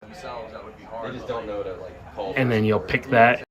themselves, that would be hard. They just don't know to like call. And then you'll pick that.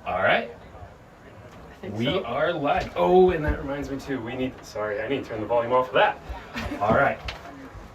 All right. We are live. Oh, and that reminds me too, I need to turn the volume off of that. All right.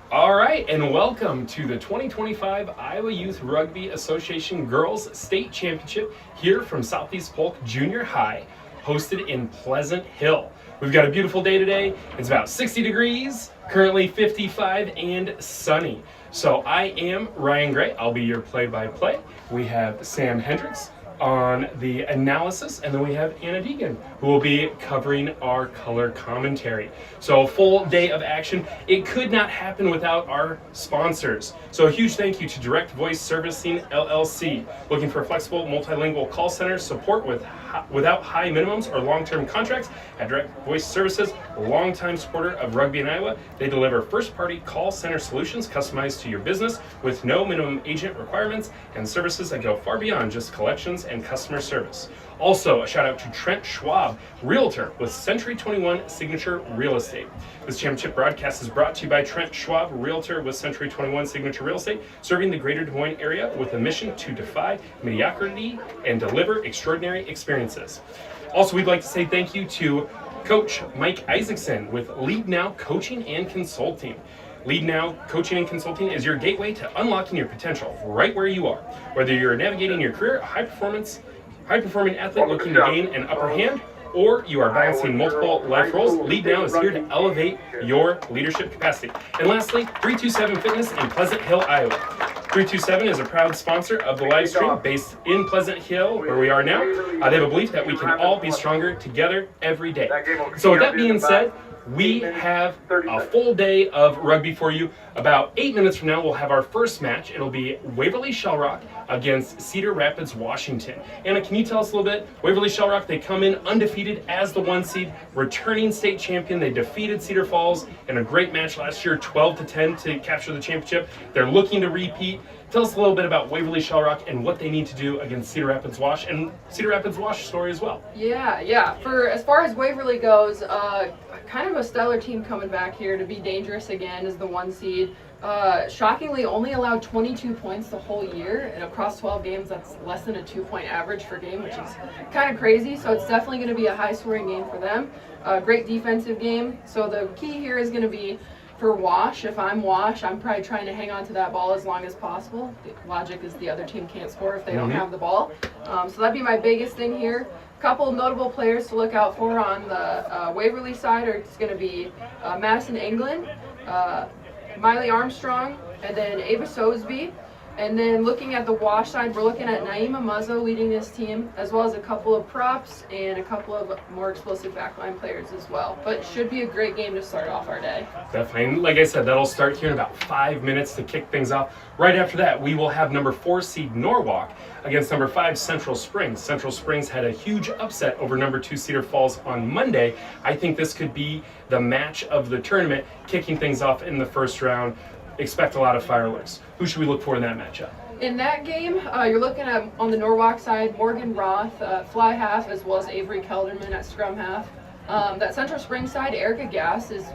All right, and welcome to the 2025 Iowa Youth Rugby Association Girls State Championship here from Southeast Polk Junior High, hosted in Pleasant Hill. We've got a beautiful day today. It's about 60 degrees, currently 55 and sunny. So I am Ryan Gray. I'll be your play-by-play. We have Sam Hendricks on the analysis, and then we have Anna Deegan, who will be covering our color commentary. So a full day of action. It could not happen without our sponsors. So a huge thank you to Direct Voice Servicing LLC. Looking for a flexible multilingual call center support without high minimums or long-term contracts? At Direct Voice Services, a longtime supporter of Rugby in Iowa, they deliver first-party call center solutions customized to your business with no minimum agent requirements and services that go far beyond just collections and customer service. Also, a shout out to Trent Schwab, Realtor with Century 21 Signature Real Estate. This championship broadcast is brought to you by Trent Schwab, Realtor with Century 21 Signature Real Estate, serving the greater Des Moines area with a mission to defy mediocrity and deliver extraordinary experiences. Also, we'd like to say thank you to Coach Mike Isaacson with Lead Now Coaching and Consulting. Lead Now Coaching and Consulting is your gateway to unlocking your potential right where you are. Whether you're navigating your career, a high-performing athlete looking to gain an upper hand, or you are balancing multiple life roles, Lead Now is here to elevate your leadership capacity. And lastly, 327 Fitness in Pleasant Hill, Iowa. 327 is a proud sponsor of the live stream based in Pleasant Hill, where we are now. They have a belief that we can all be stronger together every day. So with that being said, we have a full day of rugby for you. About 8 minutes from now, we'll have our first match. It'll be Waverly Shellrock against Cedar Rapids, Washington. Anna, can you tell us a little bit? Waverly Shellrock, they come in undefeated as the 1 seed, returning state champion. They defeated Cedar Falls in a great match last year, 12-10 to capture the championship. They're looking to repeat. Tell us a little bit about Waverly Shellrock and what they need to do against Cedar Rapids Wash, and Cedar Rapids Wash story as well. Yeah. For as far as Waverly goes, kind of a stellar team coming back here to be dangerous again as the 1 seed. Shockingly, only allowed 22 points the whole year, and across 12 games, that's less than a 2-point average per game, which is kind of crazy. So it's definitely going to be a high-scoring game for them. Great defensive game. So the key here is going to be for Wash. If I'm Wash, I'm probably trying to hang on to that ball as long as possible. The logic is the other team can't score if they don't have the ball. So that'd be my biggest thing here. Couple notable players to look out for on the Waverly side are going to be Madison England, Miley Armstrong, and then Ava Sosby. And then looking at the Wash side, we're looking at Naima Muzzo leading this team, as well as a couple of props and a couple of more explosive backline players as well. But it should be a great game to start off our day. Definitely. And like I said, that'll start here in about 5 minutes to kick things off. Right after that, we will have number 4 seed Norwalk against number 5 Central Springs. Central Springs had a huge upset over number 2 Cedar Falls on Monday. I think this could be the match of the tournament, kicking things off in the first round. Expect a lot of fireworks. Who should we look for in that matchup? In that game, you're looking at, on the Norwalk side, Morgan Roth, fly half, as well as Avery Kelderman at scrum half. That Central Springs side, Erica Gass is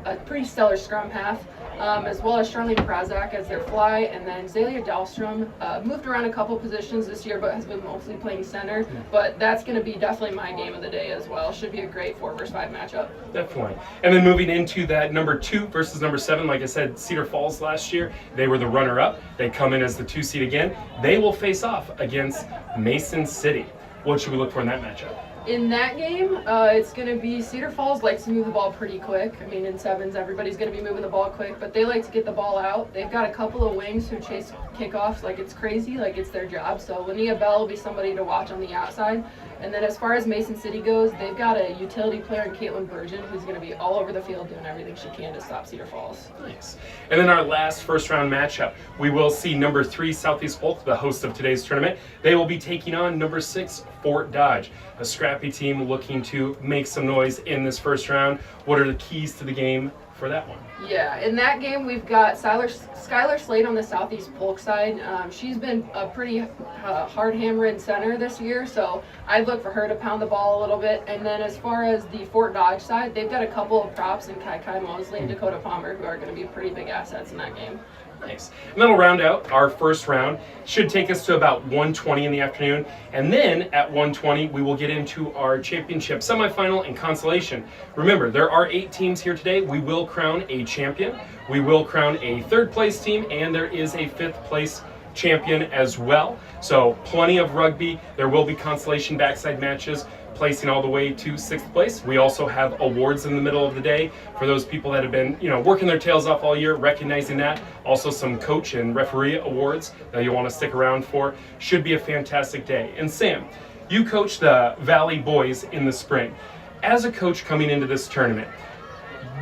a pretty stellar scrum half, as well as Charlene Prazak as their fly, and then Zalia Dahlstrom moved around a couple positions this year, but has been mostly playing center. But that's going to be definitely my game of the day as well. Should be a great 4 versus 5 matchup. Definitely. And then moving into that number 2 versus number 7, like I said, Cedar Falls last year, they were the runner-up. They come in as the 2 seed again. They will face off against Mason City. What should we look for in that matchup? In that game, it's going to be Cedar Falls likes to move the ball pretty quick. I mean, in sevens, everybody's going to be moving the ball quick, but they like to get the ball out. They've got a couple of wings who chase kickoffs like it's crazy, like it's their job. So Linnea Bell will be somebody to watch on the outside. And then as far as Mason City goes, they've got a utility player in Caitlin Burgeon who's going to be all over the field doing everything she can to stop Cedar Falls. Nice. And then our last first round matchup, we will see number 3 Southeast Polk, the host of today's tournament. They will be taking on number 6 Fort Dodge, a scrappy team looking to make some noise in this first round. What are the keys to the game for that one? Yeah, in that game we've got Skylar Slade on the Southeast Polk side. She's been a pretty hard hammer in center this year, so I'd look for her to pound the ball a little bit. And then as far as the Fort Dodge side, they've got a couple of props in Kai Mosley and Dakota Palmer who are going to be pretty big assets in that game. Nice. And that'll round out our first round. Should take us to about 1:20 in the afternoon. And then at 1:20, we will get into our championship semifinal and consolation. Remember, there are 8 teams here today. We will crown a champion. We will crown a 3rd place team, and there is a 5th place champion as well. So plenty of rugby. There will be consolation backside matches. placing all the way to 6th place. We also have awards in the middle of the day for those people that have been, working their tails off all year, recognizing that. Also some coach and referee awards that you'll want to stick around for. Should be a fantastic day. And Sam, you coach the Valley boys in the spring. As a coach coming into this tournament,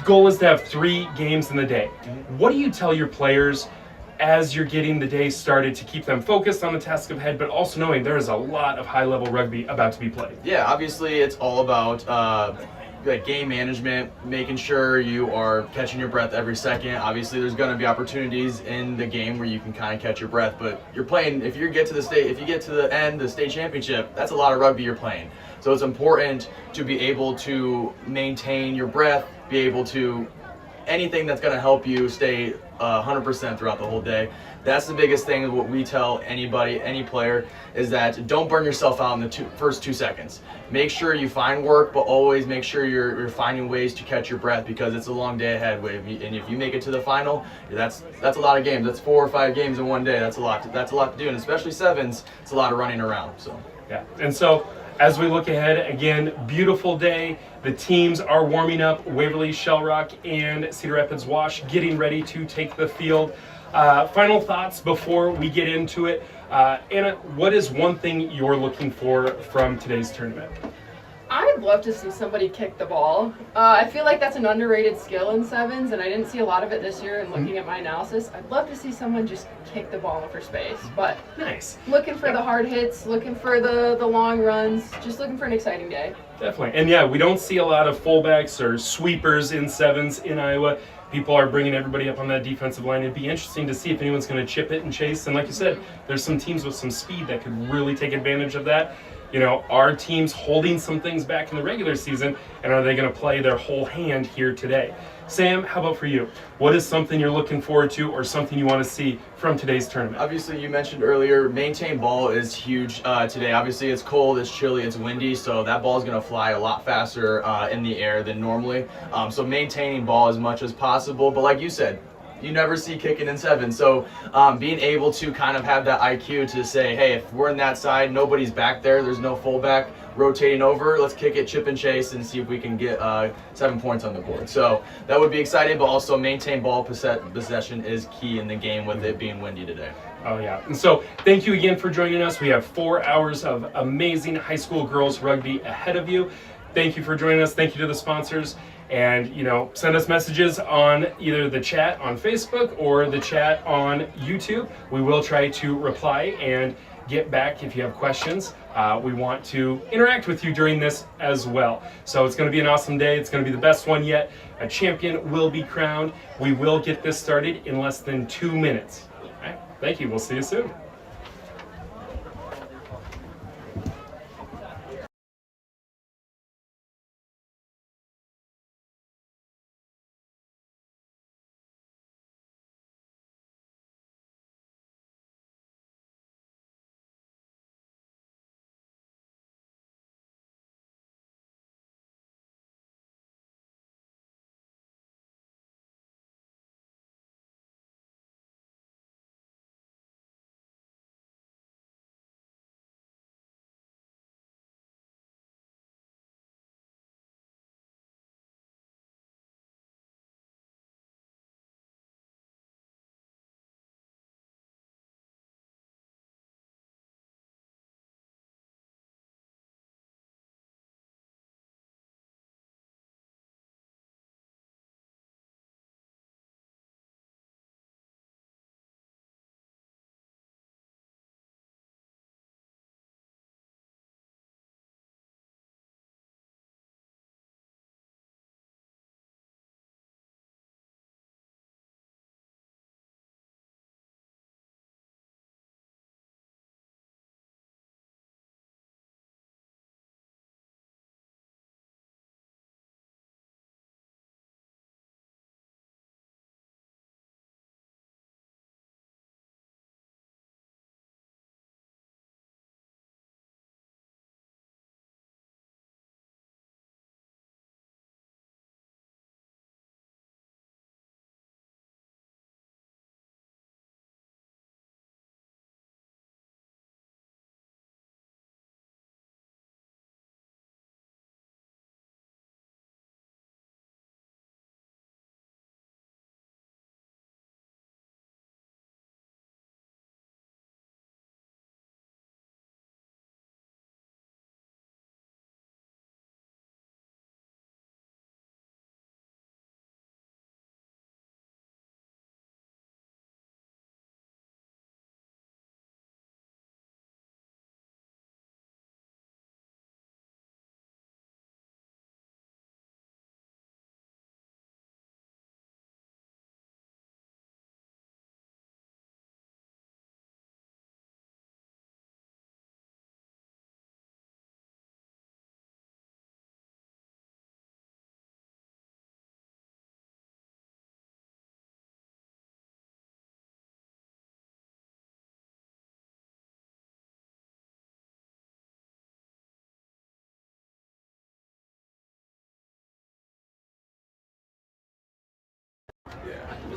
goal is to have 3 games in the day. What do you tell your players as you're getting the day started to keep them focused on the task ahead, but also knowing there is a lot of high-level rugby about to be played? Yeah, obviously it's all about game management, making sure you are catching your breath every second. Obviously there's going to be opportunities in the game where you can kind of catch your breath, but you're playing, if you get to the end, the state championship, that's a lot of rugby you're playing. So it's important to be able to maintain your breath, be able to anything that's going to help you stay 100% throughout the whole day. That's the biggest thing. What we tell anybody, any player, is that don't burn yourself out in the first 2 seconds. Make sure you find work, but always make sure you're finding ways to catch your breath, because it's a long day ahead. And if you make it to the final, that's a lot of games. That's 4 or 5 games in one day. That's a lot to do, and especially sevens. It's a lot of running around. So yeah, and so as we look ahead, again, beautiful day. The teams are warming up. Waverly, Shell Rock, and Cedar Rapids Wash getting ready to take the field. Final thoughts before we get into it. Anna, what is one thing you're looking for from today's tournament? I'd love to see somebody kick the ball. I feel like that's an underrated skill in sevens, and I didn't see a lot of it this year. And looking at my analysis, I'd love to see someone just kick the ball for space. But nice. Looking for the hard hits, looking for the long runs, just looking for an exciting day. Definitely. And yeah, we don't see a lot of fullbacks or sweepers in sevens in Iowa. People are bringing everybody up on that defensive line. It'd be interesting to see if anyone's going to chip it and chase. And like you said, there's some teams with some speed that could really take advantage of that. Are teams holding some things back in the regular season, and are they going to play their whole hand here today? Sam, how about for you? What is something you're looking forward to, or something you want to see from today's tournament? Obviously, you mentioned earlier, maintain ball is huge today. Obviously, it's cold, it's chilly, it's windy, so that ball is going to fly a lot faster in the air than normally. So maintaining ball as much as possible. But like you said, you never see kicking in seven. So being able to kind of have that IQ to say, hey, if we're in that side, nobody's back there's no fullback rotating over, let's kick it, chip and chase, and see if we can get 7 points on the board. So that would be exciting, but also maintain ball possession is key in the game with it being windy today. Oh yeah, and so thank you again for joining us. We have 4 hours of amazing high school girls rugby ahead of you. Thank you for joining us. Thank you to the sponsors. And, send us messages on either the chat on Facebook or the chat on YouTube. We will try to reply and get back if you have questions. We want to interact with you during this as well. So it's going to be an awesome day. It's going to be the best one yet. A champion will be crowned. We will get this started in less than 2 minutes. All right. Thank you. We'll see you soon.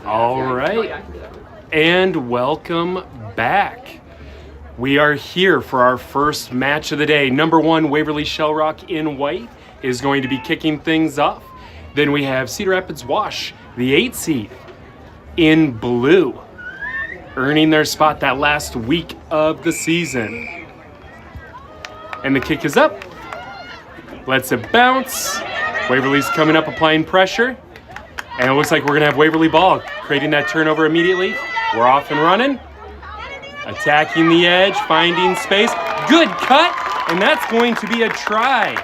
All right. And welcome back. We are here for our first match of the day. Number 1, Waverly Shell Rock in white is going to be kicking things off. Then we have Cedar Rapids Wash, the 8 seed, in blue, earning their spot that last week of the season. And the kick is up. Lets it bounce. Waverly's coming up, applying pressure. And it looks like we're going to have Waverly ball, creating that turnover immediately. We're off and running. Attacking the edge, finding space. Good cut, and that's going to be a try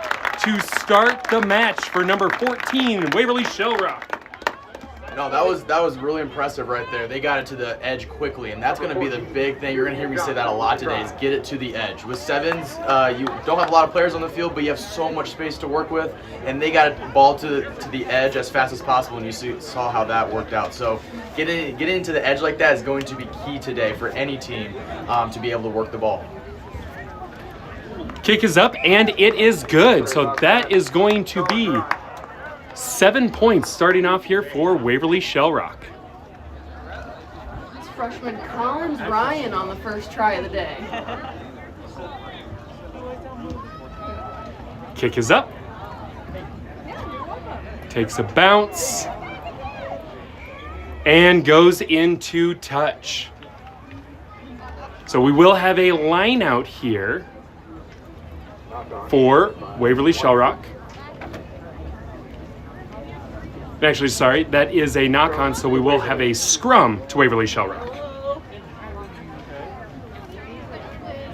to start the match for number 14, Waverly Shell Rock. No, that was really impressive right there. They got it to the edge quickly, and that's going to be the big thing. You're going to hear me say that a lot today, is get it to the edge. With sevens, you don't have a lot of players on the field, but you have so much space to work with, and they got a ball to the edge as fast as possible, and you saw how that worked out. So getting into the edge like that is going to be key today for any team to be able to work the ball. Kick is up, and it is good. So that is going to be 7 points starting off here for Waverly Shell Rock. It's freshman Collins Ryan on the first try of the day. Kick is up. Takes a bounce. And goes into touch. So we will have a line out here for Waverly Shell Rock. Actually, sorry, that is a knock-on, so we will have a scrum to Waverly Shell Rock.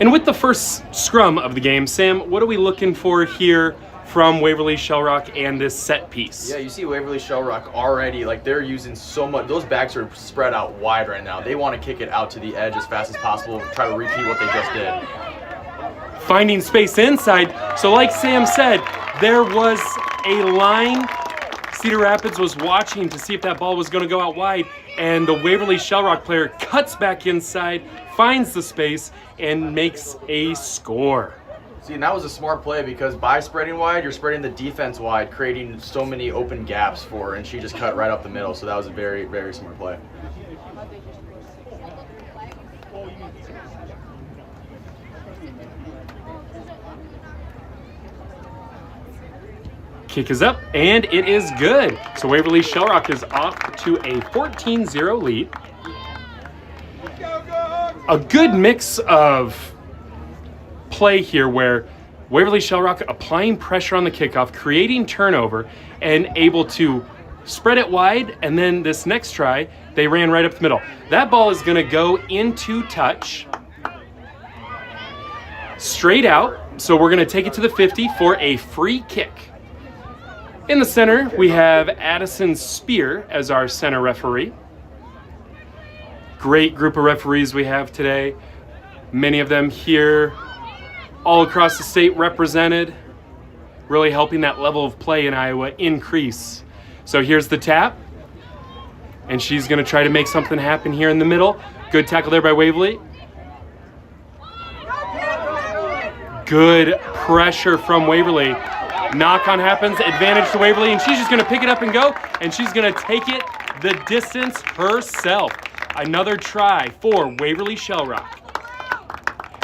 And with the first scrum of the game, Sam, what are we looking for here from Waverly Shell Rock and this set piece? Yeah, you see Waverly Shell Rock already, like they're using so much, those backs are spread out wide right now. They want to kick it out to the edge as fast as possible, try to repeat what they just did. Finding space inside, so like Sam said, there was a line. Cedar Rapids was watching to see if that ball was going to go out wide, and the Waverly Shell Rock player cuts back inside, finds the space, and makes a score. See, and that was a smart play because by spreading wide, you're spreading the defense wide, creating so many open gaps for her, and she just cut right up the middle, so that was a very, very smart play. Kick is up, and it is good. So Waverly Shell Rock is off to a 14-0 lead. A good mix of play here where Waverly Shell Rock applying pressure on the kickoff, creating turnover, and able to spread it wide, and then this next try, they ran right up the middle. That ball is gonna go into touch, straight out, so we're gonna take it to the 50 for a free kick. In the center, we have Addison Spear as our center referee. Great group of referees we have today. Many of them here all across the state represented, really helping that level of play in Iowa increase. So here's the tap, and she's gonna try to make something happen here in the middle. Good tackle there by Waverly. Good pressure from Waverly. Knock-on happens, advantage to Waverly, and she's just going to pick it up and go, and she's going to take it the distance herself. Another try for Waverly Shell Rock.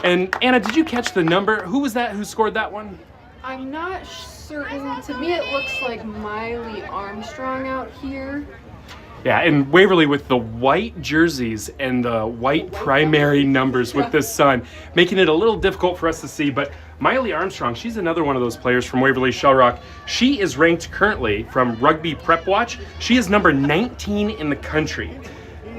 And Anna, did you catch the number? Who was that who scored that one? I'm not certain. To me, it looks like Miley Armstrong out here. Yeah, and Waverly with the white jerseys and the white primary numbers with this sun, making it a little difficult for us to see, but Miley Armstrong, she's another one of those players from Waverly Shell Rock. She is ranked currently from Rugby Prep Watch. She is number 19 in the country.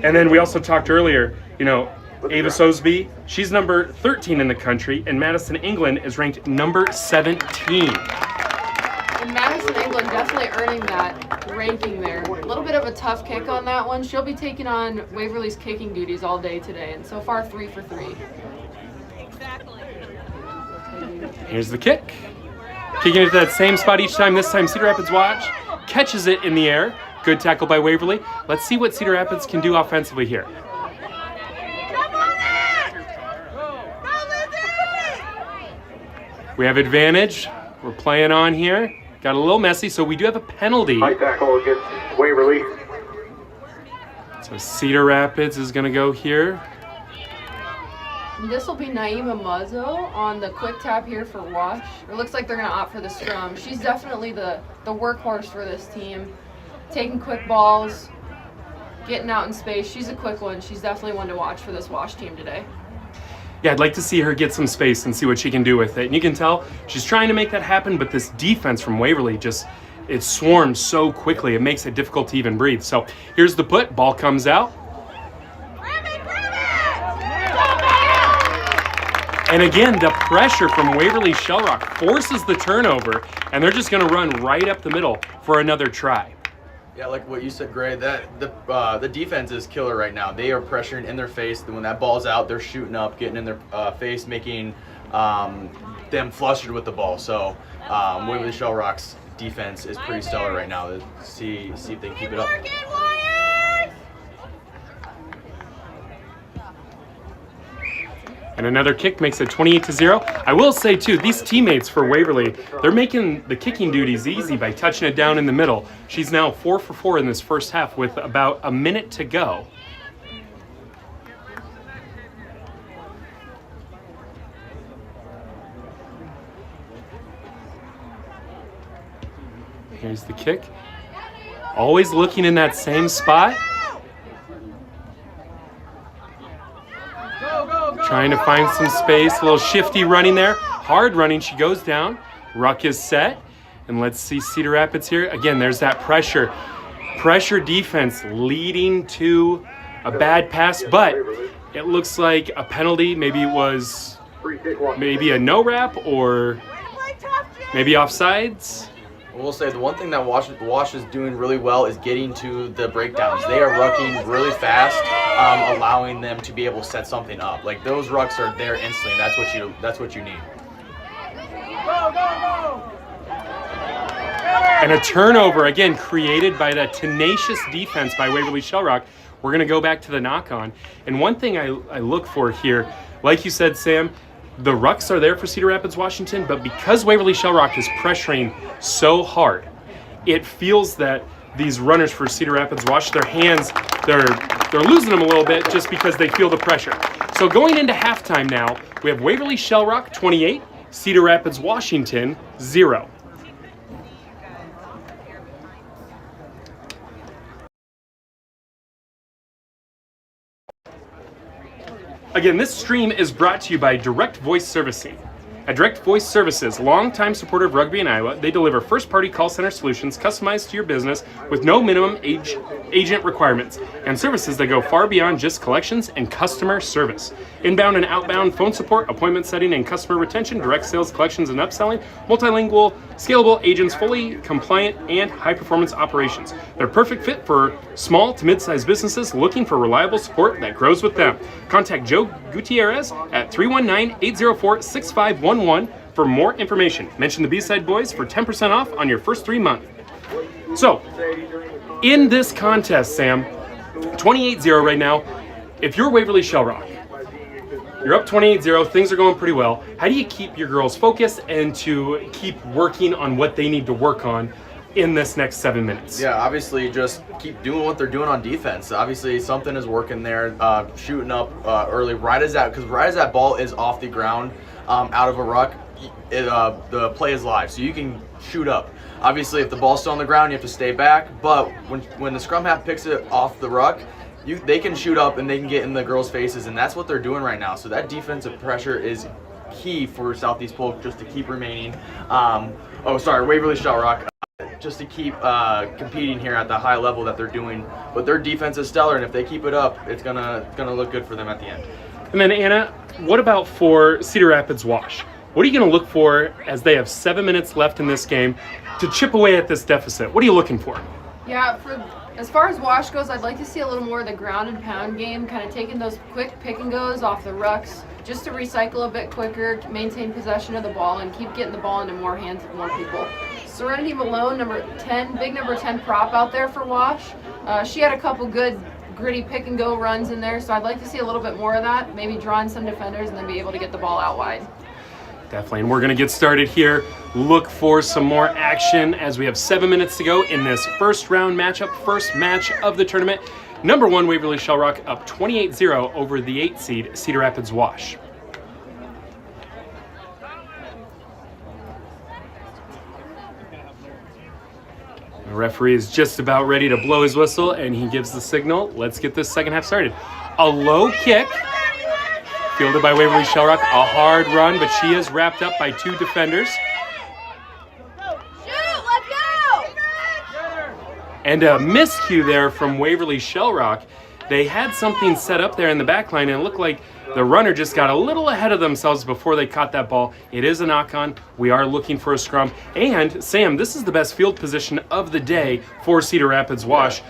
And then we also talked earlier, Ava Sosby, she's number 13 in the country, and Madison, England is ranked number 17. And Madison, England definitely earning that ranking there. A little bit of a tough kick on that one. She'll be taking on Waverly's kicking duties all day today, and so far 3 for 3. Here's the kick. Kicking it to that same spot each time. This time Cedar Rapids Watch catches it in the air. Good tackle by Waverly. Let's see what Cedar Rapids can do offensively here. We have advantage. We're playing on here. Got a little messy, so we do have a penalty. High tackle against Waverly. So Cedar Rapids is going to go here. This will be Naima Muzzo on the quick tap here for Wash. It looks like they're going to opt for the scrum. She's definitely the workhorse for this team. Taking quick balls, getting out in space. She's a quick one. She's definitely one to watch for this Wash team today. Yeah, I'd like to see her get some space and see what she can do with it. And you can tell she's trying to make that happen, but this defense from Waverly just, it swarms so quickly. It makes it difficult to even breathe. So here's the put. Ball comes out. And again, the pressure from Waverly Shellrock forces the turnover, and they're just going to run right up the middle for another try. Yeah, like what you said, Gray, that the defense is killer right now. They are pressuring in their face. When that ball's out, they're shooting up, getting in their face, making them flustered with the ball. So Waverly Shellrock's defense is pretty stellar right now. To see if they can keep it up. And another kick makes it 28-0. I will say too, these teammates for Waverly, they're making the kicking duties easy by touching it down in the middle. She's now 4 for 4 in this first half with about a minute to go. Here's the kick. Always looking in that same spot. Trying to find some space, a little shifty running there. Hard running, she goes down. Ruck is set. And let's see Cedar Rapids here. Again, there's that pressure. Pressure defense leading to a bad pass, but it looks like a penalty. Maybe it was a no wrap or maybe offsides. We'll say the one thing that Wash is doing really well is getting to the breakdowns. They are rucking really fast, allowing them to be able to set something up. Like those rucks are there instantly. That's what you need. Go, go, go! And a turnover again created by that tenacious defense by Waverly Shellrock. We're going to go back to the knock-on. And one thing I look for here, like you said, Sam, the rucks are there for Cedar Rapids, Washington, but because Waverly Shellrock is pressuring so hard, it feels that these runners for Cedar Rapids, Washington, their hands, they're losing them a little bit just because they feel the pressure. So going into halftime now, we have Waverly Shellrock 28, Cedar Rapids, Washington 0. Again, this stream is brought to you by Direct Voice Servicing. At Direct Voice Services, longtime supporter of rugby in Iowa, they deliver first-party call center solutions customized to your business with no minimum agent requirements and services that go far beyond just collections and customer service. Inbound and outbound phone support, appointment setting and customer retention, direct sales, collections and upselling, multilingual, scalable agents, fully compliant, and high-performance operations. They're a perfect fit for small to mid-sized businesses looking for reliable support that grows with them. Contact Joe Gutierrez at 319-804-6511 for more information. Mention the B-Side Boys for 10% off on your first 3 months. So, in this contest, Sam, 28-0 right now. If you're Waverly Shellrock, you're up 28-0, things are going pretty well. How do you keep your girls focused and to keep working on what they need to work on in this next 7 minutes? Yeah, obviously just keep doing what they're doing on defense. Obviously something is working there, shooting up early, right as that ball is off the ground, out of a ruck, the play is live, so you can shoot up. Obviously, if the ball's still on the ground, you have to stay back, but when the scrum half picks it off the ruck, they can shoot up and they can get in the girls' faces, and that's what they're doing right now. So that defensive pressure is key for Southeast Polk just to keep remaining. Waverly Shellrock. Just to keep competing here at the high level that they're doing, but their defense is stellar, and if they keep it up, it's gonna look good for them at the end. And then Anna, what about for Cedar Rapids Wash? What are you going to look for as they have 7 minutes left in this game to chip away at this deficit? What are you looking for? Yeah, as far as Wash goes, I'd like to see a little more of the ground and pound game, kind of taking those quick pick and goes off the rucks, just to recycle a bit quicker, maintain possession of the ball, and keep getting the ball into more hands of more people. Serenity Malone, number 10, big number 10 prop out there for Wash. She had a couple good gritty pick and go runs in there, so I'd like to see a little bit more of that, maybe draw in some defenders and then be able to get the ball out wide. Definitely, and we're going to get started here. Look for some more action as we have 7 minutes to go in this first round matchup, first match of the tournament. Number 1, Waverly Shell Rock up 28-0 over the 8 seed, Cedar Rapids Wash. The referee is just about ready to blow his whistle, and he gives the signal. Let's get this second half started. A low kick, fielded by Waverly Shell Rock. A hard run, but she is wrapped up by 2 defenders. And a miscue there from Waverly Shell Rock. They had something set up there in the back line, and it looked like the runner just got a little ahead of themselves before they caught that ball. It is a knock-on. We are looking for a scrum. And, Sam, this is the best field position of the day for Cedar Rapids Wash.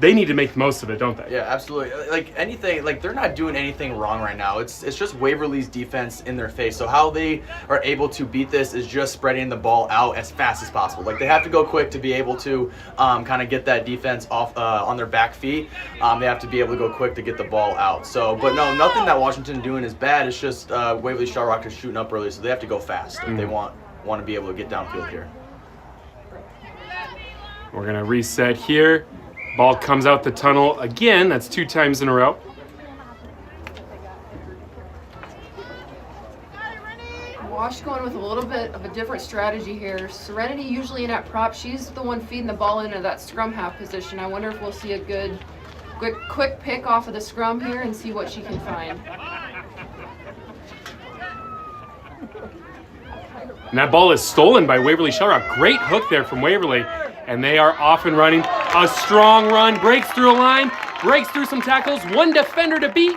They need to make the most of it, don't they? Yeah, absolutely. Like anything, like they're not doing anything wrong right now. It's just Waverly's defense in their face. So how they are able to beat this is just spreading the ball out as fast as possible. Like they have to go quick to be able to kind of get that defense off on their back feet. They have to be able to go quick to get the ball out. So, but no, nothing that Washington doing is bad. It's just Waverly Shell Rock is shooting up early, so they have to go fast if they want to be able to get downfield here. We're gonna reset here. Ball comes out the tunnel again. That's 2 times in a row. Wash going with a little bit of a different strategy here. Serenity usually in at prop. She's the one feeding the ball into that scrum half position. I wonder if we'll see a good, quick pick off of the scrum here and see what she can find. And that ball is stolen by Waverly Shell Rock. Great hook there from Waverly. And they are off and running. A strong run, breaks through a line, breaks through some tackles, 1 defender to beat,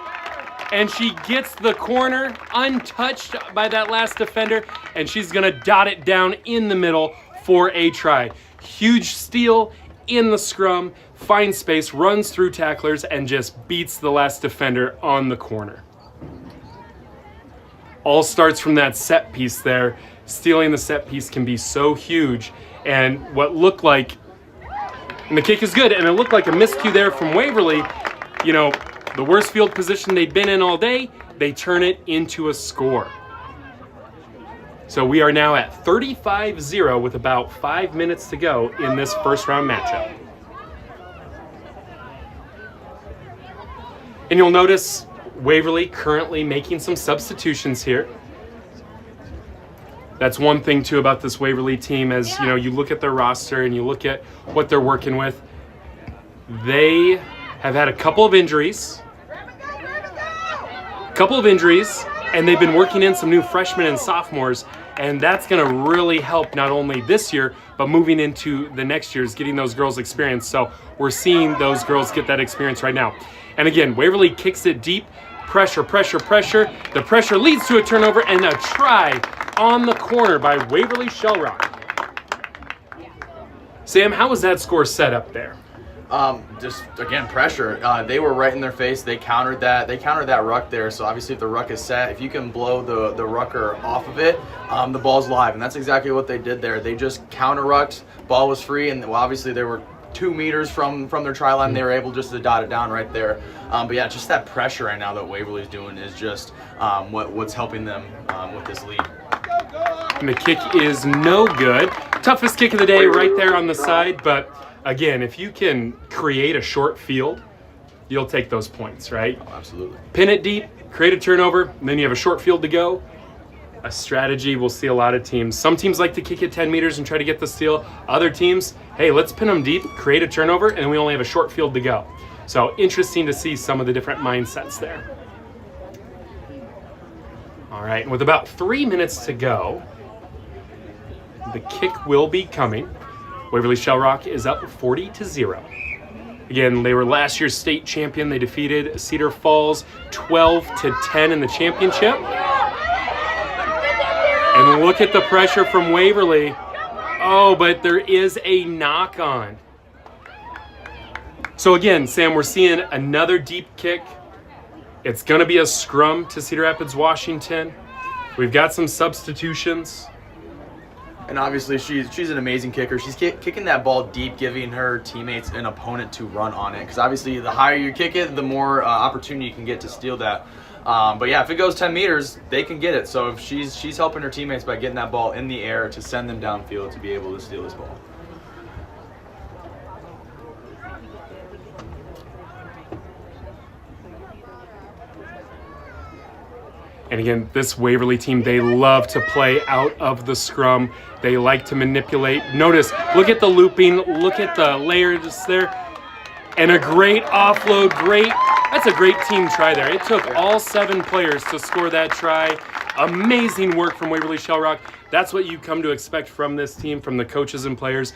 and she gets the corner untouched by that last defender, and she's gonna dot it down in the middle for a try. Huge steal in the scrum, finds space, runs through tacklers, and just beats the last defender on the corner. All starts from that set piece there. Stealing the set piece can be so huge. And what looked like, and the kick is good, and it looked like a miscue there from Waverly. You know, the worst field position they'd been in all day, they turn it into a score. So we are now at 35-0 with about 5 minutes to go in this first round matchup. And you'll notice Waverly currently making some substitutions here. That's one thing too about this Waverly team, as you know, you look at their roster and you look at what they're working with. They have had a couple of injuries, and they've been working in some new freshmen and sophomores, and that's going to really help not only this year, but moving into the next years, getting those girls experience. So we're seeing those girls get that experience right now. And again, Waverly kicks it deep. Pressure, pressure, pressure. The pressure leads to a turnover and a try on the corner by Waverly Shell Rock. Sam, how was that score set up there? Just again, pressure. They were right in their face. They countered that. They countered that ruck there. So obviously, if the ruck is set, if you can blow the rucker off of it, the ball's live, and that's exactly what they did there. They just counter rucked. Ball was free, and well, obviously they were 2 meters from their try line. They were able just to dot it down right there. But yeah, just that pressure right now that Waverly's doing is just what's helping them with this lead. And the kick is no good. Toughest kick of the day right there on the side. But again, if you can create a short field, you'll take those points, right? Oh, absolutely. Pin it deep, create a turnover, and then you have a short field to go. A strategy we'll see a lot of teams. Some teams like to kick it 10 meters and try to get the steal. Other teams, hey, let's pin them deep, create a turnover, and we only have a short field to go. So interesting to see some of the different mindsets there. All right, and with about 3 minutes to go, the kick will be coming. Waverly Shell Rock is up 40-0. Again, they were last year's state champion. They defeated Cedar Falls 12-10 in the championship. And look at the pressure from Waverly. Oh, but there is a knock-on. So again, Sam, we're seeing another deep kick. It's going to be a scrum to Cedar Rapids, Washington. We've got some substitutions. And obviously, she's an amazing kicker. She's kicking that ball deep, giving her teammates an opponent to run on it. Because obviously, the higher you kick it, the more opportunity you can get to steal that. But yeah, if it goes 10 meters, they can get it. So if she's helping her teammates by getting that ball in the air to send them downfield to be able to steal this ball. And again, this Waverly team, they love to play out of the scrum. They like to manipulate. Notice, look at the looping, look at the layers there. And a great offload, that's a great team try there. It took all 7 players to score that try. Amazing work from Waverly Shell Rock. That's what you come to expect from this team, from the coaches and players.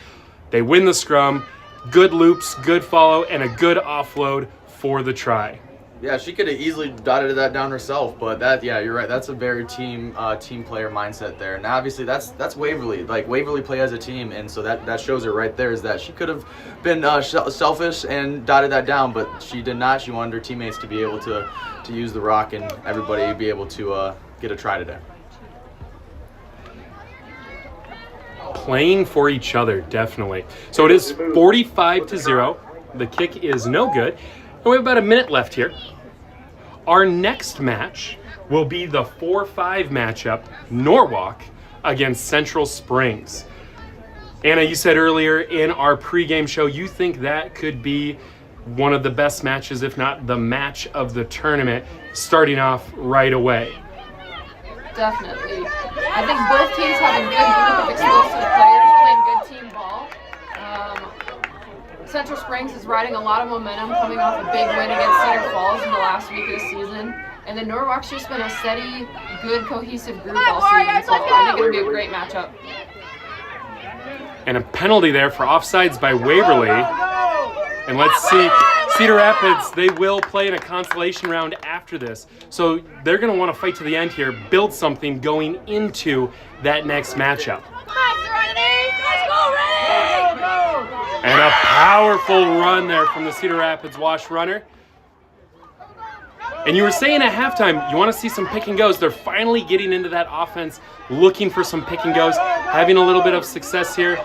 They win the scrum, good loops, good follow, and a good offload for the try. Yeah, she could have easily dotted that down herself, but yeah, you're right. That's a very team player mindset there. And obviously, that's Waverly. Like, Waverly play as a team, and so that shows her right there is that she could have been selfish and dotted that down, but she did not. She wanted her teammates to be able to use the rock and everybody be able to get a try today. Playing for each other, definitely. So it is 45-0. The kick is no good. And we have about a minute left here. Our next match will be the 4-5 matchup, Norwalk against Central Springs. Anna, you said earlier in our pregame show, you think that could be one of the best matches, if not the match of the tournament, starting off right away. Definitely. I think both teams have a good group of explosive players playing good team ball. Central Springs is riding a lot of momentum, coming off a big win against Cedar Falls in the last week of the season. And then Norwalk's just been a steady, good, cohesive group all season. So I think it'll be a great matchup. And a penalty there for offsides by Waverly. And let's see, Cedar Rapids, they will play in a consolation round after this. So they're going to want to fight to the end here, build something going into that next matchup. And a powerful run there from the Cedar Rapids Wash runner. And you were saying at halftime, you want to see some pick and goes. They're finally getting into that offense, looking for some pick and goes, having a little bit of success here.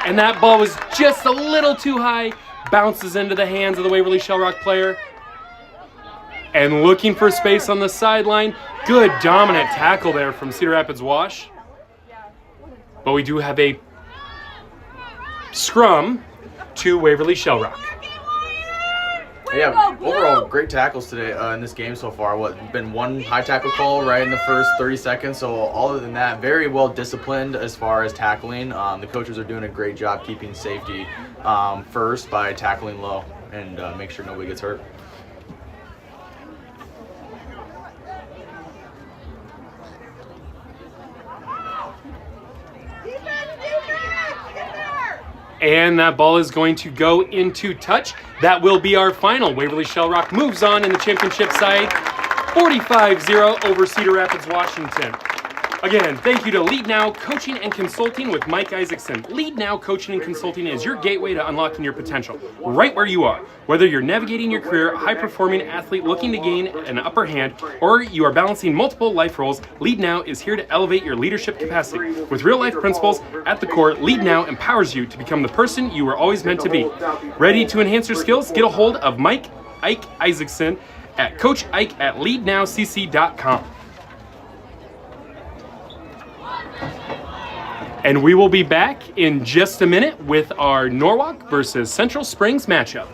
And that ball was just a little too high, bounces into the hands of the Waverly Shell Rock player. And looking for space on the sideline. Good dominant tackle there from Cedar Rapids Wash. But we do have a scrum to Waverly Shell Rock. Yeah, overall, great tackles today in this game so far. Been one high tackle call right in the first 30 seconds. So other than that, very well disciplined as far as tackling. The coaches are doing a great job keeping safety first by tackling low and make sure nobody gets hurt. And that ball is going to go into touch. That will be our final. Waverly Shell Rock moves on in the championship side, 45-0 over Cedar Rapids, Washington. Again, thank you to Lead Now Coaching and Consulting with Mike Isaacson. Lead Now Coaching and Consulting is your gateway to unlocking your potential, right where you are. Whether you're navigating your career, a high-performing athlete looking to gain an upper hand, or you are balancing multiple life roles, Lead Now is here to elevate your leadership capacity. With real-life principles at the core, Lead Now empowers you to become the person you were always meant to be. Ready to enhance your skills? Get a hold of Ike Isaacson at CoachIke@leadnowcc.com. And we will be back in just a minute with our Norwalk versus Central Springs matchup.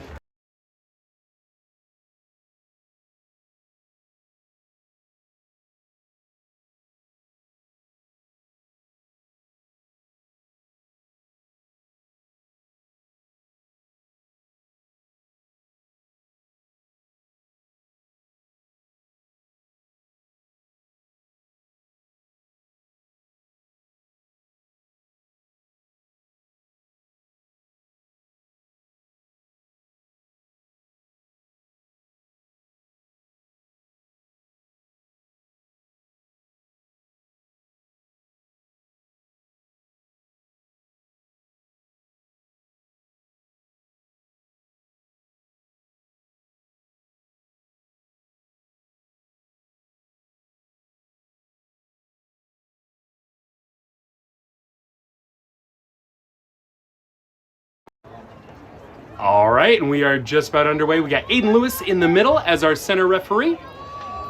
All right, and we are just about underway. We got Aiden Lewis in the middle as our center referee.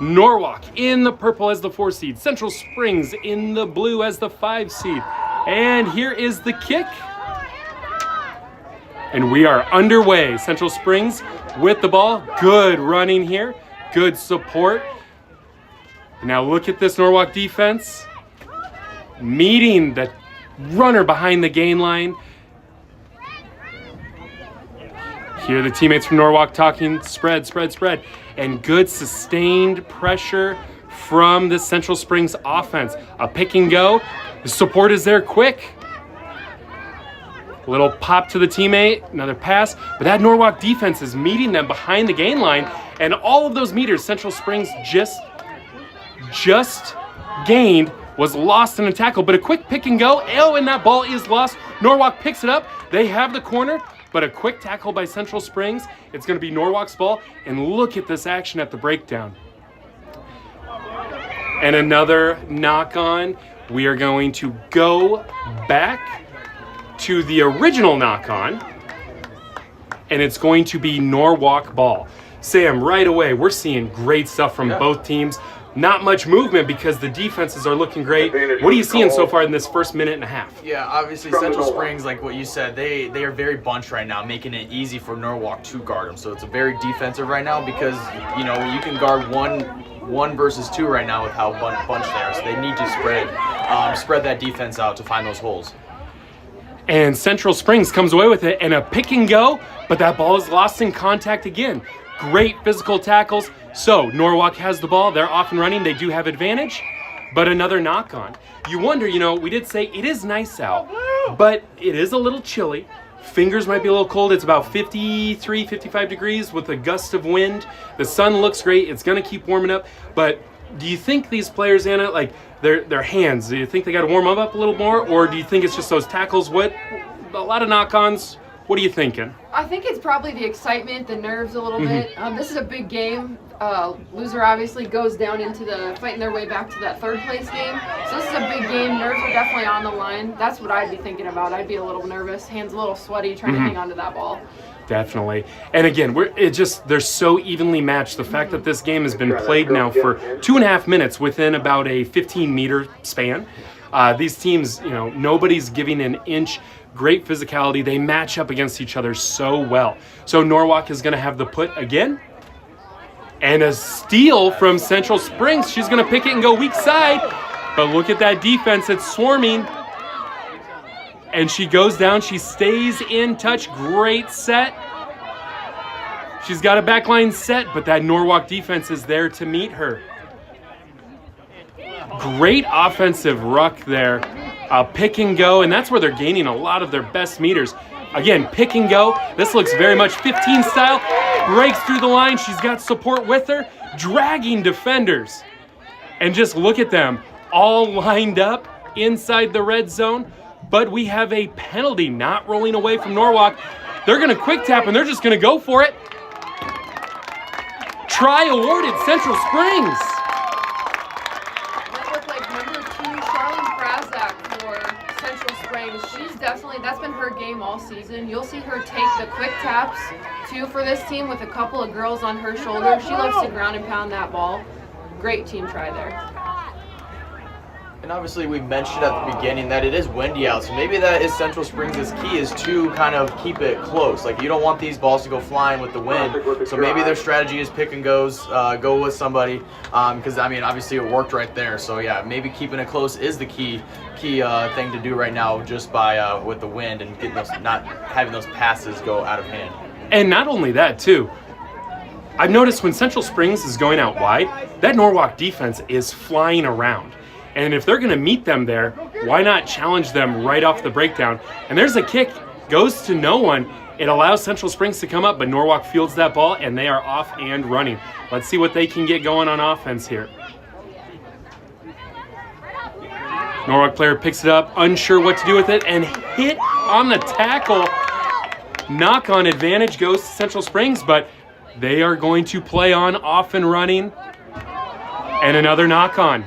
Norwalk in the purple as the 4 seed. Central Springs in the blue as the 5 seed. And here is the kick. And we are underway. Central Springs with the ball. Good running here. Good support. Now look at this Norwalk defense. Meeting the runner behind the gain line. Here the teammates from Norwalk talking spread, spread, spread. And good sustained pressure from the Central Springs offense. A pick and go. The support is there quick. Little pop to the teammate, another pass. But that Norwalk defense is meeting them behind the gain line. And all of those meters Central Springs just gained was lost in a tackle. But a quick pick and go. Oh, and that ball is lost. Norwalk picks it up. They have the corner. But a quick tackle by Central Springs. It's going to be Norwalk's ball. And look at this action at the breakdown. And another knock on. We are going to go back to the original knock on. And it's going to be Norwalk ball. Sam, right away, we're seeing great stuff from both teams. Not much movement because the defenses are looking great. What are you seeing so far in this first minute and a half? Yeah, obviously Central Springs, like what you said, they are very bunched right now, making it easy for Norwalk to guard them. So it's a very defensive right now because, you know, you can guard one versus two right now with how bunched they are. So they need to spread that defense out to find those holes. And Central Springs comes away with it and a pick and go, but that ball is lost in contact again. Great physical tackles. So Norwalk has the ball. They're off and running. They do have advantage, but another knock on. You wonder, you know, we did say it is nice out, but it is a little chilly. Fingers might be a little cold. It's about 53, 55 degrees with a gust of wind. The sun looks great. It's going to keep warming up. But do you think these players, Anna, like their hands, do you think they got to warm them up a little more? Or do you think it's just those tackles? A lot of knock-ons. What are you thinking? I think it's probably the excitement, the nerves a little bit. This is a big game. Loser obviously goes down into fighting their way back to that third place game. So this is a big game. Nerves are definitely on the line. That's what I'd be thinking about. I'd be a little nervous, hands a little sweaty, trying to hang on to that ball. Definitely. And again, they're so evenly matched. The fact that this game has been played now for 2.5 minutes within about a 15-meter span. These teams, you know, nobody's giving an inch. Great physicality. They match up against each other so well. So Norwalk is going to have the put again. And a steal from Central Springs. She's going to pick it and go weak side. But look at that defense. It's swarming. And she goes down. She stays in touch. Great set. She's got a backline set, but that Norwalk defense is there to meet her. Great offensive ruck there. Pick and go, and that's where they're gaining a lot of their best meters. Again, pick and go. This looks very much 15 style. Breaks through the line. She's got support with her, dragging defenders. And just look at them, all lined up inside the red zone. But we have a penalty not rolling away from Norwalk. They're going to quick tap, and they're just going to go for it. Try awarded, Central Springs. That's been her game all season. You'll see her take the quick taps, too, for this team with a couple of girls on her shoulder. She loves to ground and pound that ball. Great team try there. And obviously we mentioned at the beginning that it is windy out, so maybe that is Central Springs' key, is to kind of keep it close. Like, you don't want these balls to go flying with the wind, so maybe their strategy is pick and goes, go with somebody, because I mean obviously it worked right there. So yeah, maybe keeping it close is the key thing to do right now, just by with the wind and getting those, not having those passes go out of hand. And not only that too, I've noticed when Central Springs is going out wide, that Norwalk defense is flying around. And if they're going to meet them there, why not challenge them right off the breakdown? And there's a kick, goes to no one. It allows Central Springs to come up, but Norwalk fields that ball, and they are off and running. Let's see what they can get going on offense here. Norwalk player picks it up, unsure what to do with it, and hit on the tackle. Knock-on advantage goes to Central Springs, but they are going to play on, off and running. And another knock-on.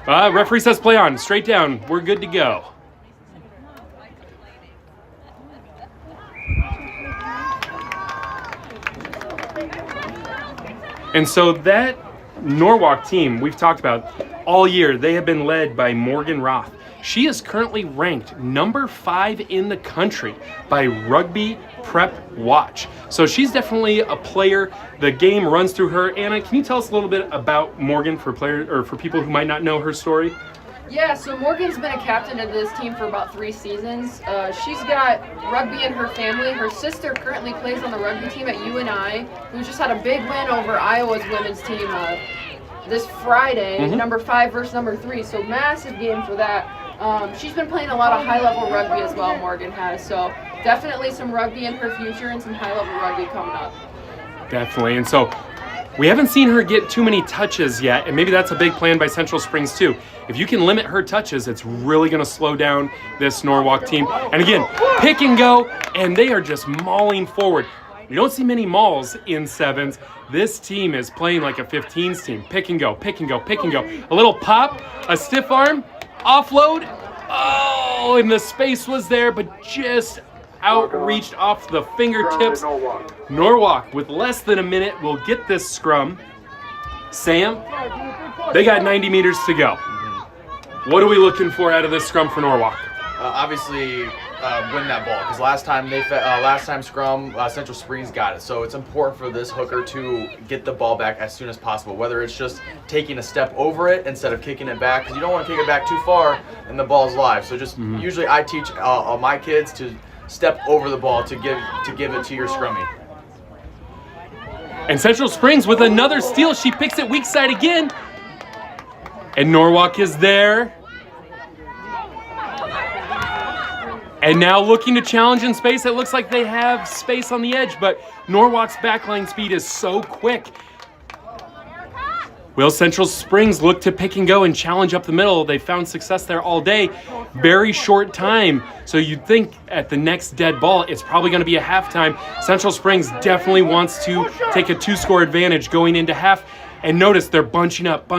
Referee says play on, straight down. We're good to go. And so that Norwalk team we've talked about all year, they have been led by Morgan Roth. She is currently ranked number 5 in the country by Rugby prep watch. So she's definitely a player. The game runs through her. Anna, can you tell us a little bit about Morgan for people who might not know her story? Yeah, so Morgan's been a captain of this team for about 3 seasons. She's got rugby in her family. Her sister currently plays on the rugby team at UNI, who just had a big win over Iowa's women's team this Friday, number 5 versus number 3. So massive game for that. She's been playing a lot of high-level rugby as well, Morgan has. So definitely some rugby in her future and some high-level rugby coming up. Definitely. And so we haven't seen her get too many touches yet, and maybe that's a big plan by Central Springs too. If you can limit her touches, it's really going to slow down this Norwalk team. And again, pick and go, and they are just mauling forward. You don't see many mauls in 7s. This team is playing like a 15s team. Pick and go, pick and go, pick and go. A little pop, a stiff arm, offload. Oh, and the space was there, but just outreached off the fingertips. Norwalk, with less than a minute, will get this scrum. Sam, they got 90 meters to go. What are we looking for out of this scrum for Norwalk? Obviously, win that ball, because last time scrum, Central Springs got it. So it's important for this hooker to get the ball back as soon as possible, whether it's just taking a step over it instead of kicking it back, because you don't want to kick it back too far and the ball's live. So just usually I teach my kids to step over the ball to give it to your scrummy. And Central Springs with another steal. She picks it weak side again. And Norwalk is there. And now looking to challenge in space. It looks like they have space on the edge, but Norwalk's backline speed is so quick. Will Central Springs look to pick and go and challenge up the middle? They found success there all day. Very short time. So you'd think at the next dead ball, it's probably going to be a halftime. Central Springs definitely wants to take a 2-score advantage going into half. And notice they're bunching up,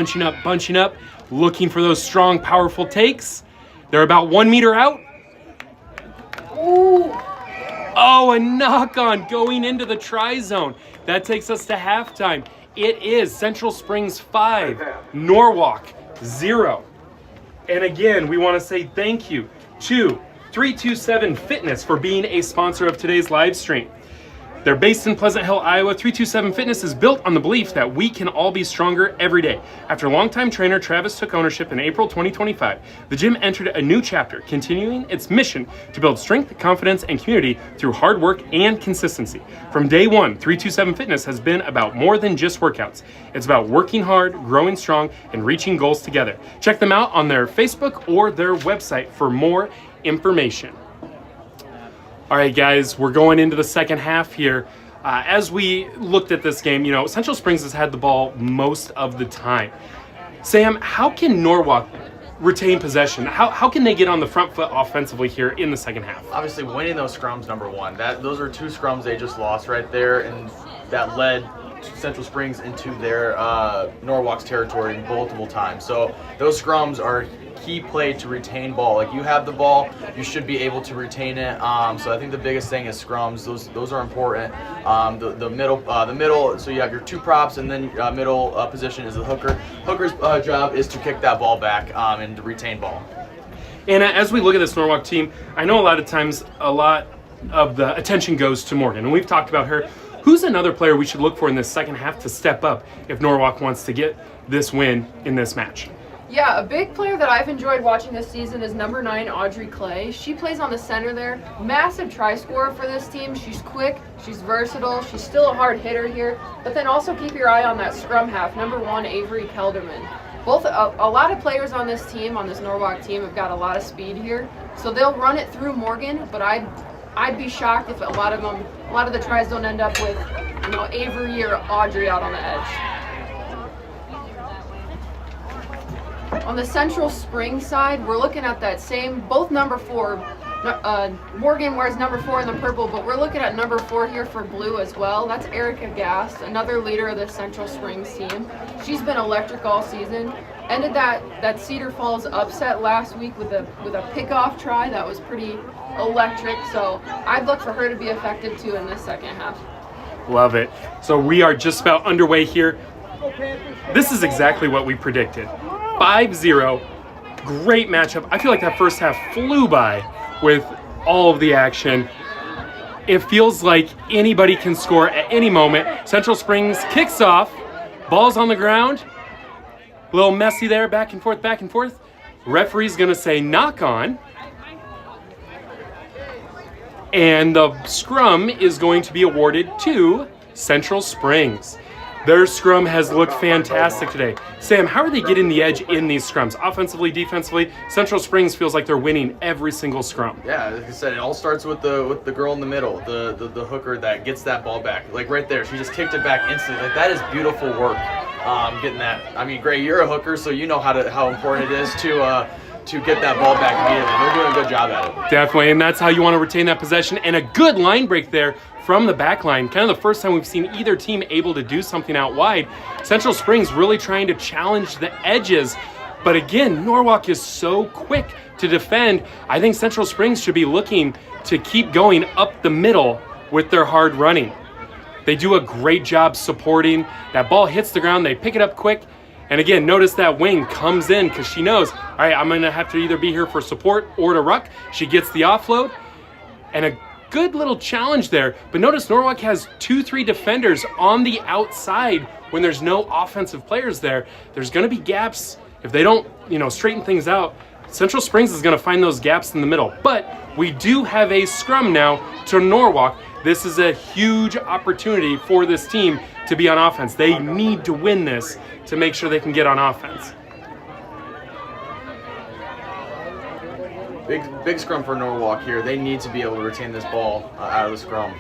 looking for those strong, powerful takes. They're about 1 meter out. Ooh. Oh, a knock on going into the try zone. That takes us to halftime. It is Central Springs 5, Norwalk 0. And again, we want to say thank you to 327 Fitness for being a sponsor of today's live stream. They're based in Pleasant Hill, Iowa. 327 Fitness is built on the belief that we can all be stronger every day. After longtime trainer Travis took ownership in April 2025, the gym entered a new chapter, continuing its mission to build strength, confidence, and community through hard work and consistency. From day one, 327 Fitness has been about more than just workouts. It's about working hard, growing strong, and reaching goals together. Check them out on their Facebook or their website for more information. All right, guys, we're going into the second half here. As we looked at this game, Central Springs has had the ball most of the time. Sam, how can Norwalk retain possession? How can they get on the front foot offensively here in the second half? Obviously, winning those scrums, number one. Those are 2 scrums they just lost right there, and that led Central Springs into their Norwalk's territory multiple times. So those scrums are key play to retain ball. Like, you have the ball, you should be able to retain it. So I think the biggest thing is scrums. Those are important. The middle. So you have your 2 props, and then middle position is the hooker. Hooker's job is to kick that ball back and to retain ball. And as we look at this Norwalk team, I know a lot of times a lot of the attention goes to Morgan, and we've talked about her. Who's another player we should look for in this second half to step up if Norwalk wants to get this win in this match? Yeah, a big player that I've enjoyed watching this season is number 9, Audrey Clay. She plays on the center there. Massive try scorer for this team. She's quick, she's versatile, she's still a hard hitter here. But then also keep your eye on that scrum half, number 1, Avery Kelderman. A lot of players on this team, on this Norwalk team, have got a lot of speed here. So they'll run it through Morgan, but I'd be shocked if a lot of the tries don't end up with, Avery or Audrey out on the edge. On the Central Springs side, we're looking at that same, both number 4. Morgan wears number 4 in the purple, but we're looking at number 4 here for blue as well. That's Erica Gast, another leader of the Central Springs team. She's been electric all season. Ended that Cedar Falls upset last week with a pick-off try that was pretty electric. So I'd look for her to be effective too in this second half. Love it. So we are just about underway here. This is exactly what we predicted. 5-0, great matchup. I feel like that first half flew by with all of the action. It feels like anybody can score at any moment. Central Springs kicks off. Ball's on the ground. A little messy there, back and forth, back and forth. Referee's going to say knock on. And the scrum is going to be awarded to Central Springs. Their scrum has looked fantastic today. Sam, how are they getting the edge in these scrums? Offensively, defensively, Central Springs feels like they're winning every single scrum. Yeah, like I said, it all starts with the girl in the middle, the hooker that gets that ball back. Like right there, she just kicked it back instantly. Like that is beautiful work. Getting that. I mean, Gray, you're a hooker, so you know how important it is to get that ball back immediately. They're doing a good job at it. Definitely, and that's how you want to retain that possession. And a good line break there from the back line. Kind of the first time we've seen either team able to do something out wide. Central Springs really trying to challenge the edges. But again, Norwalk is so quick to defend. I think Central Springs should be looking to keep going up the middle with their hard running. They do a great job supporting. That ball hits the ground, they pick it up quick. And again, notice that wing comes in because she knows, all right, I'm going to have to either be here for support or to ruck. She gets the offload. And a good little challenge there. But notice Norwalk has 2-3 defenders on the outside when there's no offensive players there. There's going to be gaps. If they don't, straighten things out, Central Springs is going to find those gaps in the middle. But we do have a scrum now to Norwalk. This is a huge opportunity for this team to be on offense. They need to win this to make sure they can get on offense. Big scrum for Norwalk here. They need to be able to retain this ball out of the scrum.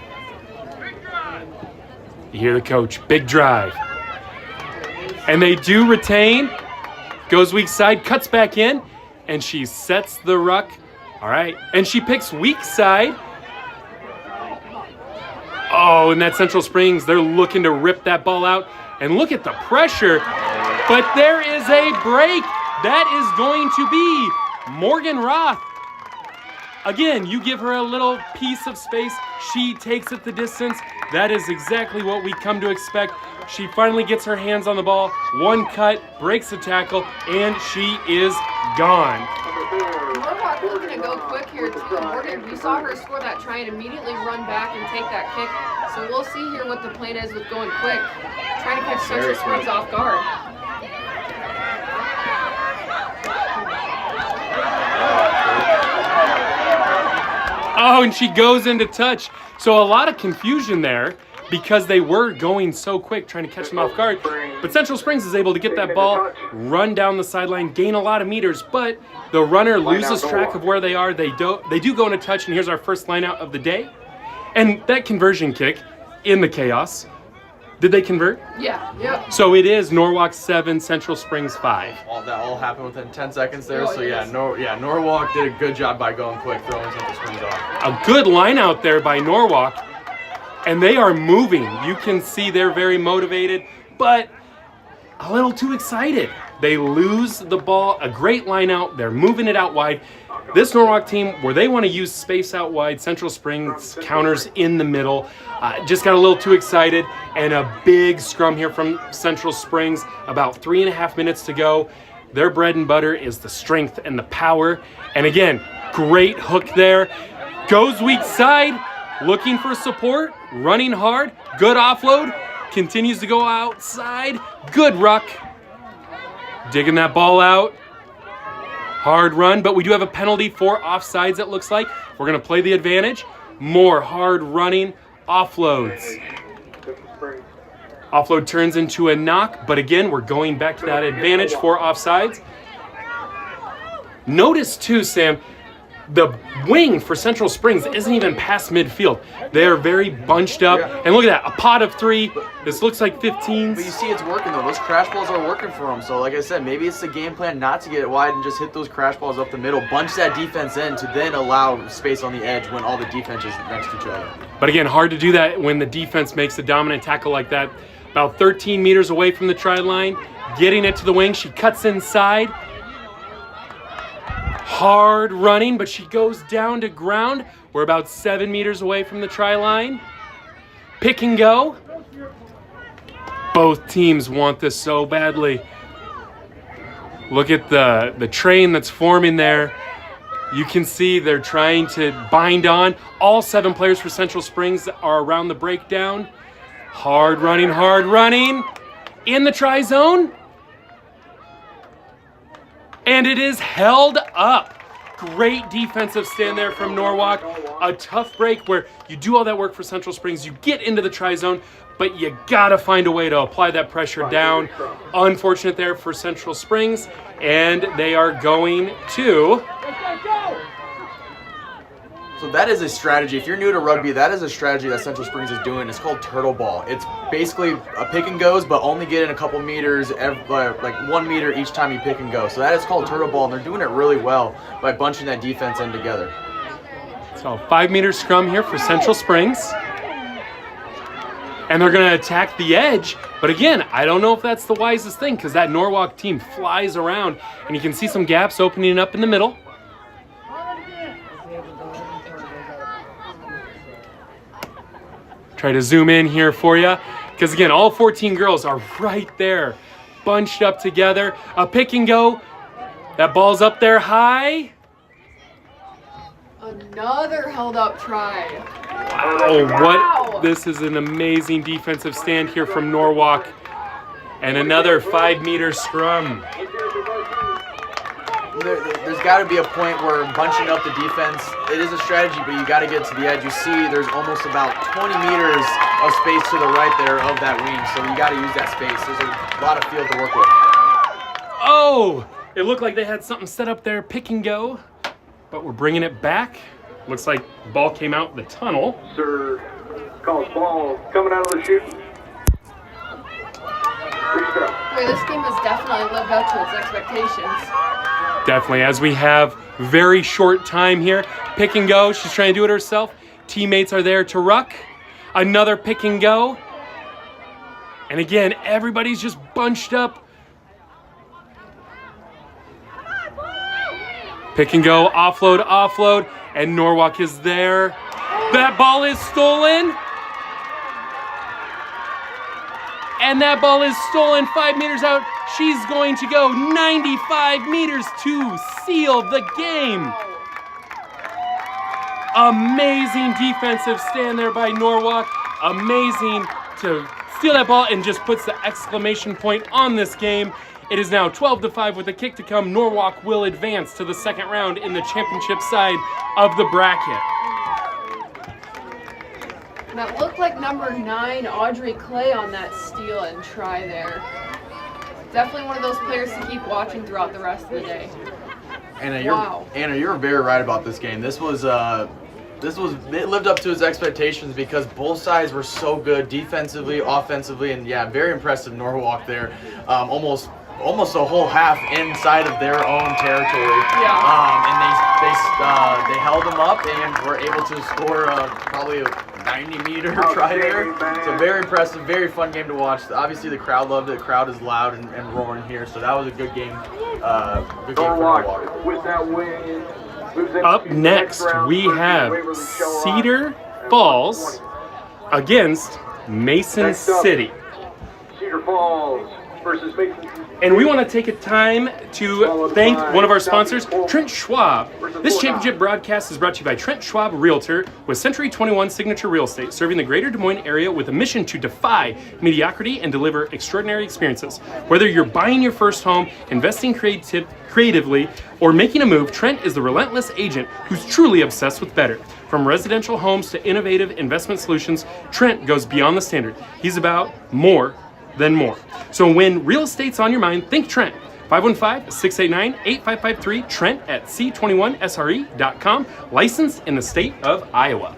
You hear the coach, big drive. And they do retain. Goes weak side, cuts back in, and she sets the ruck. All right, and she picks weak side. Oh, and that Central Springs, they're looking to rip that ball out. And look at the pressure. But there is a break. That is going to be Morgan Roth. Again, you give her a little piece of space. She takes it the distance. That is exactly what we come to expect. She finally gets her hands on the ball. One cut, breaks the tackle, and she is gone. Norwalk looking to go quick here too. Morgan, we saw her score that try and immediately run back and take that kick. So we'll see here what the plan is with going quick. Trying to catch Central Springs off guard. Oh, and she goes into touch. So a lot of confusion there because they were going so quick trying to catch them off guard. But Central Springs is able to get that ball, run down the sideline, gain a lot of meters, but the runner loses track of where they are. They do go into touch, and here's our first line out of the day. And that conversion kick in the chaos, did they convert? Yeah, yep. So it is Norwalk 7, Central Springs 5. That all happened within 10 seconds there. So Norwalk did a good job by going quick, throwing Central Springs off. A good line out there by Norwalk, and they are moving. You can see they're very motivated, but a little too excited. They lose the ball, a great line out. They're moving it out wide. This Norwalk team, where they want to use space out wide, Central Springs counters in the middle. Just got a little too excited, and a big scrum here from Central Springs. About 3.5 minutes to go. Their bread and butter is the strength and the power. And again, great hook there. Goes weak side, looking for support, running hard, good offload. Continues to go outside, good ruck. Digging that ball out. Hard run, but we do have a penalty for offsides, it looks like. We're going to play the advantage. More hard running offloads. Offload turns into a knock, but again, we're going back to that advantage for offsides. Notice too, Sam, the wing for Central Springs isn't even past midfield. They are very bunched up. Yeah. And look at that, a pot of 3. This looks like 15s. But you see it's working though. Those crash balls are working for them. So like I said, maybe it's the game plan not to get it wide and just hit those crash balls up the middle, bunch that defense in to then allow space on the edge when all the defense is next to each other. But again, hard to do that when the defense makes a dominant tackle like that. About 13 meters away from the try line, getting it to the wing. She cuts inside. Hard running, but she goes down to ground. We're about 7 meters away from the try line. Pick and go. Both teams want this so badly. Look at the train that's forming there. You can see they're trying to bind on. All 7 players for Central Springs are around the breakdown. Hard running, in the try zone. And it is held up. Great defensive stand there from Norwalk. A tough break where you do all that work for Central Springs, you get into the try zone, but you gotta find a way to apply that pressure down. Unfortunate there for Central Springs, and they are going to... So that is a strategy. If you're new to rugby, that is a strategy that Central Springs is doing. It's called turtle ball. It's basically a pick and goes, but only get in a couple meters, like 1 meter each time you pick and go. So that is called turtle ball, and they're doing it really well by bunching that defense in together. So 5-meter scrum here for Central Springs. And they're going to attack the edge. But again, I don't know if that's the wisest thing because that Norwalk team flies around, and you can see some gaps opening up in the middle. Try to zoom in here for you, because again, all 14 girls are right there, bunched up together. A pick and go. That ball's up there high. Another held up try. Wow, this is an amazing defensive stand here from Norwalk. And another 5-meter scrum. There's got to be a point where bunching up the defense, it is a strategy, but you got to get to the edge. You see there's almost about 20 meters of space to the right there of that wing, so you got to use that space. There's a lot of field to work with. Oh, it looked like they had something set up there, pick and go, but we're bringing it back. Looks like the ball came out the tunnel. Sir calls ball coming out of the chute. Boy, this game has definitely lived up to its expectations. Definitely, as we have very short time here. Pick and go, she's trying to do it herself. Teammates are there to ruck. Another pick and go. And again, everybody's just bunched up. Pick and go, offload, and Norwalk is there. That ball is stolen. And that ball is stolen 5 meters out. She's going to go 95 meters to seal the game. Amazing defensive stand there by Norwalk. Amazing to steal that ball and just puts the exclamation point on this game. It is now 12-5 with a kick to come. Norwalk will advance to the second round in the championship side of the bracket. That looked like number 9, Audrey Clay, on that steal and try there. Definitely one of those players to keep watching throughout the rest of the day. Anna, Wow. you're very right about this game. It lived up to its expectations because both sides were so good defensively, offensively, and yeah, very impressive Norwalk there. Almost a whole half inside of their own territory. Yeah. And they held them up and were able to score probably a 90-meter try there. So very impressive, very fun game to watch. Obviously the crowd loved it. The crowd is loud and roaring here, so that was a good game. Good game for Norwalk. With that win. Up next, we have Cedar Falls against Mason City. Cedar Falls versus Mason. And we want to take a time to thank one of our sponsors, Trent Schwab. This championship broadcast is brought to you by Trent Schwab Realtor with Century 21 Signature Real Estate, serving the greater Des Moines area with a mission to defy mediocrity and deliver extraordinary experiences. Whether you're buying your first home, investing creatively, or making a move, Trent is the relentless agent who's truly obsessed with better. From residential homes to innovative investment solutions, Trent goes beyond the standard. He's about more than more. So when real estate's on your mind, think Trent. 515-689-8553, Trent at c21sre.com, licensed in the state of Iowa.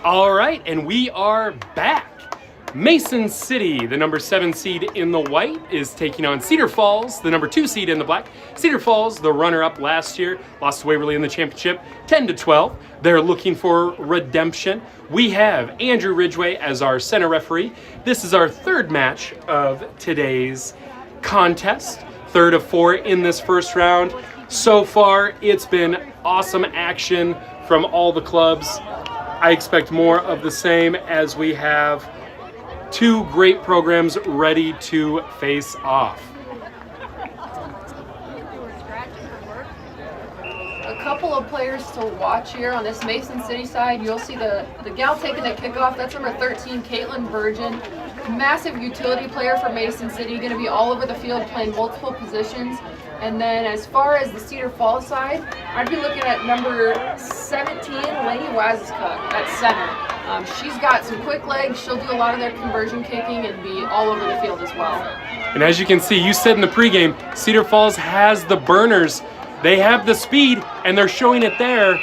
All right, and we are back. Mason City, the number 7 seed in the white, is taking on Cedar Falls, the number 2 seed in the black. Cedar Falls, the runner-up last year, lost to Waverly in the championship, 10-12. They're looking for redemption. We have Andrew Ridgway as our center referee. This is our third match of today's contest, third of 4 in this first round. So far, it's been awesome action from all the clubs. I expect more of the same as we have 2 great programs ready to face off. A couple of players to watch here on this Mason City side. You'll see the gal taking the kickoff. That's number 13, Caitlin Virgin. Massive utility player for Mason City, going to be all over the field playing multiple positions. And then as far as the Cedar Falls side, I'd be looking at number 17, Lady Waziska at center. She's got some quick legs. She'll do a lot of their conversion kicking and be all over the field as well. And as you can see, you said in the pregame, Cedar Falls has the burners. They have the speed, and they're showing it there.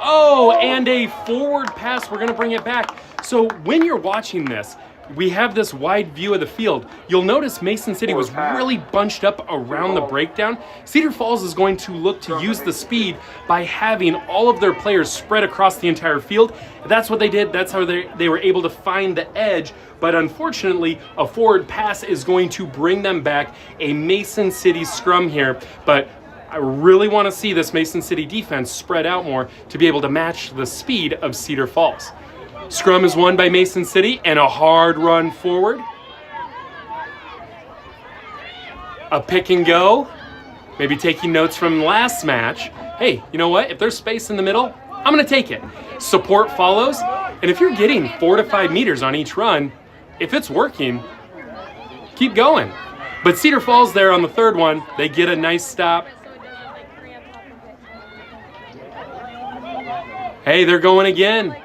Oh, and a forward pass. We're going to bring it back. So when you're watching this, we have this wide view of the field. You'll notice Mason City was really bunched up around the breakdown. Cedar Falls is going to look to use the speed by having all of their players spread across the entire field. That's what they did. That's how they were able to find the edge. But unfortunately, a forward pass is going to bring them back. A Mason City scrum here. But I really want to see this Mason City defense spread out more to be able to match the speed of Cedar Falls. Scrum is won by Mason City and a hard run forward. A pick and go. Maybe taking notes from last match. Hey, you know what? If there's space in the middle, I'm going to take it. Support follows. And if you're getting 4 to 5 meters on each run, if it's working, keep going. But Cedar Falls there on the third one, they get a nice stop. Hey, they're going again.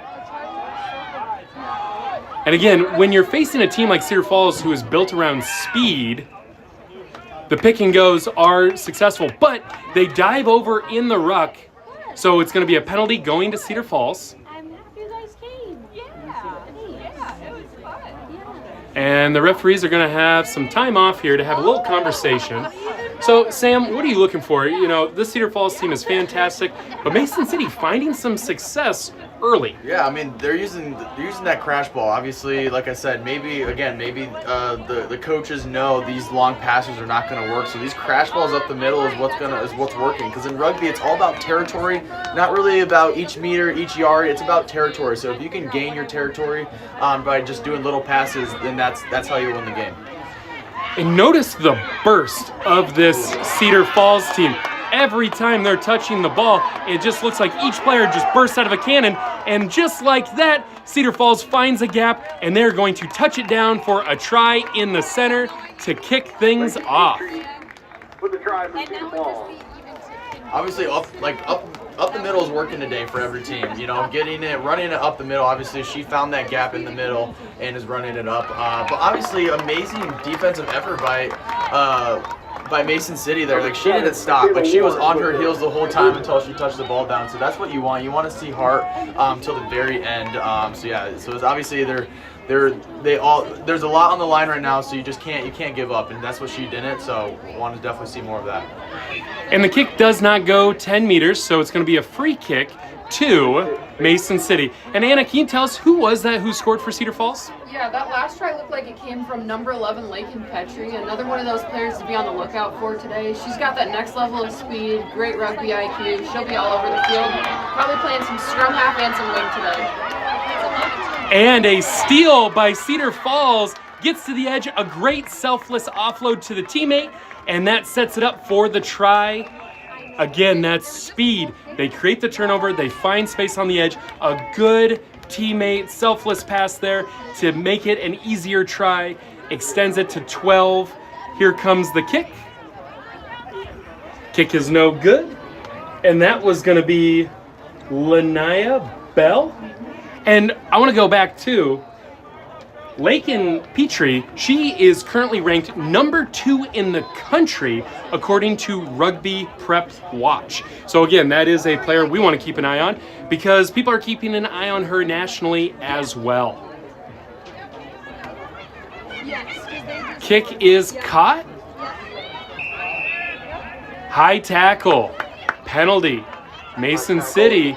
And again, when you're facing a team like Cedar Falls who is built around speed, the pick and goes are successful, but they dive over in the ruck. So it's going to be a penalty going to Cedar Falls. I'm happy you guys came. Yeah, it was fun. Yeah. And the referees are going to have some time off here to have a little conversation. So, Sam, what are you looking for? You know, this Cedar Falls team is fantastic, but Mason City finding some success early. Yeah, I mean they're using that crash ball. Obviously, like I said, maybe the coaches know these long passes are not going to work. So these crash balls up the middle is what's working. Because in rugby, it's all about territory, not really about each meter, each yard. It's about territory. So if you can gain your territory by just doing little passes, then that's how you win the game. And notice the burst of this Cedar Falls team. Every time they're touching the ball, it just looks like each player just bursts out of a cannon. And just like that, Cedar Falls finds a gap, and they're going to touch it down for a try in the center to kick things off. With the try for Cedar Falls. Obviously, up the middle is working today for every team. You know, running it up the middle. Obviously, she found that gap in the middle and is running it up. But obviously, amazing defensive effort by Mason City there. Like, she didn't stop. Like, she was on her heels the whole time until she touched the ball down. So that's what you want. You want to see heart till the very end. So yeah. So it's obviously there's a lot on the line right now. So you can't give up, and that's what she didn't. So I want to definitely see more of that. And the kick does not go 10 meters, so it's going to be a free kick to Mason City. And Anna, can you tell us who was that who scored for Cedar Falls? Yeah, that last try looked like it came from number 11, Lakin Petrie, another one of those players to be on the lookout for today. She's got that next level of speed, great rugby IQ. She'll be all over the field, probably playing some scrum half and some wing today. And a steal by Cedar Falls gets to the edge, a great selfless offload to the teammate, and that sets it up for the try. Again, that's speed. They create the turnover, they find space on the edge, a good teammate, selfless pass there to make it an easier try, extends it to 12. Here comes the kick. Kick is no good, and that was going to be Lanaya Bell. And I want to go back to Lakin Petrie, she is currently ranked number 2 in the country according to Rugby Prep Watch. So again, that is a player we want to keep an eye on because people are keeping an eye on her nationally as well. Kick is caught. High tackle. Penalty. Mason City,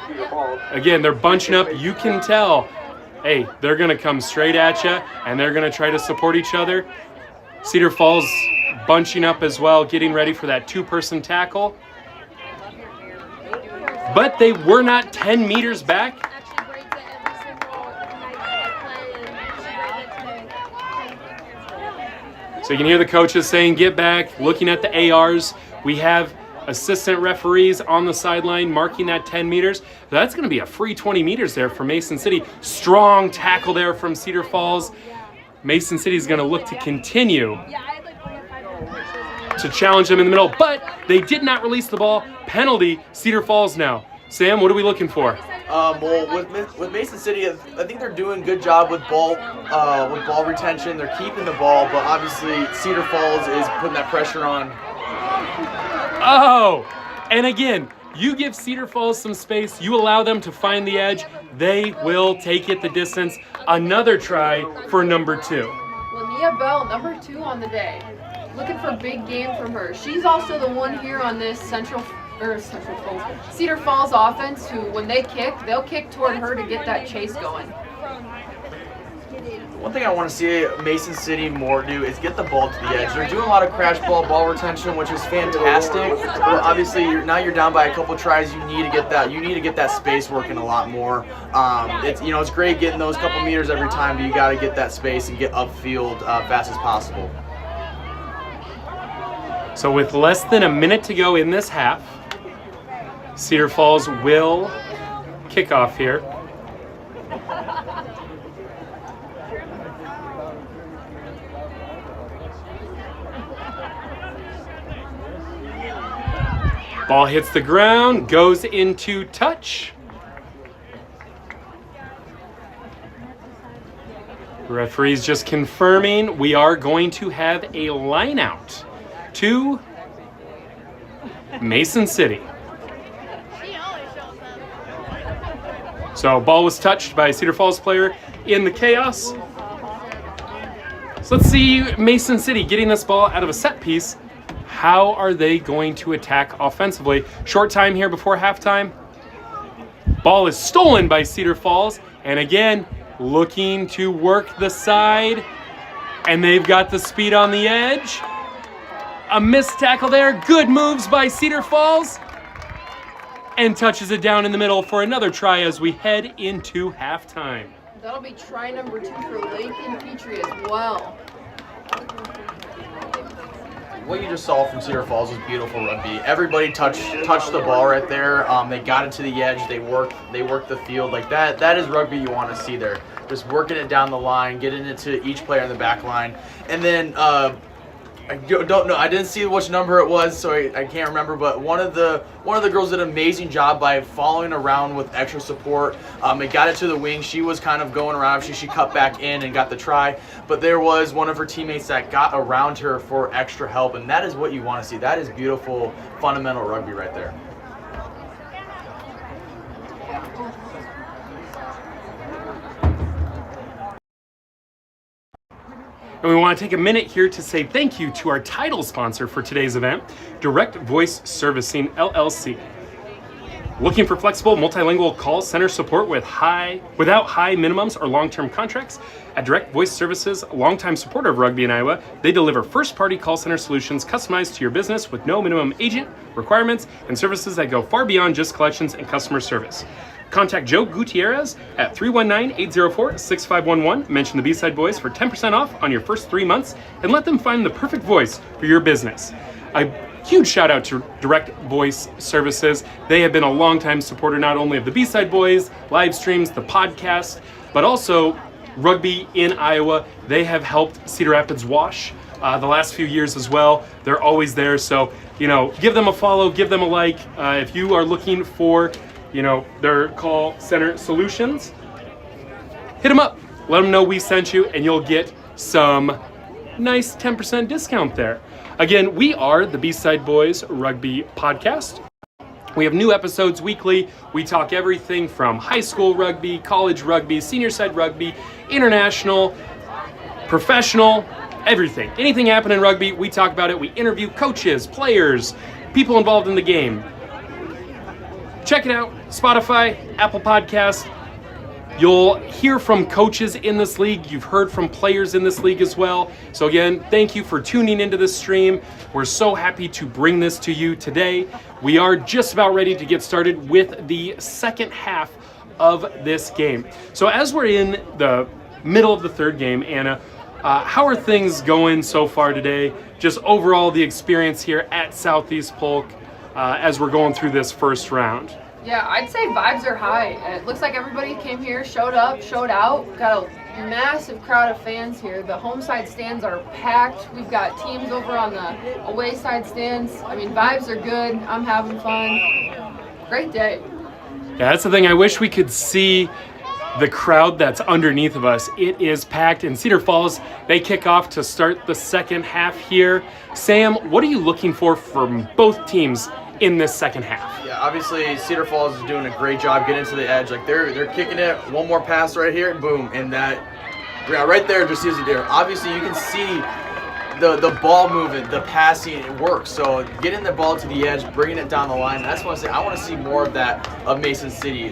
again, they're bunching up. You can tell, hey, they're going to come straight at you, and they're going to try to support each other. Cedar Falls bunching up as well, getting ready for that 2-person tackle. But they were not 10 meters back. So you can hear the coaches saying, get back, looking at the ARs. We have assistant referees on the sideline marking that 10 meters. That's going to be a free 20 meters there for Mason City. Strong tackle there from Cedar Falls. Mason City is going to look to continue to challenge them in the middle, but they did not release the ball. Penalty, Cedar Falls now. Sam, what are we looking for? Well, with Mason City, I think they're doing a good job with ball retention. They're keeping the ball, but obviously Cedar Falls is putting that pressure on. Oh, and again, you give Cedar Falls some space, you allow them to find the edge, they will take it the distance. Another try for number 2. Linnea Bell, number 2 on the day. Looking for big game from her. She's also the one here on this Cedar Falls offense who, when they kick, they'll kick toward her to get that chase going. One thing I want to see Mason City more do is get the ball to the edge. They're doing a lot of crash ball retention, which is fantastic. But obviously, now you're down by a couple tries. You need to get that. You need to get that space working a lot more. It's great getting those couple meters every time, but you got to get that space and get upfield fast as possible. So with less than a minute to go in this half, Cedar Falls will kick off here. Ball hits the ground, goes into touch. Referee's just confirming we are going to have a line out to Mason City. So ball was touched by a Cedar Falls player in the chaos. So let's see Mason City getting this ball out of a set piece. How are they going to attack offensively? Short time here before halftime. Ball is stolen by Cedar Falls. And again, looking to work the side. And they've got the speed on the edge. A missed tackle there. Good moves by Cedar Falls. And touches it down in the middle for another try as we head into halftime. That'll be try number 2 for Lakin Petrie as well. What you just saw from Cedar Falls was beautiful rugby. Everybody touched the ball right there. They got it to the edge. They worked the field like that. That is rugby you want to see there. Just working it down the line, getting it to each player in the back line, and then I don't know. I didn't see which number it was, so I can't remember. But one of the girls did an amazing job by following around with extra support. It got it to the wing. She was kind of going around. She cut back in and got the try. But there was one of her teammates that got around her for extra help, and that is what you want to see. That is beautiful, fundamental rugby right there. And we want to take a minute here to say thank you to our title sponsor for today's event, Direct Voice Servicing, LLC. Looking for flexible, multilingual call center support without high minimums or long-term contracts? At Direct Voice Services, a longtime supporter of rugby in Iowa, they deliver first-party call center solutions customized to your business with no minimum agent requirements and services that go far beyond just collections and customer service. Contact Joe Gutierrez at 319-804-6511. Mention the B-Side Boys for 10% off on your first 3 months and let them find the perfect voice for your business. A huge shout out to Direct Voice Services. They have been a longtime supporter not only of the B-Side Boys, live streams, the podcast, but also rugby in Iowa. They have helped Cedar Rapids Wash the last few years as well. They're always there. So, give them a follow, give them a like. If you are looking for their call center solutions, hit them up. let them know we sent you, and you'll get some nice 10% discount there. Again, we are the B-Side Boys Rugby Podcast. We have new episodes weekly. We talk everything from high school rugby, college rugby, senior side rugby, international, professional, everything. Anything happening in rugby, we talk about it. We interview coaches, players, people involved in the game. Check it out, Spotify, Apple Podcasts. You'll hear from coaches in this league. You've heard from players in this league as well. So again, thank you for tuning into this stream. We're so happy to bring this to you today. We are just about ready to get started with the second half of this game. So as we're in the middle of the third game, Anna, how are things going so far today? Just overall the experience here at Southeast Polk as we're going through this first round. Yeah, I'd say vibes are high. It looks like everybody came here, showed up, showed out. Got a massive crowd of fans here. The home side stands are packed. We've got teams over on the away side stands. I mean, vibes are good. I'm having fun. Great day. Yeah, that's the thing. I wish we could see the crowd that's underneath of us. It is packed. In Cedar Falls, they kick off to start the second half here. Sam, what are you looking for from both teams in this second half? Yeah, obviously Cedar Falls is doing a great job getting to the edge. Like they're kicking it, one more pass right here, and boom, and that right there just sees it there. Obviously you can see the ball movement, the passing, it works. So getting the ball to the edge, bringing it down the line. That's what I say. I want to see more of that of Mason City.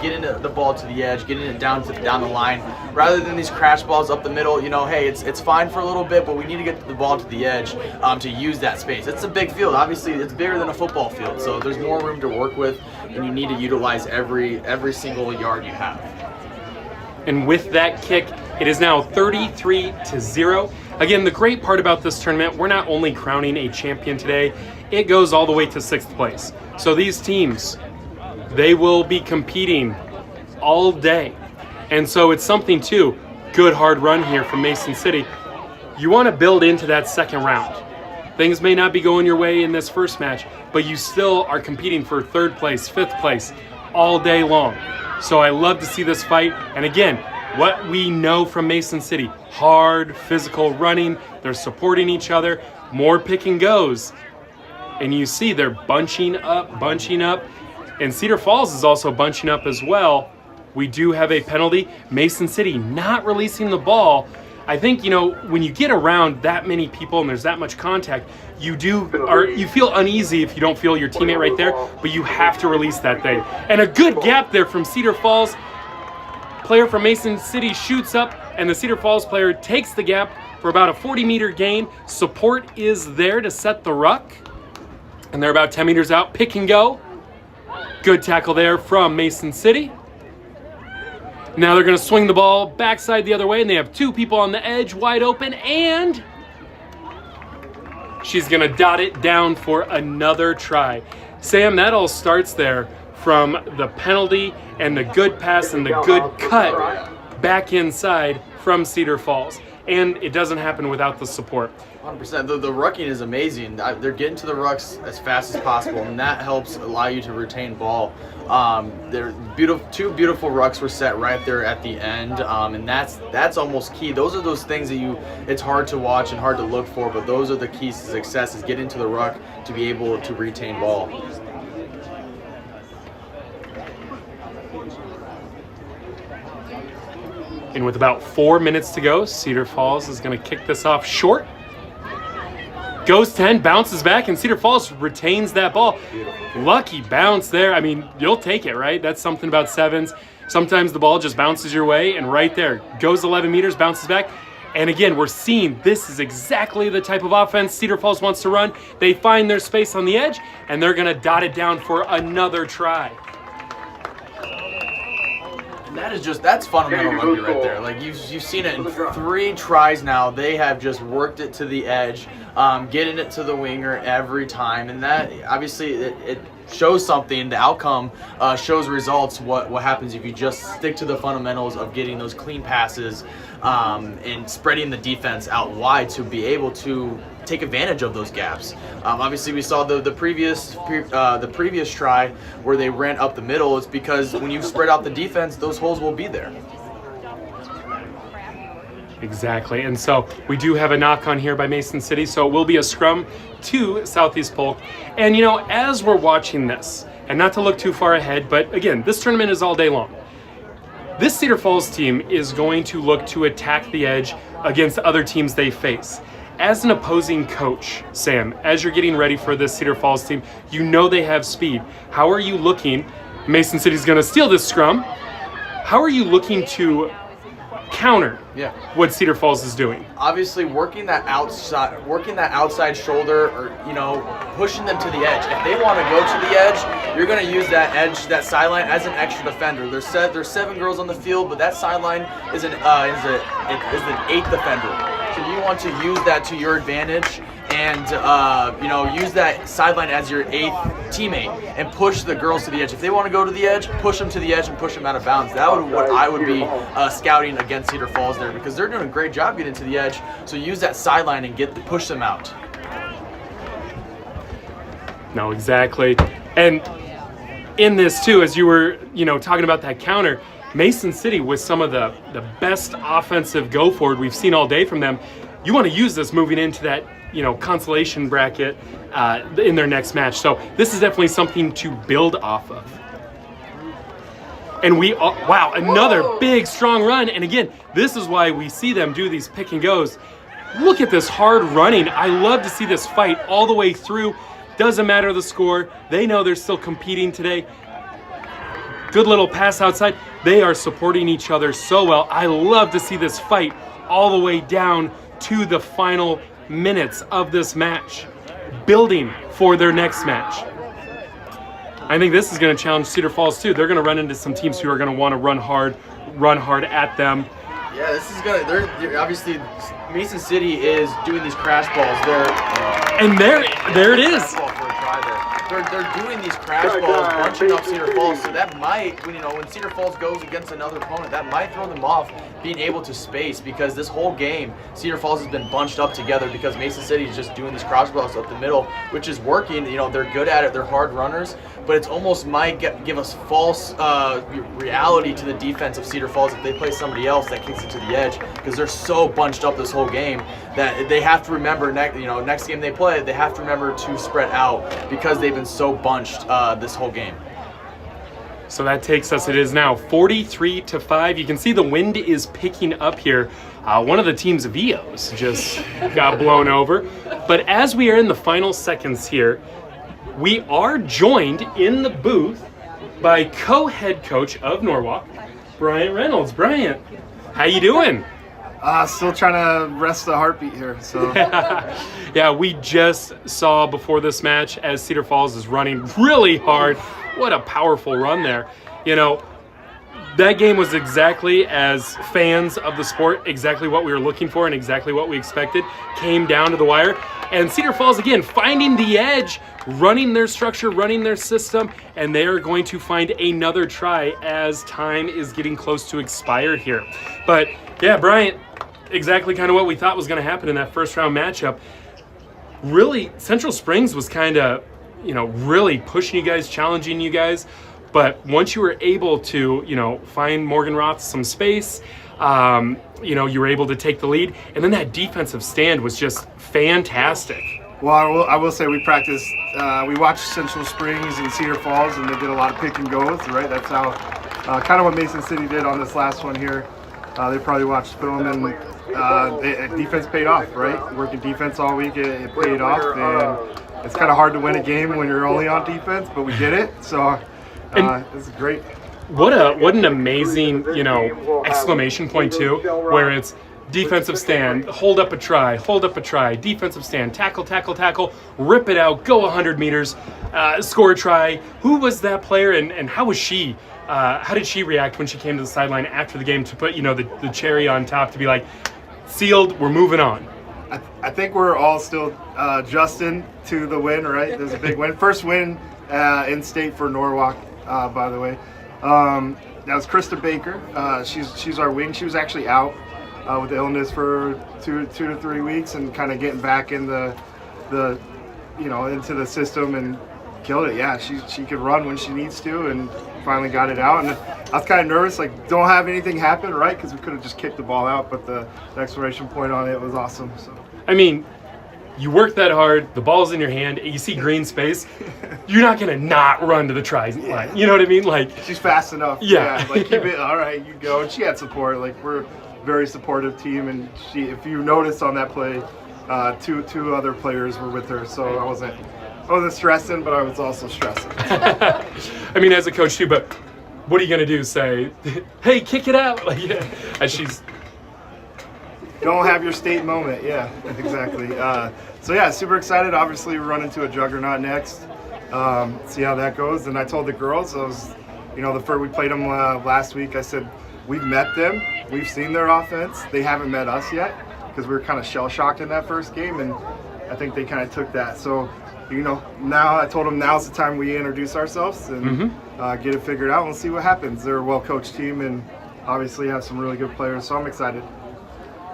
Getting the ball to the edge, getting it down the line, rather than these crash balls up the middle. Hey, it's fine for a little bit, but we need to get the ball to the edge to use that space. It's a big field. Obviously, it's bigger than a football field, so there's more room to work with, and you need to utilize every single yard you have. And with that kick, it is now 33-0. Again, the great part about this tournament, we're not only crowning a champion today, it goes all the way to 6th place. So these teams, they will be competing all day. And so it's something too, good hard run here from Mason City. You want to build into that second round. Things may not be going your way in this first match, but you still are competing for 3rd place, 5th place all day long. So I love to see this fight. And again, what we know from Mason City, hard physical running, they're supporting each other, more pick and goes. And you see they're bunching up, and Cedar Falls is also bunching up as well. We do have a penalty. Mason City not releasing the ball. I think, when you get around that many people and there's that much contact, you feel uneasy if you don't feel your teammate right there, but you have to release that thing. And a good gap there from Cedar Falls. Player from Mason City shoots up, and the Cedar Falls player takes the gap for about a 40-meter gain. Support is there to set the ruck, and they're about 10 meters out. Pick and go. Good tackle there from Mason City. Now they're going to swing the ball backside the other way, and they have 2 people on the edge wide open, and she's going to dot it down for another try. Sam, that all starts there from the penalty and the good pass and the good cut back inside from Cedar Falls. And it doesn't happen without the support. 100%. The rucking is amazing. They're getting to the rucks as fast as possible, and that helps allow you to retain ball. They're beautiful. 2 beautiful rucks were set right there at the end, and that's almost key. Those are those things that it's hard to watch and hard to look for, but those are the keys to success: is getting to the ruck to be able to retain ball. And with about 4 minutes to go, Cedar Falls is going to kick this off short. Goes 10, bounces back, and Cedar Falls retains that ball. Lucky bounce there. I mean, you'll take it, right? That's something about sevens. Sometimes the ball just bounces your way, and right there, goes 11 meters, bounces back. And again, we're seeing this is exactly the type of offense Cedar Falls wants to run. They find their space on the edge, and they're going to dot it down for another try. That's fundamental rugby right there. Like you've seen it in 3 tries now. They have just worked it to the edge, getting it to the winger every time, and that obviously it shows something. The outcome shows results. What happens if you just stick to the fundamentals of getting those clean passes and spreading the defense out wide to be able to take advantage of those gaps. Obviously, we saw the previous try where they ran up the middle. It's because when you spread out the defense, those holes will be there. Exactly. And so we do have a knock on here by Mason City. So it will be a scrum to Southeast Polk. And, you know, as we're watching this, and not to look too far ahead, but again, this tournament is all day long. This Cedar Falls team is going to look to attack the edge against other teams they face. As an opposing coach, Sam, as you're getting ready for this Cedar Falls team, you know they have speed. How are you looking? Mason City's going to steal this scrum. How are you looking to counter what Cedar Falls is doing? Obviously, working that outside shoulder, or pushing them to the edge. If they want to go to the edge, you're going to use that edge, that sideline, as an extra defender. There's 7 girls on the field, but that sideline is an 8th defender. So you want to use that to your advantage, and use that sideline as your 8th teammate and push the girls to the edge. If they want to go to the edge, push them to the edge and push them out of bounds. That would what I would be scouting against Cedar Falls there, because they're doing a great job getting to the edge. So use that sideline and push them out. No, exactly. And in this too, as you were talking about that counter, Mason City with some of the best offensive go forward we've seen all day from them. You want to use this moving into that consolation bracket in their next match. So this is definitely something to build off of. And wow, another big strong run. And again, this is why we see them do these pick and goes. Look at this hard running. I love to see this fight all the way through. Doesn't matter the score. They know they're still competing today. Good little pass outside. They are supporting each other so well. I love to see this fight all the way down to the final minutes of this match, building for their next match. I think this is going to challenge Cedar Falls too. They're going to run into some teams who are going to want to run hard at them. Yeah, this is going to, they're obviously, Mason City is doing these crash balls. And there it is. They're doing these crash balls, bunching up Cedar Falls, so that might, when Cedar Falls goes against another opponent, that might throw them off being able to space, because this whole game, Cedar Falls has been bunched up together because Mason City is just doing these cross balls up the middle, which is working. They're good at it, they're hard runners, but it's almost might give us false reality to the defense of Cedar Falls if they play somebody else that kicks it to the edge, because they're so bunched up this whole game that they have to remember next game they play, they have to remember to spread out, because they've been so bunched this whole game. So that takes us, it is now 43-5. You can see the wind is picking up here. One of the team's VOs just got blown over. But as we are in the final seconds here, we are joined in the booth by co-head coach of Norwalk, Bryant Reynolds. Bryant, how you doing? Still trying to rest the heartbeat here. So yeah, we just saw before this match as Cedar Falls is running really hard. What a powerful run there. That game was exactly, as fans of the sport, exactly what we were looking for and exactly what we expected. Came down to the wire. And Cedar Falls, again, finding the edge, running their structure, running their system, and they are going to find another try as time is getting close to expire here. But yeah, Bryant, exactly kind of what we thought was going to happen in that first round matchup. Really, Central Springs was kind of, really pushing you guys, challenging you guys. But once you were able to, find Morgan Roth some space, you were able to take the lead. And then that defensive stand was just fantastic. Well, I will say we practiced, we watched Central Springs and Cedar Falls, and they did a lot of pick and goes, right? That's how, kind of what Mason City did on this last one here. They probably watched film, and defense paid off, right? Working defense all week, it paid off. And it's kind of hard to win a game when you're only on defense, but we did it. So it's great. What an amazing, exclamation point too, where it's defensive stand, hold up a try, defensive stand, tackle, rip it out, go 100 meters, score a try. Who was that player, and how was she? How did she react when she came to the sideline after the game to put, the cherry on top to be like, sealed, we're moving on? I think we're all still adjusting to the win, right? There's a big win. First win in state for Norwalk, by the way. That was Krista Baker. She's our wing. She was actually out with illness for two to 3 weeks, and kind of getting back in the into the system and killed it. Yeah, she could run when she needs to, and finally got it out. And I was kind of nervous, like don't have anything happen, right? Because we could have just kicked the ball out, but the exclamation point on it was awesome. So I mean, you work that hard, the ball's in your hand, and you see green space, you're not going to not run to the try line. You know what I mean? Like, she's fast enough. Yeah. Like, keep it, all right, you go. And she had support. Like, we're a very supportive team. And she, if you noticed on that play, two other players were with her. So I wasn't stressing, but I was also stressing. I mean, as a coach too, but what are you going to do? Say, hey, kick it out. Like, yeah. And she's... Don't have your state moment. Yeah, exactly. So yeah, super excited. Obviously, we run into a juggernaut next. See how that goes. And I told the girls, the first we played them last week. I said, we've met them. We've seen their offense. They haven't met us yet because we were kind of shell shocked in that first game, and I think they kind of took that. So, now I told them now's the time we introduce ourselves and get it figured out and see what happens. They're a well-coached team and obviously have some really good players. So I'm excited.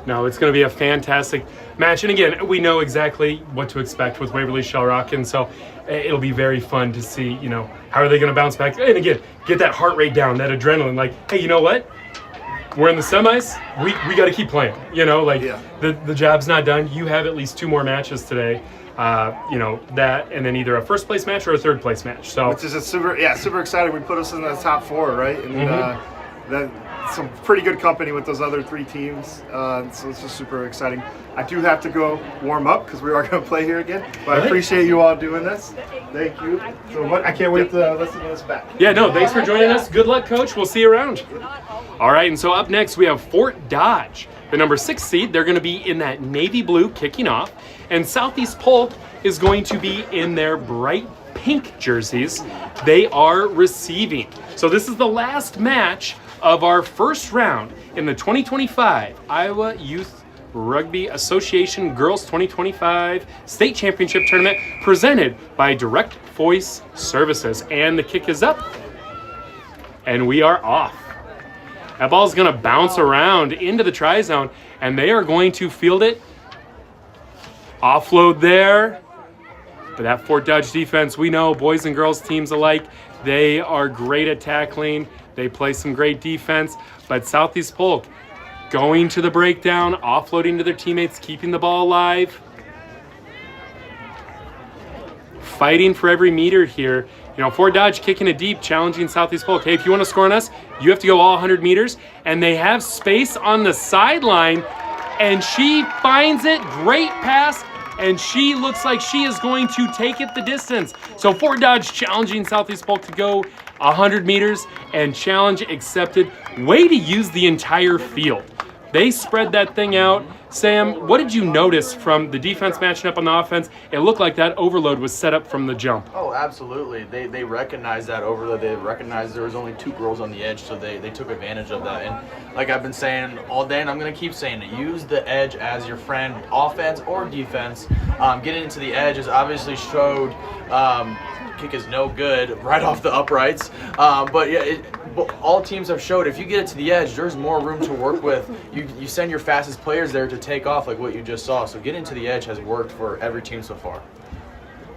No, it's going to be a fantastic match. And again, we know exactly what to expect with Waverly Shell Rock. And so it'll be very fun to see, how are they going to bounce back? And again, get that heart rate down, that adrenaline. Like, hey, you know what? We're in the semis. We got to keep playing. The job's not done. You have at least 2 more matches today. That and then either a first place match or a third place match. So which is super exciting. We put us in the top 4, right? And that some pretty good company with those other 3 teams. So it's just super exciting. I do have to go warm up because we are going to play here again. But I appreciate you all doing this. Thank you so much. I can't wait to listen to this back. Yeah, no, thanks for joining us. Good luck, Coach. We'll see you around. All right, and so up next we have Fort Dodge, the number 6 seed. They're going to be in that navy blue kicking off. And Southeast Polk is going to be in their bright pink jerseys. They are receiving. So this is the last match of our first round in the 2025 Iowa Youth Rugby Association Girls 2025 State Championship Tournament presented by Direct Voice Services. And the kick is up. And we are off. That ball's going to bounce around into the try zone, and they are going to field it. Offload there. But that Fort Dodge defense, we know, boys and girls teams alike, they are great at tackling. They play some great defense. But Southeast Polk going to the breakdown, offloading to their teammates, keeping the ball alive. Fighting for every meter here. Fort Dodge kicking it deep, challenging Southeast Polk. Hey, if you want to score on us, you have to go all 100 meters. And they have space on the sideline. And she finds it. Great pass. And she looks like she is going to take it the distance. So Fort Dodge challenging Southeast Polk to go 100 meters, and challenge accepted. Way to use the entire field. They spread that thing out. Sam, what did you notice from the defense matching up on the offense? It looked like that overload was set up from the jump. Oh, absolutely. They recognized that overload. They recognized there was only 2 girls on the edge, so they took advantage of that. And like I've been saying all day, and I'm going to keep saying it, use the edge as your friend, offense or defense. Getting into the edge has obviously showed kick is no good right off the uprights. But yeah, all teams have showed if you get it to the edge, there's more room to work with. You send your fastest players there to take off like what you just saw. So getting to the edge has worked for every team so far.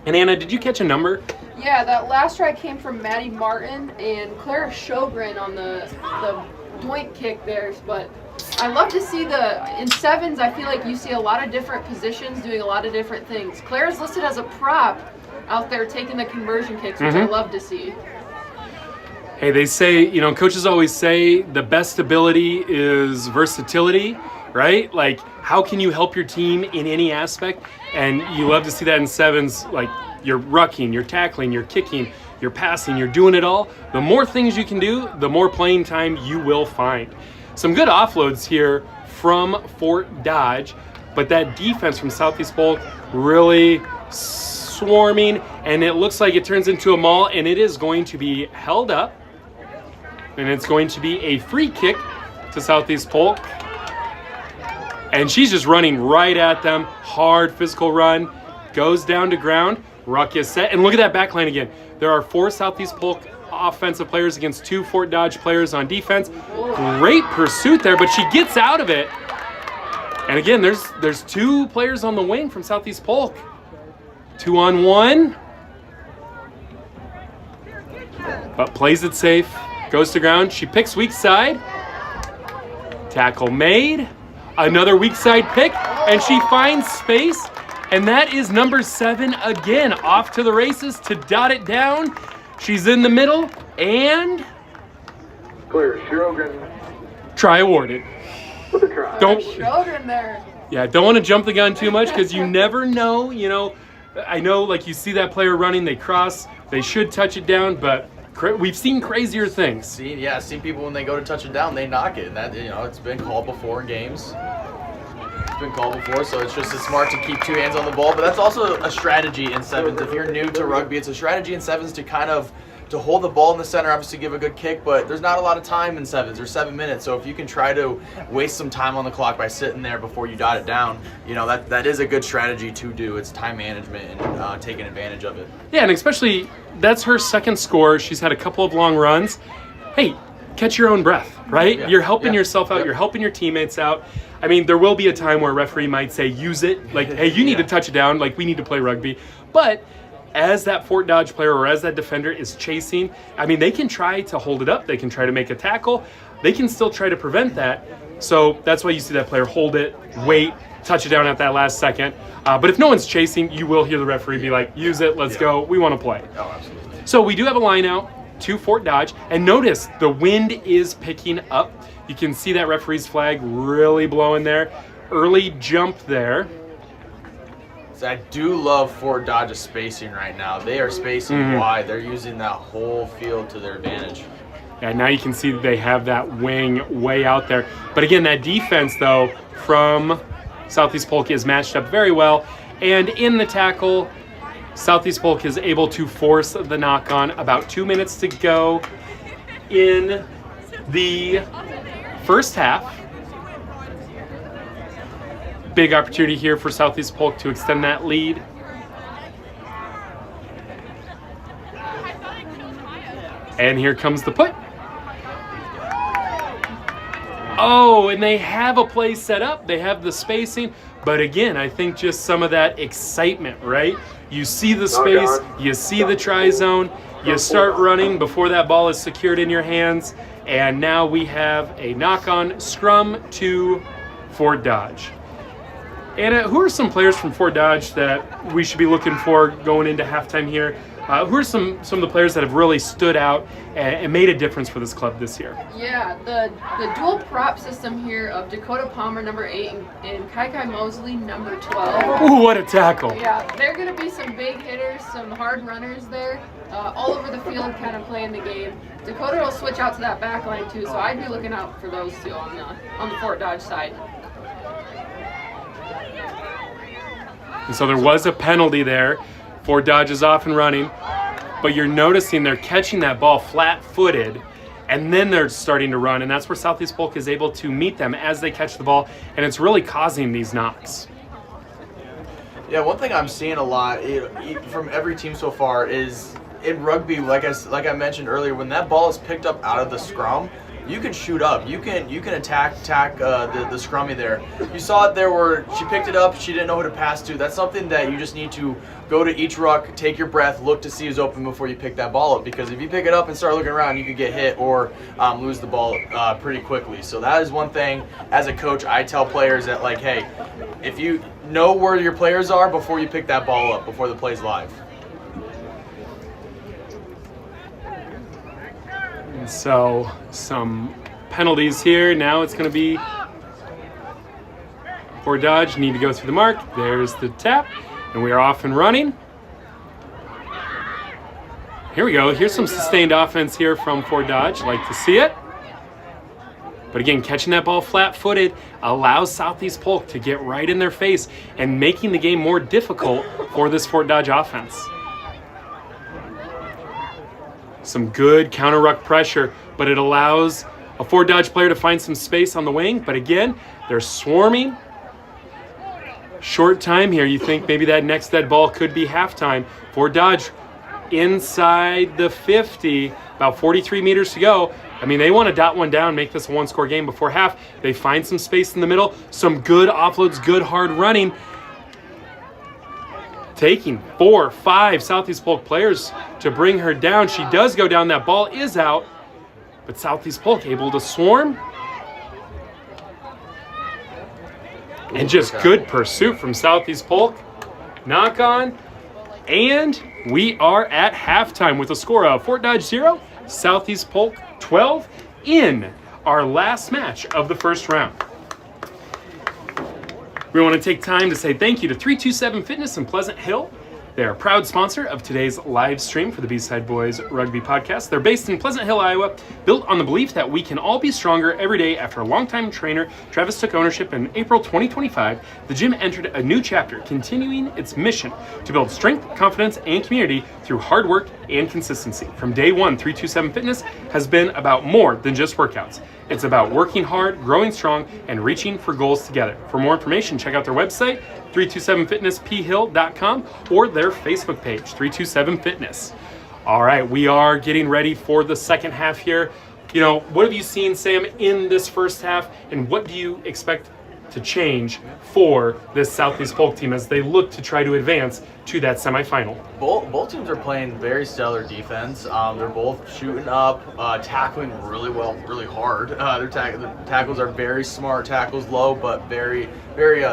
And Anna, did you catch a number? Yeah, that last try came from Maddie Martin and Clara Sjogren on the doink kick there. But I love to see in sevens, I feel like you see a lot of different positions doing a lot of different things. Clara's listed as a prop out there taking the conversion kicks, which I love to see. Hey, they say, coaches always say the best ability is versatility, right? Like, how can you help your team in any aspect? And you love to see that in sevens, like you're rucking, you're tackling, you're kicking, you're passing, you're doing it all. The more things you can do, the more playing time you will find. Some good offloads here from Fort Dodge, but that defense from Southeast Polk really swarming, and it looks like it turns into a maul, and it is going to be held up, and it's going to be a free kick to Southeast Polk. And she's just running right at them. Hard physical run. Goes down to ground. Ruck is set. And look at that back line again. There are 4 Southeast Polk offensive players against 2 Fort Dodge players on defense. Great pursuit there, but she gets out of it. And again, there's 2 players on the wing from Southeast Polk. 2-on-1. But plays it safe. Goes to ground. She picks weak side. Tackle made. Another weak side pick. And she finds space. And that is number 7 again. Off to the races to dot it down. She's in the middle. And Clear. Shrogan try awarded. with a try. Don't Children there. don't want to jump the gun too much because you never know. I know like you see that player running, they cross, they should touch it down, but we've seen crazier things. Seen people when they go to touch it down, they knock it, and that it's been called before in games. It's been called before, so it's just as smart to keep 2 hands on the ball. But that's also a strategy in sevens. If you're new to rugby, it's a strategy in sevens to kind of to hold the ball in the center, obviously give a good kick, but there's not a lot of time in sevens. There's 7 minutes, so if you can try to waste some time on the clock by sitting there before you dot it down, that is a good strategy to do. It's time management and taking advantage of it. Yeah, and especially that's her second score. She's had a couple of long runs. Hey, catch your own breath, right? Yeah. You're helping Yeah. yourself out. Yep. You're helping your teammates out. I mean, there will be a time where a referee might say, use it. Like, hey, you need to touch it down. Like, we need to play rugby. But as that Fort Dodge player or as that defender is chasing, I mean, they can try to hold it up. They can try to make a tackle. They can still try to prevent that. So that's why you see that player hold it, wait, touch it down at that last second. But if no one's chasing, you will hear the referee be like, use it, let's go, we want to play. Oh, absolutely. So we do have a line out to Fort Dodge. And notice the wind is picking up. You can see that referee's flag really blowing there. Early jump there. So I do love Fort Dodge's spacing right now. They are spacing wide. They're using that whole field to their advantage. And now you can see that they have that wing way out there. But again, that defense, though, from Southeast Polk is matched up very well. And in the tackle, Southeast Polk is able to force the knock-on. About 2 minutes to go in the first half. Big opportunity here for Southeast Polk to extend that lead. And here comes the put. Oh, and they have a play set up. They have the spacing. But again, I think just some of that excitement, right? You see the space, you see the try zone, you start running before that ball is secured in your hands. And now we have a knock-on scrum to Fort Dodge. Anna, who are some players from Fort Dodge that we should be looking for going into halftime here? Who are some of the players that have really stood out and made a difference for this club this year? Yeah, the dual prop system here of Dakota Palmer, number 8, and Kai Kai Mosley, number 12. Ooh, what a tackle. Yeah, they're going to be some big hitters, some hard runners there, all over the field kind of playing the game. Dakota will switch out to that back line too, so I'd be looking out for those two on the Fort Dodge side. And so there was a penalty there. Fort Dodge is off and running, but you're noticing they're catching that ball flat-footed, and then they're starting to run, and that's where Southeast Polk is able to meet them as they catch the ball, and it's really causing these knocks. Yeah, one thing I'm seeing a lot from every team so far is in rugby, like I mentioned earlier, when that ball is picked up out of the scrum, you can shoot up. You can attack the scrummy there. You saw it there where she picked it up. She didn't know who to pass to. That's something that you just need to go to each ruck, take your breath, look to see who's open before you pick that ball up. Because if you pick it up and start looking around, you could get hit or lose the ball pretty quickly. So that is one thing as a coach I tell players that, like, hey, if you know where your players are before you pick that ball up, before the play's live. And so some penalties here. Now it's going to be Fort Dodge need to go through the mark. There's the tap, and we are off and running. Here we go. Here's some sustained offense here from Fort Dodge. Like to see it. But again, catching that ball flat-footed allows Southeast Polk to get right in their face and making the game more difficult for this Fort Dodge offense. Some good counter ruck pressure, but it allows a Fort Dodge player to find some space on the wing. But again, they're swarming. Short time here. You think maybe that next dead ball could be halftime. Fort Dodge inside the 50, about 43 meters to go. I mean, they want to dot one down, make this a one-score game before half. They find some space in the middle, some good offloads, good hard running. Taking 4, 5 Southeast Polk players to bring her down. She does go down. That ball is out. but Southeast Polk able to swarm. And just good pursuit from Southeast Polk. Knock on. And we are at halftime with a score of Fort Dodge 0, Southeast Polk 12 in our last match of the first round. We want to take time to say thank you to 327 Fitness in Pleasant Hill. They're a proud sponsor of today's live stream for the B-Side Boys Rugby Podcast. They're based in Pleasant Hill, Iowa, built on the belief that we can all be stronger every day. After a longtime trainer, Travis took ownership in April 2025. The gym entered a new chapter, continuing its mission to build strength, confidence, and community through hard work and consistency. From day one, 327 Fitness has been about more than just workouts. It's about working hard, growing strong, and reaching for goals together. For more information, check out their website, 327fitnessphill.com, or their Facebook page, 327 Fitness. All right, we are getting ready for the second half here. You know, what have you seen, Sam, in this first half, and what do you expect to change for this Southeast Polk team as they look to try to advance to that semifinal? Both teams are playing very stellar defense. They're both shooting up, tackling really well, really hard. Their tackles are very smart tackles, low but very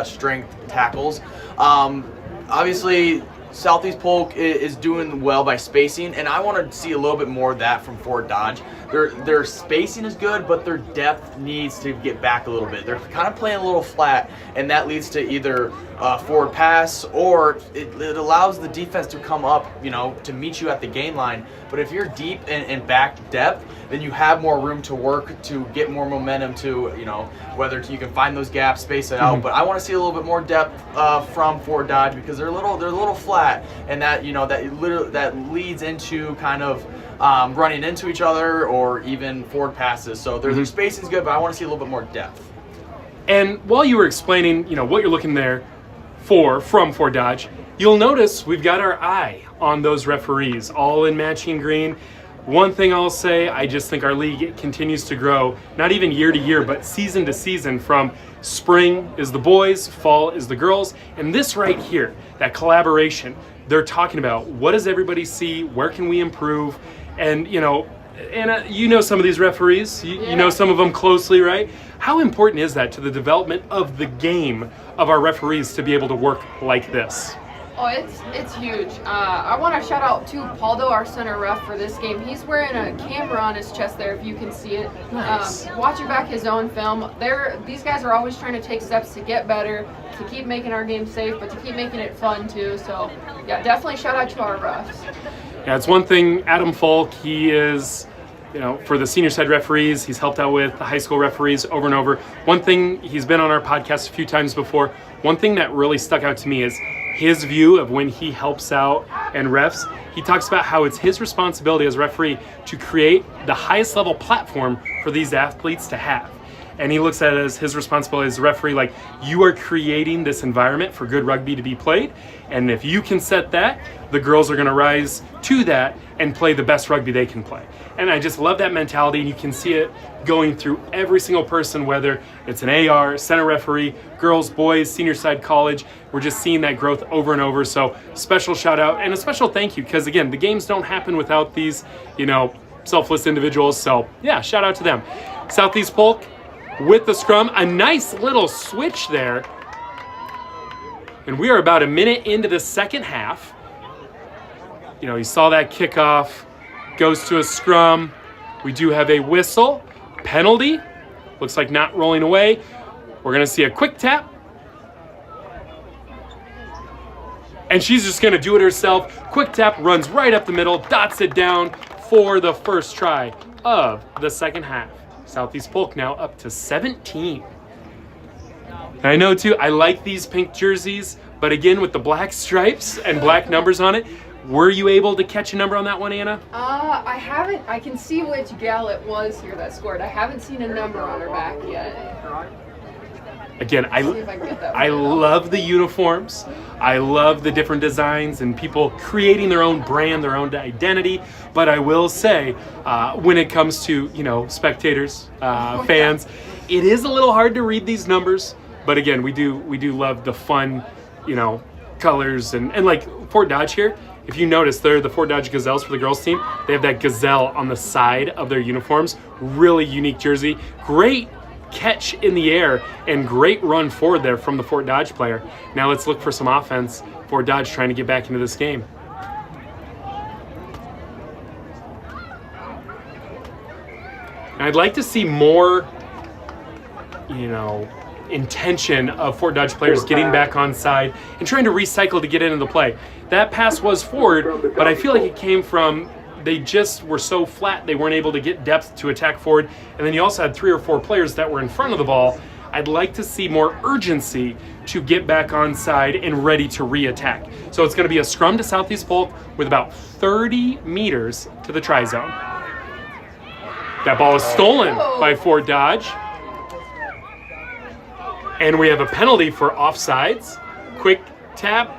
strength tackles. Obviously, Southeast Polk is doing well by spacing, and I want to see a little bit more of that from Fort Dodge. Their spacing is good, but their depth needs to get back a little bit. They're kind of playing a little flat, and that leads to either forward pass, or it allows the defense to come up, you know, to meet you at the gain line. But if you're deep and back depth, then you have more room to work to get more momentum to, you know, whether you can find those gaps, space it out. But I want to see a little bit more depth from Fort Dodge, because they're a little flat, and that, you know, that leads into kind of running into each other or even forward passes. So their spacing's good, but I want to see a little bit more depth. And while you were explaining, you know, what you're looking there for from Fort Dodge, you'll notice we've got our eye on those referees, all in matching green. One thing I'll say, I just think our league continues to grow, not even year to year, but season to season. From spring is the boys, fall is the girls, and this right here, that collaboration, they're talking about what does everybody see, where can we improve, and you know, Anna, you know some of these referees, you know some of them closely, right? How important is that to the development of the game of our referees to be able to work like this? Oh, it's huge. I want to shout out to Paldo, our center ref for this game. He's wearing a camera on his chest there, if you can see it. Nice. Watching back his own film, these guys are always trying to take steps to get better, to keep making our game safe, but to keep making it fun too. So, yeah, definitely shout out to our refs. Yeah, it's one thing. Adam Polk, he is, you know, for the senior side referees, he's helped out with the high school referees over and over. One thing, he's been on our podcast a few times before. One thing that really stuck out to me is his view of when he helps out and refs. He talks about how it's his responsibility as referee to create the highest level platform for these athletes to have. And he looks at it as his responsibility as a referee, like, you are creating this environment for good rugby to be played. And if you can set that, the girls are going to rise to that and play the best rugby they can play. And I just love that mentality, and you can see it going through every single person, whether it's an AR, center referee, girls, boys, senior side, college. We're just seeing that growth over and over. So special shout out and a special thank you, because again, the games don't happen without these, you know, selfless individuals. So yeah, shout out to them. Southeast Polk with the scrum, a nice little switch there. And we are about a minute into the second half. You know, you saw that kickoff, goes to a scrum. We do have a whistle, penalty. Looks like not rolling away. We're gonna see a quick tap. And she's just gonna do it herself. Quick tap, runs right up the middle, dots it down for the first try of the second half. Southeast Polk now up to 17. And I know too, I like these pink jerseys, but again, with the black stripes and black numbers on it, were you able to catch a number on that one, Anna? I haven't. I can see which gal it was here that scored. I haven't seen a number on her back yet. Again, I love the uniforms. I love the different designs and people creating their own brand, their own identity. But I will say, when it comes to, you know, spectators, fans, it is a little hard to read these numbers. But again, we do love the fun, you know, colors and like Fort Dodge here. If you notice, they're the Fort Dodge Gazelles for the girls team. They have that gazelle on the side of their uniforms. Really unique jersey. Great catch in the air and great run forward there from the Fort Dodge player. Now let's look for some offense. Fort Dodge trying to get back into this game. And I'd like to see more, intention of Fort Dodge players getting back on side and trying to recycle to get into the play. That pass was forward, but I feel like it came from they just were so flat they weren't able to get depth to attack forward. And then you also had 3 or 4 players that were in front of the ball. I'd like to see more urgency to get back on side and ready to re-attack. So it's going to be a scrum to Southeast Polk with about 30 meters to the try zone. That ball is stolen by Fort Dodge. And we have a penalty for offsides. Quick tap,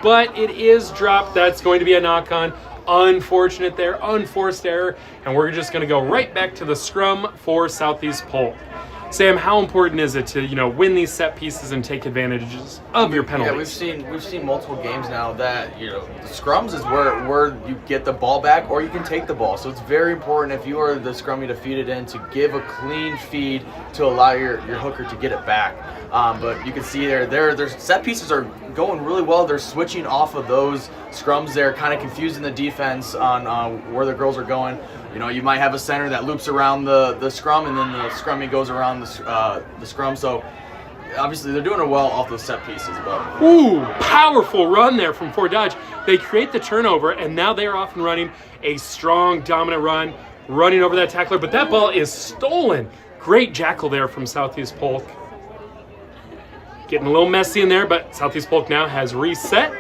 but it is dropped. That's going to be a knock-on. Unfortunate there, unforced error. And we're just going to go right back to the scrum for Southeast Polk. Sam, how important is it to win these set pieces and take advantages of your penalties? Yeah, we've seen multiple games now that the scrums is where you get the ball back or you can take the ball. So it's very important if you are the scrummy to feed it in to give a clean feed to allow your hooker to get it back. But you can see their set pieces are going really well. They're switching off of those scrums. They're kind of confusing the defense on where the girls are going. You might have a center that loops around the scrum, and then the scrummy goes around the scrum. So obviously they're doing it well off those set pieces. But ooh, powerful run there from Fort Dodge. They create the turnover, and now they are off and running a strong, dominant run, running over that tackler. But that ball is stolen. Great jackal there from Southeast Polk. Getting a little messy in there, but Southeast Polk now has reset,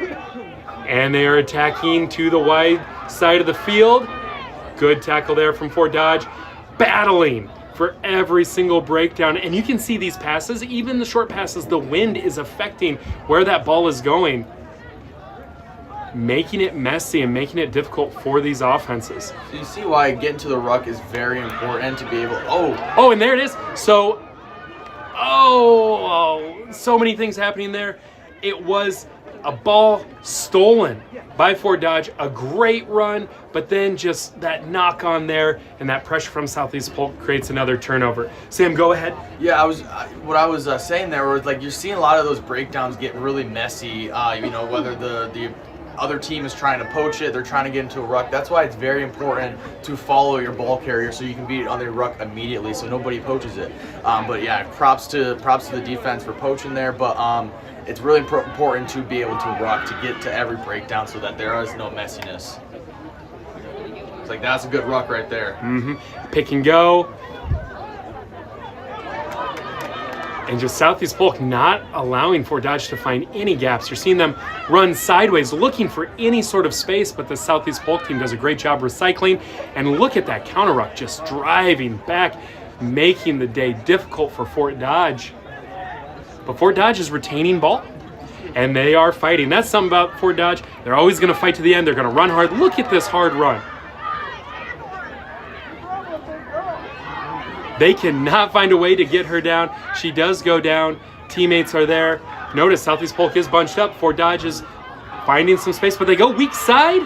and they are attacking to the wide side of the field. Good tackle there from Fort Dodge, battling for every single breakdown. And you can see these passes, even the short passes, the wind is affecting where that ball is going, making it messy and making it difficult for these offenses. So you see why getting to the ruck is very important to be able. Oh, and there it is. So many things happening there. It was a ball stolen by Fort Dodge, a great run, but then just that knock on there and that pressure from Southeast Polk creates another turnover. Sam, go ahead. Yeah, what I was saying there was you're seeing a lot of those breakdowns get really messy. Whether the other team is trying to poach it, they're trying to get into a ruck. That's why it's very important to follow your ball carrier so you can beat it on the ruck immediately so nobody poaches it. But yeah, props to the defense for poaching there. But it's really important to be able to ruck to get to every breakdown so that there is no messiness. It's that's a good ruck right there. Mm-hmm. Pick and go. And just Southeast Polk not allowing Fort Dodge to find any gaps. You're seeing them run sideways, looking for any sort of space, but the Southeast Polk team does a great job recycling. And look at that counter ruck, just driving back, making the day difficult for Fort Dodge. But Fort Dodge is retaining ball, and they are fighting. That's something about Fort Dodge. They're always going to fight to the end. They're going to run hard. Look at this hard run. They cannot find a way to get her down. She does go down. Teammates are there. Notice Southeast Polk is bunched up. Fort Dodge is finding some space, but they go weak side,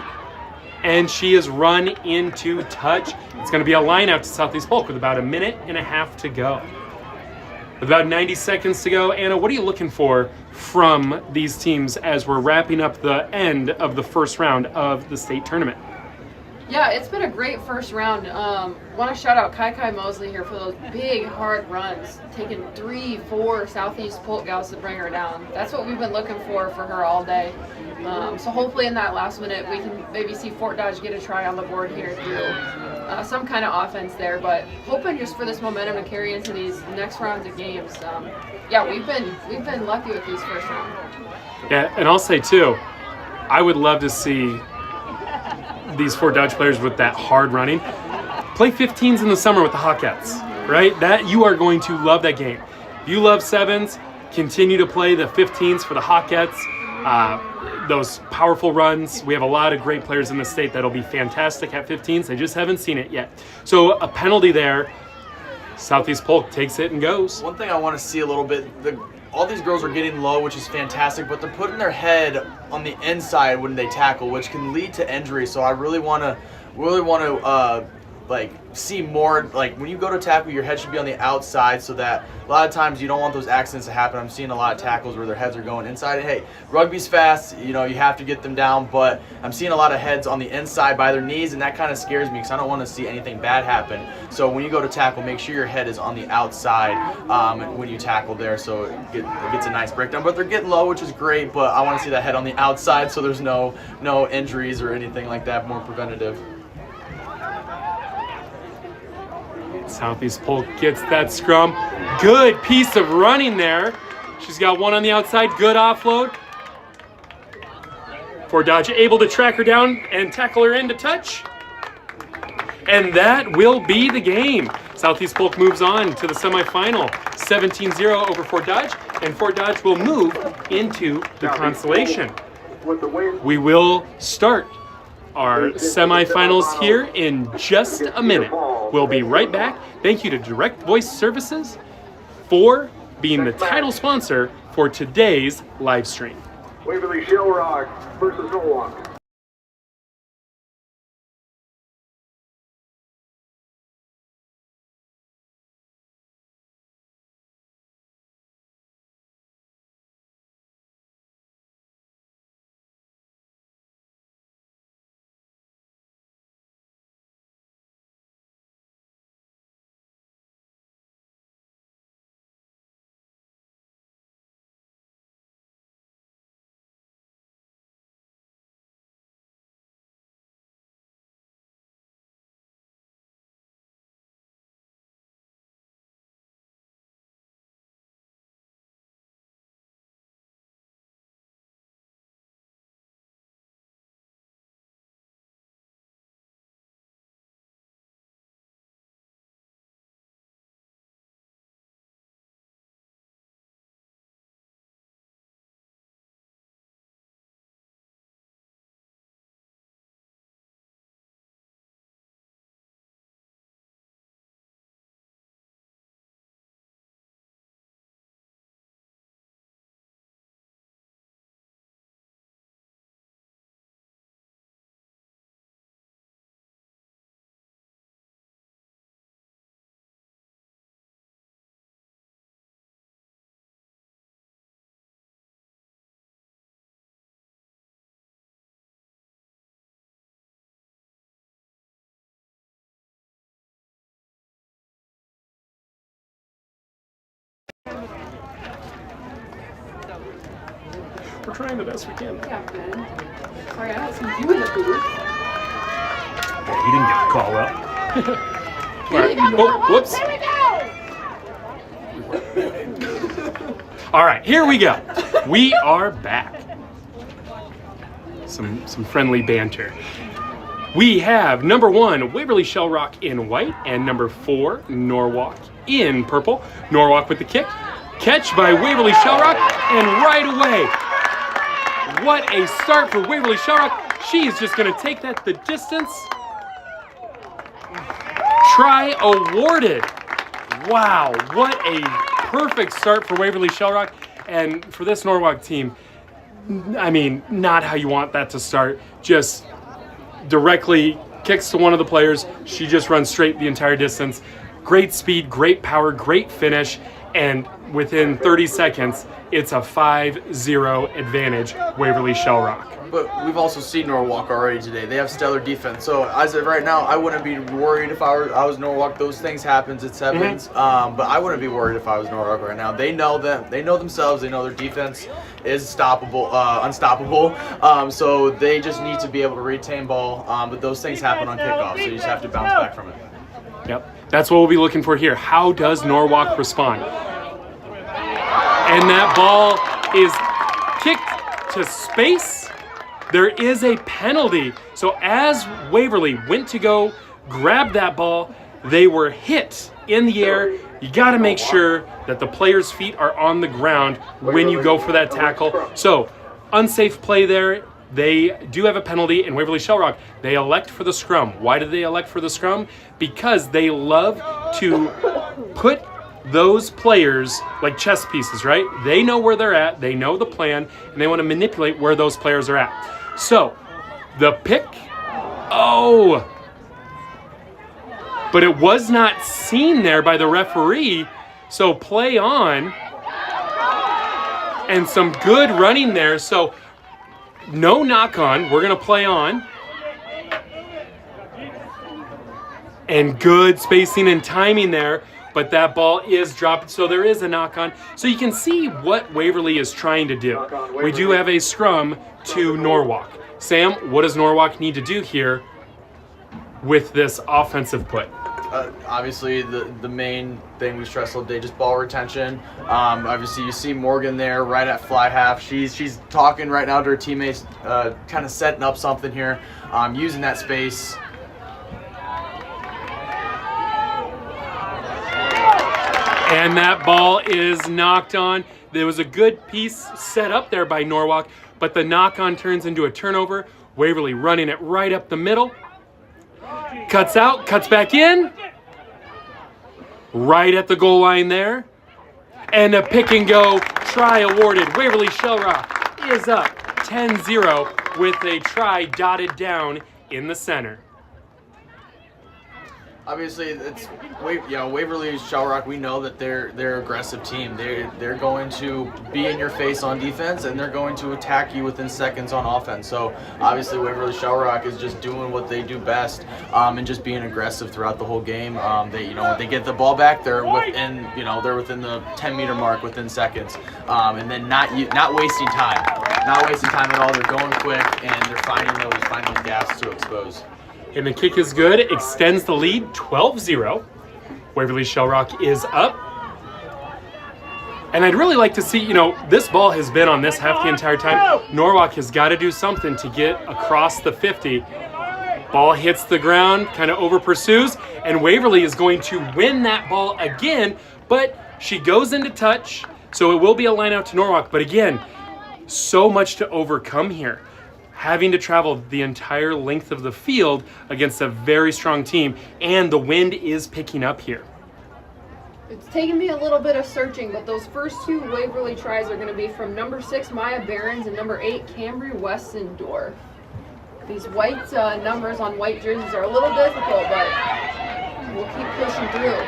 and she is run into touch. It's going to be a line out to Southeast Polk with about 1.5 minutes to go. With about 90 seconds to go, Anna, what are you looking for from these teams as we're wrapping up the end of the first round of the state tournament? Yeah, it's been a great first round. Want to shout out Kai Mosley here for those big, hard runs, taking 3-4 Southeast Polk gals to bring her down. That's what we've been looking for her all day. So hopefully in that last minute we can maybe see Fort Dodge get a try on the board here through some kind of offense there. But hoping just for this momentum to carry into these next rounds of games. Yeah, we've been lucky with these first rounds. Yeah, and I'll say too, I would love to see these Fort Dodge players with that hard running play 15s in the summer with the Hawkettes, right? That you are going to love that game. If you love 7s, continue to play the 15s for the Hawkettes. Those powerful runs. We have a lot of great players in the state that'll be fantastic at 15s. I just haven't seen it yet. So a penalty there. Southeast Polk takes it and goes. One thing I want to see a little bit, all these girls are getting low, which is fantastic, but they're putting their head on the inside when they tackle, which can lead to injury. So I really want to like see more, like when you go to tackle, your head should be on the outside, so that a lot of times you don't want those accidents to happen. I'm seeing a lot of tackles where their heads are going inside. And hey, rugby's fast, you know, you have to get them down, but I'm seeing a lot of heads on the inside by their knees, and that kind of scares me because I don't want to see anything bad happen. So when you go to tackle, make sure your head is on the outside when you tackle there, so it gets a nice breakdown. But they're getting low, which is great, but I want to see that head on the outside so there's no injuries or anything like that, more preventative. Southeast Polk gets that scrum. Good piece of running there. She's got one on the outside. Good offload. Fort Dodge able to track her down and tackle her into touch. And that will be the game. Southeast Polk moves on to the semifinal. 17-0 over Fort Dodge. And Fort Dodge will move into the consolation. We will start our semifinals here in just a minute. We'll be right back. Thank you to Direct Voice Services for being the title sponsor for today's live stream. Waverly Shell Rock versus Norwalk. We're trying the best we can. Yeah, Ben. Sorry, I don't see you in the booth. Yeah, he didn't get the call up. All right. Oh, whoops. All right, here we go. We are back. Some friendly banter. We have number 1, Waverly Shell Rock in white, and number 4, Norwalk in purple. Norwalk with the kick. Catch by Waverly Shell Rock, and right away, what a start for Waverly Shell Rock. She's just going to take that the distance. Try awarded. Wow, what a perfect start for Waverly Shell Rock. And for this Norwalk team, I mean, not how you want that to start. Just directly kicks to one of the players. She just runs straight the entire distance. Great speed, great power, great finish. And within 30 seconds, it's a 5-0 advantage, Waverly Shell Rock. But we've also seen Norwalk already today. They have stellar defense. So as of right now, I wouldn't be worried if I was Norwalk. Those things happens. It happens. But I wouldn't be worried if I was Norwalk right now. They know them. They know themselves. They know their defense is unstoppable. So they just need to be able to retain ball. But those things happen on kickoff. So you just have to bounce back from it. Yep. That's what we'll be looking for here. How does Norwalk respond? And that ball is kicked to space. There is a penalty. So as Waverly went to go grab that ball, they were hit in the air. You got to make sure that the player's feet are on the ground when you go for that tackle. So unsafe play there. They do have a penalty in Waverly Shell Rock. They elect for the scrum. Why do they elect for the scrum? Because they love to put those players like chess pieces, right? They know where they're at, they know the plan, and they want to manipulate where those players are at. So, the pick, but it was not seen there by the referee, so play on, and some good running there, so no knock on, we're going to play on. And good spacing and timing there, but that ball is dropped, so there is a knock on. So you can see what Waverly is trying to do. We do have a scrum to Norwalk. Sam, what does Norwalk need to do here with this offensive put? Obviously, the main thing we stress all day, just ball retention. Obviously, you see Morgan there right at fly half. She's talking right now to her teammates, kind of setting up something here, using that space. And that ball is knocked on. There was a good piece set up there by Norwalk, but the knock-on turns into a turnover. Waverly running it right up the middle. Cuts out, cuts back in. Right at the goal line there. And a pick and go try awarded. Waverly Shellrock is up 10-0 with a try dotted down in the center. Obviously, it's Waverly Shellrock. We know that they're an aggressive team. They're going to be in your face on defense, and they're going to attack you within seconds on offense. So obviously, Waverly Shellrock is just doing what they do best, and just being aggressive throughout the whole game. When they get the ball back, they're within the 10-meter mark within seconds, and then not wasting time, at all. They're going quick, and they're finding those gaps to expose. And the kick is good, extends the lead, 12-0. Waverly Shellrock is up. And I'd really like to see, this ball has been on this half the entire time. Norwalk has got to do something to get across the 50. Ball hits the ground, kind of over pursues, and Waverly is going to win that ball again, but she goes into touch, so it will be a line out to Norwalk. But again, so much to overcome here. Having to travel the entire length of the field against a very strong team, and the wind is picking up here. It's taken me a little bit of searching, but those first two Waverly tries are going to be from number 6, Maya Behrens, and number 8, Cambry Westendorf. These white numbers on white jerseys are a little difficult, but we'll keep pushing through.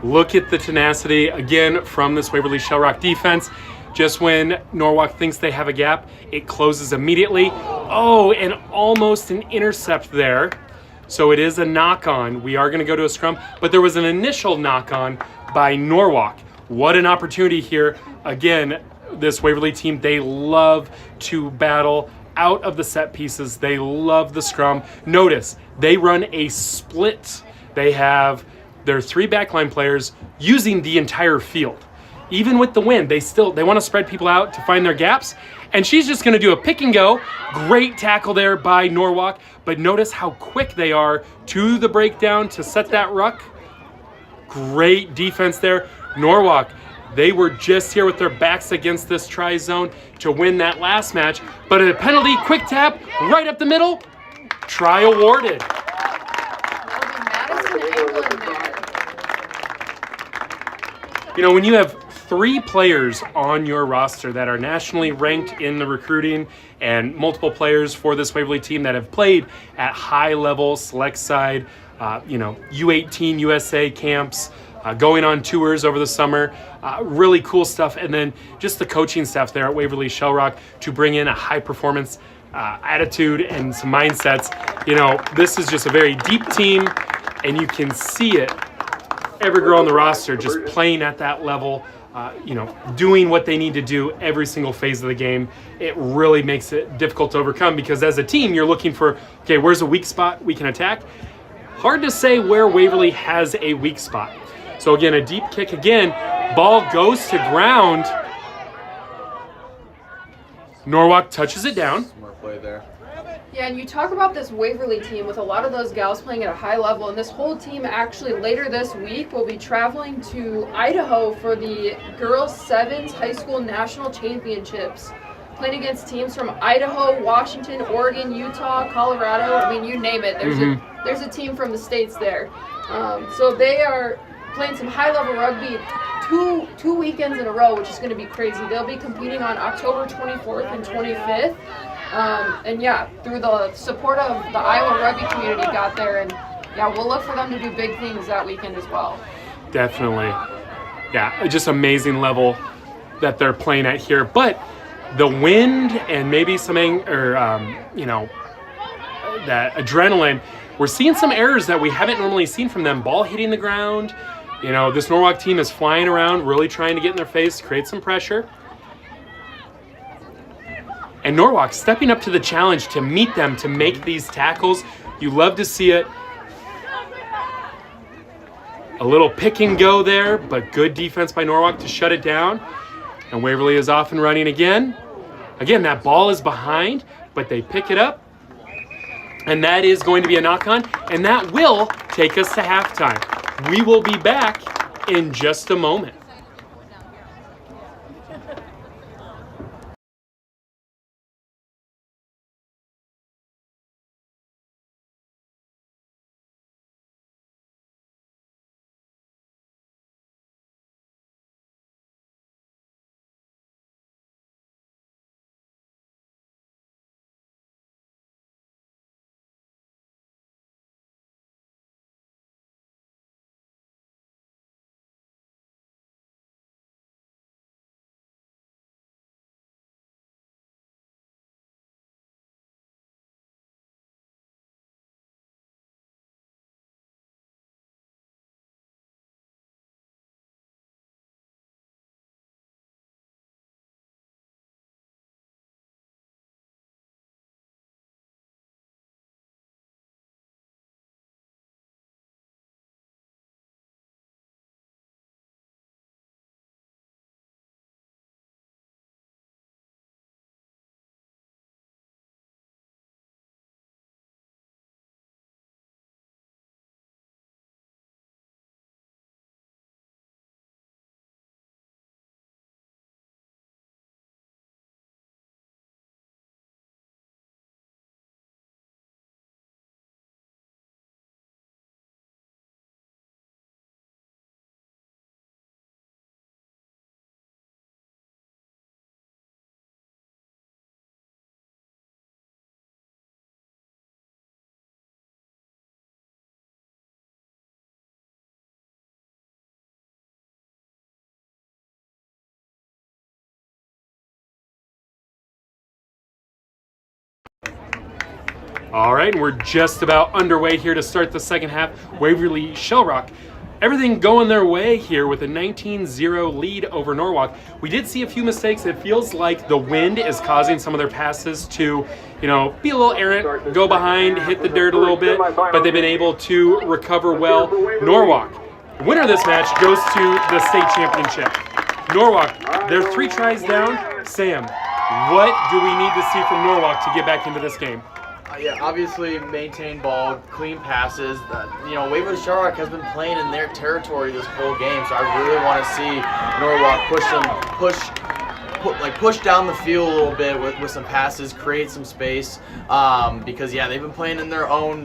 Look at the tenacity, again, from this Waverly Shellrock defense. Just when Norwalk thinks they have a gap, it closes immediately. Oh, and almost an intercept there. So it is a knock-on. We are going to go to a scrum, but there was an initial knock-on by Norwalk. What an opportunity here. Again, this Waverly team, they love to battle out of the set pieces. They love the scrum. Notice, they run a split. They have their 3 backline players using the entire field. Even with the wind, they want to spread people out to find their gaps. And she's just going to do a pick and go. Great tackle there by Norwalk. But notice how quick they are to the breakdown to set that ruck. Great defense there. Norwalk, they were just here with their backs against this try zone to win that last match. But a penalty, quick tap, right up the middle. Try awarded. When you have 3 players on your roster that are nationally ranked in the recruiting, and multiple players for this Waverly team that have played at high level, select side, U18 USA camps, going on tours over the summer, really cool stuff. And then just the coaching staff there at Waverly Shellrock to bring in a high performance attitude and some mindsets. This is just a very deep team, and you can see it. Every girl on the roster just playing at that level, doing what they need to do every single phase of the game. It really makes it difficult to overcome, because as a team, you're looking for, okay, where's a weak spot we can attack? Hard to say where Waverly has a weak spot. So again, a deep kick again. Ball goes to ground. Norwalk touches it down. Smart play there. Yeah, and you talk about this Waverly team with a lot of those gals playing at a high level, and this whole team actually later this week will be traveling to Idaho for the Girls Sevens High School National Championships. playing against teams from Idaho, Washington, Oregon, Utah, Colorado. I mean, you name it. There's a team from the states there. So they are playing some high-level rugby two weekends in a row, which is going to be crazy. They'll be competing on October 24th and 25th. And yeah, through the support of the Iowa rugby community got there, and yeah, we'll look for them to do big things that weekend as well. Definitely. Yeah, just amazing level that they're playing at here. But the wind and maybe some, that adrenaline, we're seeing some errors that we haven't normally seen from them. Ball hitting the ground. This Norwalk team is flying around, really trying to get in their face, create some pressure. And Norwalk stepping up to the challenge to meet them, to make these tackles. You love to see it. A little pick and go there, but good defense by Norwalk to shut it down. And Waverly is off and running again. Again, that ball is behind, but they pick it up. And that is going to be a knock-on, and that will take us to halftime. We will be back in just a moment. All right, and we're just about underway here to start the second half. Waverly Shellrock, everything going their way here with a 19-0 lead over Norwalk. We did see a few mistakes. It feels like the wind is causing some of their passes to, be a little errant, go behind, hit the dirt a little bit, but they've been able to recover well. Norwalk, the winner of this match, goes to the state championship. Norwalk, they're 3 tries down. Sam, what do we need to see from Norwalk to get back into this game? Yeah, obviously maintain ball, clean passes. Waverly Shellrock has been playing in their territory this whole game, so I really want to see Norwalk push down the field a little bit with some passes, create some space. Because they've been playing in their own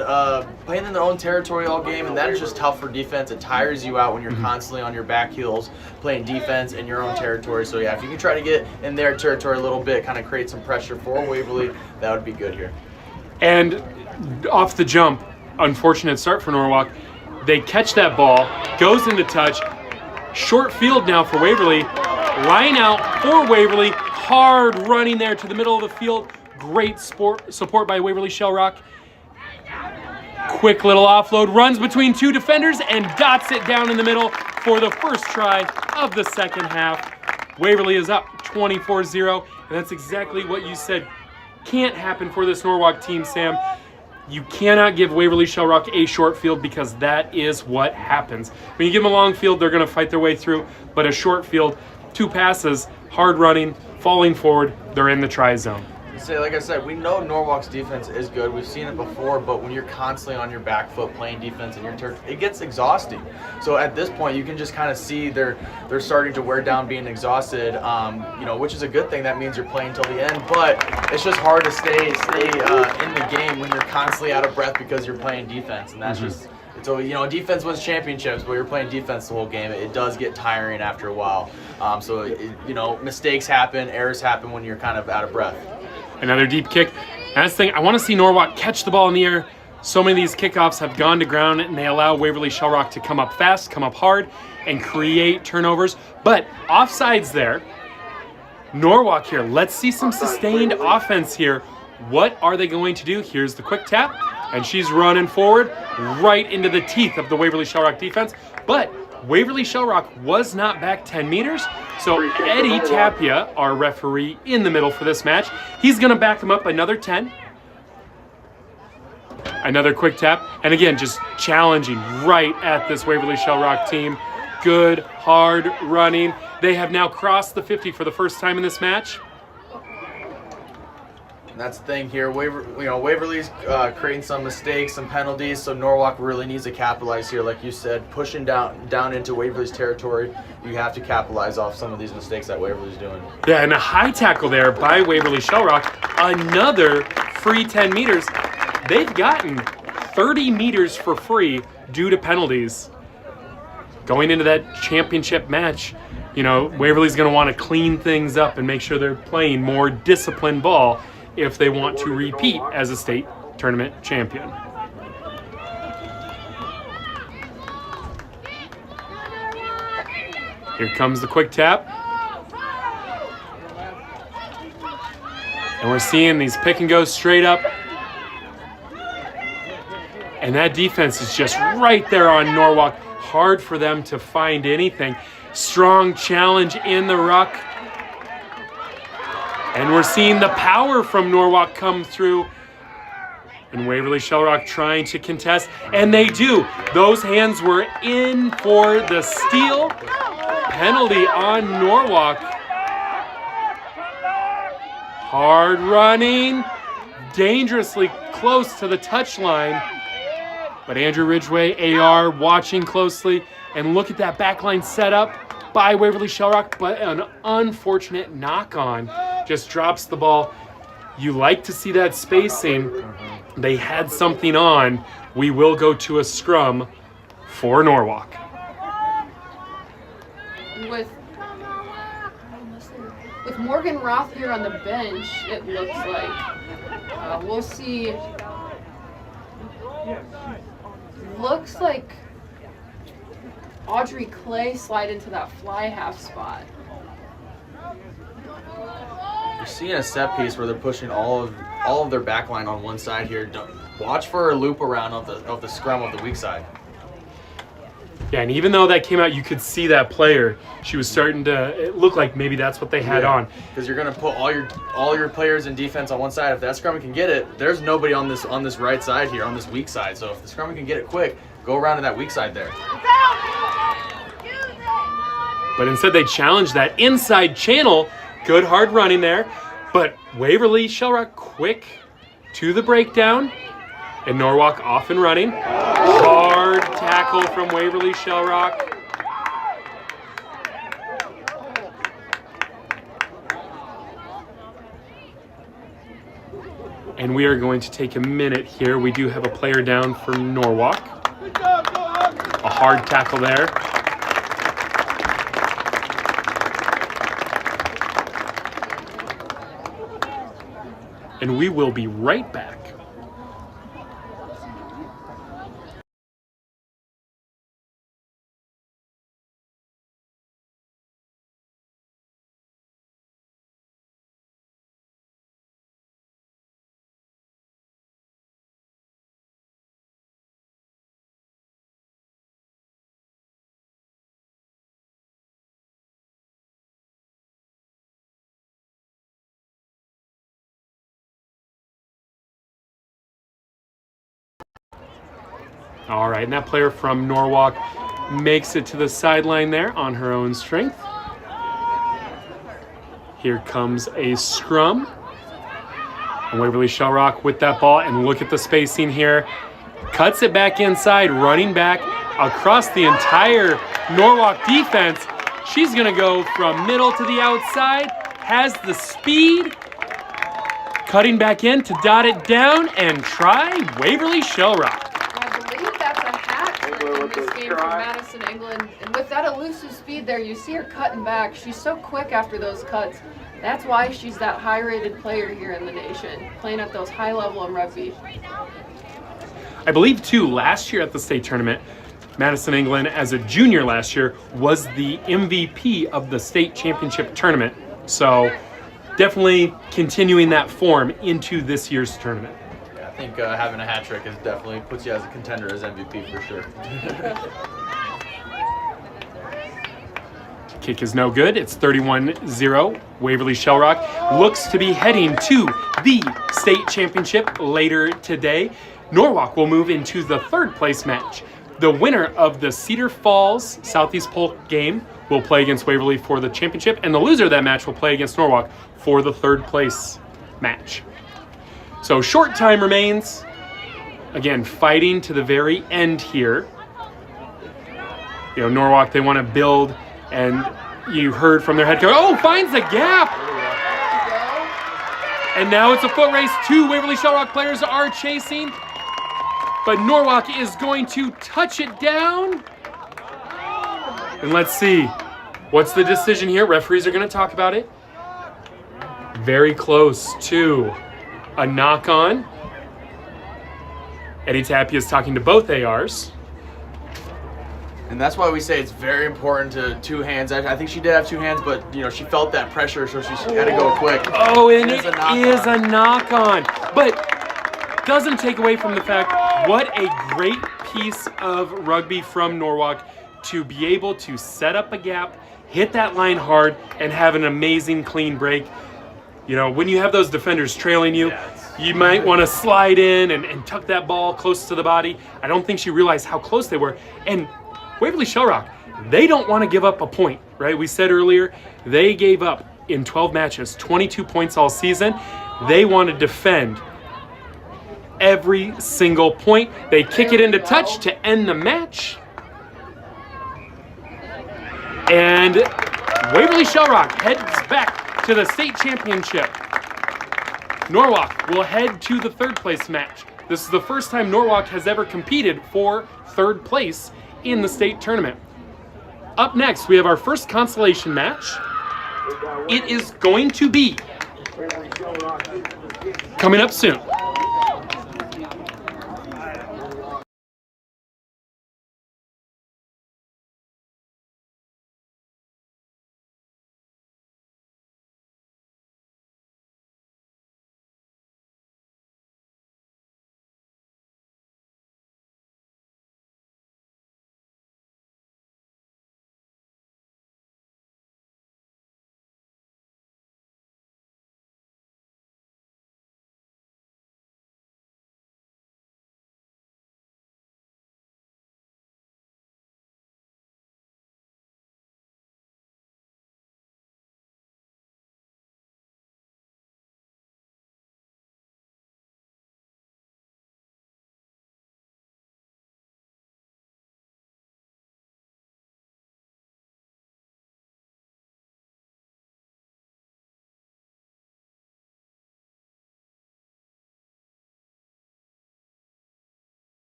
territory all game, and that is just tough for defense. It tires you out when you're constantly on your back heels playing defense in your own territory. So if you can try to get in their territory a little bit, kind of create some pressure for Waverly, that would be good here. And off the jump, unfortunate start for Norwalk. They catch that ball, goes into touch. Short field now for Waverly. Line out for Waverly. Hard running there to the middle of the field. Great support by Waverly Shellrock. Quick little offload, runs between 2 defenders and dots it down in the middle for the first try of the second half. Waverly is up 24-0, and that's exactly what you said can't happen for this Norwalk team, Sam. You cannot give Waverly Shellrock a short field, because that is what happens. When you give them a long field, they're going to fight their way through, but a short field, 2 passes, hard running, falling forward, they're in the try zone. say, like I said, we know Norwalk's defense is good. We've seen it before, but when you're constantly on your back foot playing defense in your turf, it gets exhausting. So at this point, you can just kind of see they're starting to wear down, being exhausted. Which is a good thing. That means you're playing till the end. But it's just hard to stay in the game when you're constantly out of breath because you're playing defense, and that's just. So, defense wins championships, but you're playing defense the whole game. It does get tiring after a while. Mistakes happen, errors happen when you're kind of out of breath. Another deep kick. And that's the thing, I want to see Norwalk catch the ball in the air. So many of these kickoffs have gone to ground, and they allow Waverly Shellrock to come up fast, come up hard, and create turnovers. But offsides there. Norwalk here. Let's see some sustained offense here. What are they going to do? Here's the quick tap. And she's running forward right into the teeth of the Waverly Shellrock defense. But Waverly Shellrock was not back 10 meters. So Eddie Tapia, our referee in the middle for this match, he's going to back them up another 10. Another quick tap. And again, just challenging right at this Waverly Shellrock team. Good, hard running. They have now crossed the 50 for the first time in this match. That's the thing here. Waverly's creating some mistakes, some penalties, so Norwalk really needs to capitalize here. Like you said, pushing down into Waverly's territory, you have to capitalize off some of these mistakes that Waverly's doing. Yeah, and a high tackle there by Waverly Shellrock. Another free 10 meters. They've gotten 30 meters for free due to penalties. Going into that championship match, Waverly's going to want to clean things up and make sure they're playing more disciplined ball if they want to repeat as a state tournament champion. Here comes the quick tap. And we're seeing these pick and go straight up. And that defense is just right there on Norwalk. Hard for them to find anything. Strong challenge in the ruck. And we're seeing the power from Norwalk come through. And Waverly Shellrock trying to contest. And they do. Those hands were in for the steal. Penalty on Norwalk. Hard running. Dangerously close to the touchline. But Andrew Ridgway, AR, watching closely. And look at that backline setup by Waverly Shellrock. But an unfortunate knock-on. Just drops the ball. You like to see that spacing. They had something on. We will go to a scrum for Norwalk. With Morgan Roth here on the bench, it looks like we'll see. Looks like Audrey Clay slide into that fly half spot. You're seeing a set piece where they're pushing all of their back line on one side here. Watch for a loop around of the scrum of the weak side. Yeah, and even though that came out, you could see that player. She was starting to. It looked like maybe that's what they had on. Because you're gonna put all your players in defense on one side. If that scrum can get it, there's nobody on this right side here, on this weak side. So if the scrum can get it quick, go around to that weak side there. But instead they challenged that inside channel. Good hard running there. But Waverly Shellrock quick to the breakdown. And Norwalk off and running. Hard tackle from Waverly Shellrock. And we are going to take a minute here. We do have a player down for Norwalk. A hard tackle there. And we will be right back. All right, and that player from Norwalk makes it to the sideline there on her own strength. Here comes a scrum. And Waverly Shellrock with that ball, and look at the spacing here. Cuts it back inside, running back across the entire Norwalk defense. She's gonna go from middle to the outside, has the speed, cutting back in to dot it down and try Waverly Shellrock. I believe that's a hat trick in this game for Madison, England. And with that elusive speed there, you see her cutting back. She's so quick after those cuts. That's why she's that high-rated player here in the nation, playing at those high level in rugby. I believe, too, last year at the state tournament, Madison, England, as a junior last year, was the MVP of the state championship tournament. So definitely continuing that form into this year's tournament. Yeah, I think having a hat trick is definitely puts you as a contender as MVP for sure. Kick is no good. It's 31-0. Waverly Shellrock looks to be heading to the state championship later today. Norwalk will move into the third place match. The winner of the Cedar Falls Southeast Polk game will play against Waverly for the championship, and the loser of that match will play against Norwalk for the third place match. So short time remains. Again, fighting to the very end here. You know, Norwalk, they want to build, and you heard from their head coach, oh, finds the gap. And now it's a foot race. Two Waverly Shellrock players are chasing, but Norwalk is going to touch it down. And let's see, what's the decision here? Referees are going to talk about it. Very close to a knock on. Eddie Tapia is talking to both ARs. And that's why we say it's very important to two hands. I think she did have two hands, but you know she felt that pressure, so she had to go quick. Oh, and it is a knock on. But doesn't take away from the fact what a great piece of rugby from Norwalk to be able to set up a gap, hit that line hard, and have an amazing clean break. You know, when you have those defenders trailing you, you might want to slide in and tuck that ball close to the body. I don't think she realized how close they were. And Waverly Shellrock, they don't want to give up a point, right? We said earlier, they gave up in 12 matches, 22 points all season. They want to defend every single point. They kick it into touch to end the match. And Waverly Shellrock heads back to the state championship. Norwalk will head to the third place match. This is the first time Norwalk has ever competed for third place in the state tournament. Up next, we have our first consolation match. It is going to be coming up soon.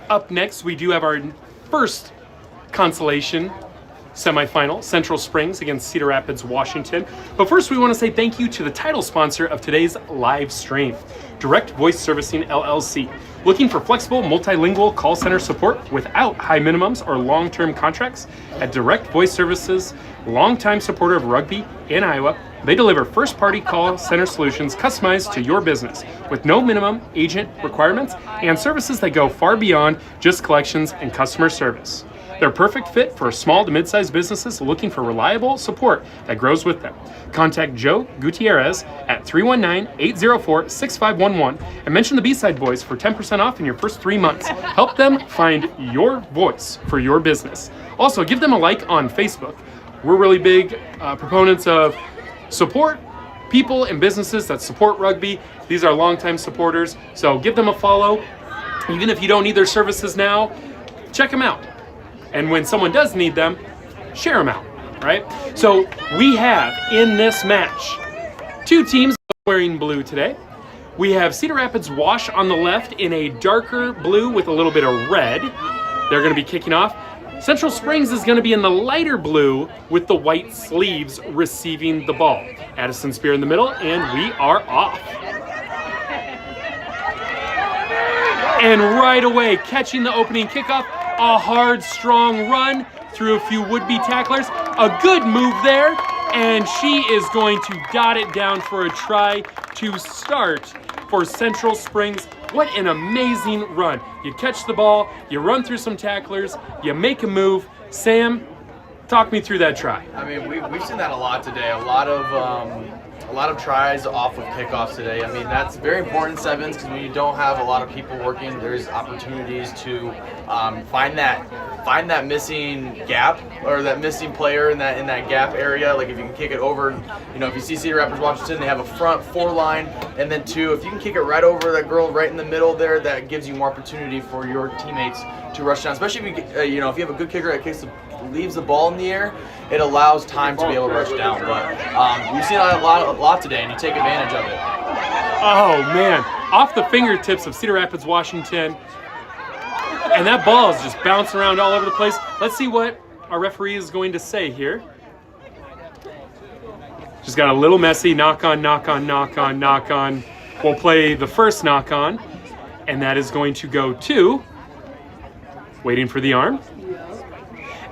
Up next, we do have our first consolation semifinal, Central Springs against Cedar Rapids, Washington. But first, we want to say thank you to the title sponsor of today's live stream, Direct Voice Servicing LLC. Looking for flexible, multilingual call center support without high minimums or long-term contracts? At Direct Voice Services, longtime supporter of rugby in Iowa, they deliver first-party call center solutions customized to your business with no minimum agent requirements and services that go far beyond just collections and customer service. They're a perfect fit for small to mid-sized businesses looking for reliable support that grows with them. Contact Joe Gutierrez at 319-804-6511 and mention the B-Side Boys for 10% off in your first 3 months. Help them find your voice for your business. Also, give them a like on Facebook. We're really big proponents of support people and businesses that support rugby. These are longtime supporters, so give them a follow. Even if you don't need their services now, check them out. And when someone does need them, share them out, right? So we have in this match 2 teams wearing blue today. We have Cedar Rapids Wash on the left in a darker blue with a little bit of red. They're going to be kicking off. Central Springs is going to be in the lighter blue with the white sleeves receiving the ball. Addison Spear in the middle, and we are off. And right away, catching the opening kickoff, a hard, strong run through a few would-be tacklers. A good move there, and she is going to dot it down for a try to start for Central Springs. What an amazing run. You catch the ball, you run through some tacklers, you make a move. Sam, talk me through that try. I mean, we've seen that a lot today. A lot of tries off of kickoffs today. I mean, that's very important in sevens, because when you don't have a lot of people working, there's opportunities to find that missing gap, or that missing player in that gap area. Like if you can kick it over, you know, if you see Cedar Rapids Washington, they have a front 4 line, and then 2. If you can kick it right over that girl right in the middle there, that gives you more opportunity for your teammates to rush down. Especially if you if you have a good kicker that leaves the ball in the air, it allows time to be able to rush down. But we've seen a lot today, and you take advantage of it. Oh man, off the fingertips of Cedar Rapids, Washington. And that ball is just bouncing around all over the place. Let's see what our referee is going to say here. Just got a little messy. Knock on, knock on, knock on, knock on. We'll play the first knock on, and that is going to go to, waiting for the arm.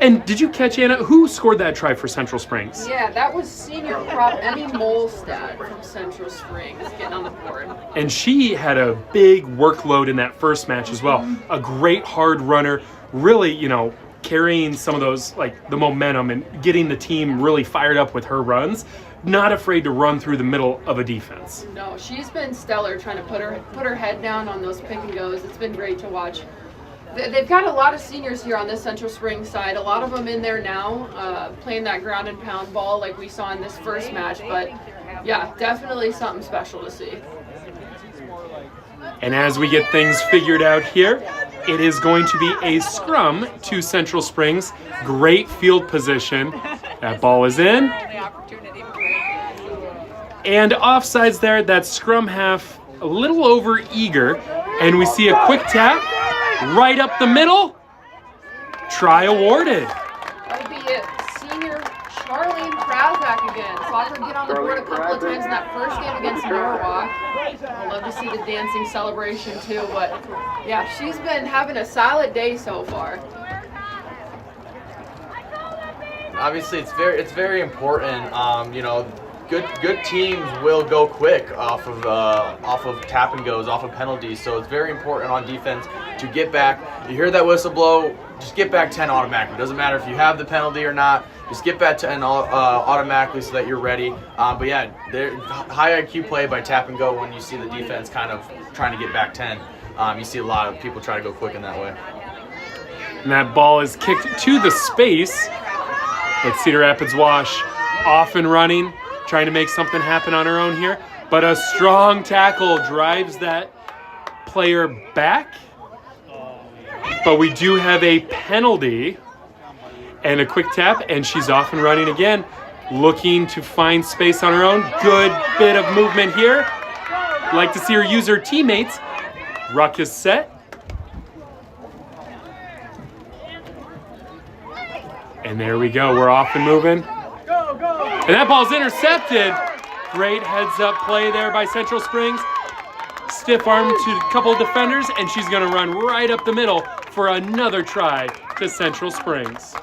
And did you catch, Anna, who scored that try for Central Springs? Yeah, that was senior prop Emmy Molstad from Central Springs getting on the board. And she had a big workload in that first match as well. A great hard runner, really, carrying some of those, like the momentum and getting the team really fired up with her runs. Not afraid to run through the middle of a defense. No, she's been stellar trying to put her head down on those pick and goes. It's been great to watch. They've got a lot of seniors here on this Central Springs side. A lot of them in there now, playing that ground and pound ball like we saw in this first match. But yeah, definitely something special to see. And as we get things figured out here, it is going to be a scrum to Central Springs. Great field position. That ball is in. And offsides there, that scrum half a little over eager. And we see a quick tap. Right up the middle, try awarded. That'll be it. Senior Charlene Prazak again. Saw her get on the board a couple of times in that first game against Norwalk. I love to see the dancing celebration too, but yeah, she's been having a solid day so far. Obviously, it's very important. Good teams will go quick off of tap and goes, off of penalties. So it's very important on defense to get back. You hear that whistle blow, just get back 10 automatically. Doesn't matter if you have the penalty or not. Just get back 10 automatically so that you're ready. But yeah, high IQ play by tap and go when you see the defense kind of trying to get back 10. You see a lot of people try to go quick in that way. And that ball is kicked to the space. But Cedar Rapids Wash off and running, trying to make something happen on her own here. But a strong tackle drives that player back. But we do have a penalty and a quick tap, and she's off and running again, looking to find space on her own. Good bit of movement here. Like to see her use her teammates. Ruck is set. And there we go, we're off and moving. And that ball's intercepted. Great heads-up play there by Central Springs. Stiff arm to a couple of defenders, and she's going to run right up the middle for another try to Central Springs.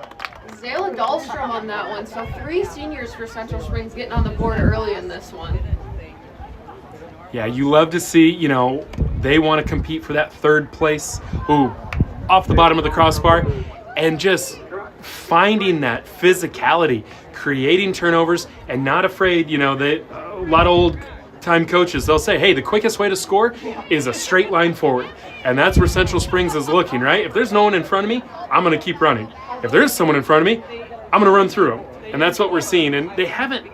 Zayla Dahlstrom on that one. So 3 seniors for Central Springs getting on the board early in this one. Yeah, you love to see, they want to compete for that third place. Ooh, off the bottom of the crossbar. And just finding that physicality, creating turnovers, and not afraid, a lot of old-time coaches, they'll say, hey, the quickest way to score is a straight line forward. And that's where Central Springs is looking, right? If there's no one in front of me, I'm going to keep running. If there is someone in front of me, I'm going to run through them. And that's what we're seeing. And they haven't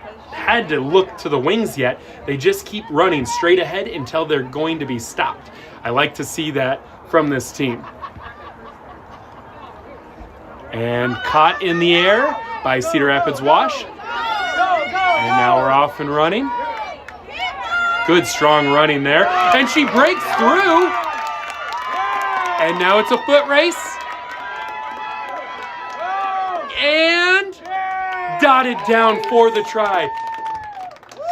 had to look to the wings yet. They just keep running straight ahead until they're going to be stopped. I like to see that from this team. And caught in the air by Cedar Rapids Wash. And now we're off and running. Good strong running there. And she breaks through. And now it's a foot race. And dotted down for the try.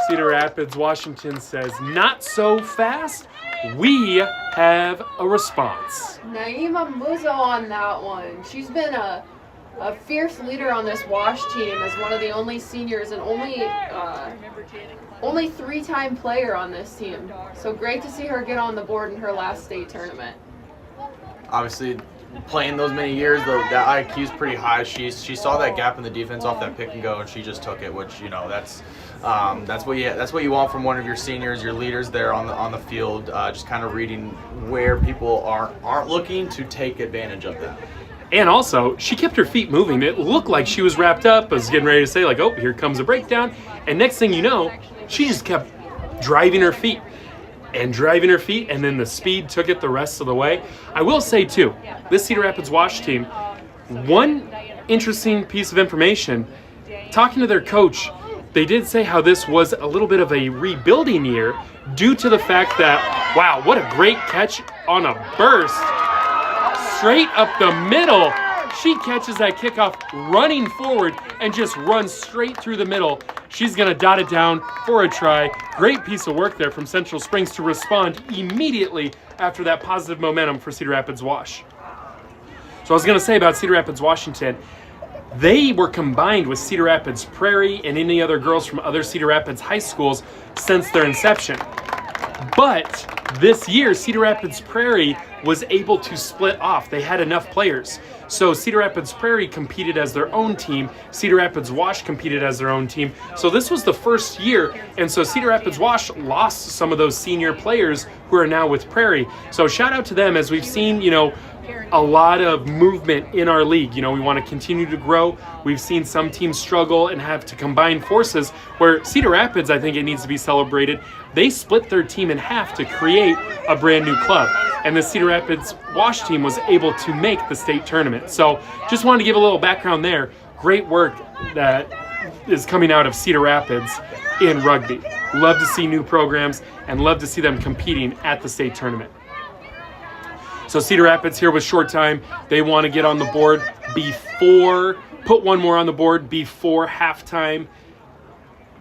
Cedar Rapids, Washington says, not so fast. We have a response. Naima Muzo on that one. She's been a fierce leader on this Wash team as one of the only seniors and only three-time player on this team. So great to see her get on the board in her last state tournament. Obviously, playing those many years, that IQ is pretty high. She saw that gap in the defense off that pick and go, and she just took it. Which that's what you want from one of your seniors, your leaders there on the field. Just kind of reading where people aren't looking to take advantage of them. And also, she kept her feet moving. It looked like she was wrapped up, was getting ready to say like, oh, here comes a breakdown. And next thing you know, she just kept driving her feet. And then the speed took it the rest of the way. I will say too, this Cedar Rapids Wash team, one interesting piece of information, talking to their coach, they did say how this was a little bit of a rebuilding year due to the fact that, wow, what a great catch on a burst. Straight up the middle. She catches that kickoff running forward and just runs straight through the middle. She's going to dot it down for a try. Great piece of work there from Central Springs to respond immediately after that positive momentum for Cedar Rapids Wash. So I was going to say about Cedar Rapids, Washington, they were combined with Cedar Rapids Prairie and any other girls from other Cedar Rapids high schools since their inception. But this year, Cedar Rapids Prairie was able to split off. They had enough players. So Cedar Rapids Prairie competed as their own team. Cedar Rapids Wash competed as their own team. So this was the first year. And so Cedar Rapids Wash lost some of those senior players who are now with Prairie. So shout out to them as we've seen, a lot of movement in our league. We want to continue to grow. We've seen some teams struggle and have to combine forces where Cedar Rapids, I think it needs to be celebrated. They split their team in half to create a brand new club. And the Cedar Rapids Wash team was able to make the state tournament. So just wanted to give a little background there. Great work that is coming out of Cedar Rapids in rugby. Love to see new programs and love to see them competing at the state tournament. So Cedar Rapids here with short time. They want to get on the board put one more on the board before halftime.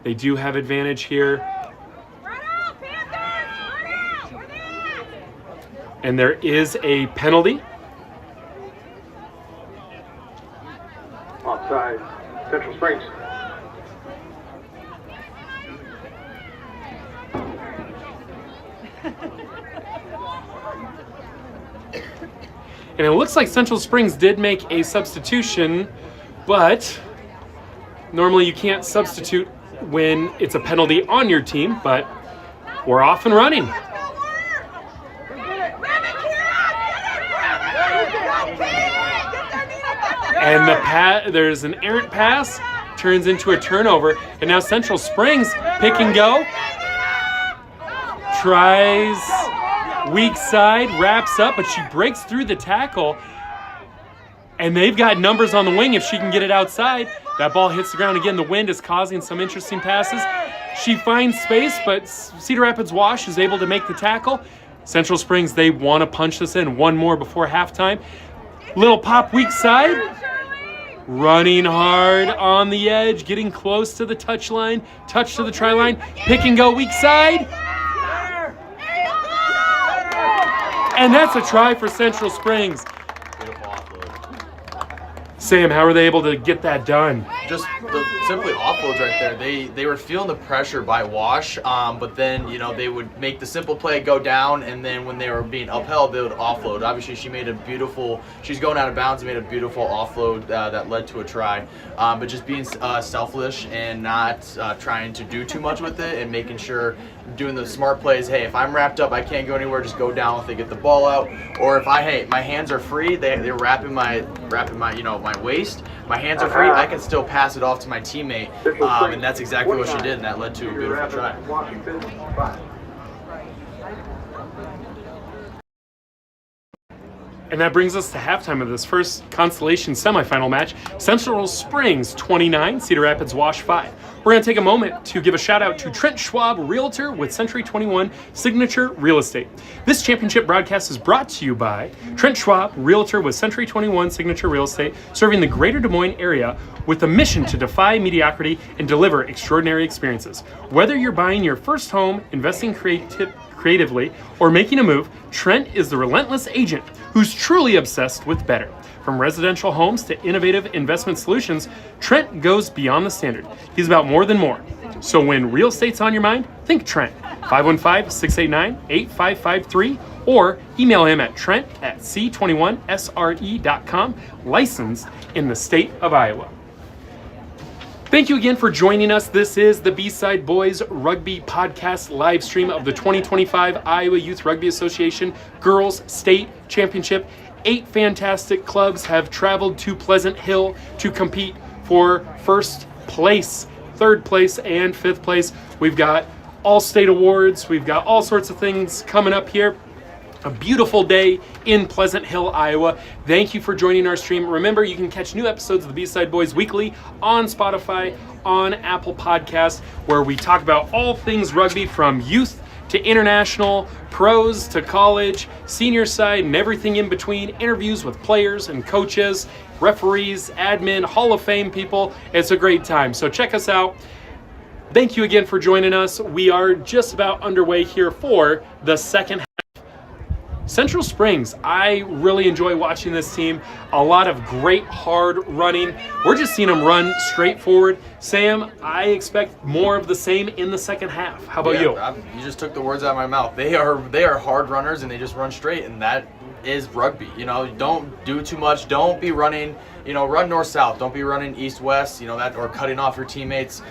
They do have advantage here. And there is a penalty. Offside, Central Springs. And it looks like Central Springs did make a substitution, but normally you can't substitute when it's a penalty on your team, but we're off and running. And there's an errant pass, turns into a turnover, and now Central Springs pick and go. Tries weak side, wraps up, but she breaks through the tackle. And they've got numbers on the wing if she can get it outside. That ball hits the ground again. The wind is causing some interesting passes. She finds space, but Cedar Rapids Wash is able to make the tackle. Central Springs, they want to punch this in. One more before halftime. Little pop weak side. Running hard on the edge, getting close to the touch line. Touch to the try line. Pick and go weak side. And that's a try for Central Springs. Sam, how are they able to get that done? Just simply offloads right there. They were feeling the pressure by Wash, but then they would make the simple play go down, and then when they were being upheld, they would offload. Obviously, she's going out of bounds and made a beautiful offload that led to a try. But just being selfish and not trying to do too much with it, and making sure doing the smart plays. Hey, if I'm wrapped up, I can't go anywhere. Just go down if they get the ball out. Or if my hands are free, they're wrapping my my waist. My hands are free. I can still pass pass it off to my teammate, and that's exactly what she did, and that led to a beautiful try. Washington, 5. And that brings us to halftime of this first consolation semifinal match. Central Springs 29, Cedar Rapids Wash 5. We're going to take a moment to give a shout out to Trent Schwab, Realtor with Century 21 Signature Real Estate. This championship broadcast is brought to you by Trent Schwab, Realtor with Century 21 Signature Real Estate, serving the greater Des Moines area with a mission to defy mediocrity and deliver extraordinary experiences. Whether you're buying your first home, investing creatively, or making a move, Trent is the relentless agent who's truly obsessed with better. From residential homes to innovative investment solutions, Trent goes beyond the standard. He's about more than more. So when real estate's on your mind, think Trent. 515-689-8553 or email him at trent@c21sre.com, licensed in the state of Iowa. Thank you again for joining us. This is the B-Side Boys Rugby Podcast live stream of the 2025 Iowa Youth Rugby Association Girls State Championship. 8 fantastic clubs have traveled to Pleasant Hill to compete for first place, third place, and fifth place. We've got all state awards. We've got all sorts of things coming up here. A beautiful day in Pleasant Hill, Iowa. Thank you for joining our stream. Remember, you can catch new episodes of the B-Side Boys weekly on Spotify, on Apple Podcasts, where we talk about all things rugby from youth to international, pros to college, senior side, and everything in between. Interviews with players and coaches, referees, admin, Hall of Fame people. It's a great time. So check us out. Thank you again for joining us. We are just about underway here for the second half. Central Springs, I really enjoy watching this team. A lot of great hard running. We're just seeing them run straight forward. Sam, I expect more of the same in the second half. How about you? You just took the words out of my mouth. They are hard runners, and they just run straight, and that is rugby. Don't do too much. Don't be running, run north-south. Don't be running east-west, or cutting off your teammates'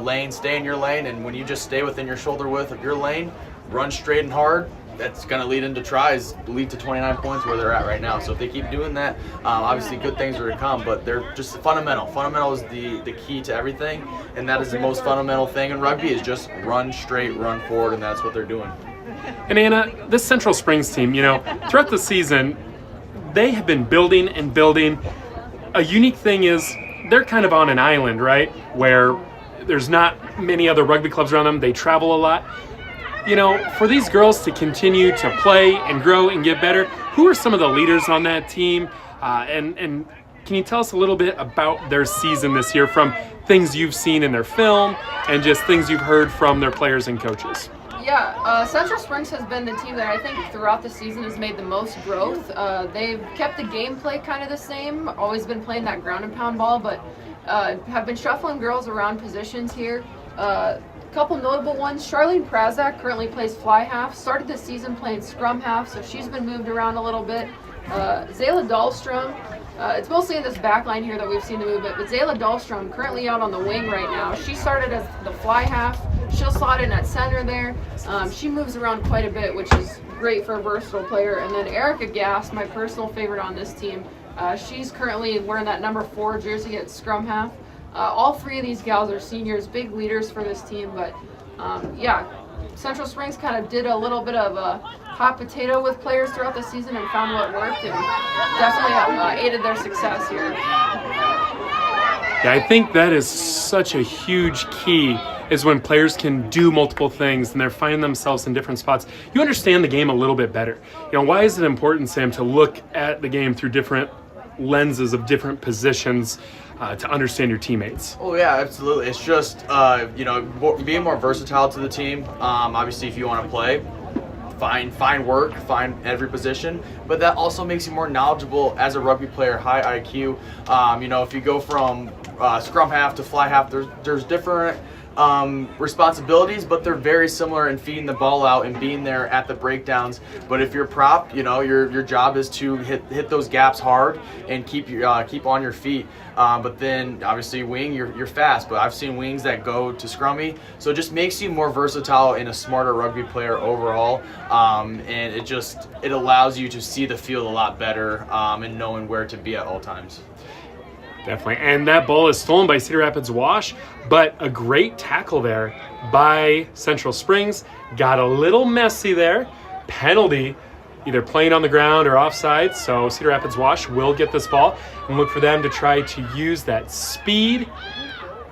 lane. Stay in your lane, and when you just stay within your shoulder width of your lane, run straight and hard. That's going to lead into tries, lead to 29 points where they're at right now. So if they keep doing that, obviously good things are to come, but they're just fundamental. Fundamental is the key to everything, and that is the most fundamental thing in rugby is just run straight, run forward, and that's what they're doing. And Anna, this Central Springs team, throughout the season, they have been building and building. A unique thing is they're kind of on an island, right, where there's not many other rugby clubs around them. They travel a lot. For these girls to continue to play and grow and get better, who are some of the leaders on that team? And can you tell us a little bit about their season this year from things you've seen in their film and just things you've heard from their players and coaches? Yeah, Central Springs has been the team that I think throughout the season has made the most growth. They've kept the gameplay kind of the same, always been playing that ground and pound ball, but have been shuffling girls around positions here. Couple notable ones. Charlene Prazak currently plays fly half. Started the season playing scrum half, so she's been moved around a little bit. Zayla Dahlstrom. It's mostly in this back line here that we've seen the movement, but Zayla Dahlstrom currently out on the wing right now. She started as the fly half. She'll slot in at center there. She moves around quite a bit, which is great for a versatile player. And then Erica Gass, my personal favorite on this team. She's currently wearing that number 4 jersey at scrum half. All 3 of these gals are seniors, big leaders for this team, but Central Springs kind of did a little bit of a hot potato with players throughout the season and found what worked, and definitely aided their success here. Yeah, I think that is such a huge key, is when players can do multiple things and they're finding themselves in different spots. You understand the game a little bit better. Why is it important, Sam, to look at the game through different lenses of different positions to understand your teammates? Oh yeah, absolutely. It's just being more versatile to the team. Obviously, if you want to play, find work, find every position, but that also makes you more knowledgeable as a rugby player, high IQ. If you go from scrum half to fly half, there's different responsibilities, but they're very similar in feeding the ball out and being there at the breakdowns. But if you're prop, your job is to hit those gaps hard and keep on your feet. But then obviously wing, you're fast, but I've seen wings that go to scrummy, so it just makes you more versatile and a smarter rugby player overall. And it allows you to see the field a lot better and knowing where to be at all times. Definitely. And that ball is stolen by Cedar Rapids Wash, but a great tackle there by Central Springs. Got a little messy there. Penalty, either playing on the ground or offside. So Cedar Rapids Wash will get this ball and look for them to try to use that speed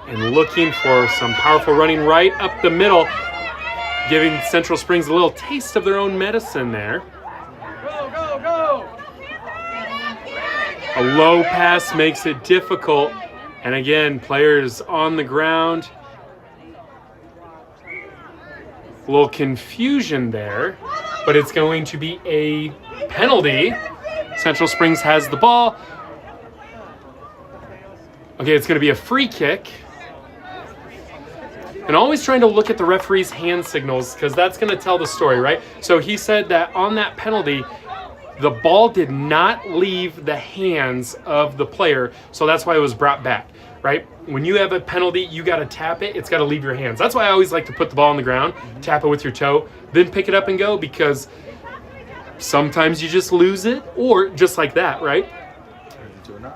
and looking for some powerful running right up the middle, giving Central Springs a little taste of their own medicine there. Go, go, go! A low pass makes it difficult. And again, players on the ground. A little confusion there, but it's going to be a penalty. Central Springs has the ball. Okay, it's going to be a free kick. And always trying to look at the referee's hand signals because that's going to tell the story, right? So he said that on that penalty, the ball did not leave the hands of the player, so that's why it was brought back, right? When you have a penalty, you got to tap it. It's got to leave your hands. That's why I always like to put the ball on the ground, tap it with your toe, then pick it up and go, because sometimes you just lose it, or just like that, right?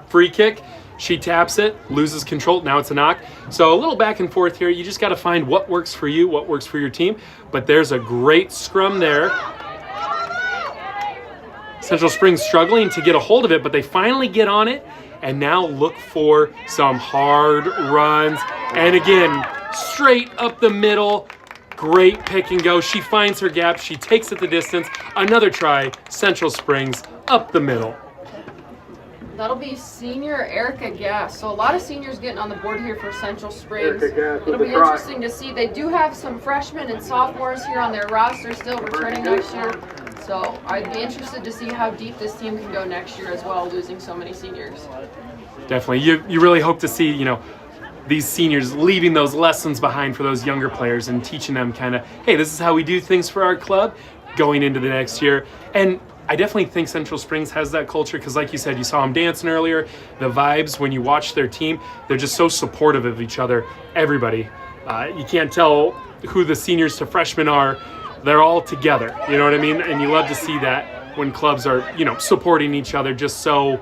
Free kick, she taps it, loses control, now it's a knock. So a little back and forth here. You just got to find what works for you, what works for your team. But there's a great scrum there. Central Springs struggling to get a hold of it, but they finally get on it and now look for some hard runs. And again, straight up the middle, great pick and go. She finds her gap, she takes it the distance. Another try, Central Springs up the middle. That'll be senior Erica Gass. So a lot of seniors getting on the board here for Central Springs. Erica Gass It'll with be the try. interesting to see. They do have some freshmen and sophomores here on their roster still returning next year. So I'd be interested to see how deep this team can go next year as well, losing so many seniors. Definitely. You really hope to see, these seniors leaving those lessons behind for those younger players and teaching them kind of, hey, this is how we do things for our club going into the next year. And I definitely think Central Springs has that culture because, like you said, you saw them dancing earlier. The vibes when you watch their team, they're just so supportive of each other. Everybody. You can't tell who the seniors to freshmen are. They're all together. You know what I mean? And you love to see that when clubs are, supporting each other just so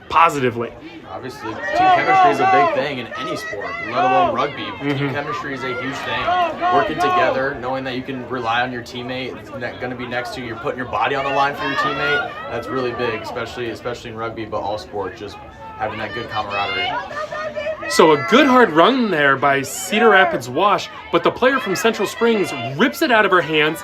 positively. Obviously, team chemistry is a big thing in any sport, let alone rugby. Team chemistry is a huge thing. Working together, knowing that you can rely on your teammate, it's going to be next to you. You're putting your body on the line for your teammate. That's really big, especially in rugby, but all sports, just having that good camaraderie. So a good hard run there by Cedar Rapids Wash, but the player from Central Springs rips it out of her hands.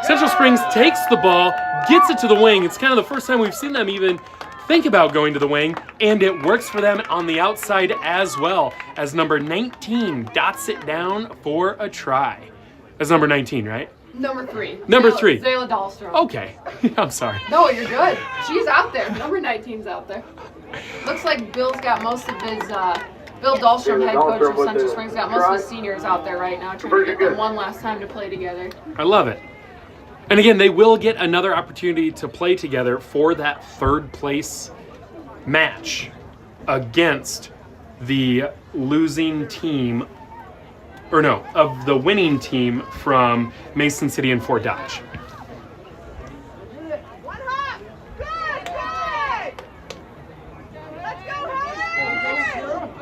Central Springs takes the ball, gets it to the wing. It's kind of the first time we've seen them even think about going to the wing, and it works for them on the outside as well, as number 19 dots it down for a try. That's number 19, right? Number 3. Number 3. Zayla Dahlstrom. Okay. I'm sorry. No, you're good. She's out there. Number 19's out there. Looks like Bill's got most of his, Bill Dahlstrom, head coach of Central Springs, got most of his seniors out there right now, trying to get them one last time to play together. I love it. And again, they will get another opportunity to play together for that third place match against the losing team, or no, of the winning team from Mason City and Fort Dodge.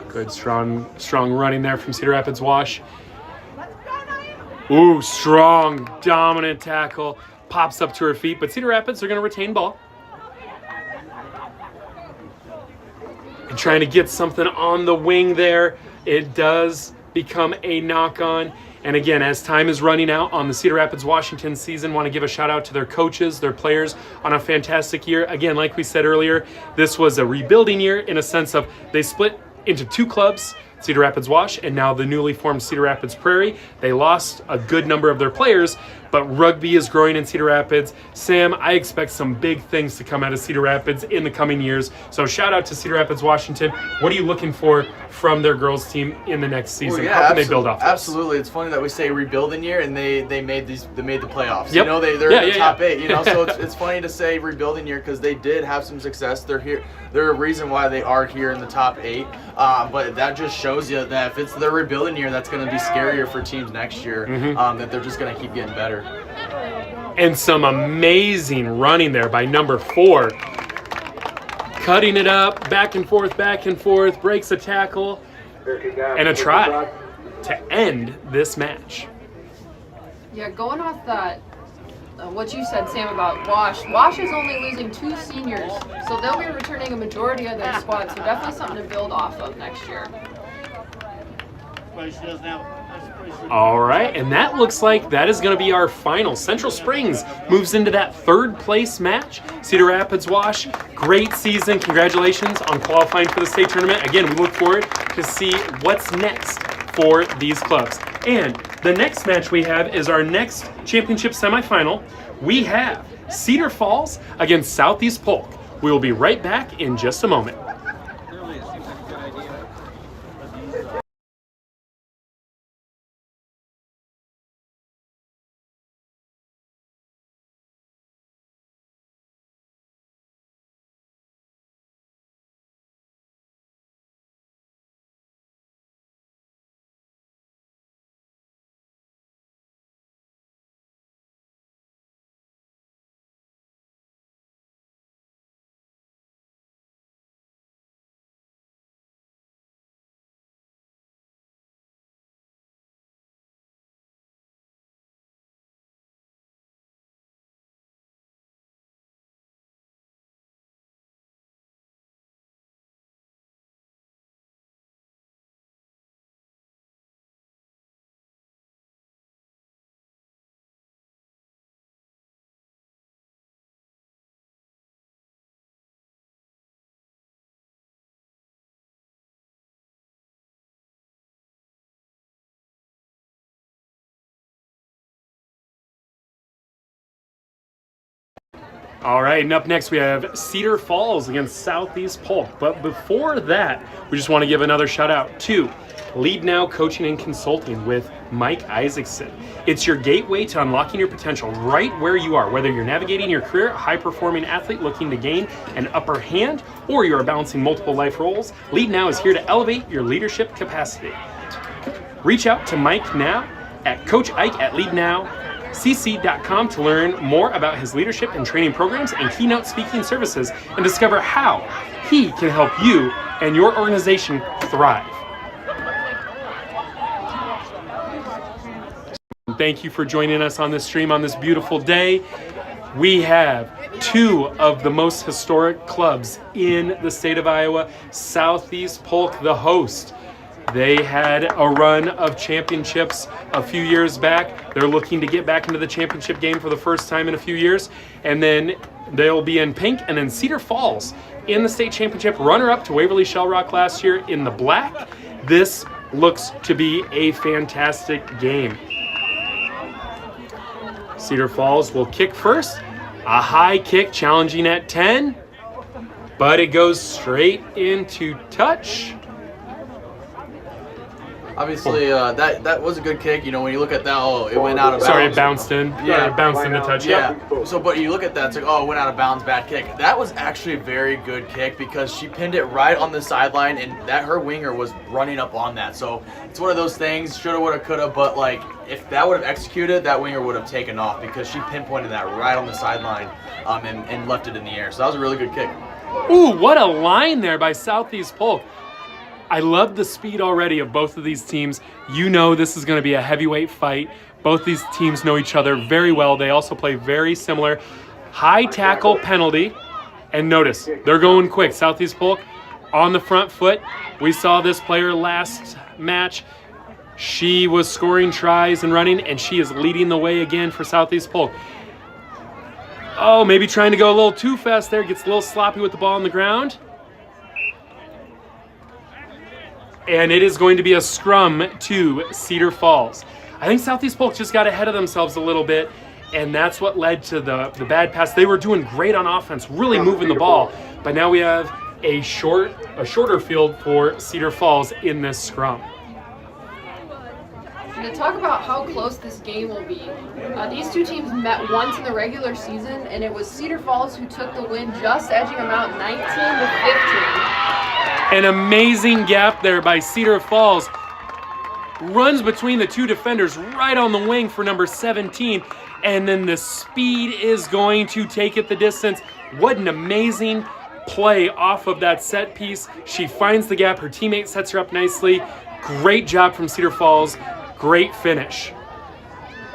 Good, strong running there from Cedar Rapids Wash. Ooh, strong, dominant tackle. Pops up to her feet, but Cedar Rapids are going to retain ball. And trying to get something on the wing there. It does become a knock-on. And again, as time is running out on the Cedar Rapids Washington season, want to give a shout out to their coaches, their players on a fantastic year. Again, like we said earlier, this was a rebuilding year in a sense of they split into 2 clubs, Cedar Rapids Wash, and now the newly formed Cedar Rapids Prairie. They lost a good number of their players, but rugby is growing in Cedar Rapids. Sam, I expect some big things to come out of Cedar Rapids in the coming years. So shout out to Cedar Rapids Washington. What are you looking for from their girls team in the next season? How can they build off this? Absolutely. It's funny that we say rebuilding year and they made the playoffs. Yep. They're in the top 8, so it's funny to say rebuilding year because they did have some success. They're here. They're a reason why they are here in the top 8. But that just shows you that if it's their rebuilding year, that's going to be scarier for teams next year, that they're just going to keep getting better. And some amazing running there by number 4. cutting it up, back and forth, breaks a tackle, and a try to end this match. Yeah, going off that, what you said, Sam, about Wash is only losing 2 seniors, so they'll be returning a majority of their squad, so definitely something to build off of next year. All right, and that looks like that is going to be our final. Central Springs moves into that 3rd place match. Cedar Rapids Wash, great season. Congratulations on qualifying for the state tournament. Again, we look forward to see what's next for these clubs. And the next match we have is our next championship semifinal. We have Cedar Falls against Southeast Polk. We will be right back in just a moment. All right, and up next we have Cedar Falls against Southeast Polk. But before that, we just want to give another shout out to Lead Now Coaching and Consulting with Mike Isaacson. It's your gateway to unlocking your potential right where you are, whether you're navigating your career, a high-performing athlete looking to gain an upper hand, or you are balancing multiple life roles. Lead Now is here to elevate your leadership capacity. Reach out to Mike now at Coach Ike at leadnowcc.com to learn more about his leadership and training programs and keynote speaking services and discover how he can help you and your organization thrive. Thank you for joining us on this stream on this beautiful day. We have 2 of the most historic clubs in the state of Iowa. Southeast Polk, the host. They had a run of championships a few years back. They're looking to get back into the championship game for the first time in a few years. And then they'll be in pink. And then Cedar Falls in the state championship, runner-up to Waverly Shell Rock last year in the black. This looks to be a fantastic game. Cedar Falls will kick first. A high kick challenging at 10. But it goes straight into touch. Obviously, that was a good kick. You know, when you look at that, it went out of bounds. Sorry, it bounced in. Yeah, it bounced in the touch. Yeah. So, but you look at that, it's like, it went out of bounds, bad kick. That was actually a very good kick because she pinned it right on the sideline, and her winger was running up on that. So it's one of those things, shoulda, woulda, coulda, but like if that would have executed, that winger would have taken off because she pinpointed that right on the sideline, and left it in the air. So that was a really good kick. Ooh, what a line there by Southeast Polk. I love the speed already of both of these teams. You know this is going to be a heavyweight fight. Both these teams know each other very well. They also play very similar. High tackle penalty. And notice, they're going quick. Southeast Polk on the front foot. We saw this player last match. She was scoring tries and running, and she is leading the way again for Southeast Polk. Oh, maybe trying to go a little too fast there. Gets a little sloppy with the ball on the ground. And it is going to be a scrum to Cedar Falls. I think Southeast Polk just got ahead of themselves a little bit, and that's what led to the bad pass. They were doing great on offense, really moving the ball, but now we have a shorter field for Cedar Falls in this scrum. And to talk about how close this game will be, these 2 teams met once in the regular season, and it was Cedar Falls who took the win, just edging them out 19-15. An amazing gap there by Cedar Falls. Runs between the 2 defenders right on the wing for number 17. And then the speed is going to take it the distance. What an amazing play off of that set piece. She finds the gap. Her teammate sets her up nicely. Great job from Cedar Falls. Great finish.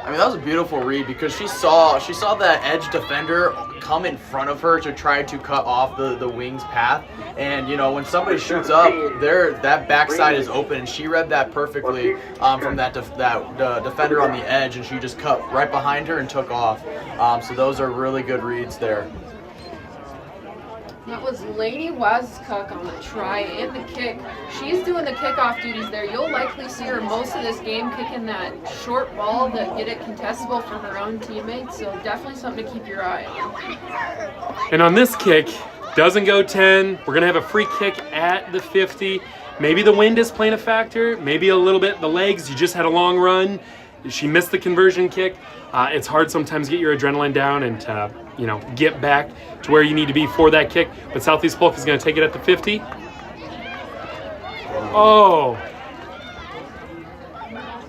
I mean, that was a beautiful read because she saw that edge defender come in front of her to try to cut off the wing's path. And, you know, when somebody shoots up, that backside is open. And she read that perfectly from that defender on the edge, and she just cut right behind her and took off. So those are really good reads there. That was Lainey Wazcook on the try and the kick. She's doing the kickoff duties there. You'll likely see her most of this game kicking that short ball to get it contestable for her own teammates. So definitely something to keep your eye on. And on this kick, doesn't go 10. We're going to have a free kick at the 50. Maybe the wind is playing a factor. Maybe a little bit the legs. You just had a long run. She missed the conversion kick. It's hard sometimes to get your adrenaline down and you know, get back to where you need to be for that kick. But Southeast Polk is going to take it at the 50. Oh.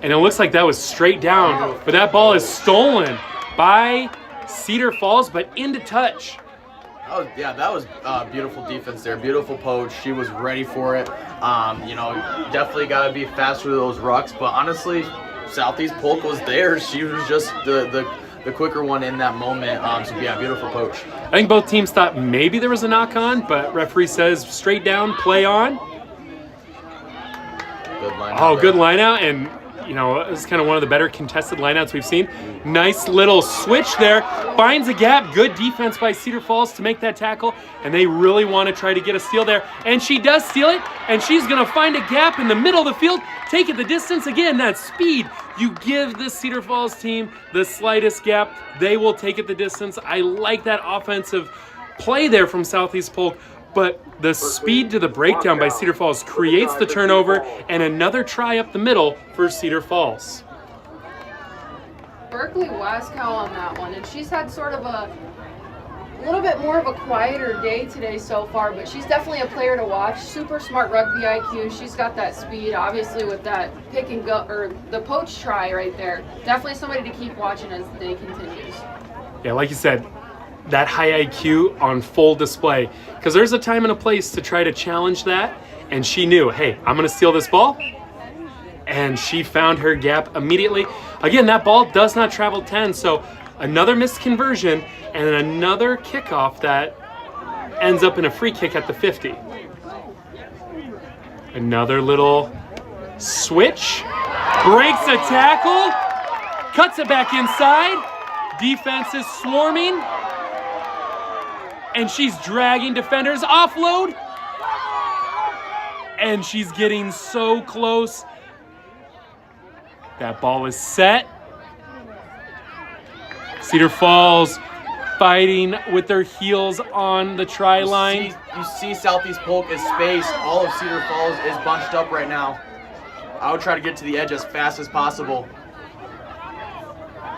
And it looks like that was straight down. But that ball is stolen by Cedar Falls, but into touch. Oh, yeah, that was beautiful defense there. Beautiful poach. She was ready for it. You know, definitely got to be faster with those rucks. But honestly, Southeast Polk was there. She was just the quicker one in that moment. So yeah, beautiful poach. I think both teams thought maybe there was a knock on, but referee says straight down, play on. Good line. Oh, good line out, and you know, it's kind of one of the better contested lineouts we've seen. Nice little switch there. Finds a gap. Good defense by Cedar Falls to make that tackle, and they really want to try to get a steal there. And she does steal it, and she's going to find a gap in the middle of the field, take it the distance. Again, that speed. You give this Cedar Falls team the slightest gap, they will take it the distance. I like that offensive play there from Southeast Polk, but the speed to the breakdown by Cedar Falls creates the turnover and another try up the middle for Cedar Falls. Berkeley Waskow on that one, and she's had sort of a little bit more of a quieter day today so far, but she's definitely a player to watch. Super smart rugby IQ. She's got that speed, obviously, with that pick and go, or the poach try right there. Definitely somebody to keep watching as the day continues. Yeah, like you said, that high IQ on full display, because there's a time and a place to try to challenge that, and she knew, hey, I'm going to steal this ball, and she found her gap immediately. Again, that ball does not travel 10, so another missed conversion and another kickoff that ends up in a free kick at the 50. Another little switch, breaks a tackle, cuts it back inside, defense is swarming, and she's dragging defenders, offload, and she's getting so close. That ball is set. Cedar Falls fighting with their heels on the try line. You see Southeast Polk is spaced. All of Cedar Falls is bunched up right now. I would try to get to the edge as fast as possible.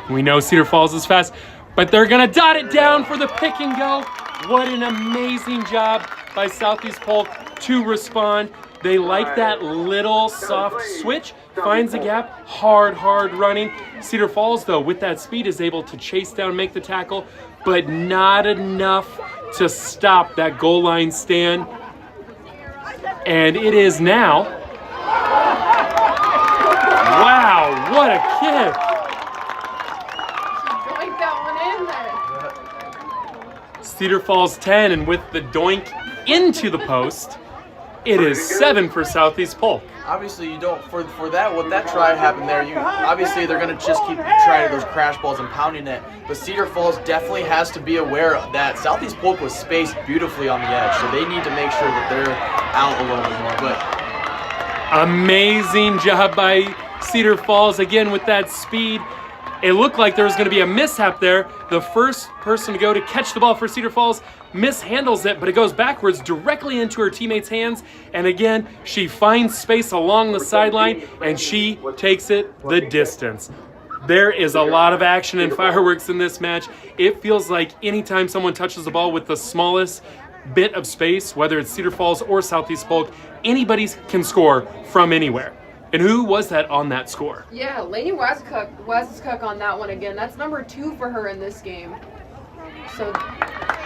We know Cedar Falls is fast, but they're going to dot it down for the pick and go. What an amazing job by Southeast Polk to respond. They like that little soft switch, finds the gap, hard running. Cedar Falls, though, with that speed, is able to chase down, make the tackle, but not enough to stop that goal line stand. And it is now. Wow, what a kick. Doink that one in there. Cedar Falls 10, and with the doink into the post, it is 7 for Southeast Polk. Obviously, you don't for that what that try happened there. You obviously they're gonna just keep trying those crash balls and pounding it. But Cedar Falls definitely has to be aware that Southeast Polk was spaced beautifully on the edge, so they need to make sure that they're out a little bit more. But amazing job by Cedar Falls again with that speed. It looked like there was going to be a mishap there. The first person to go to catch the ball for Cedar Falls mishandles it, but it goes backwards directly into her teammate's hands. And again, she finds space along the sideline, and she takes it the distance. There is a lot of action and fireworks in this match. It feels like anytime someone touches the ball with the smallest bit of space, whether it's Cedar Falls or Southeast Polk, anybody can score from anywhere. And who was that on that score? Yeah, Lainey Wazcook on that one again. That's number 2 for her in this game. So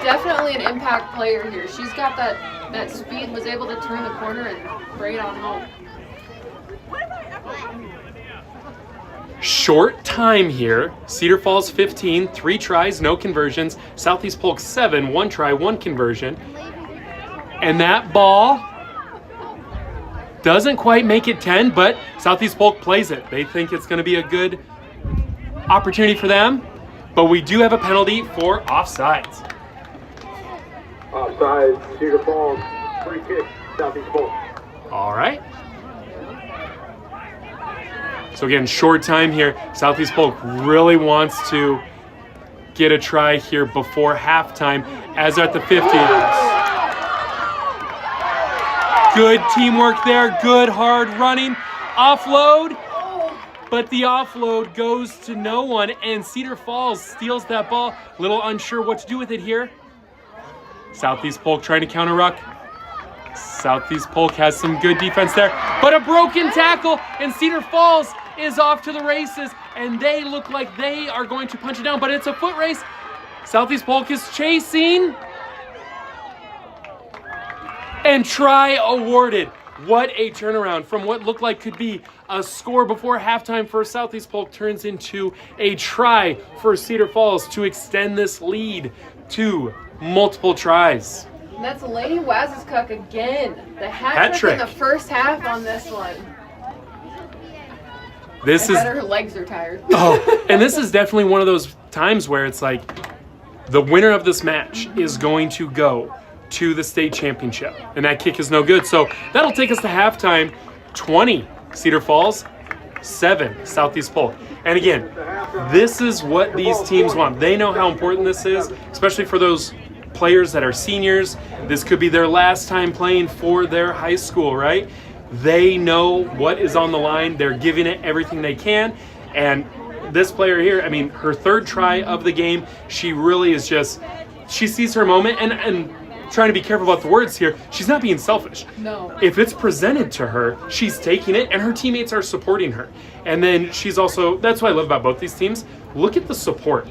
definitely an impact player here. She's got that speed, was able to turn the corner and bring it on home. Short time here. Cedar Falls 15, 3 tries, no conversions. Southeast Polk 7, 1 try, 1 conversion. And that ball doesn't quite make it 10, but Southeast Polk plays it. They think it's going to be a good opportunity for them, but we do have a penalty for offsides. Offside, Cedar Falls, free kick, Southeast Polk. All right. So again, short time here. Southeast Polk really wants to get a try here before halftime as they're at the 50. Good teamwork there, good hard running. Offload, but the offload goes to no one, and Cedar Falls steals that ball. A little unsure what to do with it here. Southeast Polk trying to counter ruck. Southeast Polk has some good defense there, but a broken tackle, and Cedar Falls is off to the races, and they look like they are going to punch it down, but it's a foot race. Southeast Polk is chasing, and try awarded. What a turnaround from what looked like could be a score before halftime for Southeast Polk turns into a try for Cedar Falls to extend this lead to multiple tries. And that's Lady Waziskuk again. The hat Hat trick in trick. the first half on this one. This I is bet her legs are tired. Oh, and this is definitely one of those times where it's like the winner of this match is going to go to the state championship, and that kick is no good. So that'll take us to halftime. 20 Cedar Falls, 7 Southeast Polk. And again, this is what these teams want. They know how important this is, especially for those players that are seniors. This could be their last time playing for their high school, right? They know what is on the line. They're giving it everything they can. And this player here, I mean, her third try of the game, she really is just, she sees her moment, and trying to be careful about the words here, she's not being selfish. No. If it's presented to her, she's taking it, and her teammates are supporting her. And then she's also, that's what I love about both these teams. Look at the support.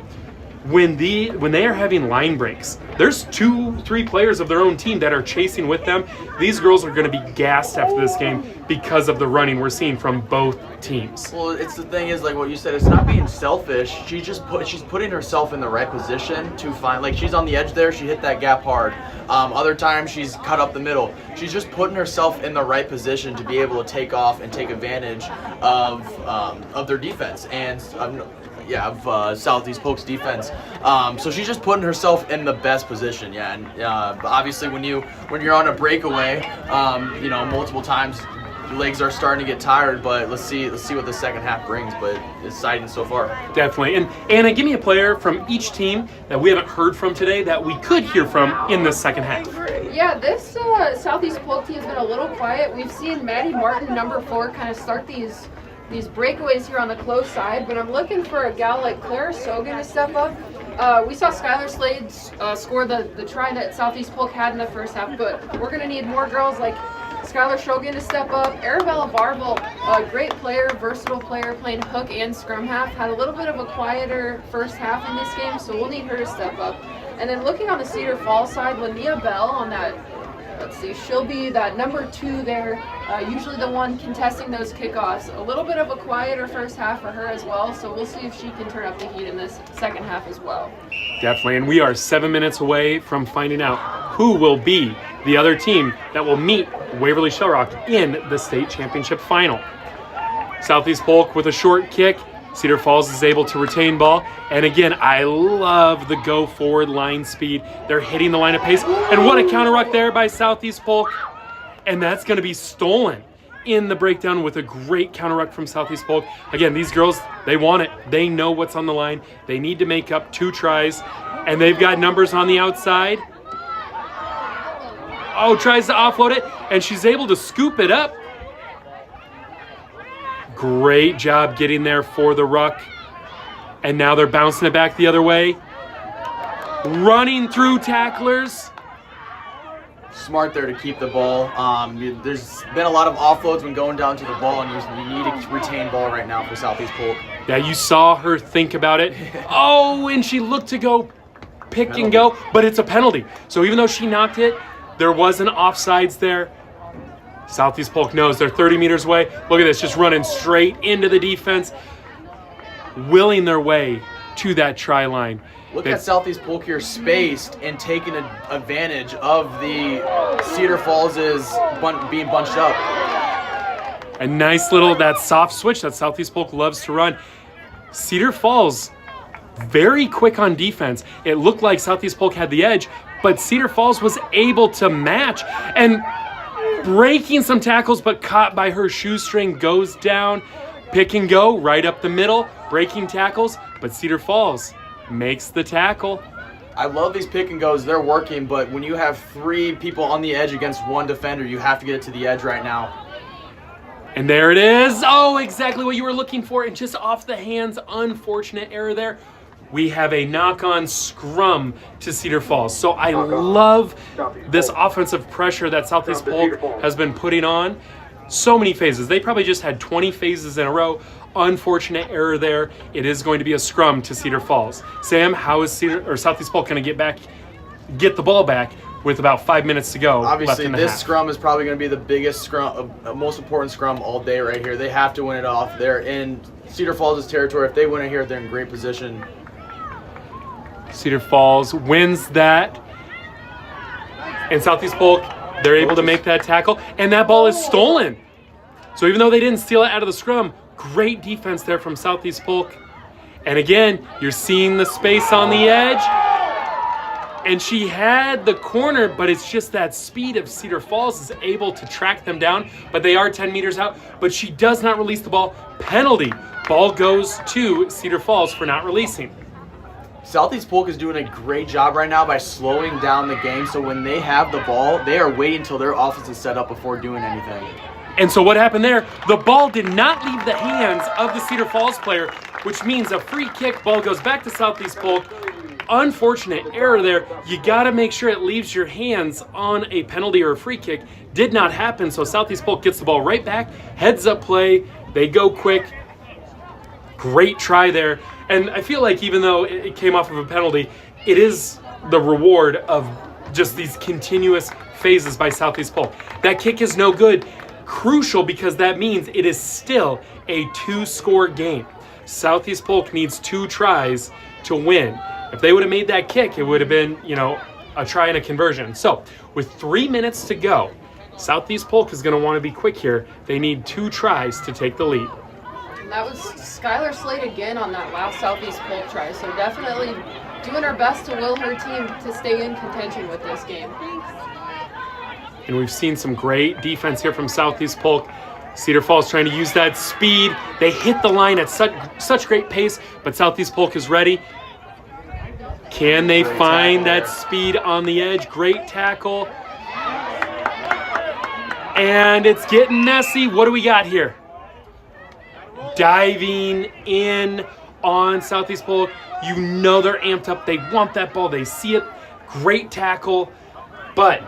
When they are having line breaks, there's 2-3 players of their own team that are chasing with them. These girls are going to be gassed after this game because of the running we're seeing from both teams. Well, it's the thing is, like what you said, it's not being selfish. She's putting herself in the right position to find, like, she's on the edge there, she hit that gap hard. Other times she's cut up the middle. She's just putting herself in the right position to be able to take off and take advantage of their defense and of Southeast Polk's defense. So she's just putting herself in the best position. And obviously when you're on a breakaway, multiple times, your legs are starting to get tired. But let's see what the second half brings. But it's exciting so far. Definitely. And Anna, give me a player from each team that we haven't heard from today that we could hear from in the second half. Yeah, this Southeast Polk team has been a little quiet. We've seen Maddie Martin, number 4, kind of start these breakaways here on the close side, but I'm looking for a gal like Clara Sogan to step up. We saw Skylar Slade score the try that Southeast Polk had in the first half, but we're going to need more girls like Skylar Shogan to step up. Arabella Barvel, a great player, versatile player, playing hook and scrum half, had a little bit of a quieter first half in this game, so we'll need her to step up. And then looking on the Cedar Falls side, Linnea Bell on that, let's see, she'll be that number 2 there, usually the one contesting those kickoffs. A little bit of a quieter first half for her as well, so we'll see if she can turn up the heat in this second half as well. Definitely, and we are 7 minutes away from finding out who will be the other team that will meet Waverly Shellrock in the state championship final. Southeast Polk with a short kick. Cedar Falls is able to retain ball. And again, I love the go forward line speed. They're hitting the line of pace. And what a counter ruck there by Southeast Polk. And that's going to be stolen in the breakdown with a great counter ruck from Southeast Polk. Again, these girls, they want it. They know what's on the line. They need to make up 2 tries. And they've got numbers on the outside. Oh, tries to offload it. And she's able to scoop it up. Great job getting there for the ruck. And now they're bouncing it back the other way. Running through tacklers. Smart there to keep the ball. There's been a lot of offloads when going down to the ball, and you need to retain ball right now for Southeast Polk. Yeah, you saw her think about it. Oh, and she looked to go pick and go, but it's a penalty. So even though she knocked it, there was an offsides there. Southeast Polk knows they're 30 meters away. Look at this, just running straight into the defense, willing their way to that try line. Look at Southeast Polk here spaced and taking advantage of the Cedar Falls being bunched up. A nice little, that soft switch that Southeast Polk loves to run. Cedar Falls, very quick on defense. It looked like Southeast Polk had the edge, but Cedar Falls was able to match and breaking some tackles, but caught by her shoestring, goes down. Pick and go right up the middle, breaking tackles, but Cedar Falls makes the tackle. I love these pick and goes. They're working, but when you have 3 people on the edge against 1 defender, you have to get it to the edge right now. And there it is. Oh, exactly what you were looking for. And just off the hands, unfortunate error there. We have a knock-on scrum to Cedar Falls. So I love this offensive pressure that Southeast Polk has been putting on. So many phases. They probably just had 20 phases in a row. Unfortunate error there. It is going to be a scrum to Cedar Falls. Sam, how is Southeast Polk going to get the ball back with about 5 minutes to go? Obviously, left in the this half? scrum is probably going to be the biggest scrum, most important scrum all day right here. They have to win it off. They're in Cedar Falls' territory. If they win it here, they're in great position. Cedar Falls wins that. And Southeast Polk, they're able to make that tackle. And that ball is stolen. So even though they didn't steal it out of the scrum, great defense there from Southeast Polk. And again, you're seeing the space on the edge. And she had the corner, but it's just that speed of Cedar Falls is able to track them down. But they are 10 meters out. But she does not release the ball. Penalty. Ball goes to Cedar Falls for not releasing. Southeast Polk is doing a great job right now by slowing down the game. So when they have the ball, they are waiting until their offense is set up before doing anything. And so what happened there, the ball did not leave the hands of the Cedar Falls player, which means a free kick. Ball goes back to Southeast Polk. Unfortunate error there. You got to make sure it leaves your hands on a penalty or a free kick. Did not happen, so Southeast Polk gets the ball right back. Heads up play. They go quick. Great try there. And I feel like even though it came off of a penalty, it is the reward of just these continuous phases by Southeast Polk. That kick is no good. Crucial because that means it is still a 2-score game. Southeast Polk needs 2 tries to win. If they would have made that kick, it would have been, a try and a conversion. So with 3 minutes to go, Southeast Polk is going to want to be quick here. They need 2 tries to take the lead. And that was Skylar Slade again on that last Southeast Polk try. So definitely doing her best to will her team to stay in contention with this game. And we've seen some great defense here from Southeast Polk. Cedar Falls trying to use that speed. They hit the line at such great pace, but Southeast Polk is ready. Can they find that speed on the edge? Great tackle. And it's getting messy. What do we got here? Diving in on Southeast Polk. You know they're amped up. They want that ball. They see it. Great tackle. But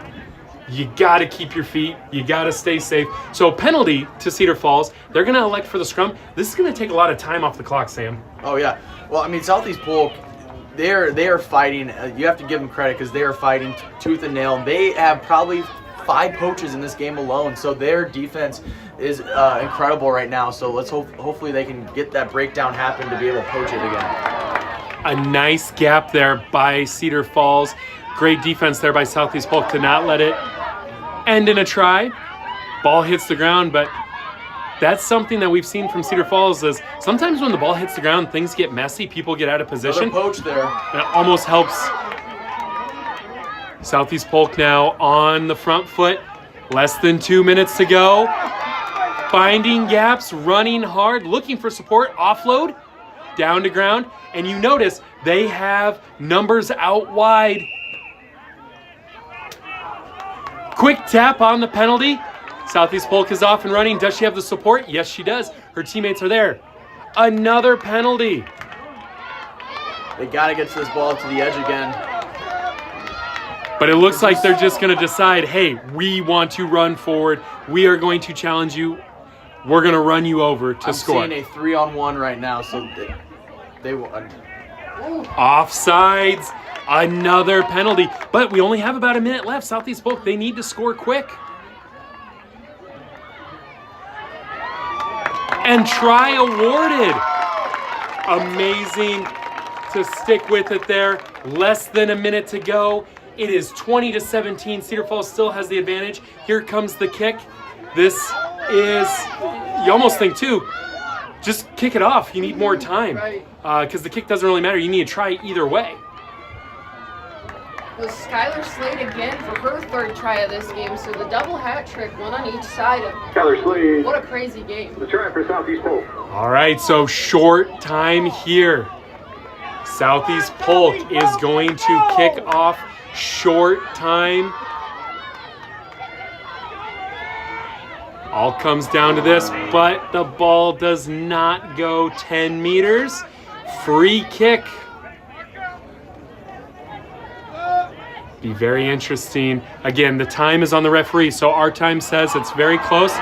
you got to keep your feet. You got to stay safe. So penalty to Cedar Falls. They're going to elect for the scrum. This is going to take a lot of time off the clock, Sam. Oh, yeah. Well, I mean, Southeast Polk, they are fighting. You have to give them credit because they are fighting tooth and nail. They have probably 5 poaches in this game alone. So their defense is incredible right now. So let's hopefully they can get that breakdown happen to be able to poach it again. A nice gap there by Cedar Falls. Great defense there by Southeast Polk to not let it end in a try. Ball hits the ground, but that's something that we've seen from Cedar Falls is sometimes when the ball hits the ground, things get messy. People get out of position. Another poach there. And it almost helps Southeast Polk now on the front foot. Less than 2 minutes to go. Finding gaps, running hard, looking for support, offload, down to ground. And you notice they have numbers out wide. Quick tap on the penalty. Southeast Polk is off and running. Does she have the support? Yes, she does. Her teammates are there. Another penalty. They got to get to this ball to the edge again. But it looks like they're just going to decide, hey, we want to run forward. We are going to challenge you. We're going to run you over to score. I'm seeing a 3-on-1 right now, so they won. Offsides. Another penalty, but we only have about a minute left. Southeast Polk, they need to score quick. And try awarded. Amazing to stick with it there. Less than a minute to go. It is 20-17. Cedar Falls still has the advantage. Here comes the kick. This is, you almost think too, just kick it off. You need more time because the kick doesn't really matter. You need to try either way. Was Skylar Slade again for her third try of this game, so the double hat trick, one on each side. Skylar Slade. What a crazy game. The try for Southeast Polk. All right, so short time here. Southeast Polk is going to kick off short time. All comes down to this, but the ball does not go 10 meters. Free kick. Be very interesting. Again, the time is on the referee, so our time says it's very close.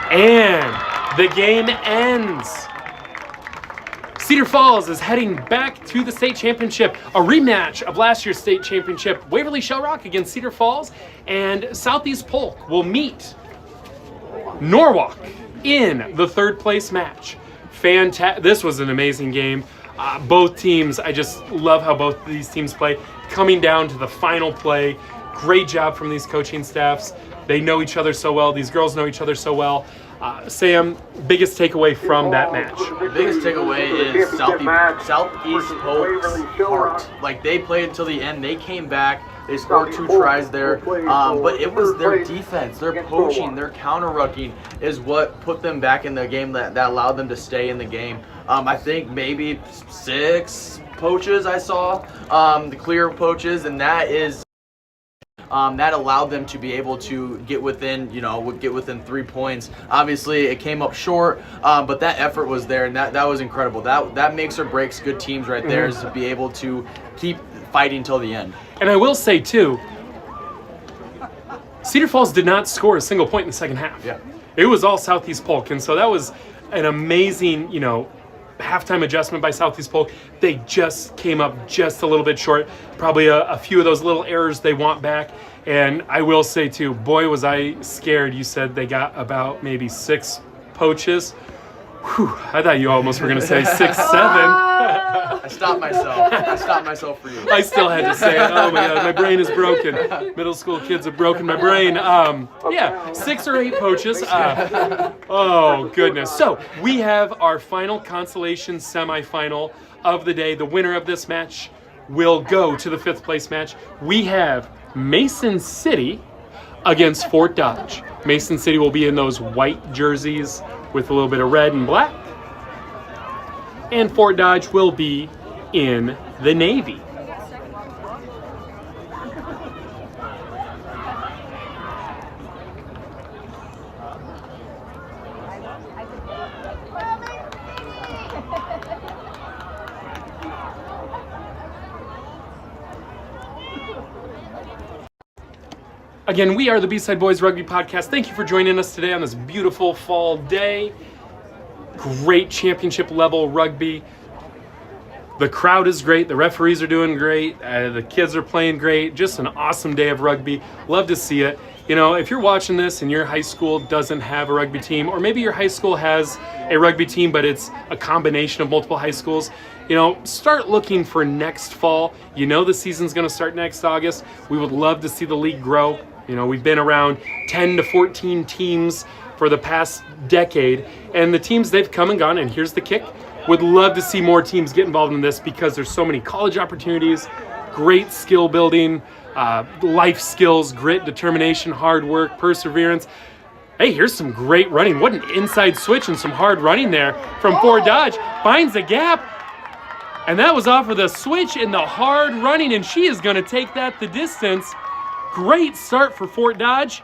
And the game ends. Cedar Falls is heading back to the state championship, a rematch of last year's state championship. Waverly Shell Rock against Cedar Falls, and Southeast Polk will meet Norwalk in the third place match. This was an amazing game. Both teams, I just love how both of these teams play. Coming down to the final play, great job from these coaching staffs. They know each other so well. These girls know each other so well. Sam, biggest takeaway from that match? The biggest takeaway is Southeast Polk's heart. Like, they played until the end. They came back. They scored 2 tries there. But it was their defense, their poaching, their counter-rucking is what put them back in the game, that allowed them to stay in the game. I think maybe 6 poaches I saw, the clear poaches, and that is that allowed them to be able to get within 3 points. Obviously, it came up short, but that effort was there, and that was incredible. That makes or breaks good teams right there, is to be able to keep fighting till the end. And I will say too, Cedar Falls did not score a single point in the second half. Yeah, it was all Southeast Polk, and so that was an amazing, halftime adjustment by Southeast Polk. They just came up just a little bit short. Probably a few of those little errors they want back. And I will say too, boy, was I scared. You said they got about maybe 6 poaches. Whew, I thought you almost were going to say 6, 7. I stopped myself for you. I still had to say it. Oh my God, my brain is broken. Middle school kids have broken my brain. 6 or 8 poaches. Oh goodness. So we have our final consolation semifinal of the day. The winner of this match will go to the 5th place match. We have Mason City against Fort Dodge. Mason City will be in those white jerseys with a little bit of red and black. And Fort Dodge will be in the navy. Again, we are the B-Side Boys Rugby Podcast. Thank you for joining us today on this beautiful fall day. Great championship level rugby. The crowd is great. The referees are doing great. The kids are playing great. Just an awesome day of rugby. Love to see it. If you're watching this and your high school doesn't have a rugby team, or maybe your high school has a rugby team, but it's a combination of multiple high schools, start looking for next fall. The season's going to start next August. We would love to see the league grow. We've been around 10 to 14 teams for the past decade, and the teams, they've come and gone, and here's the kick. Would love to see more teams get involved in this because there's so many college opportunities, great skill building, life skills, grit, determination, hard work, perseverance. Hey, here's some great running. What an inside switch and some hard running there from Fort Dodge. Finds a gap, and that was off of the switch and the hard running, and she is going to take that the distance. Great start for Fort Dodge,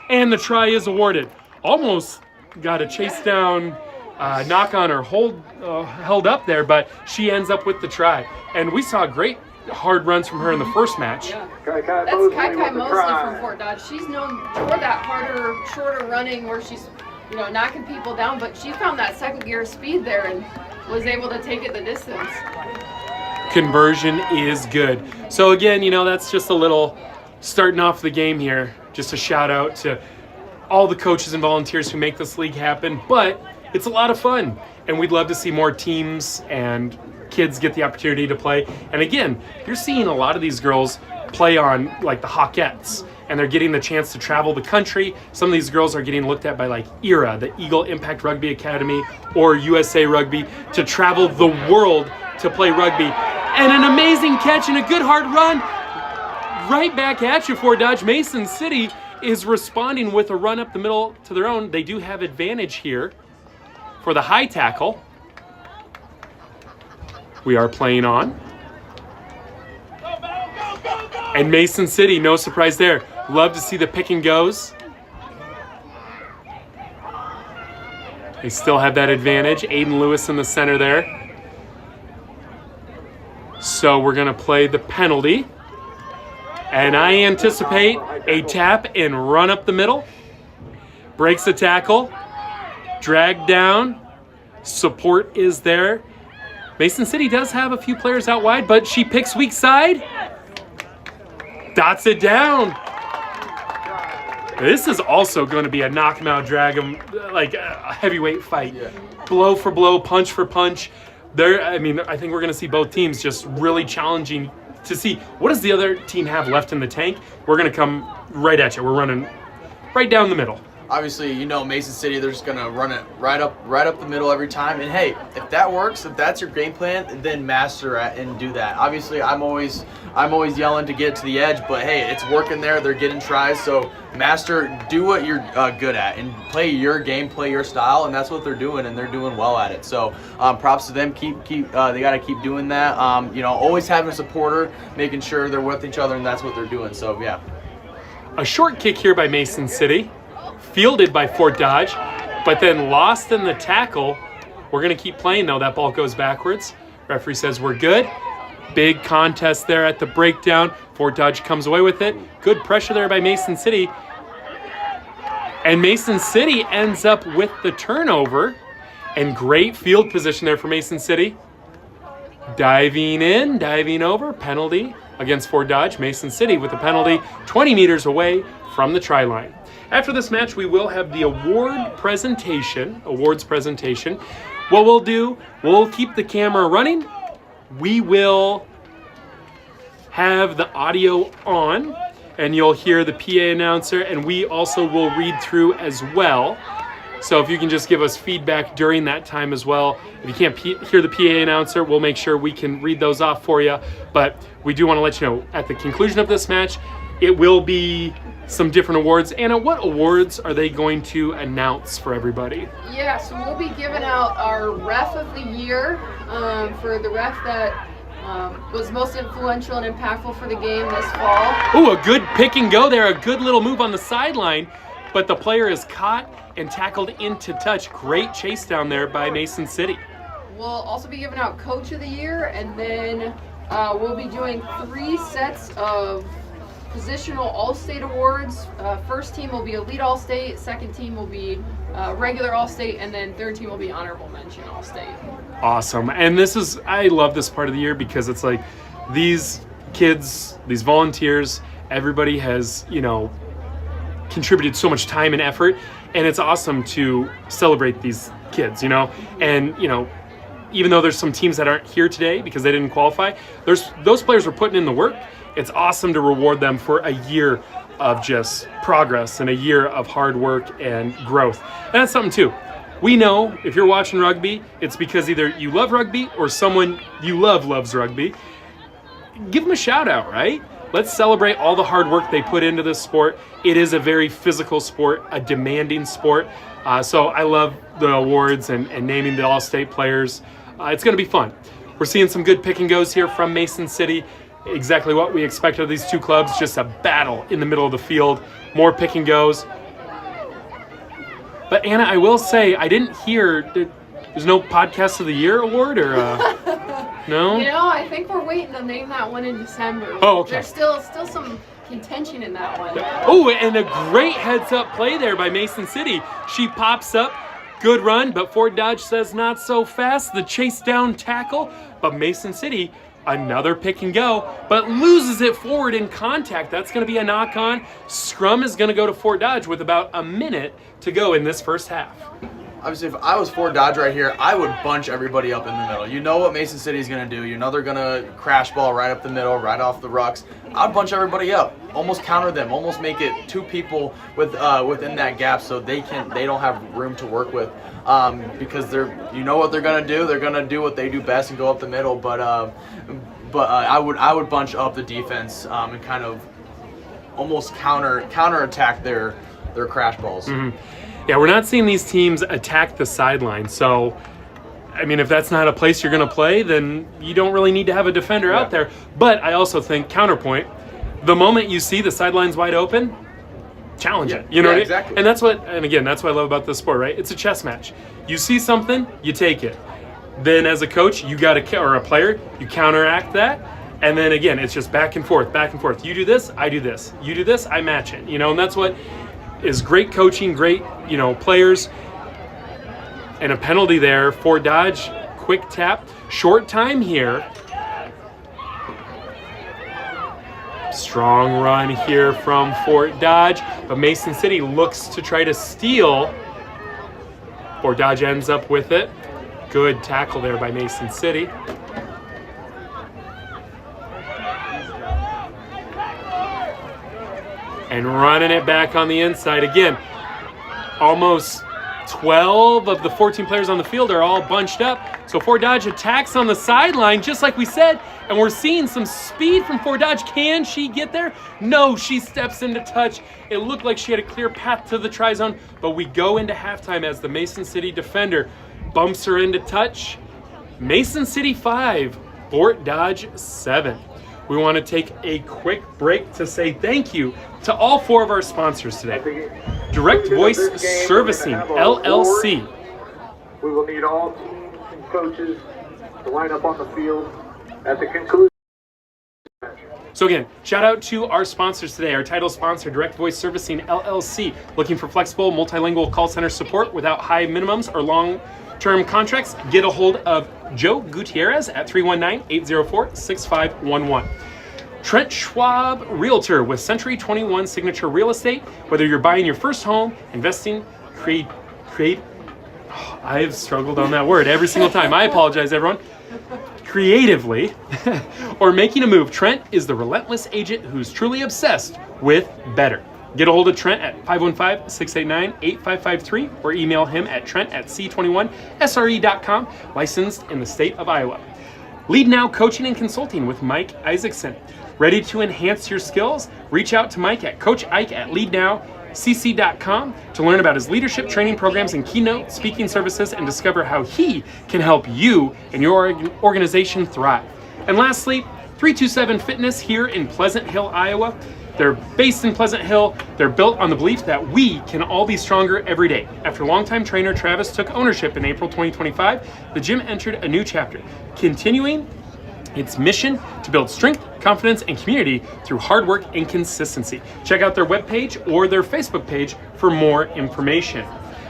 and the try is awarded. Almost got a chase down, knock on her, held up there, but she ends up with the try. And we saw great hard runs from her in the first match. Yeah. That's Kai Mosley from Fort Dodge. She's known for that harder, shorter running where she's knocking people down, but she found that second gear speed there and was able to take it the distance. Conversion is good. So again, that's just a little starting off the game here. Just a shout out to all the coaches and volunteers who make this league happen, but it's a lot of fun, and we'd love to see more teams and kids get the opportunity to play. And again, you're seeing a lot of these girls play on like the Hawkettes, and they're getting the chance to travel the country. Some of these girls are getting looked at by like IAYRA, the Eagle Impact Rugby Academy, or USA Rugby, to travel the world to play rugby. And an amazing catch and a good hard run right back at you for Dodge. Mason City is responding with a run up the middle to their own. They do have advantage here for the high tackle. We are playing on. And Mason City, no surprise there. Love to see the pick and goes. They still have that advantage. Aiden Lewis in the center there. So we're going to play the penalty. And I anticipate a tap and run up the middle. Breaks the tackle. Drag down. Support is there. Mason City does have a few players out wide, but she picks weak side. Dots it down. This is also going to be a knock 'em out, drag 'em, like a heavyweight fight. Yeah. Blow for blow, punch for punch. I think we're going to see both teams just really challenging to see what does the other team have left in the tank. We're going to come right at you. We're running right down the middle. Obviously, Mason City, they're just gonna run it right up the middle every time. And hey, if that works, if that's your game plan, then master it and do that. Obviously, I'm always yelling to get to the edge, but hey, it's working there. They're getting tries, so master, do what you're good at and play your game, play your style, and that's what they're doing, and they're doing well at it. So props to them. Keep they got to keep doing that. Always having a supporter, making sure they're with each other, and that's what they're doing. So yeah. A short kick here by Mason City. Fielded by Fort Dodge, but then lost in the tackle. We're going to keep playing, though. That ball goes backwards. Referee says we're good. Big contest there at the breakdown. Fort Dodge comes away with it. Good pressure there by Mason City. And Mason City ends up with the turnover. And great field position there for Mason City. Diving in, diving over. Penalty against Fort Dodge. Mason City with the penalty 20 meters away from the try line. After this match, we will have the awards presentation. What we'll do, we'll keep the camera running. We will have the audio on, and you'll hear the PA announcer, and we also will read through as well. So if you can just give us feedback during that time as well. If you can't hear the PA announcer, we'll make sure we can read those off for you. But we do want to let you know, at the conclusion of this match, it will be some different awards. Anna, what awards are they going to announce for everybody? Yeah, so we'll be giving out our ref of the year for the ref that was most influential and impactful for the game this fall. Ooh, a good pick and go there, a good little move on the sideline, but the player is caught and tackled into touch. Great chase down there by Mason City. We'll also be giving out coach of the year, and then we'll be doing 3 sets of positional All-State awards. First team will be Elite All-State, second team will be regular All-State, and then third team will be Honorable Mention All-State. Awesome. And I love this part of the year because it's like these kids, these volunteers, everybody has, contributed so much time and effort, and it's awesome to celebrate these kids, and, even though there's some teams that aren't here today because they didn't qualify, those players were putting in the work. It's awesome to reward them for a year of just progress and a year of hard work and growth. And that's something too. We know if you're watching rugby, it's because either you love rugby or someone you love loves rugby. Give them a shout out, right? Let's celebrate all the hard work they put into this sport. It is a very physical sport, a demanding sport. So I love the awards and naming the All-State players. It's going to be fun. We're seeing some good pick and goes here from Mason City. Exactly what we expected of these two clubs, just a battle in the middle of the field, more pick and goes. But Anna, I will say, I didn't hear, there's no Podcast of the Year award, or no? I think we're waiting to name that one in December. Oh, okay. There's still some contention in that one. Oh, and a great heads-up play there by Mason City. She pops up, good run, but Fort Dodge says not so fast. The chase down tackle, but Mason City, another pick and go, but loses it forward in contact. That's going to be a knock-on. Scrum is going to go to Fort Dodge with about a minute to go in this first half. Obviously, if I was Fort Dodge right here, I would bunch everybody up in the middle. You know what Mason City is going to do. You know they're going to crash ball right up the middle, right off the rucks. I'd bunch everybody up, almost counter them, almost make it two people within that gap so they don't have room to work with, because you know what they're going to do. They're going to do what they do best and go up the middle. But I would bunch up the defense and kind of almost counter attack their crash balls. Mm-hmm. Yeah, we're not seeing these teams attack the sideline. So, I mean, if that's not a place you're going to play, then you don't really need to have a defender out there. But I also think, counterpoint, the moment you see the sidelines wide open, challenge it. You know what I mean? Exactly. And that's what I love about this sport, right? It's a chess match. You see something, you take it. Then as a coach, or a player, you counteract that. And then again, it's just back and forth, back and forth. You do this, I do this. You do this, I match it. You know, and that's what is great coaching, great, players. And a penalty there for Dodge. Quick tap. Short time here. Strong run here from Fort Dodge. But Mason City looks to try to steal. Fort Dodge ends up with it. Good tackle there by Mason City. And running it back on the inside. Again, almost 12 of the 14 players on the field are all bunched up. So Fort Dodge attacks on the sideline, just like we said, and we're seeing some speed from Fort Dodge. Can she get there? No, she steps into touch. It looked like she had a clear path to the try zone, but we go into halftime as the Mason City defender bumps her into touch. Mason City 5, Fort Dodge 7. We want to take a quick break to say thank you to all 4 of our sponsors today. Direct Voice Servicing, LLC. We will need all teams and coaches to line up on the field at the conclusion. So again, shout out to our sponsors today. Our title sponsor, Direct Voice Servicing, LLC. Looking for flexible, multilingual call center support without high minimums or long-term contracts? Get a hold of Joe Gutierrez at 319-804-6511. Trent Schwab, Realtor with Century 21 Signature Real Estate. Whether you're buying your first home, investing, I've struggled on that word every single time. I apologize, everyone. Creatively, or making a move, Trent is the relentless agent who's truly obsessed with better. Get a hold of Trent at 515-689-8553 or email him at trent@c21sre.com, licensed in the state of Iowa. Lead Now Coaching and Consulting with Mike Isaacson. Ready to enhance your skills? Reach out to Mike at Coach Ike at leadnowcc.com to learn about his leadership training programs and keynote speaking services and discover how he can help you and your organization thrive. And lastly, 327 Fitness here in Pleasant Hill, Iowa. They're based in Pleasant Hill. They're built on the belief that we can all be stronger every day. After longtime trainer Travis took ownership in April 2025, the gym entered a new chapter, continuing its mission to build strength, confidence, and community through hard work and consistency. Check out their webpage or their Facebook page for more information.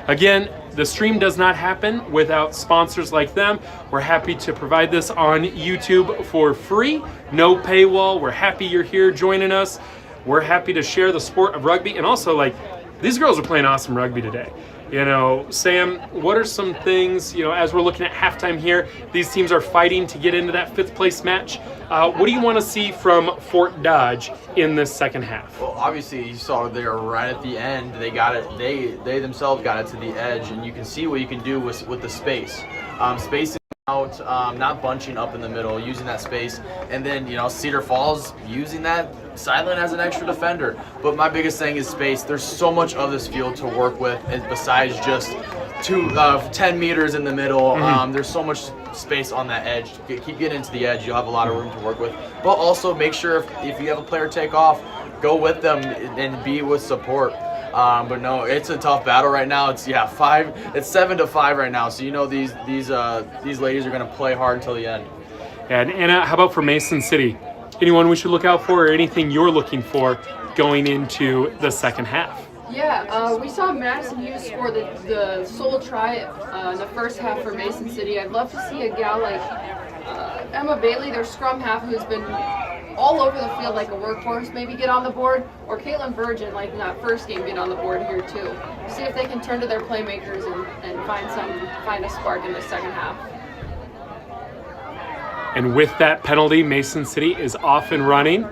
Again, the stream does not happen without sponsors like them. We're happy to provide this on YouTube for free, no paywall. We're happy you're here joining us. We're happy to share the sport of rugby, and also, these girls are playing awesome rugby today. Sam, what are some things, as we're looking at halftime here, these teams are fighting to get into that 5th place match. What do you want to see from Fort Dodge in this second half? Well, obviously, you saw there right at the end, they got it. They themselves got it to the edge, and you can see what you can do with the space. Spacing out, not bunching up in the middle, using that space, and then Cedar Falls using that sideline as an extra defender. But my biggest thing is space. There's so much of this field to work with, besides just 10 meters in the middle. There's so much space on that edge. Keep getting into the edge. You'll have a lot of room to work with. But also make sure if you have a player take off, go with them and be with support. But no, it's a tough battle right now. It's 7-5 right now. So these ladies are going to play hard until the end. And Anna, how about for Mason City? anyone we should look out for, or anything you're looking for going into the second half? Yeah, we saw Madison Hughes score the sole try in the first half for Mason City. I'd love to see a gal like Emma Bailey, their scrum half, who's been all over the field like a workhorse, maybe get on the board, or Caitlin Virgin, like in that first game, get on the board here too. See if they can turn to their playmakers and find a spark in the second half. And with that penalty, Mason City is off and running.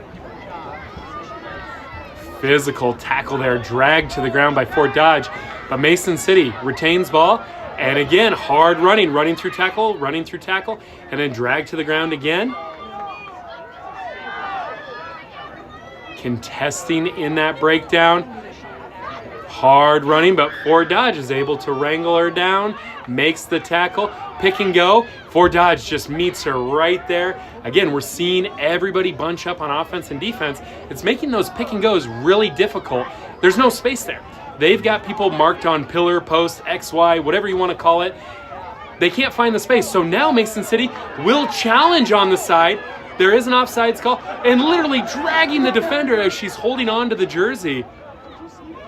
Physical tackle there, dragged to the ground by Fort Dodge, but Mason City retains ball, and again, hard running through tackle, and then dragged to the ground again. Contesting in that breakdown. Hard running, but Fort Dodge is able to wrangle her down, makes the tackle, pick and go. Fort Dodge just meets her right there. Again, we're seeing everybody bunch up on offense and defense. It's making those pick and goes really difficult. There's no space there. They've got people marked on pillar, post, X, Y, whatever you want to call it. They can't find the space. So now Mason City will challenge on the side. There is an offsides call, and literally dragging the defender as she's holding on to the jersey.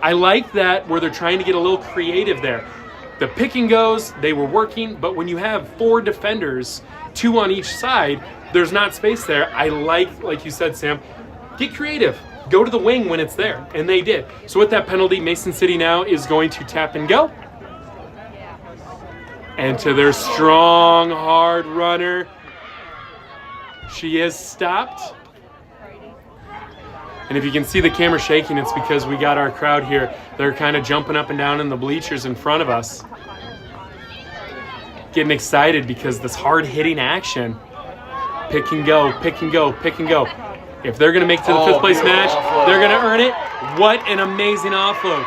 I like that where they're trying to get a little creative there. The pick and goes, they were working, but when you have 4 defenders, 2 on each side, there's not space there. I like you said, Sam, get creative. Go to the wing when it's there, and they did. So with that penalty, Mason City now is going to tap and go. And to their strong, hard runner, she is stopped. And if you can see the camera shaking, it's because we got our crowd here. They're kind of jumping up and down in the bleachers in front of us. Getting excited because this hard-hitting action. Pick and go, pick and go, pick and go. If they're going to make it to the 5th place match, they're going to earn it. What an amazing offload.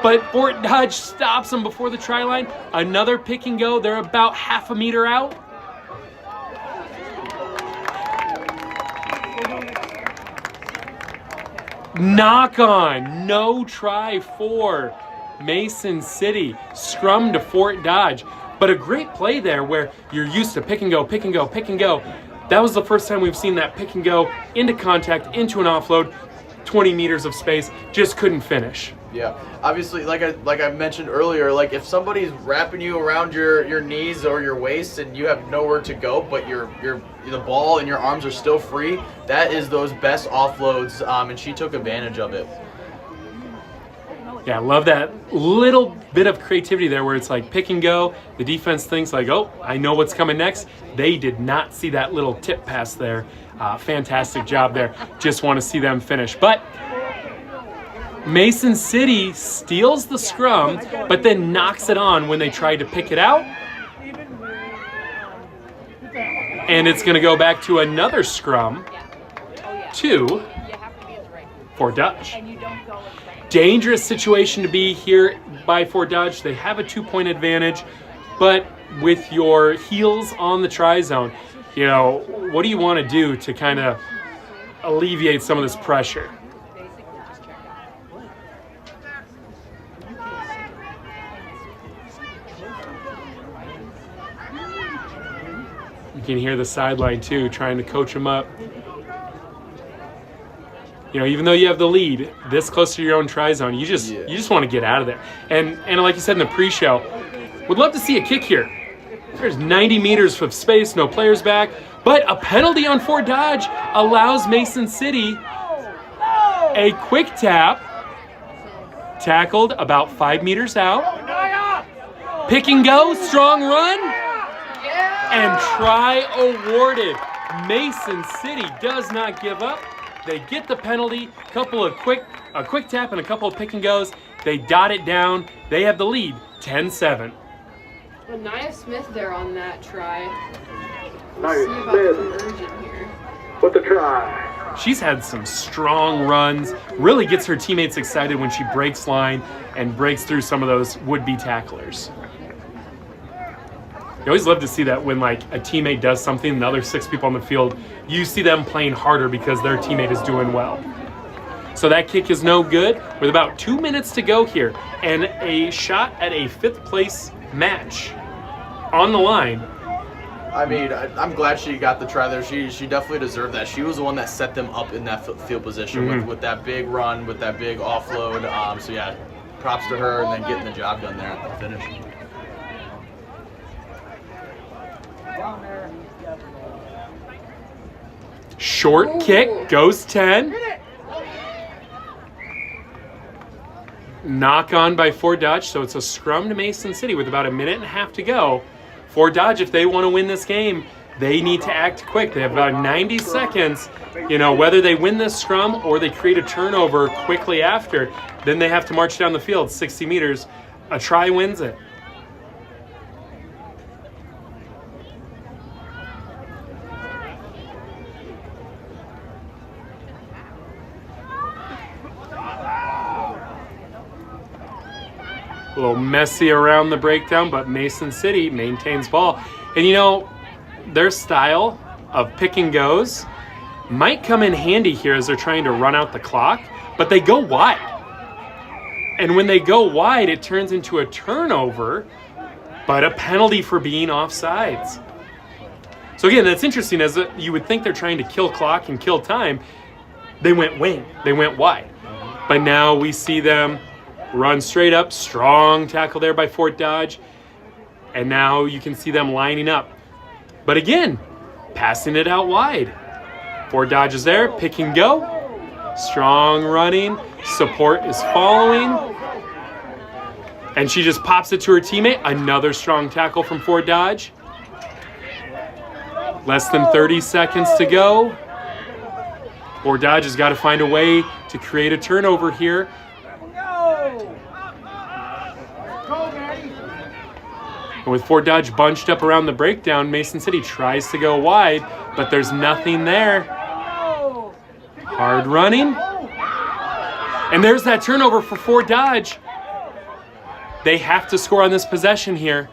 But Fort Dodge stops them before the try line. Another pick and go. They're about half a meter out. Knock on, no try for Mason City. Scrum to Fort Dodge. But a great play there where you're used to pick and go, pick and go, pick and go. That was the first time we've seen that pick and go into contact, into an offload, 20 meters of space, just couldn't finish. Yeah, obviously, like I mentioned earlier, like if somebody's wrapping you around your knees or your waist and you have nowhere to go, but the ball and your arms are still free, that is those best offloads, and she took advantage of it. Yeah, I love that little bit of creativity there where it's like pick and go. The defense thinks like, oh, I know what's coming next. They did not see that little tip pass there. Fantastic job there. Just want to see them finish. But Mason City steals the scrum, but then knocks it on when they tried to pick it out. And it's going to go back to another scrum to Fort Dodge. Dangerous situation to be here by Fort Dodge. They have a 2-point advantage, but with your heels on the try zone, you know, what do you want to do to kind of alleviate some of this pressure? You can hear the sideline too, trying to coach them up. You know, even though you have the lead this close to your own try zone, you just want to get out of there. And like you said in the pre-show, would love to see a kick here. There's 90 meters of space, no players back, but a penalty on Fort Dodge allows Mason City a quick tap, tackled about 5 meters out. Pick and go, strong run, and try awarded. Mason City does not give up. They get the penalty, a quick tap and a couple of pick and goes. They dot it down. They have the lead, 10-7. Well, Nia Smith there on that try. Nia See about Smith the conversion here. with the try. She's had some strong runs, really gets her teammates excited when she breaks line and breaks through some of those would-be tacklers. You always love to see that when like a teammate does something and the other 6 people on the field, you see them playing harder because their teammate is doing well. So that kick is no good with about 2 minutes to go here and a shot at a 5th place match on the line. I mean, I'm glad she got the try there. She definitely deserved that. She was the one that set them up in that field position with that big run, with that big offload. So yeah, props to her, and then getting the job done there at the finish. Short kick, goes 10. Knock on by Fort Dodge, so it's a scrum to Mason City with about a minute and a half to go. Fort Dodge, if they want to win this game, they need to act quick. They have about 90 seconds. You know, whether they win this scrum or they create a turnover quickly after, then they have to march down the field 60 meters. A try wins it. A little messy around the breakdown, but Mason City maintains ball. And you know, their style of pick and goes might come in handy here as they're trying to run out the clock, but they go wide. And when they go wide, it turns into a turnover, but a penalty for being offsides. So again, that's interesting, as you would think they're trying to kill clock and kill time. They went wing, they went wide. But now we see them run straight up, strong tackle there by Fort Dodge. And now you can see them lining up. But again, passing it out wide. Fort Dodge is there, pick and go. Strong running, support is following. And she just pops it to her teammate. Another strong tackle from Fort Dodge. Less than 30 seconds to go. Fort Dodge has got to find a way to create a turnover here. And with Fort Dodge bunched up around the breakdown, Mason City tries to go wide, but there's nothing there. Hard running. And there's that turnover for Fort Dodge. They have to score on this possession here.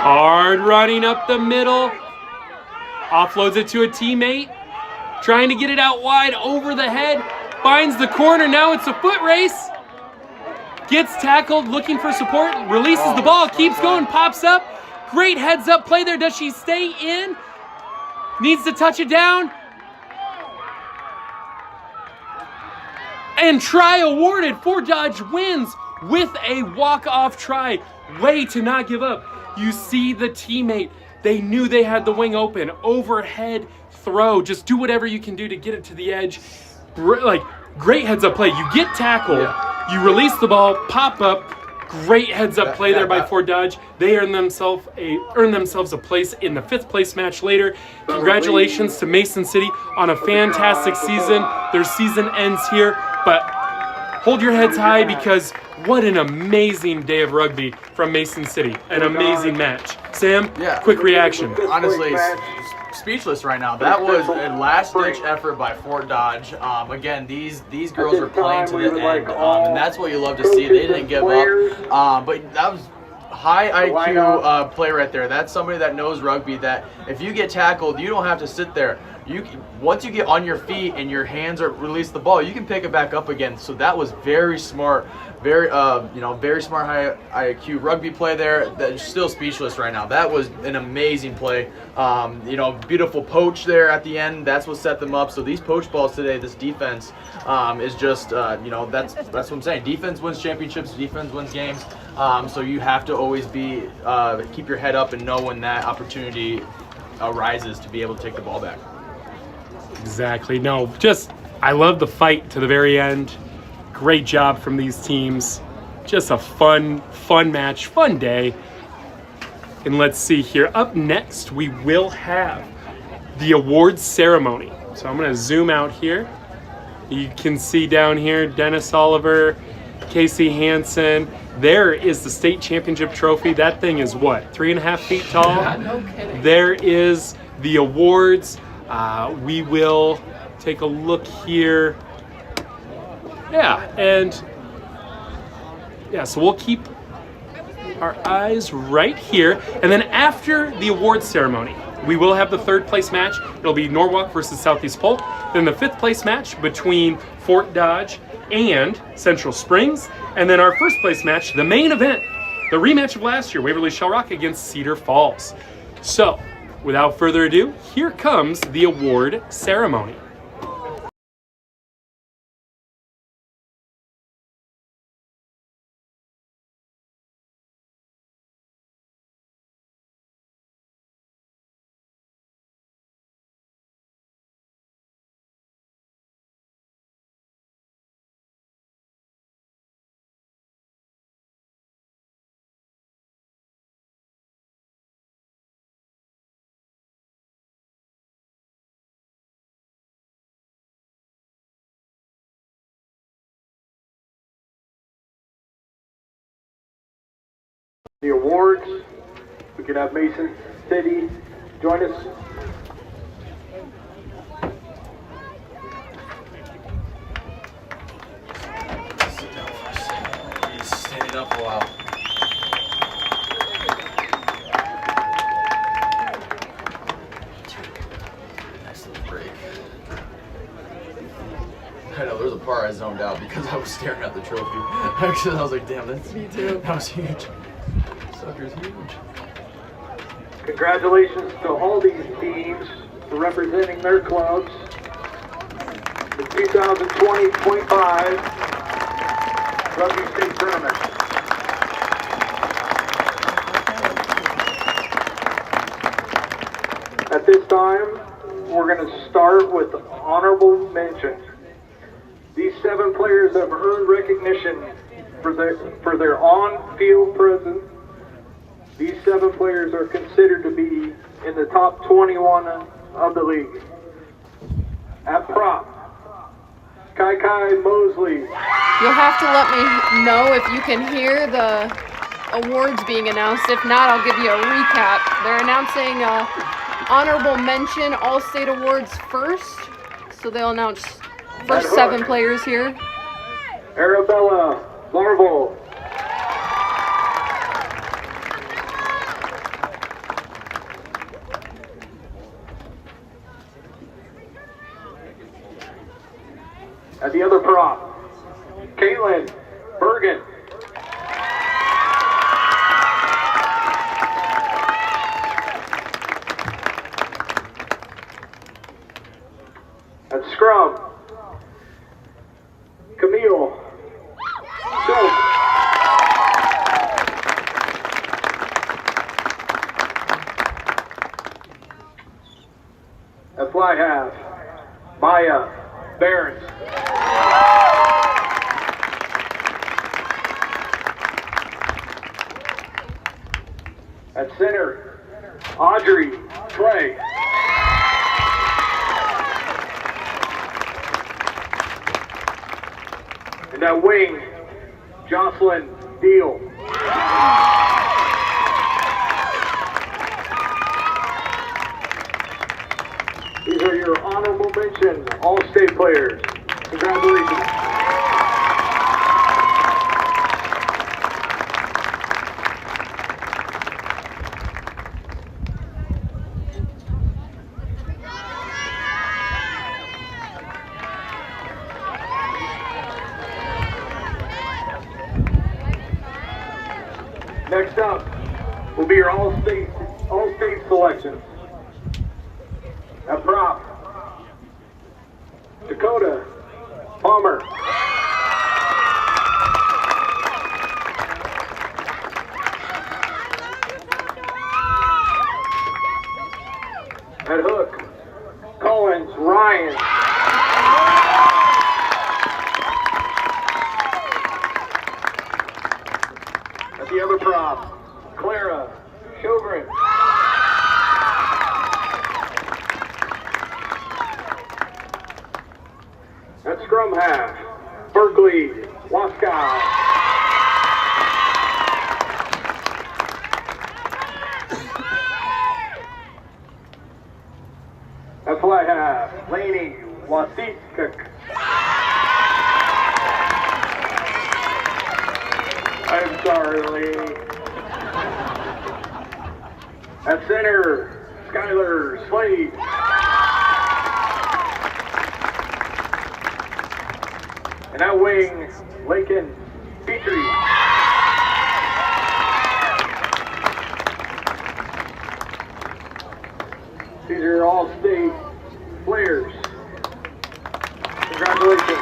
Hard running up the middle. Offloads it to a teammate. Trying to get it out wide over the head. Finds the corner, now it's a foot race. Gets tackled, looking for support, releases the ball, keeps going, pops up. Great heads up play there. Does she stay in? Needs to touch it down. And try awarded. Fort Dodge wins with a walk-off try. Way to not give up. You see the teammate. They knew they had the wing open. Overhead throw. Just do whatever you can do to get it to the edge. Like, great heads up play. You get tackled, you release the ball, pop up. Great heads up play there by Fort Dodge. They earn themselves a place in the 5th place match later. Congratulations to Mason City on a fantastic season. Their season ends here, but hold your heads high because what an amazing day of rugby from Mason City. An amazing match. Sam, quick reaction. Honestly, speechless right now. That was a last-ditch effort by Fort Dodge. Again, these girls are playing to the end, and that's what you love to see. They didn't give up, but that was high IQ play right there. That's somebody that knows rugby, that if you get tackled, you don't have to sit there. Once you get on your feet and your hands are release the ball, you can pick it back up again. So that was very smart, very smart high IQ rugby play there. That's still speechless right now. That was an amazing play. Beautiful poach there at the end. That's what set them up. So these poach balls today, this defense is just that's what I'm saying. Defense wins championships. Defense wins games. So you have to always keep your head up and know when that opportunity arises to be able to take the ball back. Exactly. No, I love the fight to the very end. Great job from these teams. Just a fun match, fun day. And let's see here. Up next, we will have the awards ceremony. So I'm going to zoom out here. You can see down here, Dennis Oliver, Casey Hansen. There is the state championship trophy. That thing is what, 3.5 feet tall? No kidding. There is the awards. We will take a look here. So we'll keep our eyes right here. And then after the awards ceremony, we will have the 3rd place match. It'll be Norwalk versus Southeast Polk. Then the 5th place match between Fort Dodge and Central Springs. And then our first place match, the main event, the rematch of last year, Waverly Shell Rock against Cedar Falls. So, without further ado, here comes the award ceremony. The awards, we can have Mason City join us. Sit down for a second. He's standing up a while. Nice little break. I know, there's a part I zoned out because I was staring at the trophy. Actually, I was like, damn, that's me too. That was huge. Sucker's huge. Congratulations to all these teams for representing their clubs. The 2020-25 Rugby State Tournament. At this time, we're going to start with honorable mention. These 7 players have earned recognition for their on-field presence. These 7 players are considered to be in the top 21 of the league. At prop, Kai Mosley. You'll have to let me know if you can hear the awards being announced. If not, I'll give you a recap. They're announcing honorable mention All-State Awards first. So they'll announce first 7 players here. Arabella Marvel. At the other prop, Caitlin Bergen. At scrum, Camille Schultz. At fly half, Maya Barons. At center, Audrey Clay. And at wing, Jocelyn Deal. These are your honorable mention All-State players. Congratulations. Next up will be your all-state selections. At prop, Dakota Palmer. At hook, Collins Ryan. At the other prop, Clara Chauvin. At scrum half, Berkeley Waskow. At fly half, Laney Wasikik. I'm sorry, Laney. At center, Skylar Slade. And that wing, Lincoln Petrie. These are your all-state players. Congratulations.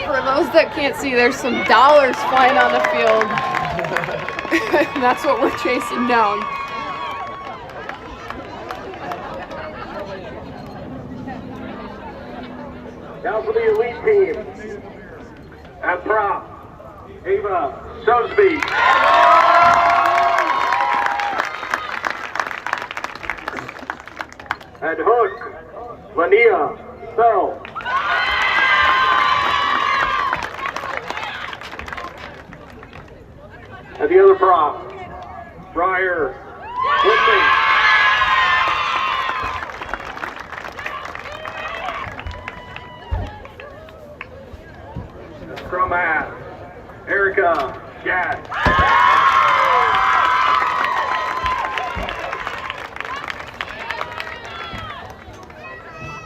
For those that can't see, there's some dollars flying on the field. That's what we're chasing down. Now for the elite team. At prop, Ava Sosby. At hook, Lania Bell. At the other prop, Briar Whitney. Scrum half, Erica Gadd.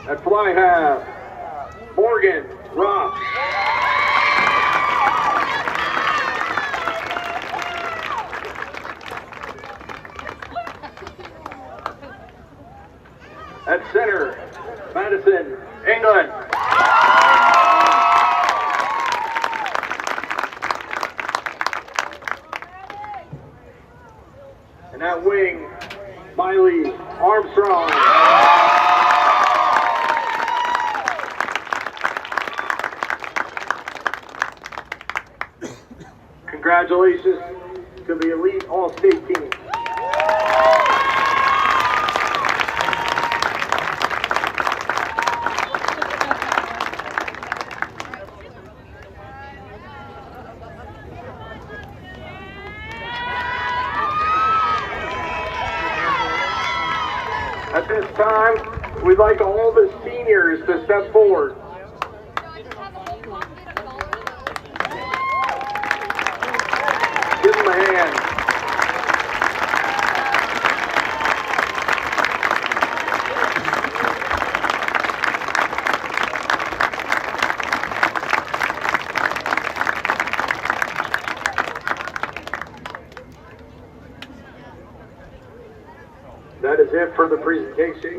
At fly half, Morgan Ross. At center, Madison England. And at wing, Miley Armstrong. Congratulations to the elite all-state team. At this time, we'd like all the seniors to step forward. Give them a hand. That is it for the presentation.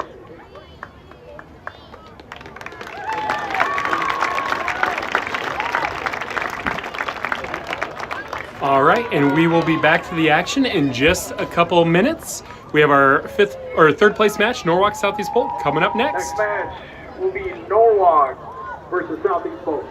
All right, and we will be back to the action in just a couple of minutes. We have our third place match, Norwalk Southeast Polk, coming up next. Next match will be Norwalk versus Southeast Polk.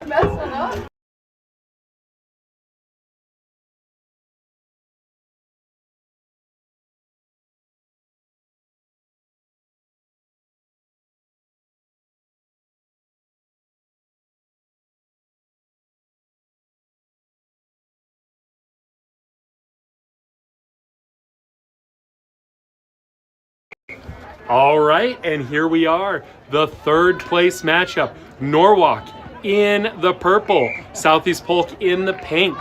Messing up. All right, and here we are, the third place matchup. Norwalk in the purple, Southeast Polk in the pink.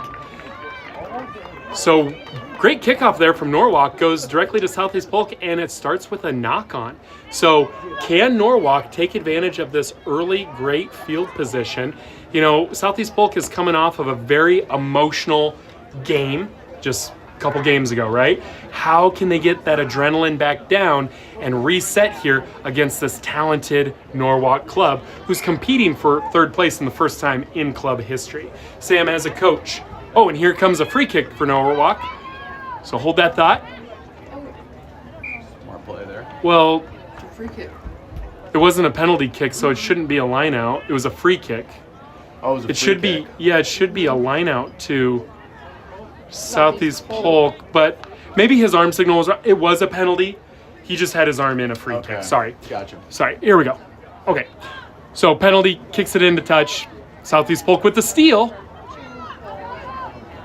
So great kickoff there from Norwalk, goes directly to Southeast Polk, and it starts with a knock-on. So can Norwalk take advantage of this early great field position? You know, Southeast Polk is coming off of a very emotional game, just couple games ago, right? How can they get that adrenaline back down and reset here against this talented Norwalk club who's competing for third place in the first time in club history? Sam, as a coach, oh, and here comes a free kick for Norwalk. So hold that thought. Smart play there. Well, Free kick. it wasn't a penalty kick, so it shouldn't be a line out. It was a free kick. Oh, it was a It free should kick. be, yeah, it should be a line out to Southeast Polk, but maybe his arm signal was, it was a penalty. He just had his arm in a free Okay. kick. Sorry. Gotcha. Sorry. Here we go. Okay. So penalty, kicks it into touch. Southeast Polk with the steal.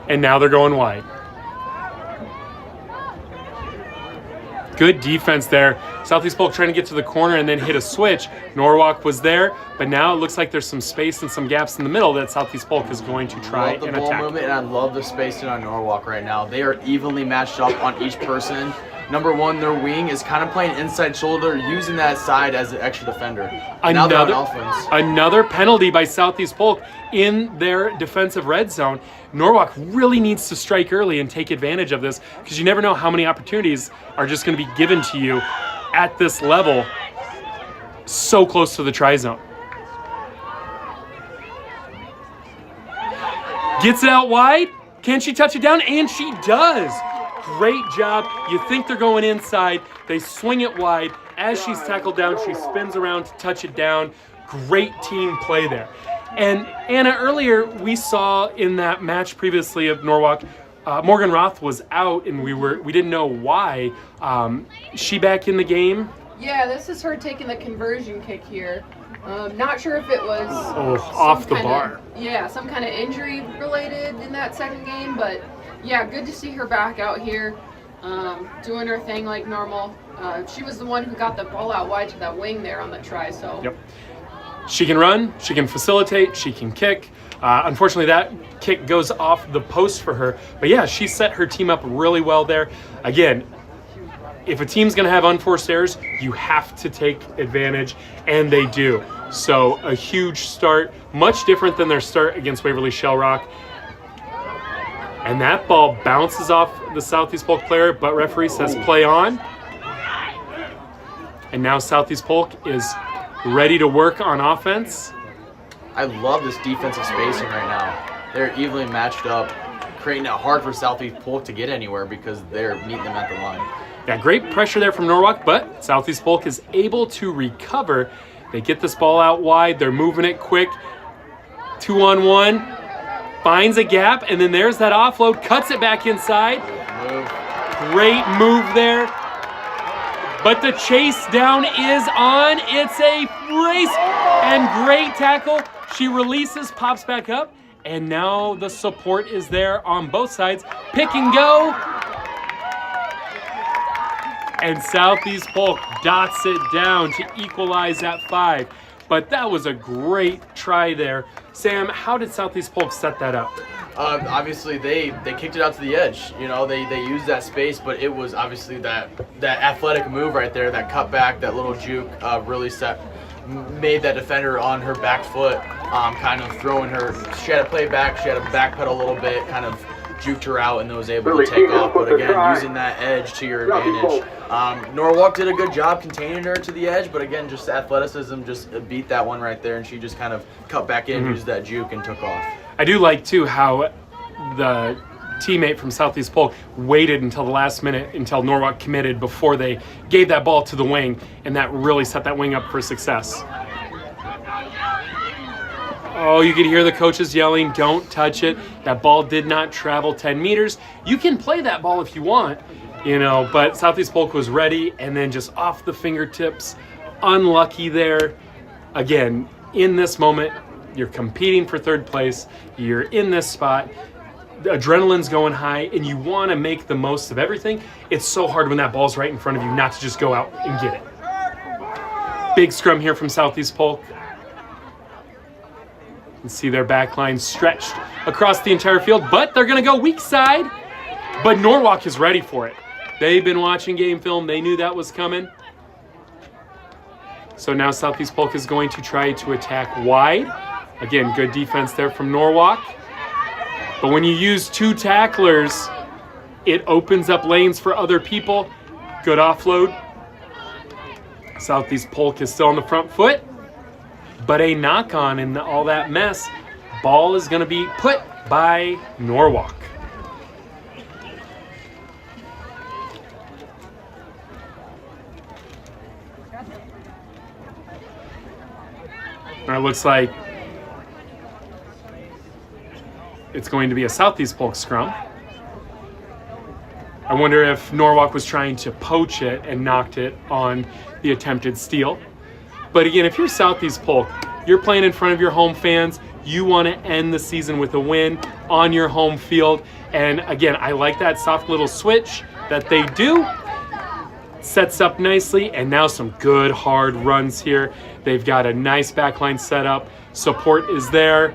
And now they're going wide. Good defense there. Southeast Polk trying to get to the corner and then hit a switch. Norwalk was there, but now it looks like there's some space and some gaps in the middle that Southeast Polk is going to try Love the and ball attack. movement, and I love the spacing on Norwalk right now. They are evenly matched up on each person. Number one, their wing is kind of playing inside shoulder, using that side as an extra defender. Now they're on offense. Another penalty by Southeast Polk in their defensive red zone. Norwalk really needs to strike early and take advantage of this, because you never know how many opportunities are just going to be given to you at this level, so close to the try zone. Gets it out wide. Can she touch it down? And she does. Great job. You think they're going inside. They swing it wide. As she's tackled down, she spins around to touch it down. Great team play there. And Anna, earlier we saw in that match previously of Norwalk, Morgan Roth was out, and we didn't know why. She back in the game? Yeah, this is her taking the conversion kick here. Not sure if it was off the some bar. some kind of injury related in that second game, but yeah, good to see her back out here, doing her thing like normal. She was the one who got the ball out wide to that wing there on the try. So. Yep. She can run, she can facilitate, she can kick. Unfortunately, that kick goes off the post for her. But yeah, she set her team up really well there. Again, if a team's going to have unforced errors, you have to take advantage, and they do. So a huge start, much different than their start against Waverly Shell Rock. And that ball bounces off the Southeast Polk player, but referee says play on. And now Southeast Polk is ready to work on offense. I love this defensive spacing right now. They're evenly matched up, creating it hard for Southeast Polk to get anywhere because they're meeting them at the line. Yeah, great pressure there from Norwalk, but Southeast Polk is able to recover. They get this ball out wide. They're moving it quick. 2-on-1. Finds a gap, and then there's that offload. Cuts it back inside. Great move there. But the chase down is on. It's a race, and great tackle. She releases, pops back up, and now the support is there on both sides. Pick and go. And Southeast Polk dots it down to equalize at 5. But that was a great try there. Sam, how did Southeast Polk set that up? Obviously, they kicked it out to the edge. You know, they used that space, but it was obviously that athletic move right there, that cut back, that little juke, really made that defender on her back foot, kind of throwing her. She had to play back. She had to backpedal a little bit, kind of juked her out, and was able to take off. But again, using that edge to your advantage. Norwalk did a good job containing her to the edge, but again, just athleticism just beat that one right there, and she just kind of cut back in, used that juke, and took off. I do like, too, how the teammate from Southeast Polk waited until the last minute until Norwalk committed before they gave that ball to the wing, and that really set that wing up for success. Oh, you could hear the coaches yelling, don't touch it. That ball did not travel 10 meters. You can play that ball if you want, but Southeast Polk was ready, and then just off the fingertips, unlucky there. Again, in this moment, you're competing for third place. You're in this spot. The adrenaline's going high, and you want to make the most of everything. It's so hard when that ball's right in front of you not to just go out and get it. Big scrum here from Southeast Polk. You can see their back line stretched across the entire field, but they're going to go weak side. But Norwalk is ready for it. They've been watching game film. They knew that was coming. So now Southeast Polk is going to try to attack wide. Again, good defense there from Norwalk. But when you use 2 tacklers, it opens up lanes for other people. Good offload. Southeast Polk is still on the front foot, but a knock-on in all that mess. Ball is going to be put by Norwalk. It looks like it's going to be a Southeast Polk scrum. I wonder if Norwalk was trying to poach it and knocked it on the attempted steal. But again, if you're Southeast Polk, you're playing in front of your home fans. You want to end the season with a win on your home field. And again, I like that soft little switch that they do. Sets up nicely, and now some good hard runs here. They've got a nice backline set up. Support is there.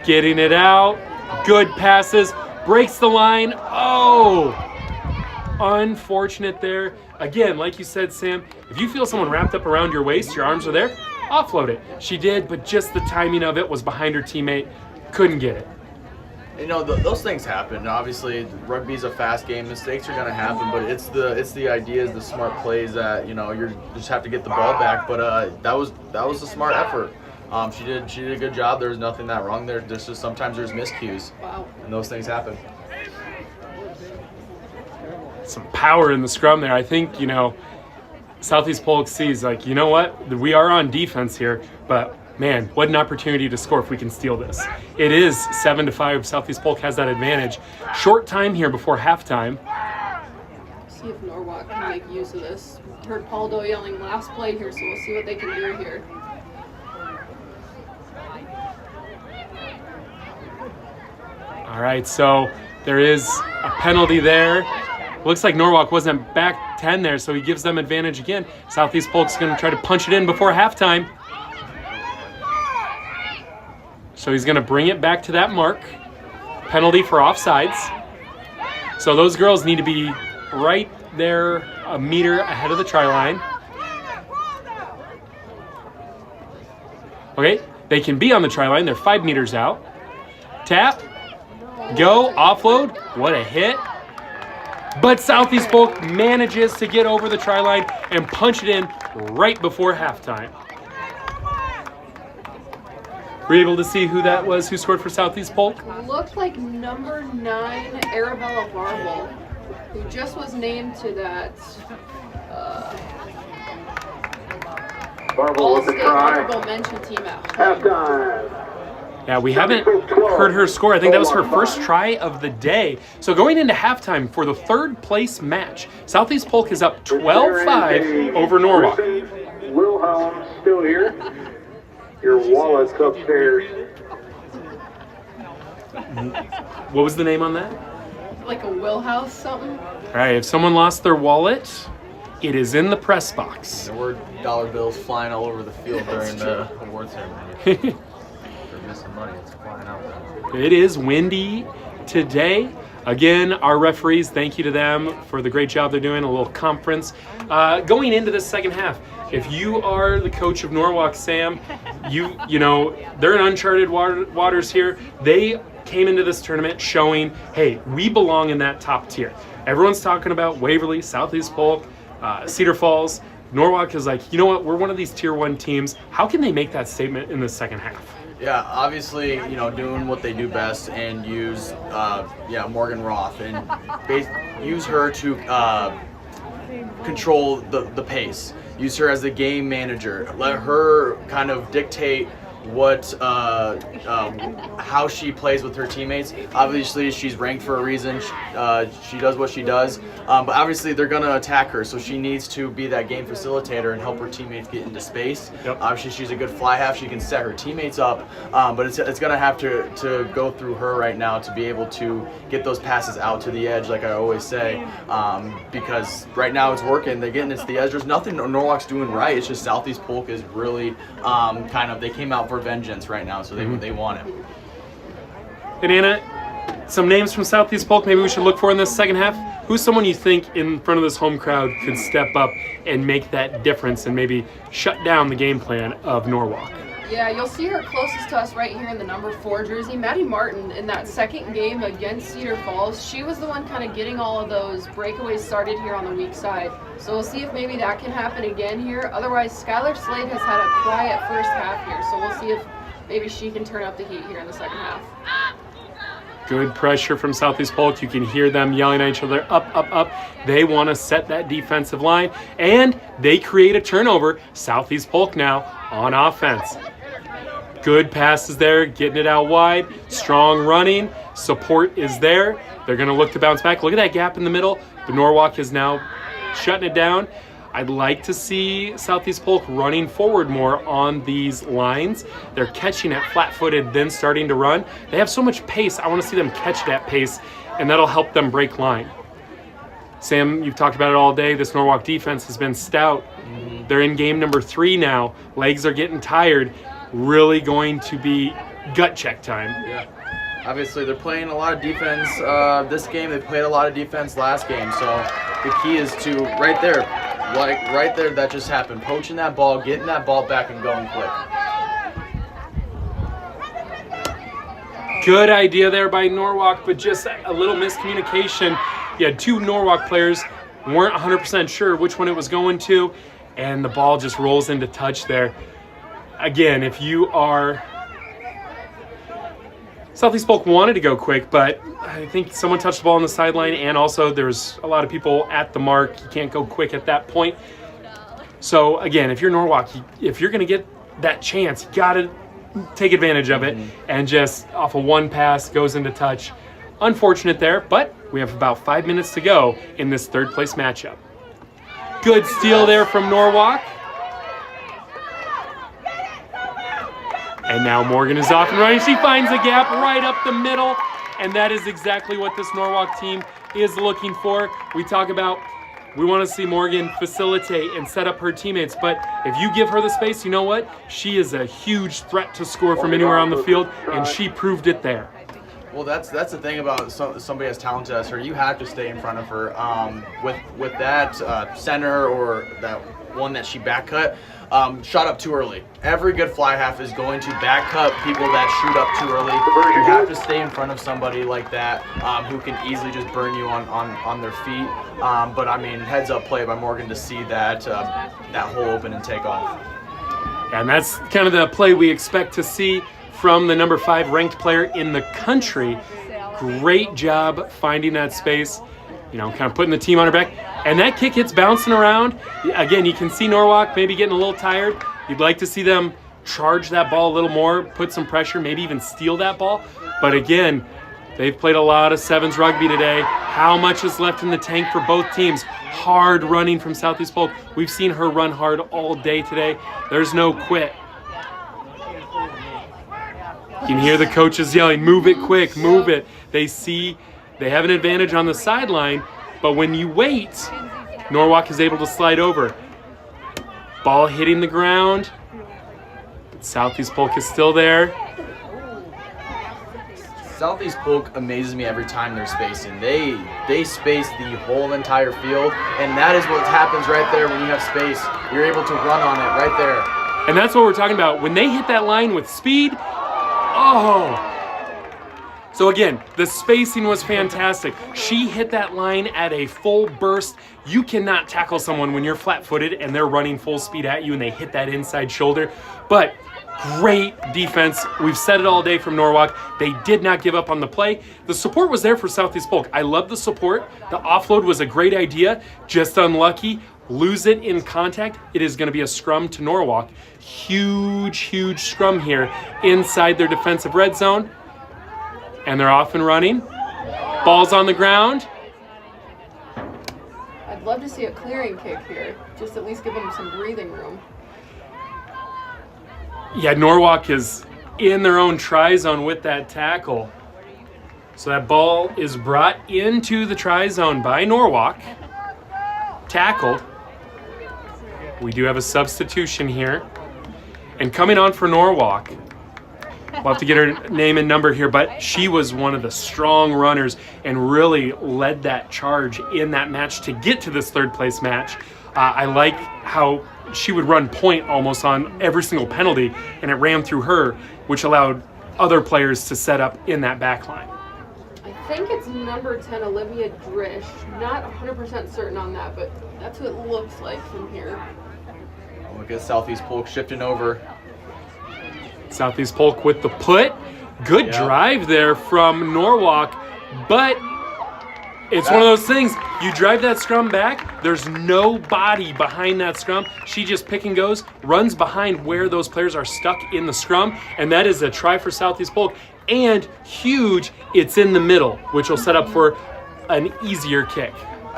Getting it out. Good passes. Breaks the line. Oh! Unfortunate there. Again, like you said, Sam, if you feel someone wrapped up around your waist, your arms are there, offload it. She did, but just the timing of it was behind her teammate. Couldn't get it. Those things happen. Obviously, rugby's a fast game. Mistakes are going to happen, but it's the ideas, the smart plays that you just have to get the ball back. But that was a smart effort. She did a good job. There was nothing that wrong there. There's just sometimes there's miscues, and those things happen. Some power in the scrum there. I think Southeast Polk sees you know what, we are on defense here, but man, what an opportunity to score if we can steal this. It is 7-5. Southeast Polk has that advantage. Short time here before halftime. See if Norwalk can make use of this. Heard Paldo yelling last play here, so we'll see what they can do here. All right, so there is a penalty there. Looks like Norwalk wasn't back 10 there, so he gives them advantage again. Southeast Polk's going to try to punch it in before halftime. So he's going to bring it back to that mark. Penalty for offsides. So those girls need to be right there a meter ahead of the try line. Okay, they can be on the try line. They're 5 meters out. Tap. Go. Offload. What a hit. But Southeast Polk manages to get over the try line and punch it in right before halftime. Were you able to see who that was who scored for Southeast Polk? Looked like number 9, Arabella Barble, who just was named to that All-State Honorable Mention team at Halftime. Yeah, we haven't heard her score. I think that was her first try of the day. So going into halftime for the 3rd place match, Southeast Polk is up 12-5 over Norwalk. Wilhelm still here. Your wallet's upstairs. What was the name on that? like a wheelhouse something. All right, if someone lost their wallet, it is in the press box. There were dollar bills flying all over the field during the award ceremony. If they're missing money, it's flying out there. It is windy today. Again, our referees, thank you to them for the great job they're doing, a little conference. Going into the second half, if you are the coach of Norwalk, Sam, you know, they're in uncharted waters here. They came into this tournament showing, hey, we belong in that top tier. Everyone's talking about Waverly, Southeast Polk, Cedar Falls. Norwalk is like, you know what, we're one of these tier 1 teams. How can they make that statement in the second half? Yeah, obviously, you know, doing what they do best and use, Morgan Roth and use her to control the pace. Use her as the game manager. Let her kind of dictate how she plays with her teammates. Obviously, she's ranked for a reason. She does what she does, but obviously they're going to attack her, so she needs to be that game facilitator and help her teammates get into space. Yep. Obviously, she's a good fly half. She can set her teammates up, but it's going to have to go through her right now to be able to get those passes out to the edge, like I always say, because right now it's working. They're getting it to the edge. There's nothing Norwalk's doing right. It's just Southeast Polk is really they came out for vengeance right now, so they want it. And Anna, some names from Southeast Polk maybe we should look for in this second half. Who's someone you think in front of this home crowd could step up and make that difference and maybe shut down the game plan of Norwalk? Yeah, you'll see her closest to us right here in the number 4 jersey, Maddie Martin. In that second game against Cedar Falls, she was the one kind of getting all of those breakaways started here on the weak side. So we'll see if maybe that can happen again here. Otherwise, Skylar Slade has had a quiet first half here, so we'll see if maybe she can turn up the heat here in the second half. Good pressure from Southeast Polk. You can hear them yelling at each other, up, up, up. They want to set that defensive line, and they create a turnover. Southeast Polk now on offense. Good passes there, getting it out wide. Strong running. Support is there. They're going to look to bounce back. Look at that gap in the middle. The Norwalk is now shutting it down. I'd like to see Southeast Polk running forward more on these lines. They're catching it flat-footed, then starting to run. They have so much pace. I want to see them catch that pace, and that'll help them break line. Sam, you've talked about it all day. This Norwalk defense has been stout. They're in game number 3 now. Legs are getting tired. Really going to be gut check time. Yeah. Obviously, they're playing a lot of defense this game. They played a lot of defense last game. So the key is to right there, that just happened. Poaching that ball, getting that ball back, and going quick. Good idea there by Norwalk, but just a little miscommunication. You had 2 Norwalk players, weren't 100% sure which one it was going to, and the ball just rolls into touch there. Again, if you are... Southeast Polk wanted to go quick, but I think someone touched the ball on the sideline, and also there's a lot of people at the mark. You can't go quick at that point. So again, if you're Norwalk, if you're going to get that chance, you got to take advantage of it, and just off of one pass goes into touch. Unfortunate there, but we have about 5 minutes to go in this third place matchup. Good steal there from Norwalk. And now Morgan is off and running. She finds a gap right up the middle, and that is exactly what this Norwalk team is looking for. We talk about we want to see Morgan facilitate and set up her teammates, but if you give her the space, you know what? She is a huge threat to score from anywhere on the field, and she proved it there. Well, that's the thing about somebody as talented as her. You have to stay in front of her. With that center or that one that she back cut, shot up too early. Every good fly half is going to back cut people that shoot up too early. You have to stay in front of somebody like that who can easily just burn you on their feet. But I mean, heads up play by Morgan to see that hole open and take off. And that's kind of the play we expect to see from the number 5 ranked player in the country. Great job finding that space, kind of putting the team on her back. And that kick hits bouncing around. Again, you can see Norwalk maybe getting a little tired. You'd like to see them charge that ball a little more, put some pressure, maybe even steal that ball. But again, they've played a lot of sevens rugby today. How much is left in the tank for both teams? Hard running from Southeast Polk. We've seen her run hard all day today. There's no quit. You can hear the coaches yelling, move it quick, move it. They see they have an advantage on the sideline, but when you wait, Norwalk is able to slide over. Ball hitting the ground. Southeast Polk is still there. Southeast Polk amazes me every time they're spacing. They space the whole entire field, and that is what happens right there when you have space. You're able to run on it right there. And that's what we're talking about. When they hit that line with speed, oh! So again, the spacing was fantastic. She hit that line at a full burst. You cannot tackle someone when you're flat-footed and they're running full speed at you and they hit that inside shoulder. But great defense. We've said it all day from Norwalk. They did not give up on the play. The support was there for Southeast Polk. I love the support. The offload was a great idea, just unlucky. lose it in contact, it is going to be a scrum to Norwalk. Huge scrum here inside their defensive red zone. And they're off and running. Ball's on the ground. I'd love to see a clearing kick here, just at least give them some breathing room. Yeah, Norwalk is in their own try zone with that tackle. So that ball is brought into the try zone by Norwalk. Tackled. We do have a substitution here. And coming on for Norwalk, we'll have to get her name and number here, but she was one of the strong runners and really led that charge in that match to get to this third place match. I like how she would run point almost on every single penalty, and it ran through her, which allowed other players to set up in that back line. I think it's number 10, Olivia Drish. Not 100% certain on that, but that's what it looks like from here. Look at Southeast Polk shifting over. Southeast Polk with the put. Good drive there from Norwalk, but it's one of those things, you drive that scrum back, there's no body behind that scrum. She just pick and goes, runs behind where those players are stuck in the scrum, and that is a try for Southeast Polk. And huge, it's in the middle, which will set up for an easier kick.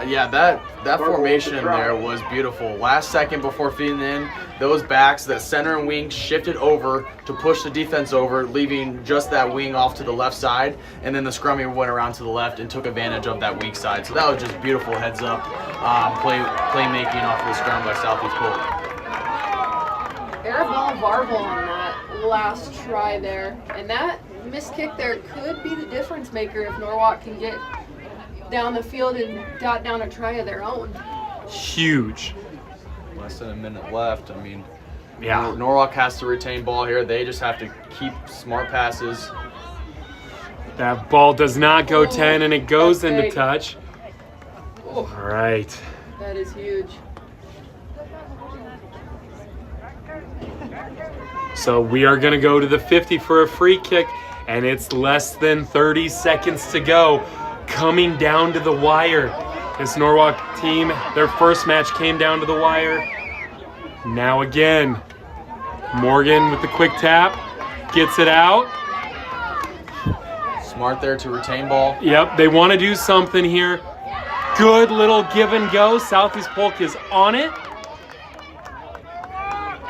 Yeah, that formation in there was beautiful. Last second before feeding in, those backs, that center and wing shifted over to push the defense over, leaving just that wing off to the left side, and then the scrummy went around to the left and took advantage of that weak side. So that was just beautiful heads up playmaking off of the scrum by Southeast Polk. Arabella Varble on that last try there, and that missed kick there could be the difference maker if Norwalk can get down the field and dot down a try of their own. Huge. Less than a minute left. I mean, Yeah. Norwalk has to retain ball here. They just have to keep smart passes. That ball does not go 10, and it goes into big. touch. Oh, All right. that is huge. So we are going to go to the 50 for a free kick, and it's less than 30 seconds to go. Coming down to the wire. This Norwalk team, their first match came down to the wire. Now again, Morgan with the quick tap, gets it out. Smart there to retain ball. Yep, they want to do something here. Good little give and go. Southeast Polk is on it.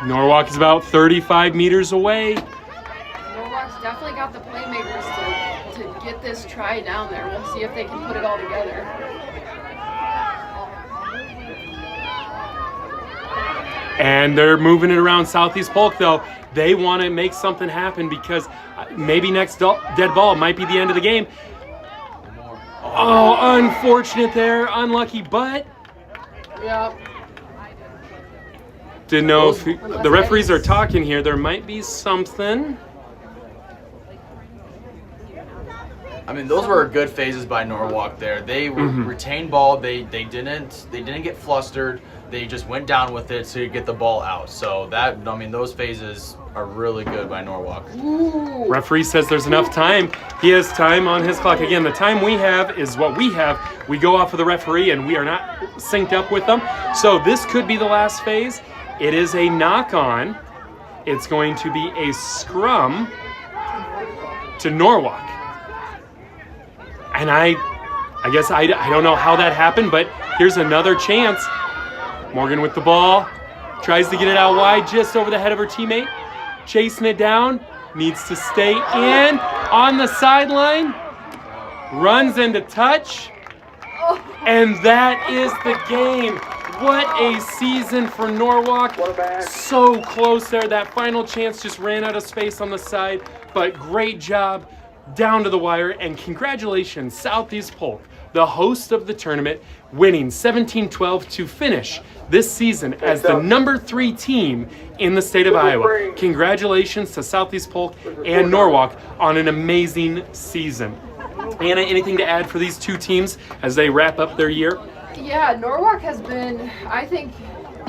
Norwalk is about 35 meters away. Norwalk's definitely got the playmakers to get this try down there. We'll see if they can put it all together. And they're moving it around Southeast Polk, though. They want to make something happen because maybe next dead ball might be the end of the game. Oh, unfortunate there. Unlucky, but Yep. didn't know if the referees are talking here. There might be something. I mean, those were good phases by Norwalk there. They retained ball. They didn't get flustered. They just went down with it to get the ball out. So that, I mean, those phases are really good by Norwalk. Referee says there's enough time. He has time on his clock. Again, the time we have is what we have. We go off of the referee, and we are not synced up with them. So this could be the last phase. It is a knock-on. It's going to be a scrum to Norwalk. And I guess I don't know how that happened, but here's another chance. Morgan with the ball, tries to get it out wide, just over the head of her teammate. Chasing it down, needs to stay in on the sideline. Runs into touch, and that is the game. What a season for Norwalk. So close there. That final chance just ran out of space on the side, but great job down to the wire, and congratulations, Southeast Polk, the host of the tournament, winning 17-12 to finish this season as the number 3 team in the state of Iowa. Congratulations to Southeast Polk and Norwalk on an amazing season. Anna, anything to add for these two teams as they wrap up their year? Yeah, Norwalk has been, I think,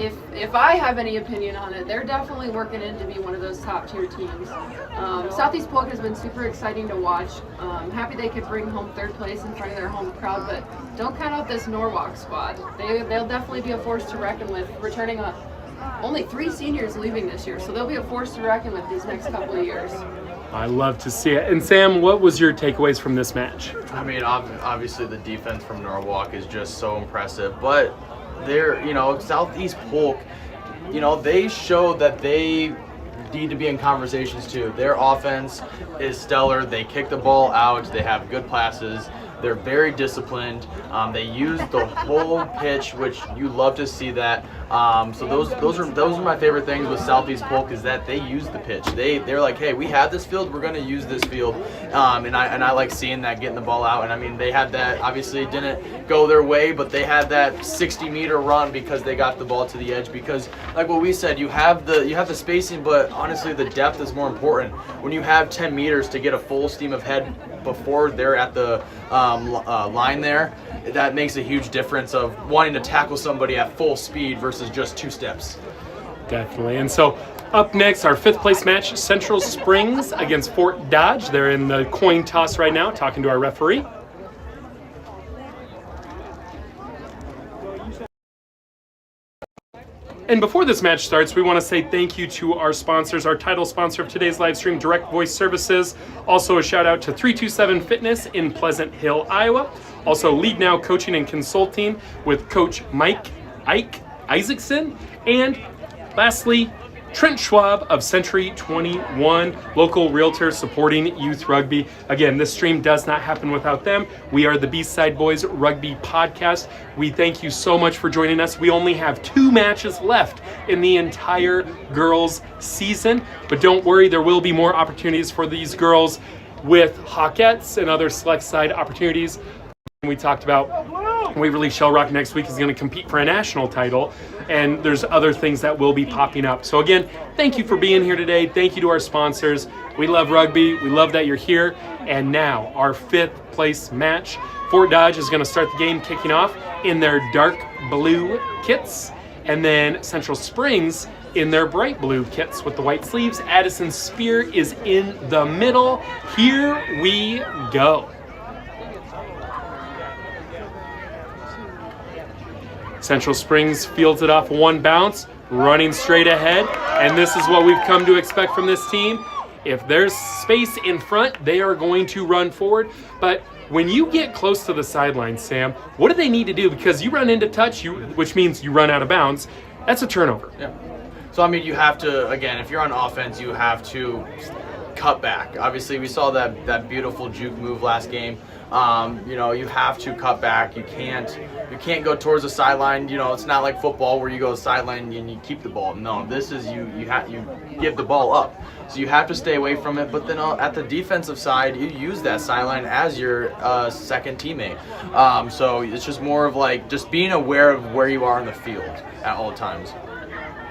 if I have any opinion on it, they're definitely working in to be one of those top tier teams. Southeast Polk has been super exciting to watch. Happy they could bring home third place in front of their home crowd, but don't count out this Norwalk squad. They'll definitely be a force to reckon with, returning only 3 seniors leaving this year, so they'll be a force to reckon with these next couple of years. I love to see it. And Sam, what was your takeaways from this match? I mean, obviously the defense from Norwalk is just so impressive, but they're, Southeast Polk, they showed that they need to be in conversations too. Their offense is stellar. They kick the ball out. They have good passes. They're very disciplined. They use the whole pitch, which you love to see that. So those are my favorite things with Southeast Polk, is that they use the pitch. They're like, hey, we have this field, we're going to use this field, and I like seeing that, getting the ball out. And I mean, they had that. Obviously, it didn't go their way, but they had that 60-meter run because they got the ball to the edge. Because like what we said, you have the spacing, but honestly, the depth is more important. When you have 10 meters to get a full steam of head before they're at the line there, that makes a huge difference of wanting to tackle somebody at full speed versus just 2 steps. Definitely. And so up next, our 5th place match, Central Springs against Fort Dodge. They're in the coin toss right now, talking to our referee. And before this match starts, we want to say thank you to our sponsors, our title sponsor of today's live stream, Direct Voice Services. Also a shout out to 327 Fitness in Pleasant Hill, Iowa. Also Lead Now Coaching and Consulting with Coach Ike Isaacson. And lastly, Trent Schwab of Century 21, local realtor supporting youth rugby. Again, this stream does not happen without them. We are the B-Side Boys Rugby Podcast. We thank you so much for joining us. We only have 2 matches left in the entire girls season, but don't worry, there will be more opportunities for these girls with Hawkettes and other select side opportunities. We talked about Waverly Shell Rock next week is going to compete for a national title, and there's other things that will be popping up. So again, thank you for being here today. Thank you to our sponsors. We love rugby. We love that you're here. And now our 5th place match. Fort Dodge is going to start the game kicking off in their dark blue kits, and then Central Springs in their bright blue kits with the white sleeves. Addison Spear is in the middle. Here we go. Central Springs fields it off 1 bounce, running straight ahead, and this is what we've come to expect from this team. If there's space in front, they are going to run forward, but when you get close to the sideline, Sam, what do they need to do? Because you run into touch, which means you run out of bounds, that's a turnover. Yeah. So, I mean, you have to, again, if you're on offense, you have to cut back. Obviously, we saw that beautiful juke move last game. You have to cut back. You can't go towards the sideline. It's not like football where you go sideline and you keep the ball. No, this is you give the ball up. So you have to stay away from it. But then at the defensive side, you use that sideline as your second teammate. So it's just more of like just being aware of where you are in the field at all times.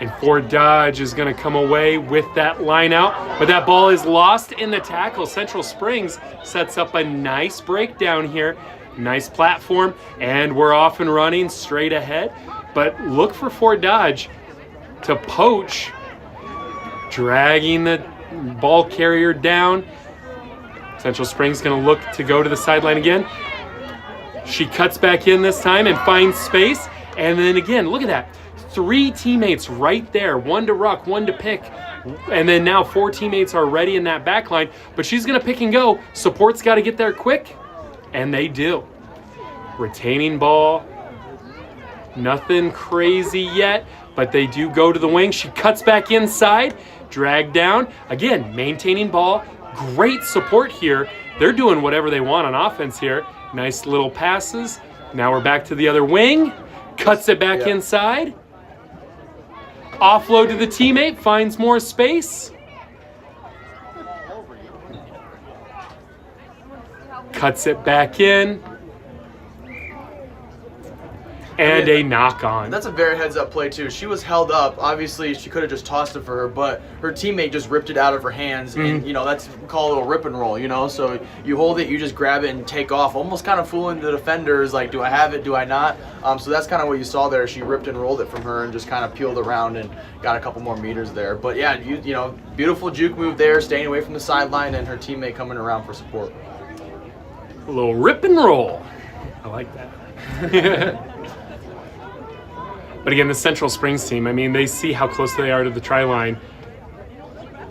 And Fort Dodge is going to come away with that line out, but that ball is lost in the tackle. Central Springs sets up a nice breakdown here, nice platform, and we're off and running straight ahead. But look for Fort Dodge to poach, dragging the ball carrier down. Central Springs going to look to go to the sideline again. She cuts back in this time and finds space, and then again, look at that. 3 teammates right there, 1 to ruck, 1 to pick, and then now 4 teammates are ready in that back line, but she's going to pick and go. Support's got to get there quick, and they do. Retaining ball, nothing crazy yet, but they do go to the wing. She cuts back inside, drag down. Again, maintaining ball, great support here. They're doing whatever they want on offense here. Nice little passes. Now we're back to the other wing, cuts it back inside. Offload to the teammate, finds more space. Cuts it back in. And a knock on. That's a very heads-up play, too. She was held up. Obviously, she could have just tossed it for her, but her teammate just ripped it out of her hands. And, you know, that's called a little rip and roll, you know? So you hold it, you just grab it and take off, almost kind of fooling the defenders, like, do I have it, do I not? So that's kind of what you saw there. She ripped and rolled it from her and just kind of peeled around and got a couple more meters there. But, yeah, you know, beautiful juke move there, staying away from the sideline, and her teammate coming around for support. A little rip and roll. I like that. But again, the Central Springs team, I mean, they see how close they are to the try line.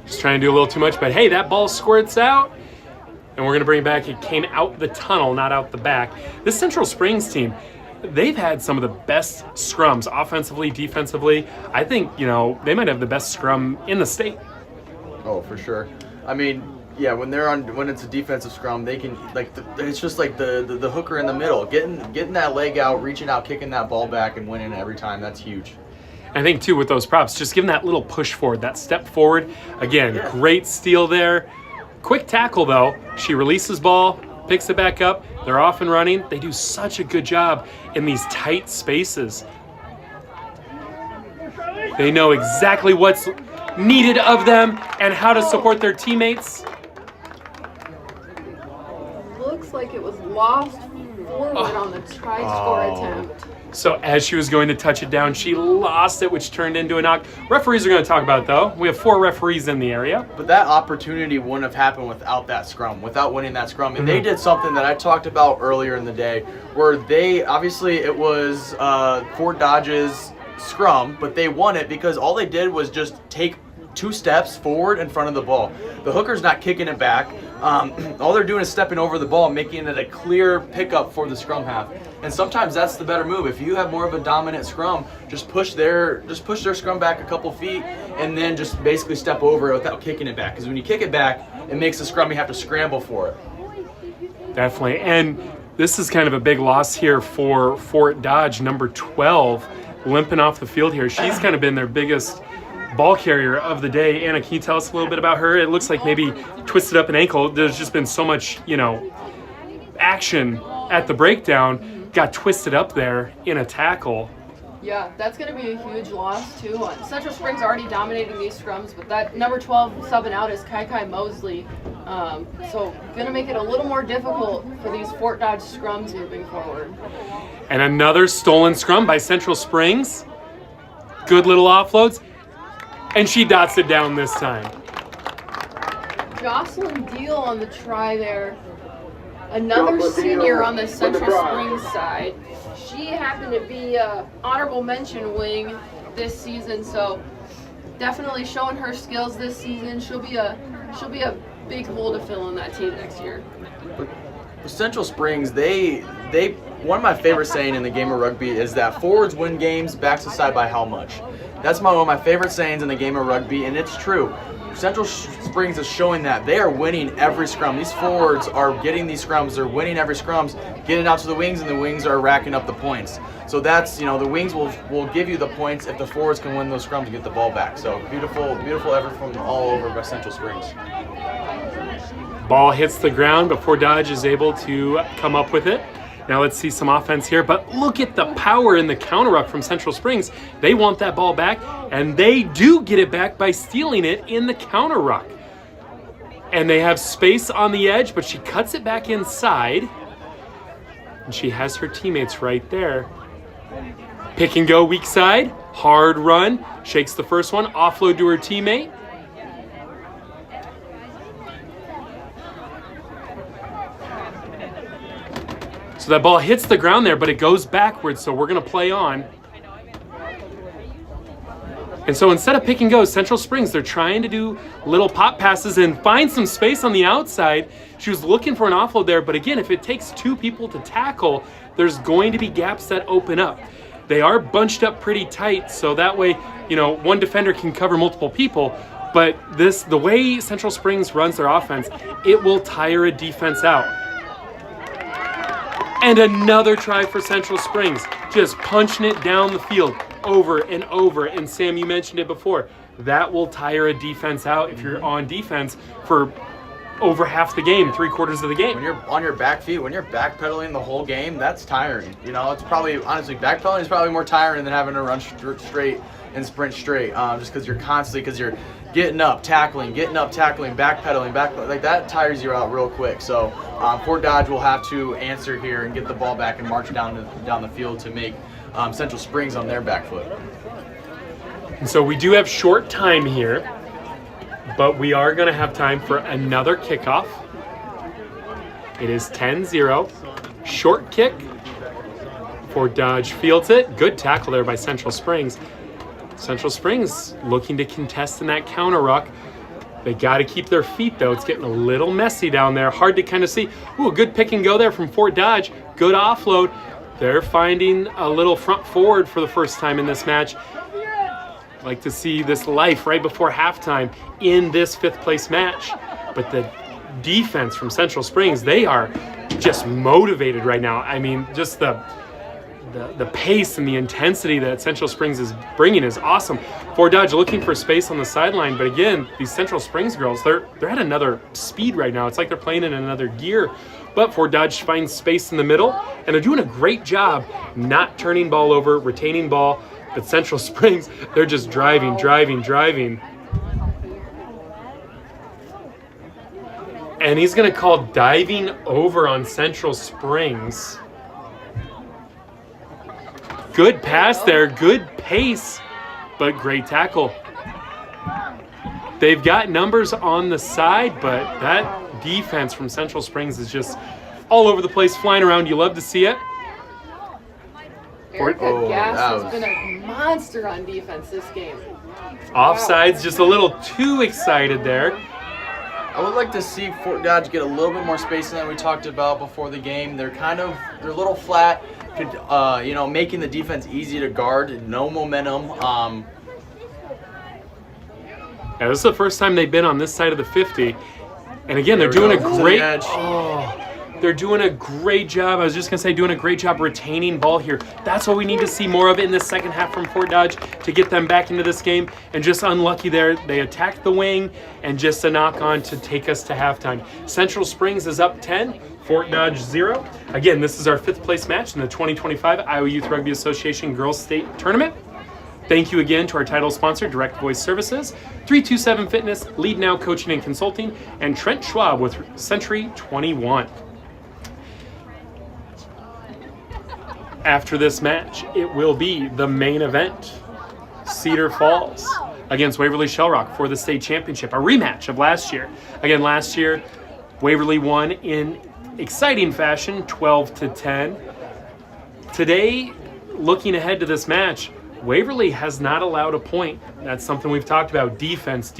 Just trying to do a little too much, but hey, that ball squirts out, and we're going to bring it back. It came out the tunnel, not out the back. This Central Springs team, they've had some of the best scrums, offensively, defensively. I think, you know, they might have the best scrum in the state. Oh, for sure. I mean, yeah, when it's a defensive scrum, they can, like, it's just like the hooker in the middle, getting that leg out, reaching out, kicking that ball back, and winning every time. That's huge. I think too with those props, just giving that little push forward, that step forward. Again, Great steal there. Quick tackle though. She releases ball, picks it back up. They're off and running. They do such a good job in these tight spaces. They know exactly what's needed of them and how to support their teammates. Looks like it was lost forward on the try score attempt. So as she was going to touch it down, she lost it, which turned into a knock. Referees are going to talk about it, though. We have 4 referees in the area. But that opportunity wouldn't have happened without that scrum, without winning that scrum. And they did something that I talked about earlier in the day, where they, obviously it was Fort Dodge's scrum, but they won it because all they did was just take 2 steps forward in front of the ball. The hooker's not kicking it back. All they're doing is stepping over the ball, making it a clear pickup for the scrum half. And sometimes that's the better move. If you have more of a dominant scrum, just push their scrum back a couple feet and then just basically step over it without kicking it back. Because when you kick it back, it makes the scrum, you have to scramble for it. Definitely. And this is kind of a big loss here for Fort Dodge, number 12, limping off the field here. She's kind of been their biggest ball carrier of the day. Anna, can you tell us a little bit about her? It looks like maybe twisted up an ankle. There's just been so much, you know, action at the breakdown. Got twisted up there in a tackle. Yeah, that's going to be a huge loss, too. Central Springs already dominating these scrums, but that number 12 subbing out is Kai Mosley. So going to make it a little more difficult for these Fort Dodge scrums moving forward. And another stolen scrum by Central Springs. Good little offloads. And she dots it down this time. Jocelyn Deal on the try there. Another senior on the Central Springs side. She happened to be a honorable mention wing this season, so definitely showing her skills this season. She'll be a big hole to fill in that team next year. Central Springs, they one of my favorite saying in the game of rugby is that forwards win games, backs decide by how much. That's one of my favorite sayings in the game of rugby, and it's true. Central Springs is showing that they are winning every scrum. These forwards are getting these scrums. They're winning every scrums, getting out to the wings, and the wings are racking up the points. So that's, you know, the wings will give you the points if the forwards can win those scrums to get the ball back. So beautiful effort from all over by Central Springs. Ball hits the ground before Dodge is able to come up with it. Now let's see some offense here, but look at the power in the counter ruck from Central Springs. They want that ball back, and they do get it back by stealing it in the counter ruck. And they have space on the edge, but she cuts it back inside, and she has her teammates right there. Pick and go weak side, hard run, shakes the first one, offload to her teammate. So that ball hits the ground there, but it goes backwards, so we're going to play on. And so instead of pick and go, Central Springs, they're trying to do little pop passes and find some space on the outside. She was looking for an offload there, but again, if it takes 2 people to tackle, there's going to be gaps that open up. They are bunched up pretty tight, so that way, you know, one defender can cover multiple people. But the way Central Springs runs their offense, it will tire a defense out. And another try for Central Springs, just punching it down the field over and over. And Sam, you mentioned it before. That will tire a defense out if you're on defense for over half the game, 3/4 of the game. When you're on your back feet, when you're backpedaling the whole game, that's tiring. You know, it's probably, honestly, backpedaling is probably more tiring than having to run straight and sprint straight, just because you're getting up, tackling, backpedaling, like that tires you out real quick. So Fort Dodge will have to answer here and get the ball back and march down the field to make Central Springs on their back foot. And so we do have short time here, but we are going to have time for another kickoff. It is 10-0. Short kick. Fort Dodge fields it. Good tackle there by Central Springs. Central Springs looking to contest in that counter ruck. They got to keep their feet, though. It's getting a little messy down there. Hard to kind of see. Ooh, a good pick and go there from Fort Dodge. Good offload. They're finding a little front forward for the first time in this match. Like to see this life right before halftime in this 5th place match. But the defense from Central Springs, they are just motivated right now. I mean, just the pace and the intensity that Central Springs is bringing is awesome. Fort Dodge looking for space on the sideline, but again, these Central Springs girls, they're at another speed right now. It's like they're playing in another gear. But Fort Dodge finds space in the middle, and they're doing a great job not turning ball over, retaining ball. But Central Springs, they're just driving. And he's going to call diving over on Central Springs. Good pass there, good pace, but great tackle. They've got numbers on the side, but that defense from Central Springs is just all over the place, flying around. You love to see it. Erica Gass has been a monster on defense this game. Offsides, just a little too excited there. I would like to see Fort Dodge get a little bit more space than we talked about before the game. They're a little flat, making the defense easy to guard, no momentum. Yeah, this is the first time they've been on this side of the 50. And again, they're doing a great they're doing a great job. I was just going to say doing a great job retaining ball here. That's what we need to see more of in the second half from Fort Dodge to get them back into this game. And just unlucky there. They attacked the wing and just a knock on to take us to halftime. Central Springs is up 10, Fort Dodge 0. Again, this is our 5th place match in the 2025 Iowa Youth Rugby Association Girls State Tournament. Thank you again to our title sponsor, Direct Voice Services, 327 Fitness, Lead Now Coaching and Consulting, and Trent Schwab with Century 21. After this match, it will be the main event. Cedar Falls against Waverly Shell Rock for the state championship, a rematch of last year. Again, last year, Waverly won in exciting fashion, 12-10. Today, looking ahead to this match, Waverly has not allowed a point. That's something we've talked about, defense.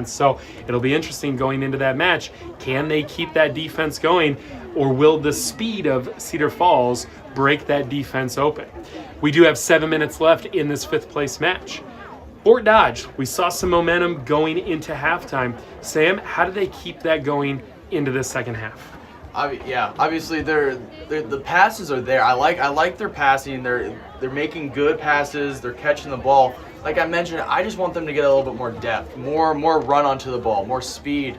So it'll be interesting going into that match. Can they keep that defense going, or will the speed of Cedar Falls break that defense open? We do have 7 minutes left in this 5th place match. Fort Dodge, we saw some momentum going into halftime. Sam, how do they keep that going into this second half? Obviously the passes are there. I like their passing. They're making good passes. They're catching the ball. Like I mentioned, I just want them to get a little bit more depth, more run onto the ball, more speed.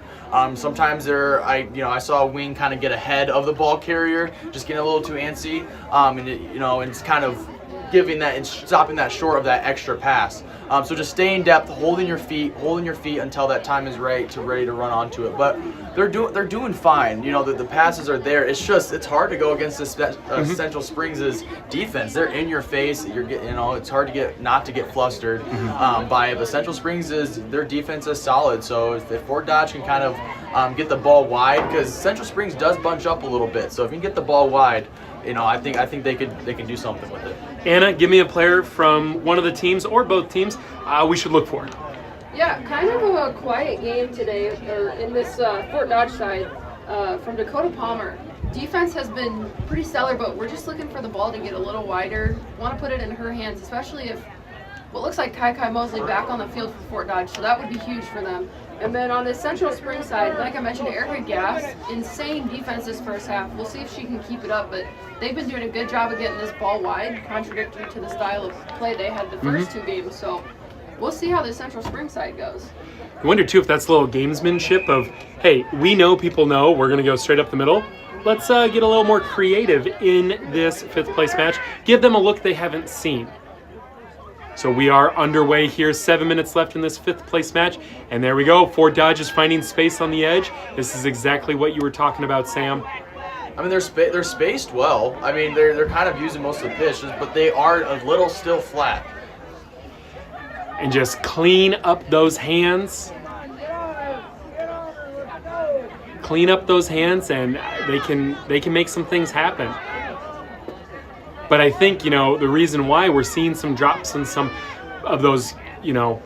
Sometimes I saw a wing kind of get ahead of the ball carrier, just getting a little too antsy, and it's kind of giving that and stopping that short of that extra pass. So just stay in depth, holding your feet until that time is ready to run onto it. But they're doing fine. The passes are there. It's hard to go against this Central Springs' defense. They're in your face. It's hard to not to get flustered by it. But Central Springs their defense is solid. So if Fort Dodge can kind of get the ball wide, because Central Springs does bunch up a little bit. So if you can get the ball wide, I think they can do something with it. Anna, give me a player from one of the teams or both teams we should look for. Yeah, kind of a quiet game today, or in this Fort Dodge side, from Dakota Palmer. Defense has been pretty stellar, but we're just looking for the ball to get a little wider. Want to put it in her hands, especially if what looks like Kai Mosley back on the field for Fort Dodge, so that would be huge for them. And then on the Central Spring side, like I mentioned, Erica Gass, insane defense this first half. We'll see if she can keep it up, but they've been doing a good job of getting this ball wide, contradictory to the style of play they had the first two games. So we'll see how the Central Spring side goes. I wonder too if that's a little gamesmanship of, hey, we know people know we're going to go straight up the middle. Let's get a little more creative in this 5th place match. Give them a look they haven't seen. So we are underway here. 7 minutes left in this 5th place match. And there we go. Fort Dodge is finding space on the edge. This is exactly what you were talking about, Sam. I mean, they're spaced well. I mean, they're kind of using most of the pitch, but they are a little still flat. And just clean up those hands. Clean up those hands, and they can make some things happen. But I think, you know, the reason why we're seeing some drops in some of those, you know,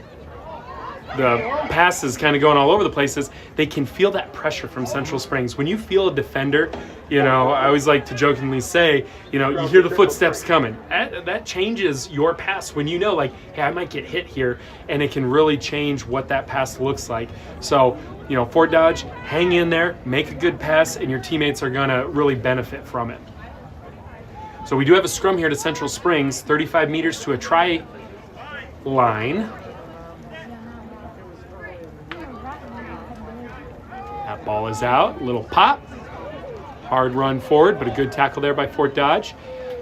the passes kind of going all over the place is they can feel that pressure from Central Springs. When you feel a defender, you know, I always like to jokingly say, you know, you hear the footsteps coming. That changes your pass when you know, like, hey, I might get hit here, and it can really change what that pass looks like. So, you know, Fort Dodge, hang in there, make a good pass, and your teammates are going to really benefit from it. So we do have a scrum here to Central Springs, 35 meters to a try line. That ball is out, little pop. Hard run forward, but a good tackle there by Fort Dodge.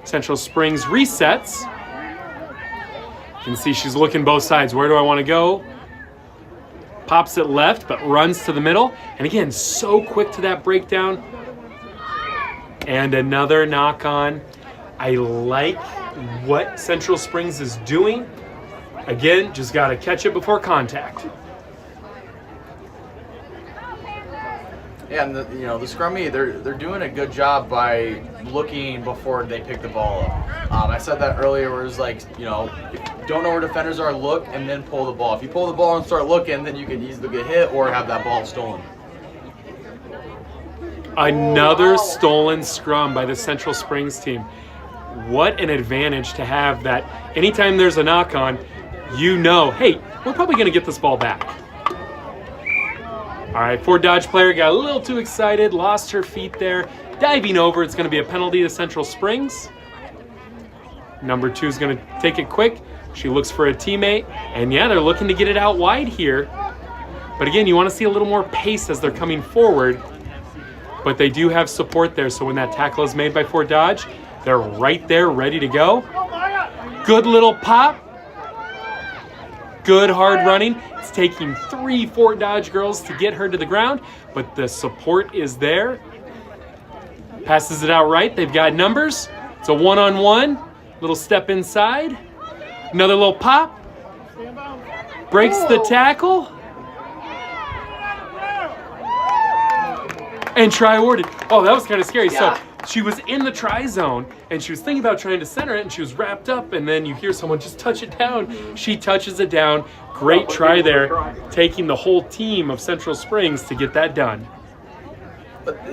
Central Springs resets. You can see she's looking both sides. Where do I want to go? Pops it left, but runs to the middle. And again, so quick to that breakdown. And another knock on. I like what Central Springs is doing. Again, just got to catch it before contact. Yeah, and the scrummy, they're doing a good job by looking before they pick the ball up. I said that earlier, where it's like, you know, if you don't know where defenders are, look and then pull the ball. If you pull the ball and start looking, then you can easily get hit or have that ball stolen. Another stolen scrum by the Central Springs team. What an advantage to have that anytime there's a knock on, you know, hey, we're probably going to get this ball back. All right, Fort Dodge player got a little too excited, lost her feet there. Diving over, it's going to be a penalty to Central Springs. Number 2 is going to take it quick. She looks for a teammate, and yeah, they're looking to get it out wide here. But again, you want to see a little more pace as they're coming forward. But they do have support there, so when that tackle is made by Fort Dodge, they're right there, ready to go. Good little pop. Good hard running. It's taking 3 Fort Dodge girls to get her to the ground, but the support is there. Passes it out right. They've got numbers. It's a one-on-one. Little step inside. Another little pop. Breaks the tackle. And try awarded. Oh, that was kind of scary. Yeah. So she was in the try zone, and she was thinking about trying to center it, and she was wrapped up, and then you hear someone just touch it down. She touches it down. Great try there, taking the whole team of Central Springs to get that done. But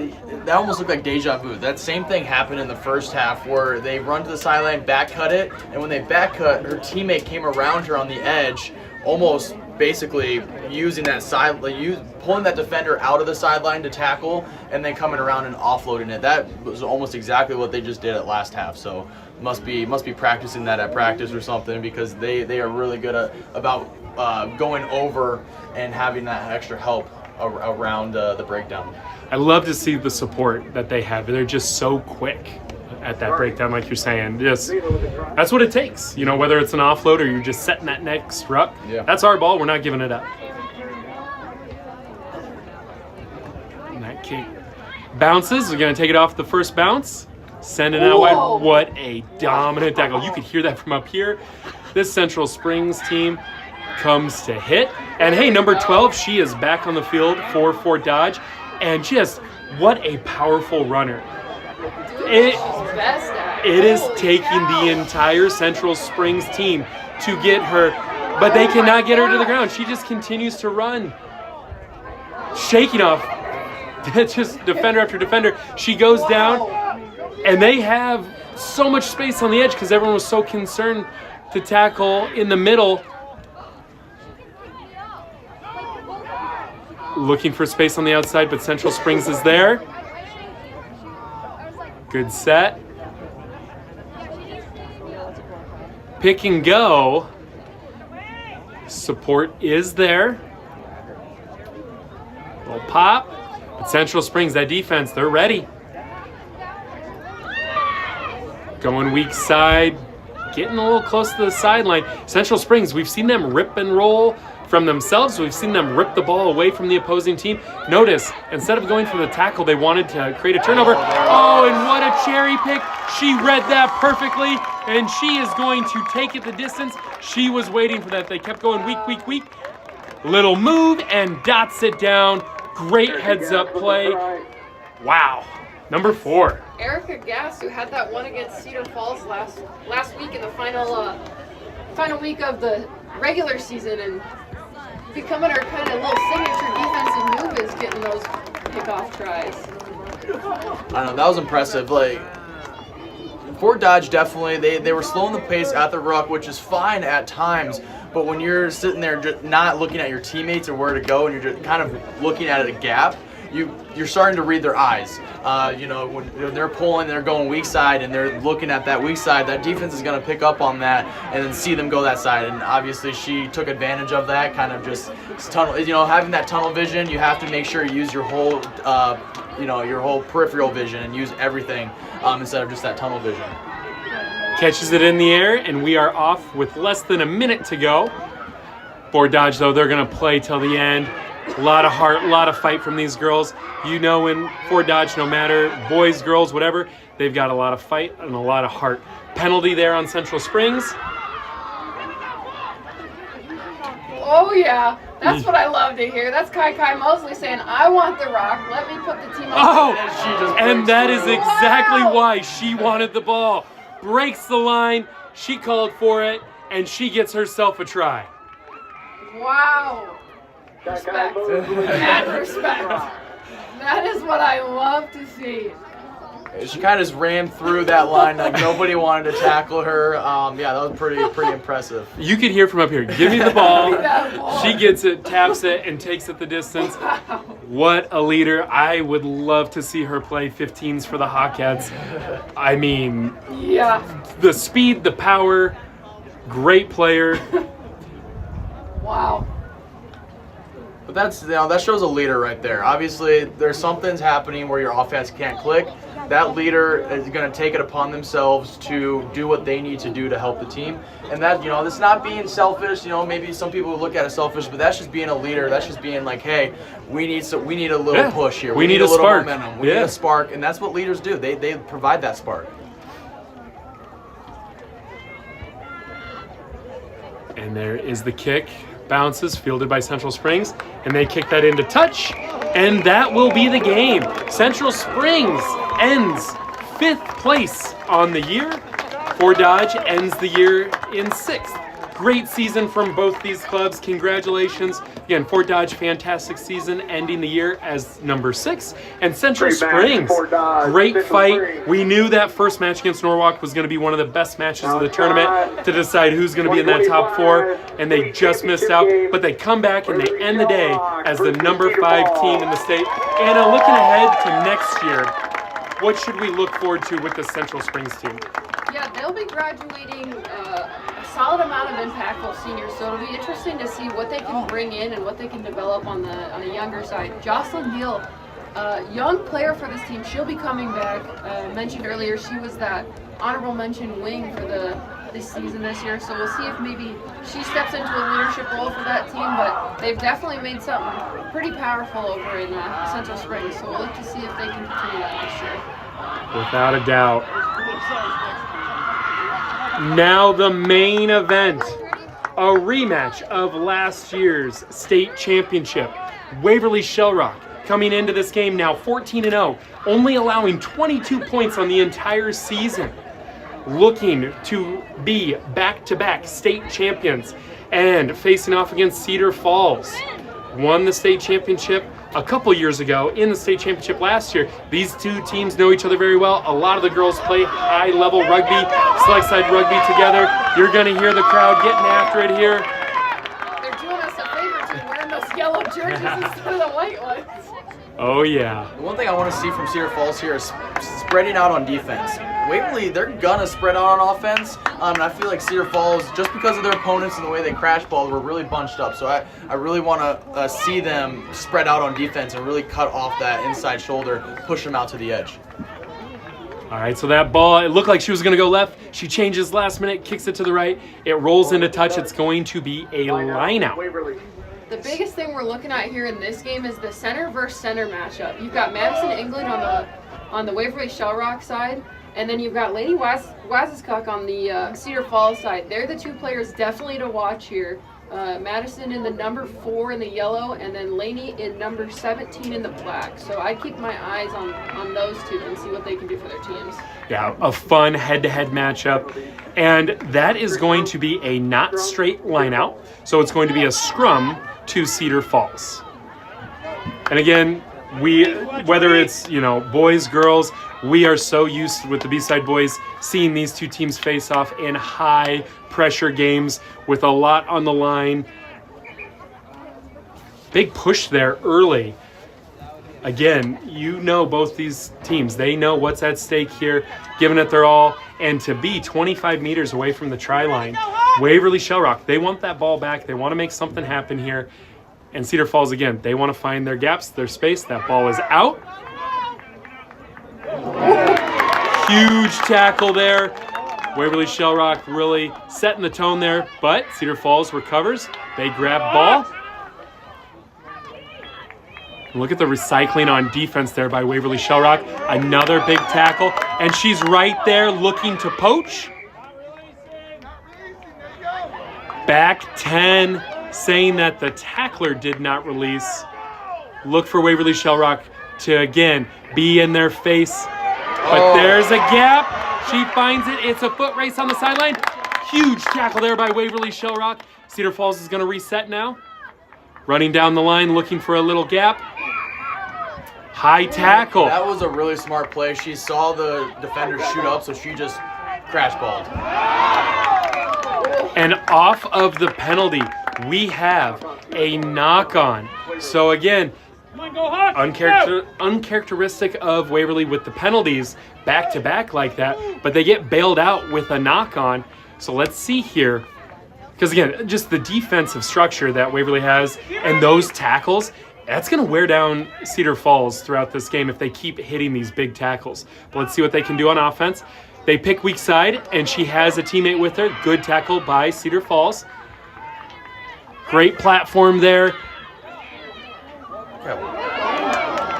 that almost looked like deja vu. That same thing happened in the first half where they run to the sideline, back cut it, and when they back cut, her teammate came around her on the edge, almost basically using that side, pulling that defender out of the sideline to tackle, and then coming around and offloading it. That was almost exactly what they just did at last half. So must be practicing that at practice or something, because they are really good about going over and having that extra help around the breakdown. I love to see the support that they have. They're just so quick at that breakdown, like you're saying. Just that's what it takes. You know, whether it's an offload or you're just setting that next ruck. Yeah. That's our ball. We're not giving it up. And that kick bounces. We're going to take it off the first bounce. Send it out wide. What a dominant tackle. You could hear that from up here. This Central Springs team comes to hit. And hey, number 12, she is back on the field for Fort Dodge. And just what a powerful runner. It is taking the entire Central Springs team to get her, but they cannot get her to the ground. She just continues to run. Shaking off just defender after defender. She goes down, and they have so much space on the edge because everyone was so concerned to tackle in the middle. Looking for space on the outside, but Central Springs is there. Good set. Pick and go. Support is there. Little pop. But Central Springs, that defense, they're ready. Going weak side, getting a little close to the sideline. Central Springs, we've seen them rip and roll from themselves. We've seen them rip the ball away from the opposing team. Notice, instead of going for the tackle, they wanted to create a turnover. Oh, and what a cherry pick. She read that perfectly, and she is going to take it the distance. She was waiting for that. They kept going weak. Little move and dots it down. Great heads-up play. Wow. Number 4. Erica Gass, who had that one against Cedar Falls last week in the final week of the regular season, and becoming her kind of little signature defensive move is getting those pickoff tries. I know, that was impressive. Like, Fort Dodge definitely, they were slowing the pace at the ruck, which is fine at times. But when you're sitting there just not looking at your teammates or where to go, and you're just kind of looking at a gap, you're starting to read their eyes. When they're pulling, they're going weak side, and they're looking at that weak side, that defense is going to pick up on that and then see them go that side. And obviously she took advantage of that, kind of just tunnel. Having that tunnel vision, you have to make sure you use your whole, your whole peripheral vision and use everything instead of just that tunnel vision. Catches it in the air, and we are off with less than a minute to go. Fort Dodge, though, they're going to play till the end. A lot of heart, a lot of fight from these girls. In Fort Dodge, no matter boys, girls, whatever, they've got a lot of fight and a lot of heart. Penalty there on Central Springs. Oh yeah, that's what I love to hear. That's Kai Mosley saying, I want the rock, let me put the team on. And that is exactly why she wanted the ball. Breaks the line, she called for it, and she gets herself a try. Wow. Respect. Mad respect. That is what I love to see. She kind of just ran through that line like nobody wanted to tackle her. That was pretty impressive. You could hear from up here, give me the ball. She gets it, taps it, and takes it the distance. Wow. What a leader. I would love to see her play 15s for the Hawkettes. I mean, yeah. The speed, the power, great player. Wow. But that shows a leader right there. Obviously, there's something's happening where your offense can't click. That leader is going to take it upon themselves to do what they need to do to help the team. And that, that's not being selfish. Maybe some people look at it selfish, but that's just being a leader. That's just being like, hey, we need a little push here. We need a little spark. Momentum. We need a spark, and that's what leaders do. They provide that spark. And there is the kick. Bounces, fielded by Central Springs, and they kick that into touch, and that will be the game. Central Springs ends 5th place on the year. Fort Dodge ends the year in 6th. Great season from both these clubs. Congratulations. Again, Fort Dodge, fantastic season, ending the year as number 6. And Central Springs, great fight. We knew that first match against Norwalk was going to be one of the best matches of the tournament to decide who's going to be in that top 4, and they just missed out. But they come back and they end the day as the number 5 team in the state. Anna, looking ahead to next year, what should we look forward to with the Central Springs team? Yeah, they'll be graduating a solid amount of impactful seniors, so it'll be interesting to see what they can bring in and what they can develop on the younger side. Jocelyn Deal, young player for this team, she'll be coming back. Mentioned earlier, she was that honorable mention wing for this season this year, so we'll see if maybe she steps into a leadership role for that team, but they've definitely made something pretty powerful over in Central Springs, so we'll look to see if they can continue that this year. Without a doubt. Now the main event, a rematch of last year's state championship. Waverly Shell Rock coming into this game now 14-0, only allowing 22 points on the entire season. Looking to be back-to-back state champions and facing off against Cedar Falls. Won the state championship a couple years ago in the state championship last year. These two teams know each other very well. A lot of the girls play high-level rugby, select side rugby together. You're going to hear the crowd getting after it here. They're doing us a favor too, wearing those yellow jerseys instead of the white ones. Oh yeah. The one thing I want to see from Cedar Falls here is spreading out on defense. Waverly, they're gonna spread out on offense. And I feel like Cedar Falls, just because of their opponents and the way they crash balled, were really bunched up. So I really want to see them spread out on defense and really cut off that inside shoulder, push them out to the edge. All right, so that ball, it looked like she was going to go left. She changes last minute, kicks it to the right. It rolls into touch. It's going to be a line out. The biggest thing we're looking at here in this game is the center versus center matchup. You've got Madison England on the Waverly Shell Rock side, and then you've got Lady Waziskuk on the Cedar Falls side. They're the two players definitely to watch here. Madison in the number 4 in the yellow, and then Laney in number 17 in the black. So I keep my eyes on those two and see what they can do for their teams. Yeah, a fun head-to-head matchup. And that is going to be a not straight line out. So it's going to be a scrum to Cedar Falls. And again, whether it's, boys, girls, we are so used with the B-side boys seeing these two teams face off in high pressure games with a lot on the line. Big push there early. Again, both these teams, they know what's at stake here, giving it their all. And to be 25 meters away from the try line, Waverly Shell Rock, they want that ball back. They want to make something happen here. And Cedar Falls, again, they want to find their gaps, their space. That ball is out. Huge tackle there. Waverly Shell Rock really setting the tone there, but Cedar Falls recovers. They grab ball. Look at the recycling on defense there by Waverly Shell Rock. Another big tackle, and she's right there looking to poach. Back 10, saying that the tackler did not release. Look for Waverly Shell Rock to, again, be in their face. But there's a gap. She finds it. It's a foot race on the sideline. Huge tackle there by Waverly Shell Rock. Cedar Falls is going to reset now. Running down the line, looking for a little gap. High tackle. That was a really smart play. She saw the defender shoot up, so she just crash balled. And off of the penalty, we have a knock-on. So again, uncharacteristic of Waverly with the penalties back-to-back like that, but they get bailed out with a knock-on. So let's see here. Because again, just the defensive structure that Waverly has and those tackles, that's going to wear down Cedar Falls throughout this game if they keep hitting these big tackles. But let's see what they can do on offense. They pick weak side, and she has a teammate with her. Good tackle by Cedar Falls. Great platform there.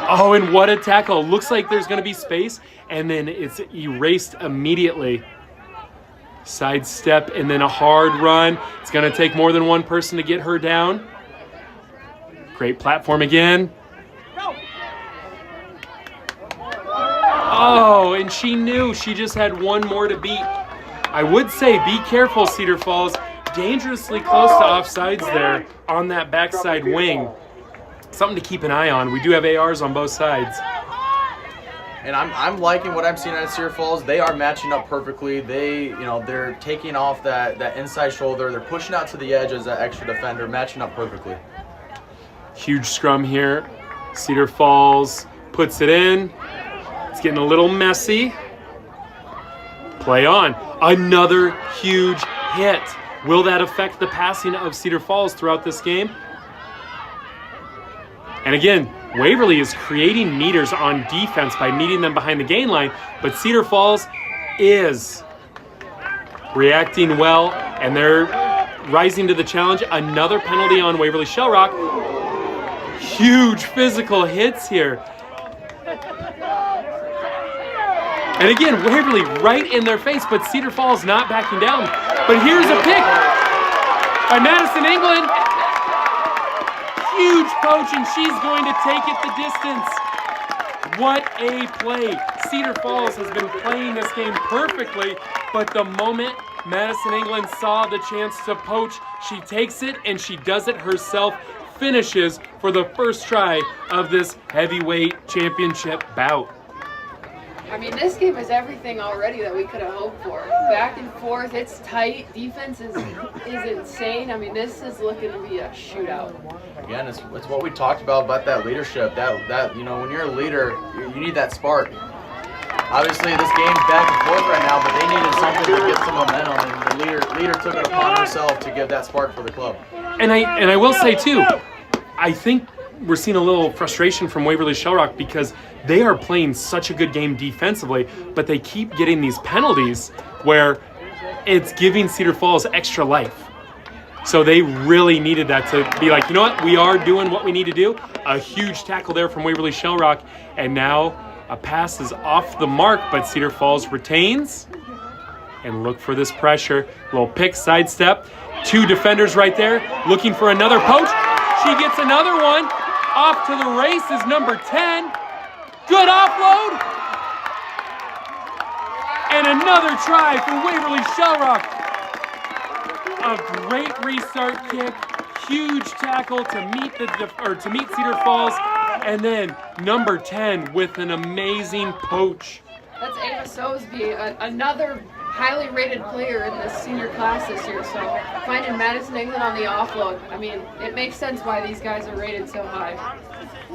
Oh, and what a tackle. Looks like there's going to be space, and then it's erased immediately. Sidestep, and then a hard run. It's going to take more than one person to get her down. Great platform again. Oh, and she knew she just had one more to beat. I would say be careful, Cedar Falls. Dangerously close to offsides there on that backside wing. Something to keep an eye on. We do have ARs on both sides. And I'm liking what I'm seeing at Cedar Falls. They are matching up perfectly. They're taking off that inside shoulder. They're pushing out to the edge as that extra defender, matching up perfectly. Huge scrum here. Cedar Falls puts it in. It's getting a little messy. Play on. Another huge hit. Will that affect the passing of Cedar Falls throughout this game? And again, Waverly is creating meters on defense by meeting them behind the gain line, but Cedar Falls is reacting well, and they're rising to the challenge. Another penalty on Waverly Shell Rock. Huge physical hits here. And again, Waverly right in their face, but Cedar Falls not backing down. But here's a pick by Madison England. Huge poach, and she's going to take it the distance. What a play. Cedar Falls has been playing this game perfectly, but the moment Madison England saw the chance to poach, she takes it, and she does it herself. Finishes for the first try of this heavyweight championship bout. I mean, this game is everything already that we could have hoped for. Back and forth, it's tight. Defense is insane. I mean, this is looking to be a shootout. Again, it's what we talked about that leadership. That when you're a leader, you need that spark. obviously this game's back and forth right now, but they needed something to get some momentum, and the leader took it upon herself to give that spark for the club. And I will say too, I think we're seeing a little frustration from Waverly Shellrock because they are playing such a good game defensively, but they keep getting these penalties where it's giving Cedar Falls extra life. So they really needed that to be like, you know what, we are doing what we need to do. A huge tackle there from Waverly Shellrock, and now a pass is off the mark, but Cedar Falls retains. And look for this pressure. Little pick, sidestep. 2 defenders right there, looking for another poach. She gets another one. Off to the races, number 10. Good offload. And another try for Waverly Shellrock. A great restart kick, huge tackle to meet to meet Cedar Falls, and then number 10 with an amazing poach. That's Ava Sosby, another highly rated player in this senior class this year. So finding Madison England on the offload, I mean, it makes sense why these guys are rated so high.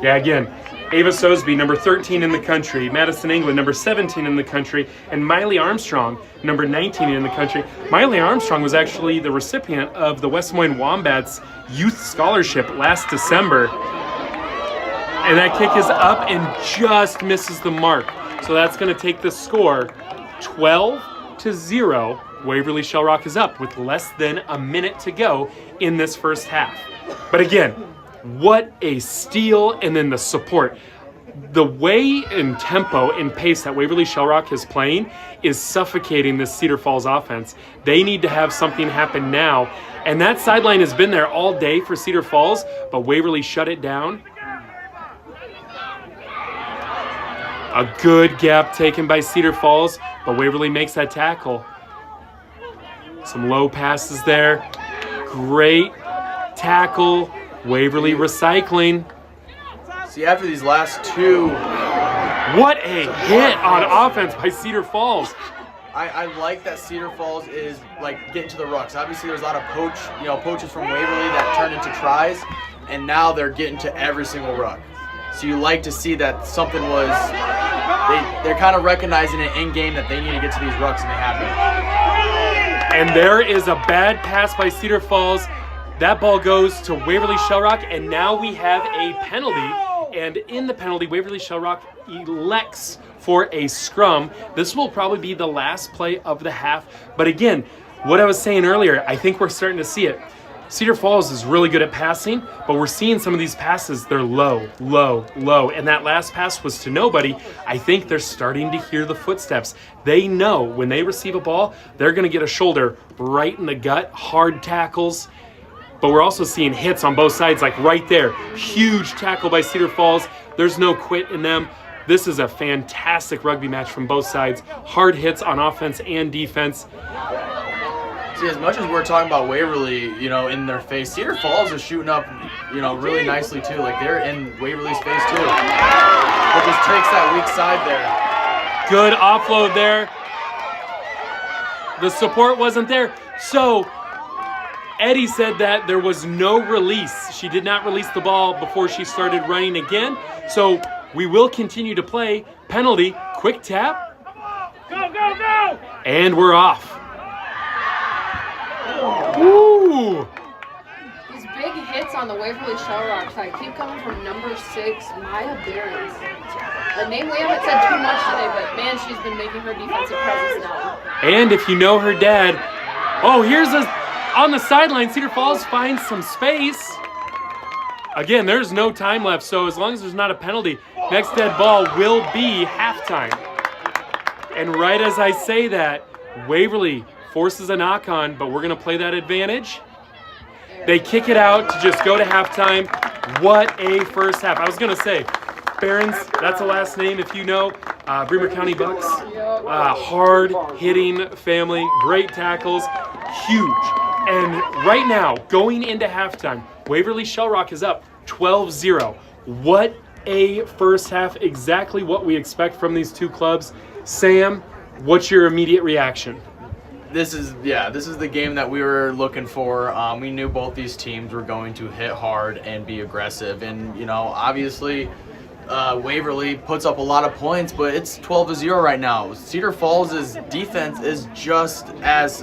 Yeah, again, Ava Sosby, number 13 in the country, Madison England, number 17 in the country, and Miley Armstrong, number 19 in the country. Miley Armstrong was actually the recipient of the West Des Moines Wombats Youth Scholarship last December. And that kick is up and just misses the mark. So that's going to take the score 12-0. Waverly Shellrock is up with less than a minute to go in this first half. But again, what a steal, and then the support. The way and tempo and pace that Waverly Shellrock is playing is suffocating this Cedar Falls offense. They need to have something happen now, and that sideline has been there all day for Cedar Falls, but Waverly shut it down. A good gap taken by Cedar Falls, but Waverly makes that tackle. Some low passes there. Great tackle. Waverly recycling. See, after these last 2, what a hit on offense by Cedar Falls. I like that Cedar Falls is like getting to the rucks. Obviously, there's a lot of poaches from Waverly that turned into tries, and now they're getting to every single ruck. So you like to see that something was, they're kind of recognizing it in game that they need to get to these rucks, and they have it. And there is a bad pass by Cedar Falls. That ball goes to Waverly Shellrock, and now we have a penalty. And in the penalty, Waverly Shellrock elects for a scrum. This will probably be the last play of the half. But again, what I was saying earlier, I think we're starting to see it. Cedar Falls is really good at passing, but we're seeing some of these passes, they're low, low, low. And that last pass was to nobody. I think they're starting to hear the footsteps. They know when they receive a ball, they're going to get a shoulder right in the gut, hard tackles. But we're also seeing hits on both sides, like right there. Huge tackle by Cedar Falls. There's no quit in them. This is a fantastic rugby match from both sides. Hard hits on offense and defense. See, as much as we're talking about Waverly, in their face, Cedar Falls is shooting up, really nicely too. Like they're in Waverly's face too. But just takes that weak side there. Good offload there. The support wasn't there. So Eddie said that there was no release. She did not release the ball before she started running again. So we will continue to play. Penalty, quick tap. Go, go, go! And we're off. Woo! These big hits on the Waverly Shellrock side keep coming from number 6, Maya Behrens. A name we haven't said too much today, but man, she's been making her defensive presence now. And if you know her dad, on the sideline, Cedar Falls finds some space. Again, there's no time left, so as long as there's not a penalty, next dead ball will be halftime. And right as I say that, Waverly forces a knock-on, but we're going to play that advantage. They kick it out to just go to halftime. What a first half. I was going to say, Behrens, that's a last name if you know. Bremer County Bucks, hard-hitting family, great tackles, huge. And right now, going into halftime, Waverly Shellrock is up 12-0. What a first half, exactly what we expect from these two clubs. Sam, what's your immediate reaction? This is the game that we were looking for. We knew both these teams were going to hit hard and be aggressive. And, obviously, Waverly puts up a lot of points, but it's 12-0 right now. Cedar Falls' defense is just as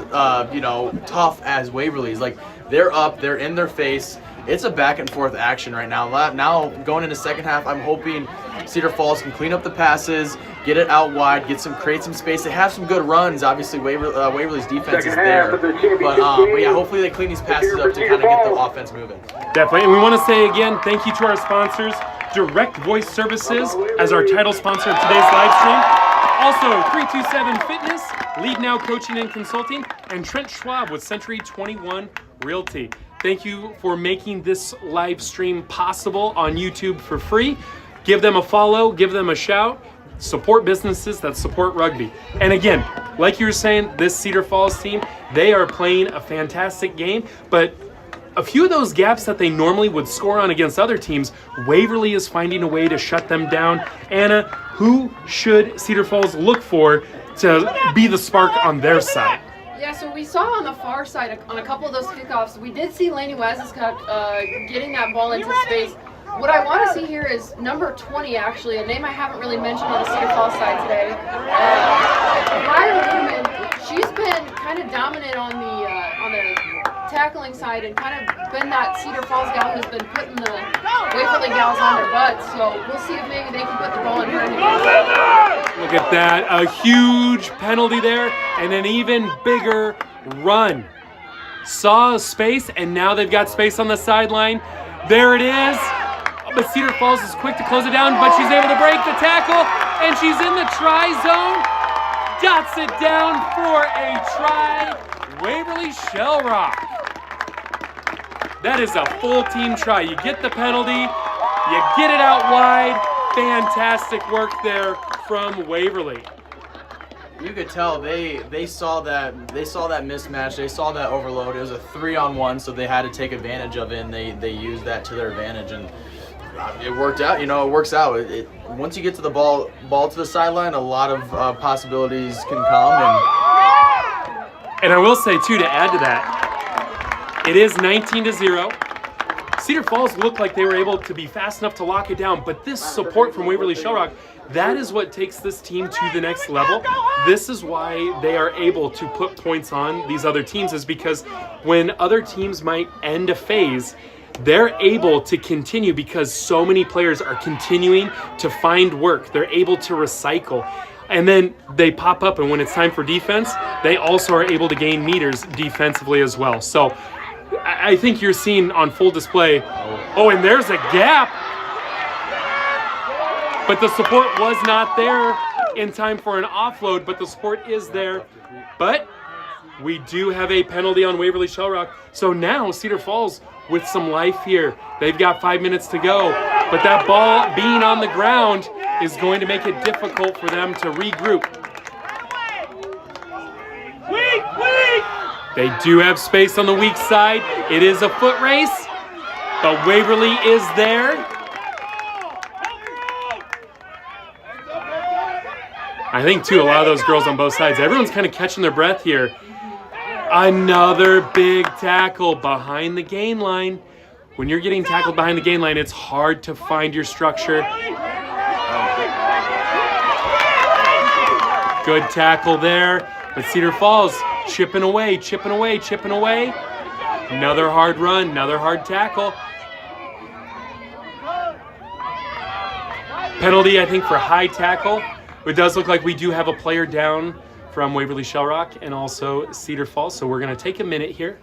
tough as Waverly's. Like, they're up, they're in their face. It's a back and forth action right now. Now going into second half, I'm hoping Cedar Falls can clean up the passes, get it out wide, create some space. They have some good runs. Obviously, Waverly's defense is there, but yeah, hopefully they clean these passes up to kind of get the offense moving. Definitely, and we want to say again, thank you to our sponsors, Direct Voice Services as our title sponsor of today's live stream. Also, 327 Fitness, Lead Now Coaching and Consulting, and Trent Schwab with Century 21 Realty. Thank you for making this live stream possible on YouTube for free. Give them a follow, give them a shout. Support businesses that support rugby. And again, like you were saying, this Cedar Falls team, they are playing a fantastic game, but a few of those gaps that they normally would score on against other teams, Waverly is finding a way to shut them down. Anna, who should Cedar Falls look for to be the spark on their side? Yeah, so we saw on the far side on a couple of those kickoffs, we did see Laney Wesescup getting that ball into space. What I want to see here is number 20, actually, a name I haven't really mentioned on the Cedar Falls side today. Ryder Ludeman, she's been kind of dominant on the tackling side and kind of been that Cedar Falls gal who's been putting the Waverly gals on their butts. So we'll see if maybe they can put the ball in her hands. Look at that, a huge penalty there and an even bigger run. Saw a space and now they've got space on the sideline. There it is. But Cedar Falls is quick to close it down, but she's able to break the tackle and she's in the try zone. Dots it down for a try. Waverly Shell Rock. That is a full team try. You get the penalty, you get it out wide. Fantastic work there from Waverly. You could tell they saw that mismatch. They saw that overload. It was a 3-on-1, so they had to take advantage of it, and they used that to their advantage, and it worked out. It works out. Once you get to the ball to the sideline, a lot of possibilities can come. And I will say too, to add to that, it is 19-0. Cedar Falls looked like they were able to be fast enough to lock it down, but this support from Waverly Shell Rock, that is what takes this team to the next level. This is why they are able to put points on these other teams, is because when other teams might end a phase, they're able to continue because so many players are continuing to find work. They're able to recycle. And then they pop up, and when it's time for defense, they also are able to gain meters defensively as well. So I think you're seeing on full display, oh, and there's a gap. But the support was not there in time for an offload, but the support is there. But we do have a penalty on Waverly Shell Rock. So now Cedar Falls with some life here. They've got 5 minutes to go, but that ball being on the ground is going to make it difficult for them to regroup. They do have space on the weak side. It is a foot race, but Waverly is there. I think too, a lot of those girls on both sides, everyone's kind of catching their breath here. Another big tackle behind the gain line. When you're getting tackled behind the gain line, it's hard to find your structure. Good tackle there, but Cedar Falls chipping away, chipping away, chipping away. Another hard run, another hard tackle. Penalty, I think, for high tackle. It does look like we do have a player down from Waverly Shell Rock and also Cedar Falls, so we're going to take a minute here.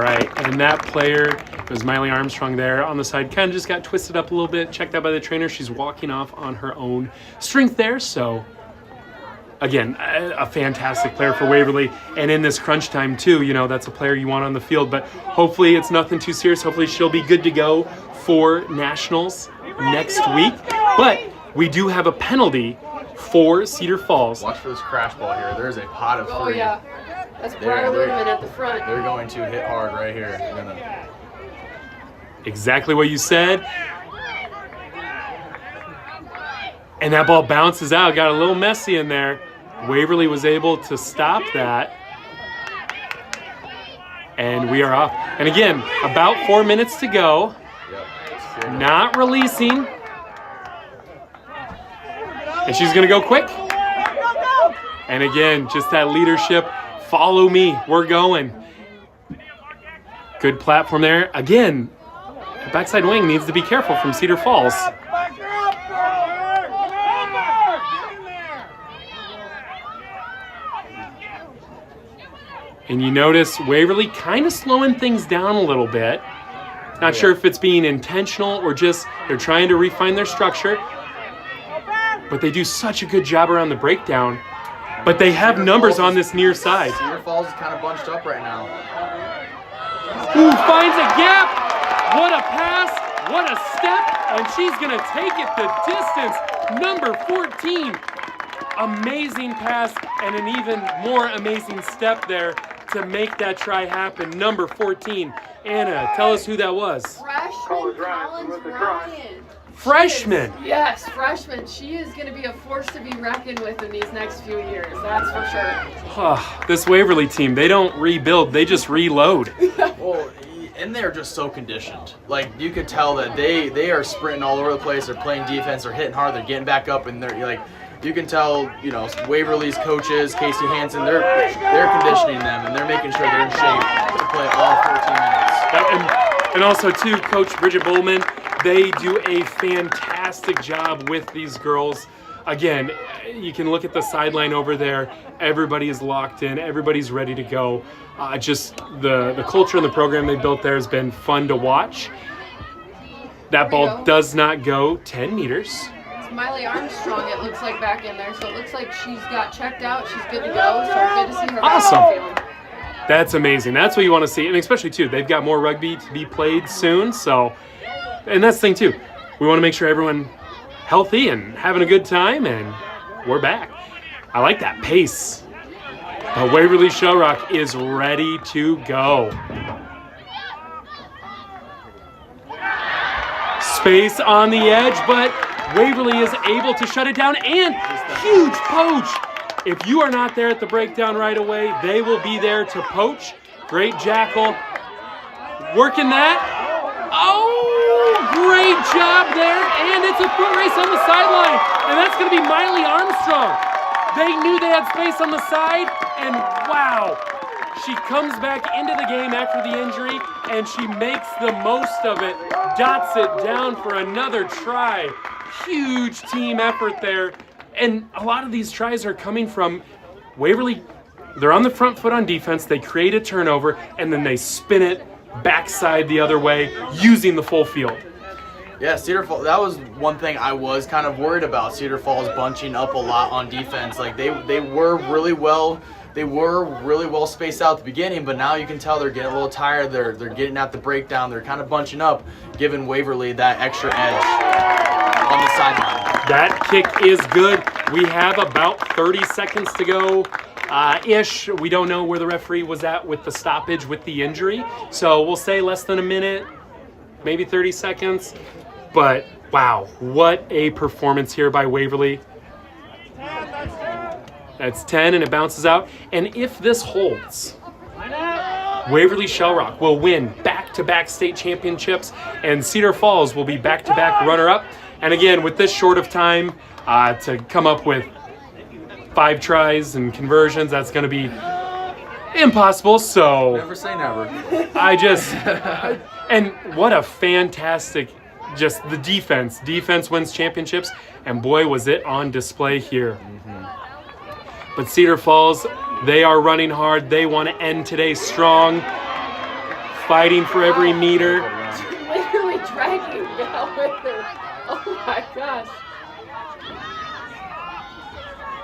right, and that player, it was Miley Armstrong there on the side, kind of just got twisted up a little bit, checked out by the trainer. She's walking off on her own strength there, so again, a fantastic player for Waverly. And in this crunch time too, you know, that's a player you want on the field, but hopefully it's nothing too serious. Hopefully she'll be good to go for nationals next week. But we do have a penalty for Cedar Falls. Watch for this crash ball here. There's a pot of 3. Oh yeah, that's Briar Ludeman at the front. They're going to hit hard right here. They're gonna... Exactly what you said. And that ball bounces out, got a little messy in there. Waverly was able to stop that. And we are off. And again, about 4 minutes to go. Yep. Not releasing. And she's gonna go quick. And again, just that leadership. Follow me, we're going. Good platform there. Again, the backside wing needs to be careful from Cedar Falls. And you notice Waverly kind of slowing things down a little bit. Not sure if it's being intentional or just they're trying to refine their structure. But they do such a good job around the breakdown. But they have numbers on this near side. Cedar Falls is kind of bunched up right now. Ooh, finds a gap. What a pass. What a step. And she's going to take it the distance. Number 14. Amazing pass and an even more amazing step there to make that try happen. Number 14. Anna, tell us who that was. Freshman Collins Ryan. Freshman. Yes, freshman. She is going to be a force to be reckoned with in these next few years. That's for sure. This Waverly team, they don't rebuild, they just reload. Well, and they're just so conditioned. Like, you could tell that they are sprinting all over the place. They're playing defense. They're hitting hard. They're getting back up, and they're like, you can tell, you know, Waverly's coaches, Casey Hansen, they're conditioning them, and they're making sure they're in shape to play all 14 minutes. And also, too, Coach Bridget Bowman, they do a fantastic job with these girls. Again, you can look at the sideline over there. Everybody is locked in. Everybody's ready to go. Just the culture and the program they built there has been fun to watch. That ball does not go 10 meters. It's Miley Armstrong, it looks like, back in there. So it looks like she's got checked out. She's good to go. So good to see her back on the field. That's amazing. That's what you want to see. And especially, too, they've got more rugby to be played soon. So, and that's the thing, too. We want to make sure everyone healthy and having a good time, and we're back. I like that pace. But Waverly Shellrock is ready to go. Space on the edge, but Waverly is able to shut it down, and huge poach. If you are not there at the breakdown right away, they will be there to poach. Great jackal. Working that. Oh, great job there. And it's a foot race on the sideline. And that's going to be Miley Armstrong. They knew they had space on the side. And wow, she comes back into the game after the injury, and she makes the most of it. Dots it down for another try. Huge team effort there. And a lot of these tries are coming from Waverly. They're on the front foot on defense. They create a turnover, and then they spin it backside the other way using the full field. Yeah, Cedar Falls, that was one thing I was kind of worried about. Cedar Falls bunching up a lot on defense. Like, they were really well spaced out at the beginning, but now you can tell they're getting a little tired. They're getting at the breakdown. They're kind of bunching up, giving Waverly that extra edge on the sideline. That kick is good. We have about 30 seconds to go. Ish. We don't know where the referee was at with the stoppage with the injury. So we'll say less than a minute, maybe 30 seconds. But wow, what a performance here by Waverly. That's 10 and it bounces out. And if this holds, Waverly Shellrock will win back-to-back state championships, and Cedar Falls will be back-to-back runner-up. And again, with this short of time to come up with 5 tries and conversions, that's going to be impossible. So never say never. And what a fantastic, just the defense. Defense wins championships, and boy, was it on display here. But Cedar Falls, they are running hard. They want to end today strong. fighting for every meter. Literally dragging down with her. Oh my gosh.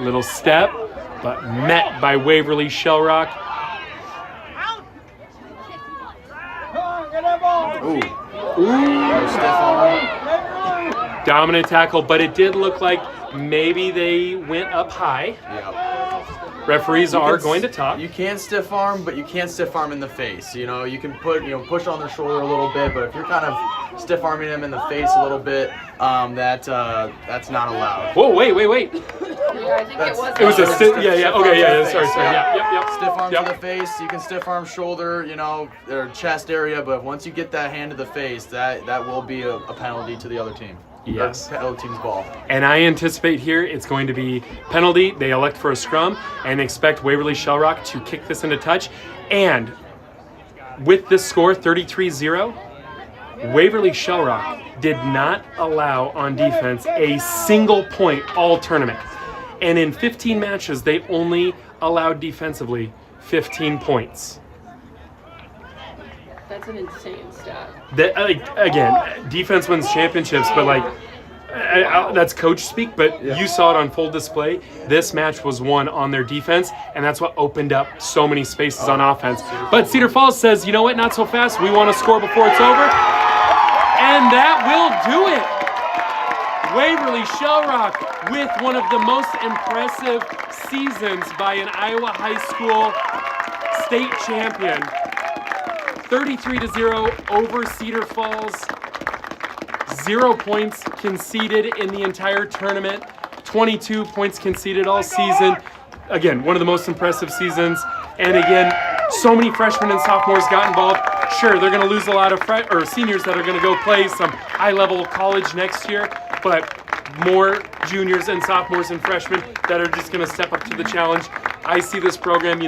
Little step, but met by Waverly Shell Rock. Ooh. Ooh. Stiff arm. Dominant tackle, but it did look like maybe they went up high. Yeah. Referees are going to talk. You can stiff arm, but you can't stiff arm in the face. You know, you can push on their shoulder a little bit, but if you're kind of stiff arming them in the face a little bit, that's not allowed. Whoa, wait. Yeah, I think It was a stiff okay, arm in the sorry, face. yep. Stiff arms Yep. in the face. You can stiff arm shoulder, or chest area, but once you get that hand to the face, that will be a penalty to the other team. Yes. Or the other team's ball. And I anticipate here it's going to be penalty. They elect for a scrum and expect Waverly Shell Rock to kick this into touch. And with this score, 33-0, Waverly Shell Rock did not allow on defense a single point all tournament. And in 15 matches, they only allowed defensively 15 points. That's an insane stat. Again, defense wins championships, but that's coach speak, but you saw it on full display. This match was won on their defense, and that's what opened up so many spaces on offense. But Cedar Falls says, you know what, not so fast. We want to score before it's over. And that will do it. Waverly Shell Rock with one of the most impressive seasons by an Iowa high school state champion. 33-0 over Cedar Falls. 0 points conceded in the entire tournament. 22 points conceded all season. Again, one of the most impressive seasons. And again, so many freshmen and sophomores got involved. Sure, they're going to lose a lot of seniors that are going to go play some high-level college next year, but more juniors and sophomores and freshmen that are just going to step up to the challenge. I see this program,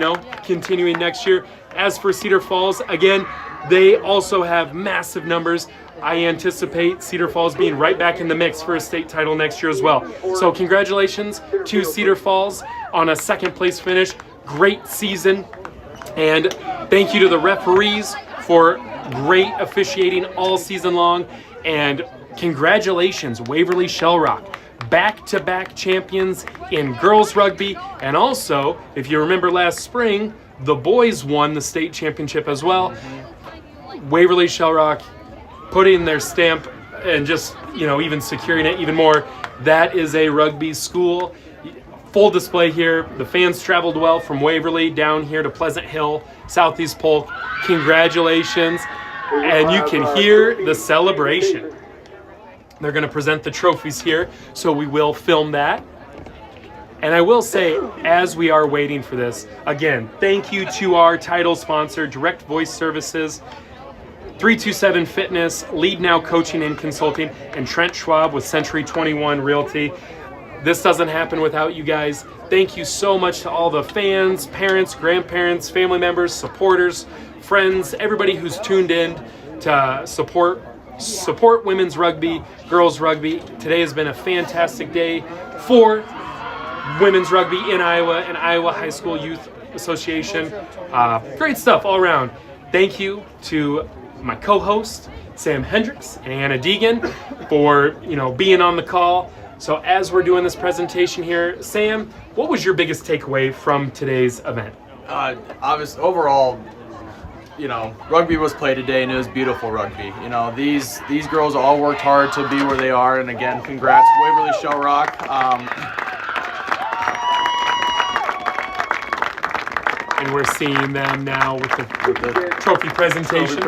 continuing next year. As for Cedar Falls, again, they also have massive numbers. I anticipate Cedar Falls being right back in the mix for a state title next year as well. So congratulations to Cedar Falls on a second place finish. Great season. And thank you to the referees for great officiating all season long. And congratulations, Waverly Shell Rock, back-to-back champions in girls rugby. And also, if you remember last spring, the boys won the state championship as well. Waverly Shell Rock putting their stamp and just, even securing it even more. That is a rugby school. Full display here. The fans traveled well from Waverly down here to Pleasant Hill, Southeast Polk. Congratulations. And you can hear the celebration. They're going to present the trophies here, so we will film that. And I will say, as we are waiting for this, again, thank you to our title sponsor, Direct Voice Services, 327 Fitness, Lead Now Coaching and Consulting, and Trent Schwab with Century 21 Realty. This doesn't happen without you guys. Thank you so much to all the fans, parents, grandparents, family members, supporters, friends, everybody who's tuned in to support women's rugby, girls rugby. Today has been a fantastic day for women's rugby in Iowa and Iowa High School Youth Association. Great stuff all around. Thank you to my co-host, Sam Hendricks and Anna Deegan, for being on the call. So as we're doing this presentation here, Sam, what was your biggest takeaway from today's event? Obviously, overall, rugby was played today, and it was beautiful rugby. These girls all worked hard to be where they are, and again, congrats to Waverly Shell Rock. And we're seeing them now with the trophy presentation.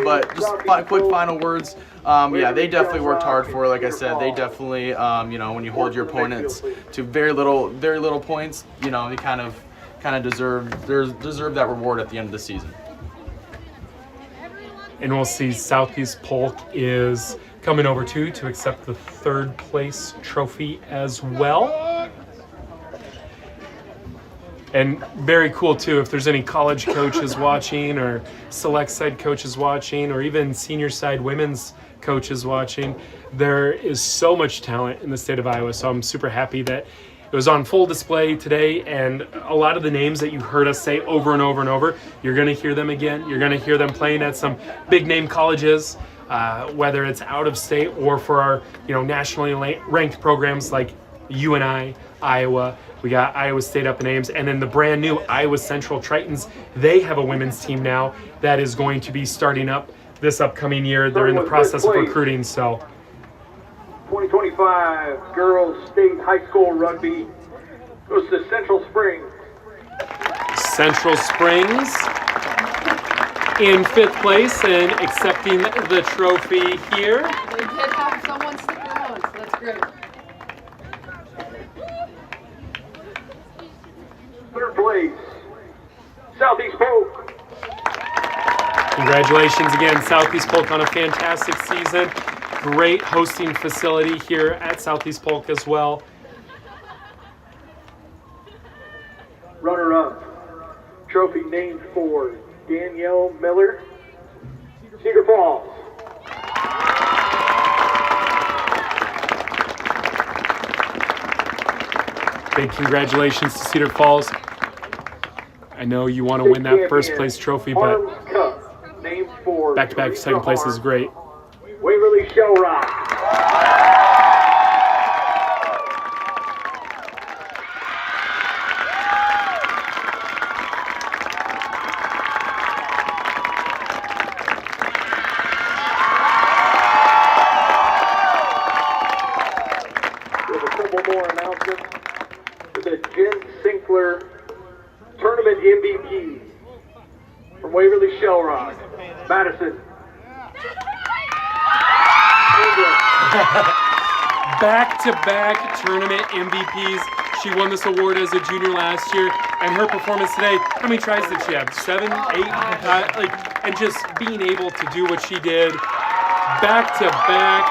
But just quick final words. They definitely worked hard for it. Like I said, they definitely, when you hold your opponents to very little points, you kind of deserve that reward at the end of the season. And we'll see Southeast Polk is coming over too to accept the third place trophy as well. And very cool too, if there's any college coaches watching or select side coaches watching or even senior side women's coaches watching, there is so much talent in the state of Iowa. So I'm super happy that It was on full display today, and a lot of the names that you heard us say over and over and over, you're going to hear them again. You're going to hear them playing at some big name colleges, whether it's out of state or for our nationally ranked programs like UNI, Iowa. We got Iowa State up in Ames, and then the brand new Iowa Central Tritons. They have a women's team now that is going to be starting up this upcoming year. They're in the process of recruiting, so. 2025 Girls State High School Rugby goes to Central Springs. Central Springs in 5th place and accepting the trophy here. They did have someone stick around, so that's great. 3rd place, Southeast Polk. Congratulations again, Southeast Polk, on a fantastic season. Great hosting facility here at Southeast Polk as well. Runner-up, trophy named for Danielle Miller, Cedar Falls. Big congratulations to Cedar Falls. I know you want to win that first place trophy, but back-to-back second place is great. Waverly Shell Rock. We have a couple more announcements for the Jen Sinkler Tournament MVP from Waverly Shell Rock, Madison. Back-to-back tournament MVPs. She won this award as a junior last year, and her performance today, how many tries did she have? 7, 8? And just being able to do what she did back-to-back.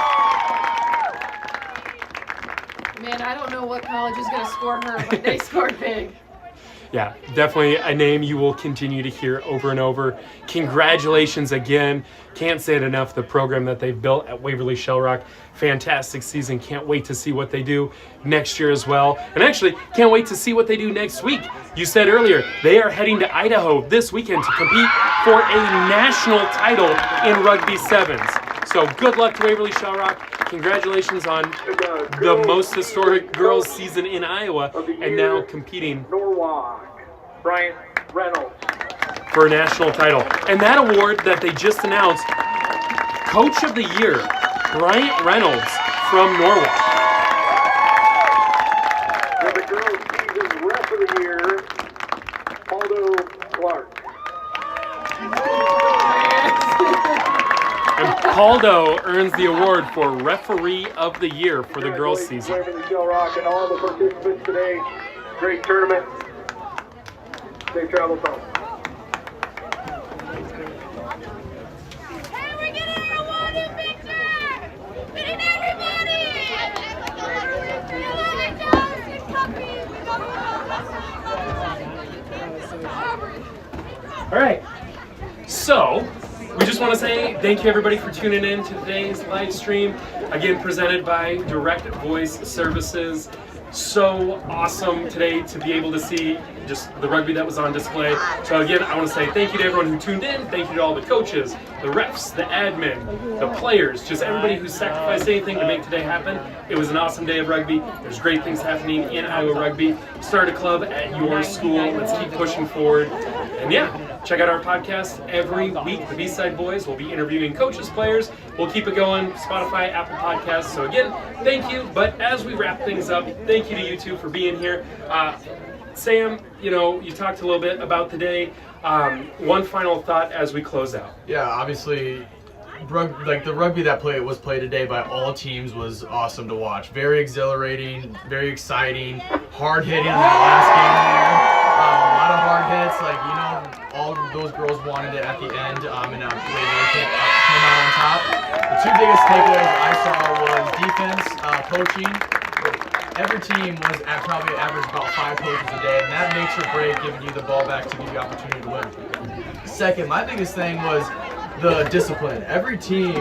Man, I don't know what college is going to score her, but they scored big. Yeah, definitely a name you will continue to hear over and over. Congratulations again. Can't say it enough, the program that they've built at Waverly Shell Rock. Fantastic season. Can't wait to see what they do next year as well. And actually, can't wait to see what they do next week. You said earlier, they are heading to Idaho this weekend to compete for a national title in Rugby Sevens. So good luck to Waverly Shell Rock. Congratulations on the most historic girls season in Iowa, and now competing Norwalk, Bryant Reynolds. For a national title. And that award that they just announced, Coach of the Year, Bryant Reynolds from Norwalk. For the girls season ref of the year, Aldo Clark. And Paldo earns the award for Referee of the Year for the girls season. Waverly Shell Rock and all the participants today. Great tournament. Safe travels home. Hey, we're getting a wanted picture! We need everybody! $11 in puppies! We got All right. So, we just want to say thank you everybody for tuning in to today's live stream. Again, presented by Direct Voice Services. So awesome today to be able to see just the rugby that was on display. So again, I want to say thank you to everyone who tuned in. Thank you to all the coaches, the refs, the admin, the players, just everybody who sacrificed anything to make today happen. It was an awesome day of rugby. There's great things happening in Iowa Rugby. Start a club at your school. Let's keep pushing forward. And yeah, check out our podcast every week. The B-Side Boys will be interviewing coaches, players. We'll keep it going. Spotify, Apple Podcasts. So again, thank you. But as we wrap things up, thank you to you two for being here. Sam, you talked a little bit about today. One final thought as we close out. Yeah, obviously, the rugby that was played today by all teams was awesome to watch. Very exhilarating, very exciting, hard hitting in that last game here. A lot of hard hits, all of those girls wanted it at the end, and Waverly came out on top. The two biggest takeaways I saw was defense, poaching. Every team was at probably average about 5 poaches a day, and that makes or break giving you the ball back to give you opportunity to win. Second, my biggest thing was the discipline. Every team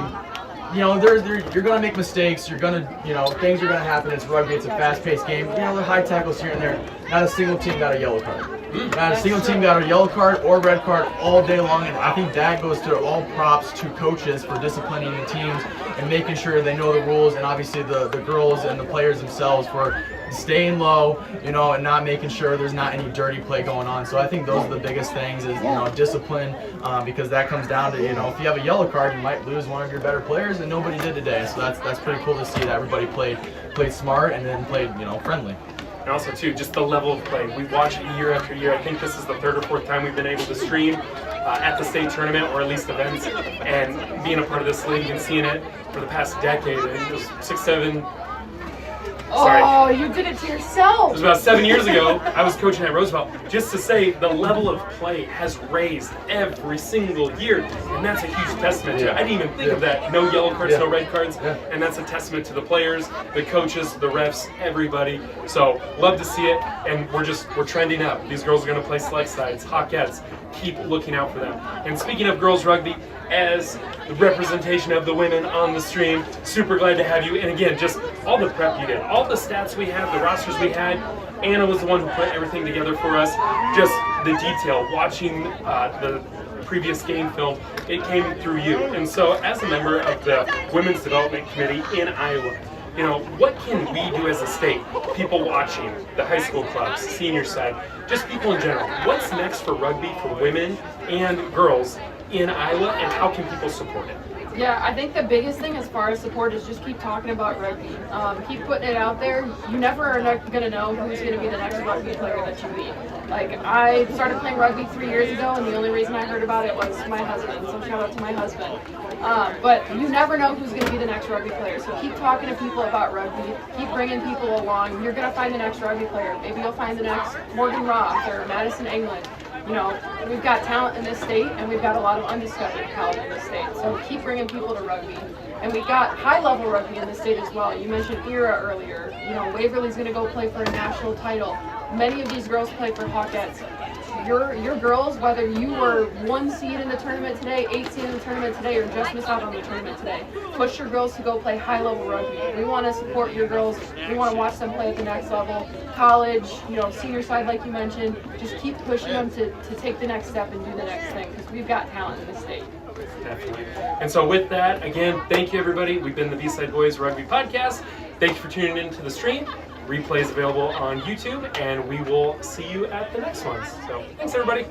you know, you're going to make mistakes. You're going to, you know, things are going to happen. It's rugby. It's a fast-paced game. You know, the high tackles here and there. Not a single team got a yellow card. Not a single team got a yellow card or red card all day long. And I think that goes to all props to coaches for disciplining the teams and making sure they know the rules, and obviously the girls and the players themselves for staying low, you know, and not making sure there's not any dirty play going on. So I think those are the biggest things is, you know, discipline, because that comes down to, you know, if you have a yellow card, you might lose one of your better players, and nobody did today. So that's pretty cool to see that everybody played smart and then played, you know, friendly. And also, too, just the level of play. We watch it year after year. I think this is the third or fourth time we've been able to stream at the state tournament, or at least events, and being a part of this league and seeing it for the past decade. I think it was 6, 7. Sorry. Oh, you did it to yourself. It was about 7 years ago. I was coaching at Roosevelt. Just to say, the level of play has raised every single year, and that's a huge testament to it. I didn't even think of that. No yellow cards, no red cards, and that's a testament to the players, the coaches, the refs, everybody. So love to see it, and we're trending up. These girls are going to play select sides, Hawkettes. Keep looking out for them. And speaking of girls rugby, as the representation of the women on the stream, super glad to have you. And again, just all the prep you did, all the stats we have, the rosters we had. Anna was the one who put everything together for us. Just the detail, watching the previous game film, it came through you. And so as a member of the Women's Development Committee in Iowa, you know, what can we do as a state? People watching, the high school clubs, senior side, just people in general. What's next for rugby for women and girls in Iowa, and how can people support it? Yeah, I think the biggest thing as far as support is just keep talking about rugby. Keep putting it out there. You never are going to know who's going to be the next rugby player that you meet. Like, I started playing rugby 3 years ago, and the only reason I heard about it was my husband, so shout out to my husband. But you never know who's going to be the next rugby player, so keep talking to people about rugby. Keep bringing people along. You're going to find the next rugby player. Maybe you'll find the next Morgan Roth or Madison England. You know, we've got talent in this state, and we've got a lot of undiscovered talent in this state. So keep bringing people to rugby. And we've got high-level rugby in the state as well. You mentioned IAYRA earlier. You know, Waverly's going to go play for a national title. Many of these girls play for Hawkettes. Your girls, whether you were 1 seed in the tournament today, 8 seed in the tournament today, or just missed out on the tournament today, push your girls to go play high-level rugby. We want to support your girls. We want to watch them play at the next level. College, you know, senior side, like you mentioned, just keep pushing them to take the next step and do the next thing, because we've got talent in the state. Definitely. And so with that, again, thank you everybody. We've been the B-Side Boys Rugby Podcast. Thank you for tuning in to the stream. Replay is available on YouTube, and we will see you at the next ones. So thanks everybody.